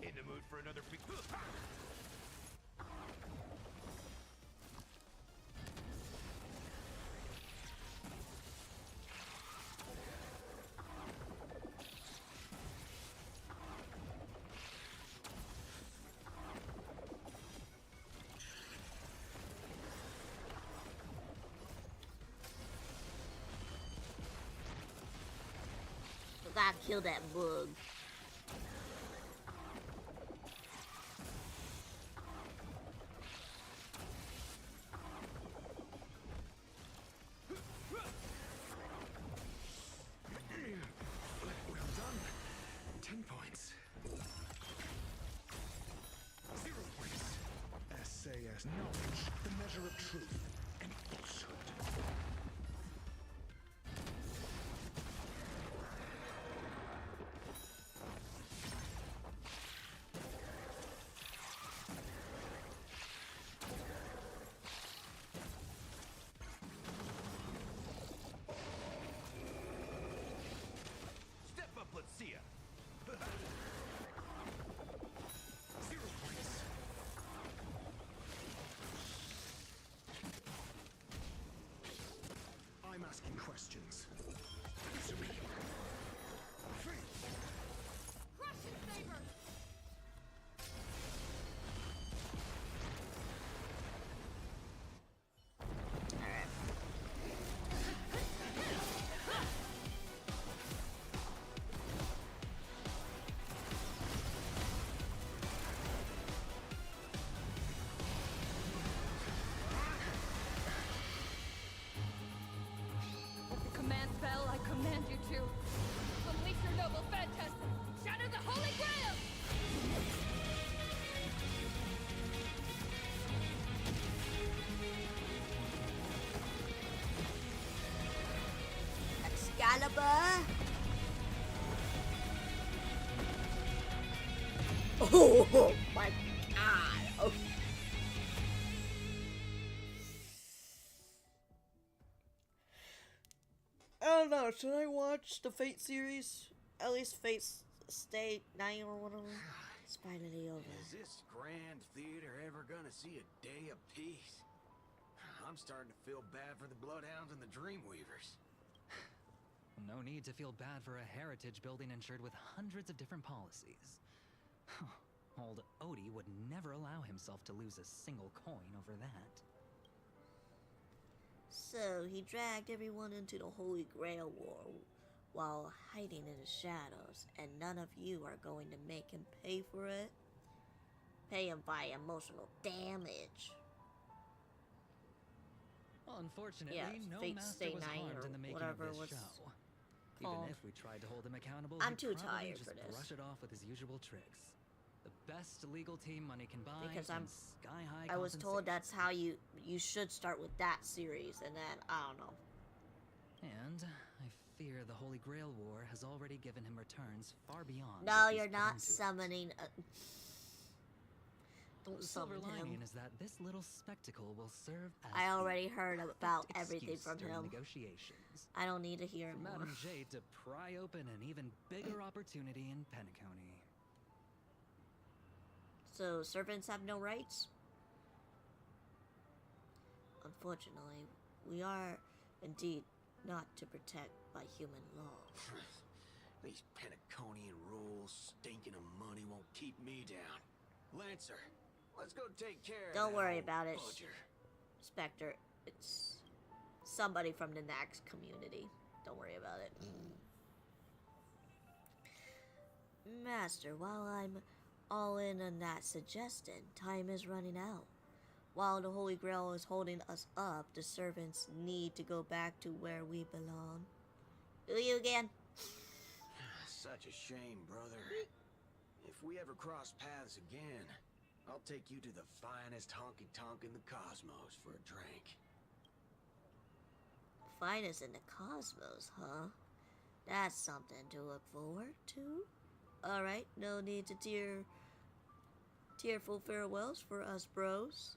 In the mood for another big... We gotta kill that bug. Well done. 10 points. 0 points. SAS knowledge, the measure of truth and falsehood. Step up, let's see ya. 0 points. I'm asking questions. Answer me. Freeze! Crush it, Saber! With the command spell, I command you to unleash your noble phantasm! Shatter the Holy Grail! Excalibur! Oh my God! Oh. I don't know. Should I watch the Fate series? At least Fate Stay 9 or whatever. It's finally over. Is this grand theater ever gonna see a day of peace? I'm starting to feel bad for the Bloodhounds and the Dreamweavers. No need to feel bad for a heritage building insured with hundreds of different policies. Old Odie would never allow himself to lose a single coin over that. So, he dragged everyone into the Holy Grail War while hiding in the shadows, and none of you are going to make him pay for it? Pay him by emotional damage. Unfortunately, Yeah, no Fate master Stay was Night harmed or in the making of whatever this was show. called. Even if we tried to hold him accountable, I'm he'd too probably tired just for this. brush it off with his usual tricks. The best legal team money can buy, Because and sky-high I was told compensation. that's how you should start with that series, and then I don't know. And I fear the Holy Grail War has already given him returns far beyond. No, what he's you're put not into it. summoning. Don't The silver summon him. lining is that this little spectacle will serve as I already the heard perfect about everything excuse from during him. Negotiations. I don't need to hear For more. Madame Jade to pry open an even bigger opportunity in Penacony. So servants have no rights? Unfortunately, we are indeed not to protect by human law. These Penaconian rules, stinking of money won't keep me down. Lancer, let's go take care of Don't that worry old about it, budger. Spectre. It's somebody from the Nax community. Don't worry about it. Master, while I'm all in on that suggestion, time is running out. While the Holy Grail is holding us up, the servants need to go back to where we belong. Do you again? Such a shame, brother. If we ever cross paths again, I'll take you to the finest honky-tonk in the cosmos for a drink. Finest in the cosmos, huh? That's something to look forward to. Alright, no need to tearful farewells for us bros.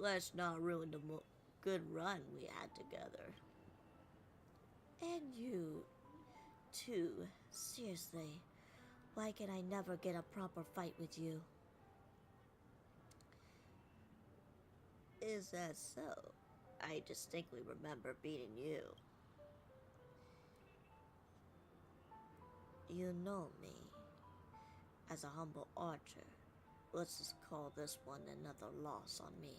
Let's not ruin the good run we had together. And you, too. Seriously, why can I never get a proper fight with you? Is that so? I distinctly remember beating you. You know me. As a humble archer, let's just call this one another loss on me.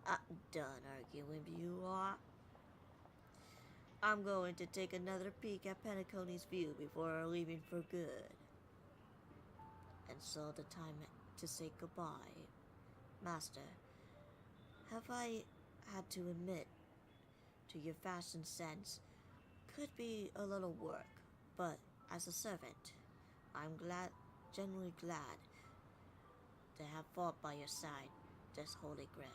I'm done arguing with you lot. I'm going to take another peek at Penacony's view before leaving for good. And so the time to say goodbye. Master, have I had to admit to your fashion sense could be a little work, but as a servant, I'm genuinely glad to have fought by your side this Holy Grail.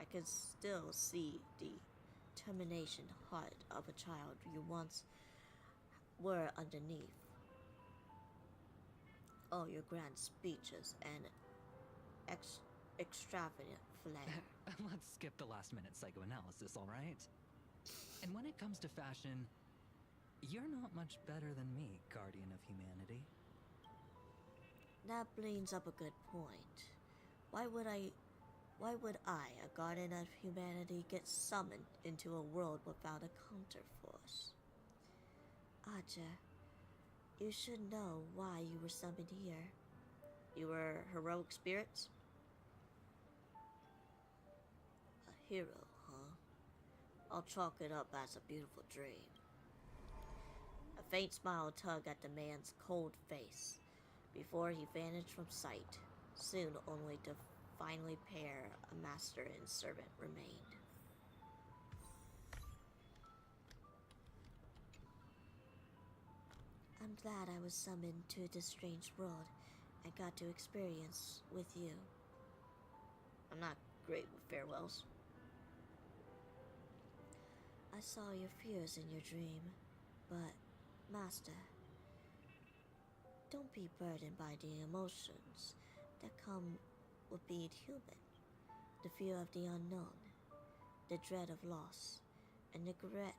I can still see the determination heart of a child you once were underneath all your grand speeches and extravagant flair. Let's skip the last minute psychoanalysis, alright? And when it comes to fashion, you're not much better than me, Guardian of Humanity. That brings up a good point. Why would I, a Guardian of Humanity, get summoned into a world without a counterforce? Archer, you should know why you were summoned here. You were heroic spirits? A hero, huh? I'll chalk it up as a beautiful dream. A faint smile tugged at the man's cold face before he vanished from sight, soon only to finally pair a master and servant remained. I'm glad I was summoned to this strange world and got to experience with you. I'm not great with farewells. I saw your fears in your dream, but, Master, don't be burdened by the emotions that come with being human. The fear of the unknown, the dread of loss, and the regret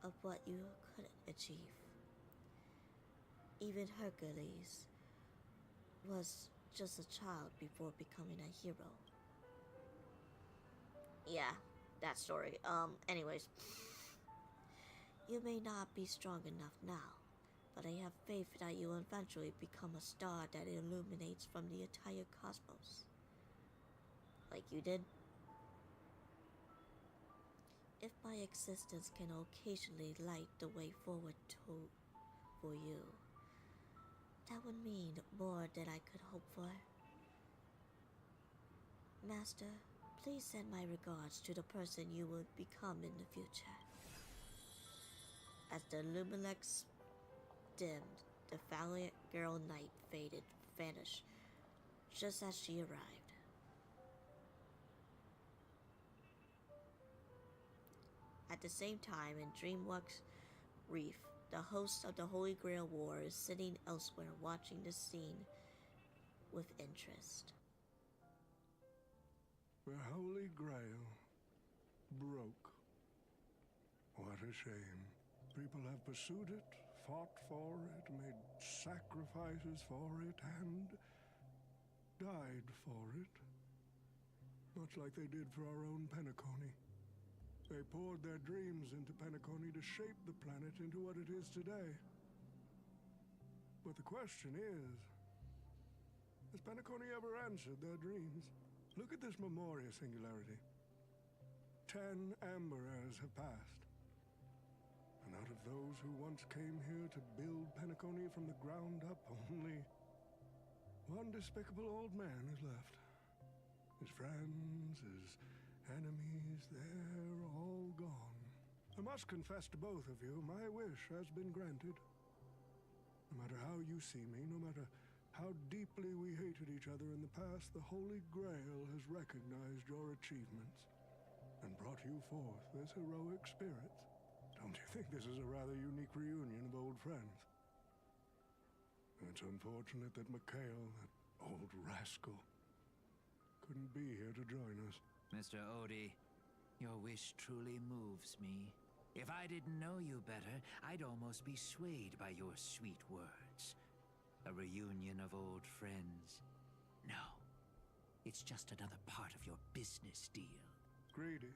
of what you couldn't achieve. Even Hercules was just a child before becoming a hero. Yeah, that story. Anyways. You may not be strong enough now, but I have faith that you will eventually become a star that illuminates from the entire cosmos. Like you did. If my existence can occasionally light the way forward for you, that would mean more than I could hope for. Master, please send my regards to the person you will become in the future. As the Lumilex dimmed, the valiant girl knight vanished, just as she arrived. At the same time, in Dreamwalk's Reef, the host of the Holy Grail War is sitting elsewhere watching the scene with interest. The Holy Grail broke. What a shame. People have pursued it, fought for it, made sacrifices for it, and died for it. Much like they did for our own Penacony. They poured their dreams into Penacony to shape the planet into what it is today. But the question is, has Penacony ever answered their dreams? Look at this Memoria singularity. 10 Amber Heirs have passed. And out of those who once came here to build Penacony from the ground up, only one despicable old man is left. His friends, his enemies, they're all gone. I must confess to both of you, my wish has been granted. No matter how you see me, no matter how deeply we hated each other in the past, the Holy Grail has recognized your achievements and brought you forth as heroic spirits. Don't you think this is a rather unique reunion of old friends? It's unfortunate that Mikhail, that old rascal, couldn't be here to join us. Mr. Odie, your wish truly moves me. If I didn't know you better, I'd almost be swayed by your sweet words. A reunion of old friends. No, it's just another part of your business deal. Greedy?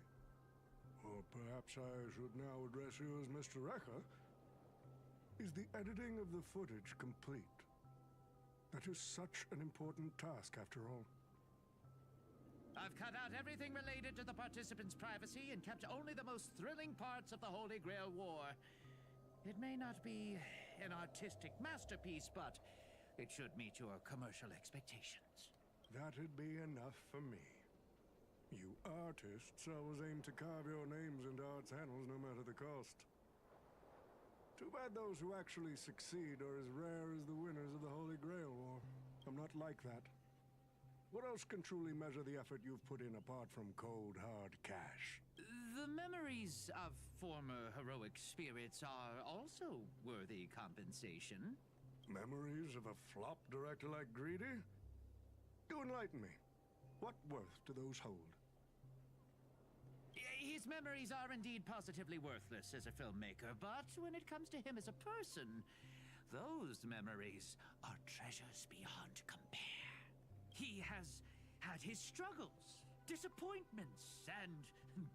Or perhaps I should now address you as Mr. Recker. Is the editing of the footage complete? That is such an important task, after all. I've cut out everything related to the participants' privacy and kept only the most thrilling parts of the Holy Grail War. It may not be an artistic masterpiece, but it should meet your commercial expectations. That'd be enough for me. You artists always aim to carve your names into art's annals no matter the cost. Too bad those who actually succeed are as rare as the winners of the Holy Grail War. I'm not like that. What else can truly measure the effort you've put in apart from cold, hard cash? The memories of former heroic spirits are also worthy compensation. Memories of a flop director like Greedy? Do enlighten me. What worth do those hold? His memories are indeed positively worthless as a filmmaker, but when it comes to him as a person, those memories are treasures beyond compare. He has had his struggles, disappointments, and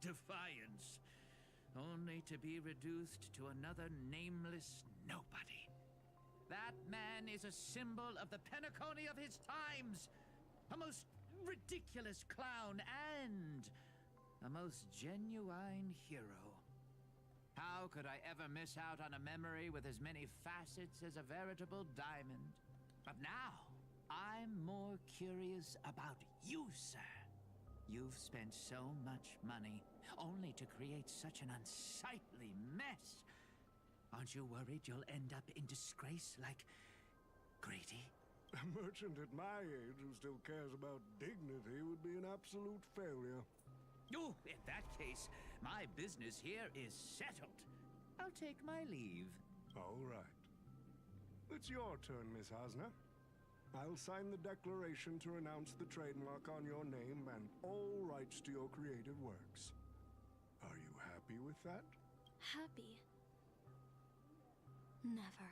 defiance, only to be reduced to another nameless nobody. That man is a symbol of the Penacony of his times, a most ridiculous clown and a most genuine hero. How could I ever miss out on a memory with as many facets as a veritable diamond? But now, I'm more curious about you, sir. You've spent so much money, only to create such an unsightly mess. Aren't you worried you'll end up in disgrace like Greedy? A merchant at my age who still cares about dignity would be an absolute failure. Oh, in that case, my business here is settled. I'll take my leave. All right. It's your turn, Miss Hasna. I'll sign the declaration to renounce the trademark on your name and all rights to your creative works. Are you happy with that? Happy? Never.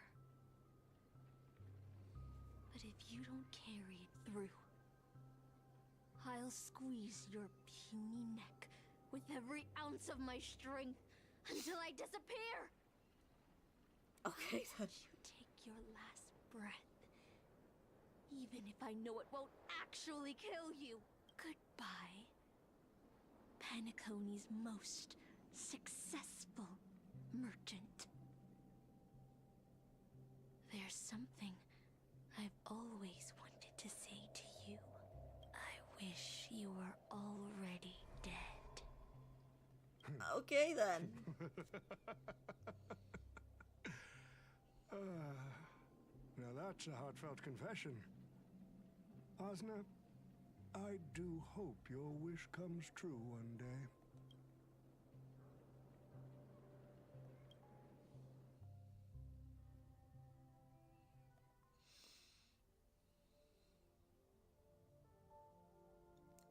But if you don't carry it through, I'll squeeze your puny neck with every ounce of my strength until I disappear! Okay, then. You take your last breath, even if I know it won't actually kill you. Goodbye, Penacony's most successful merchant. There's something I've always wanted to say to you. I wish you were Okay then. Now that's a heartfelt confession. Osna, I do hope your wish comes true one day.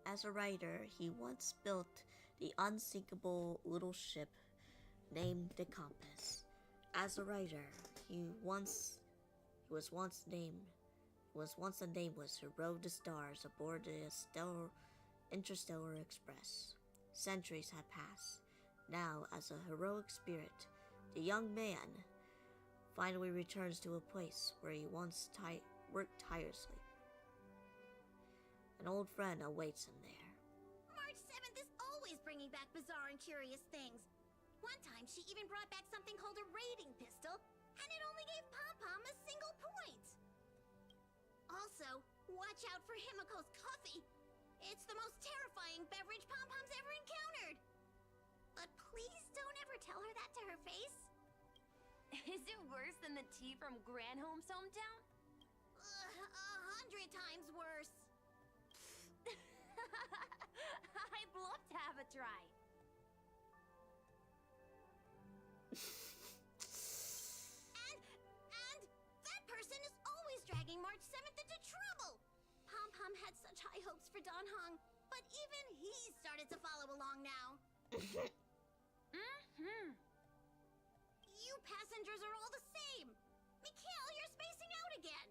As a writer, he once built the unsinkable little ship named the Compass. As a writer, he was once a nameless who rode the stars aboard the interstellar express. Centuries had passed. Now, as a heroic spirit, the young man finally returns to a place where he once worked tirelessly. An old friend awaits him there. March 7th is always bringing back bizarre and curious things. One time, she even brought back something called a raiding pistol, and it only gave Pom-Pom a single point. Also, watch out for Himiko's coffee. It's the most terrifying beverage Pom-Pom's ever encountered. But please don't ever tell her that to her face. Is it worse than the tea from Granholm's hometown? 100 times worse. I'd love to have a try. And that person is always dragging March 7th into trouble. Pom-Pom had such high hopes for Don Hong, but even he started to follow along now. You passengers are all the same. Mikhail, you're spacing out again.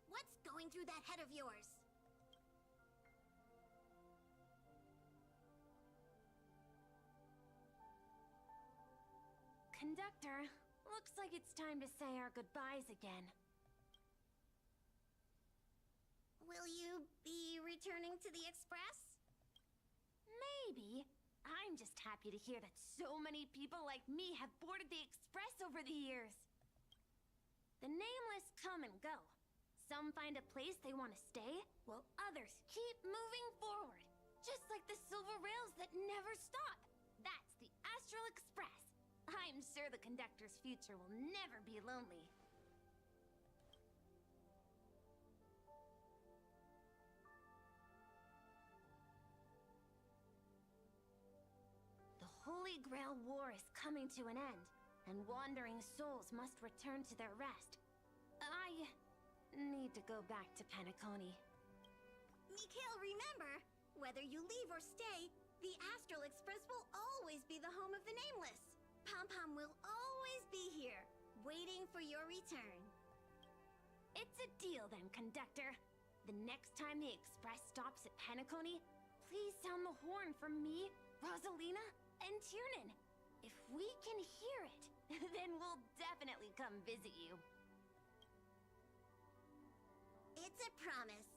What's going through that head of yours? Conductor, looks like it's time to say our goodbyes again. Will you be returning to the Express? Maybe. I'm just happy to hear that so many people like me have boarded the Express over the years. The nameless come and go. Some find a place they want to stay, while others keep moving forward. Just like the silver rails that never stop. That's the Astral Express. I'm sure the conductor's future will never be lonely. The Holy Grail War is coming to an end, and wandering souls must return to their rest. I need to go back to Penacony. Mikhail, remember, whether you leave or stay, the Astral Express will always be the home of the Nameless. Pom-Pom will always be here, waiting for your return. It's a deal then, conductor. The next time the Express stops at Penacony, please sound the horn for me, Rosalina, and Tiernan. If we can hear it, then we'll definitely come visit you. It's a promise.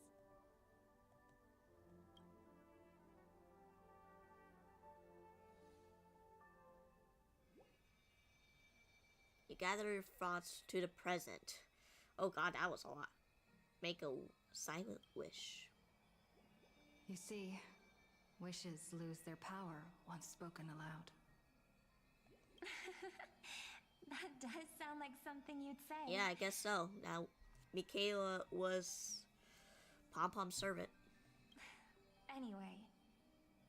You gather your thoughts to the present. Oh god, that was a lot. Make a silent wish. You see, wishes lose their power once spoken aloud. That does sound like something you'd say. Yeah, I guess so. Now, Michaela was Pom-Pom's servant. Anyway,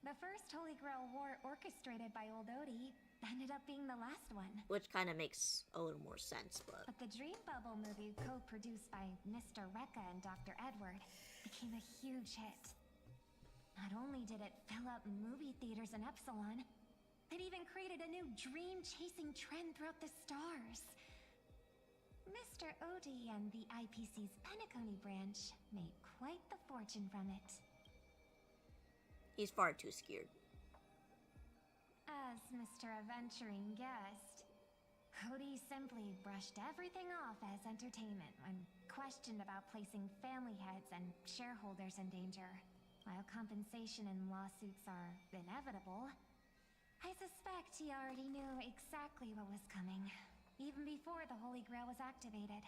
the first Holy Grail War orchestrated by Old Odie ended up being the last one. Which kind of makes a little more sense, but... But the Dream Bubble movie, co-produced by Mr. Rekka and Dr. Edward, became a huge hit. Not only did it fill up movie theaters in Epsilon, it even created a new dream-chasing trend throughout the stars. Mr. Odie and the IPC's Penacony branch made quite the fortune from it. He's far too scared. As Mr. Adventuring guessed, Odie simply brushed everything off as entertainment when questioned about placing family heads and shareholders in danger. While compensation and lawsuits are inevitable, I suspect he already knew exactly what was coming, even before the Holy Grail was activated.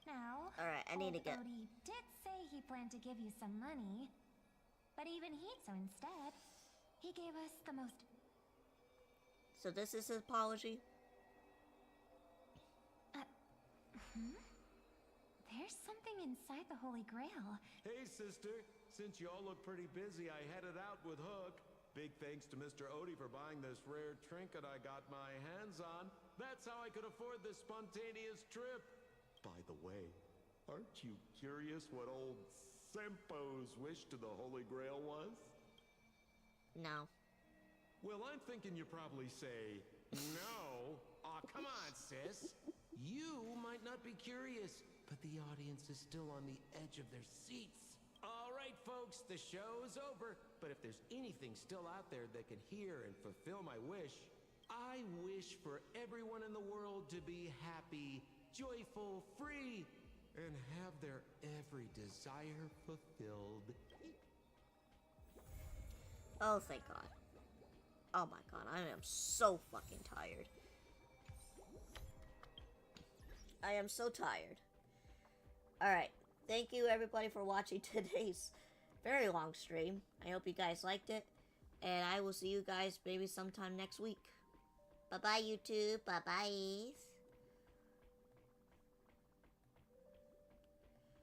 Now, alright, I need to get... Odie did say he planned to give you some money, but even so instead, he gave us the most So this is his apology? There's something inside the Holy Grail. Hey, sister. Since you all look pretty busy, I headed out with Hook. Big thanks to Mr. Odie for buying this rare trinket I got my hands on. That's how I could afford this spontaneous trip. By the way, aren't you curious what old Sempo's wish to the Holy Grail was? No. Well, I'm thinking you probably say, no. Aw, come on, sis. You might not be curious, but the audience is still on the edge of their seats. All right, folks, the show's over. But if there's anything still out there that can hear and fulfill my wish, I wish for everyone in the world to be happy, joyful, free, and have their every desire fulfilled. Oh, thank God. Oh my God, I am so fucking tired. I am so tired. Alright, thank you everybody for watching today's very long stream. I hope you guys liked it. And I will see you guys maybe sometime next week. Bye-bye, YouTube. Bye-bye.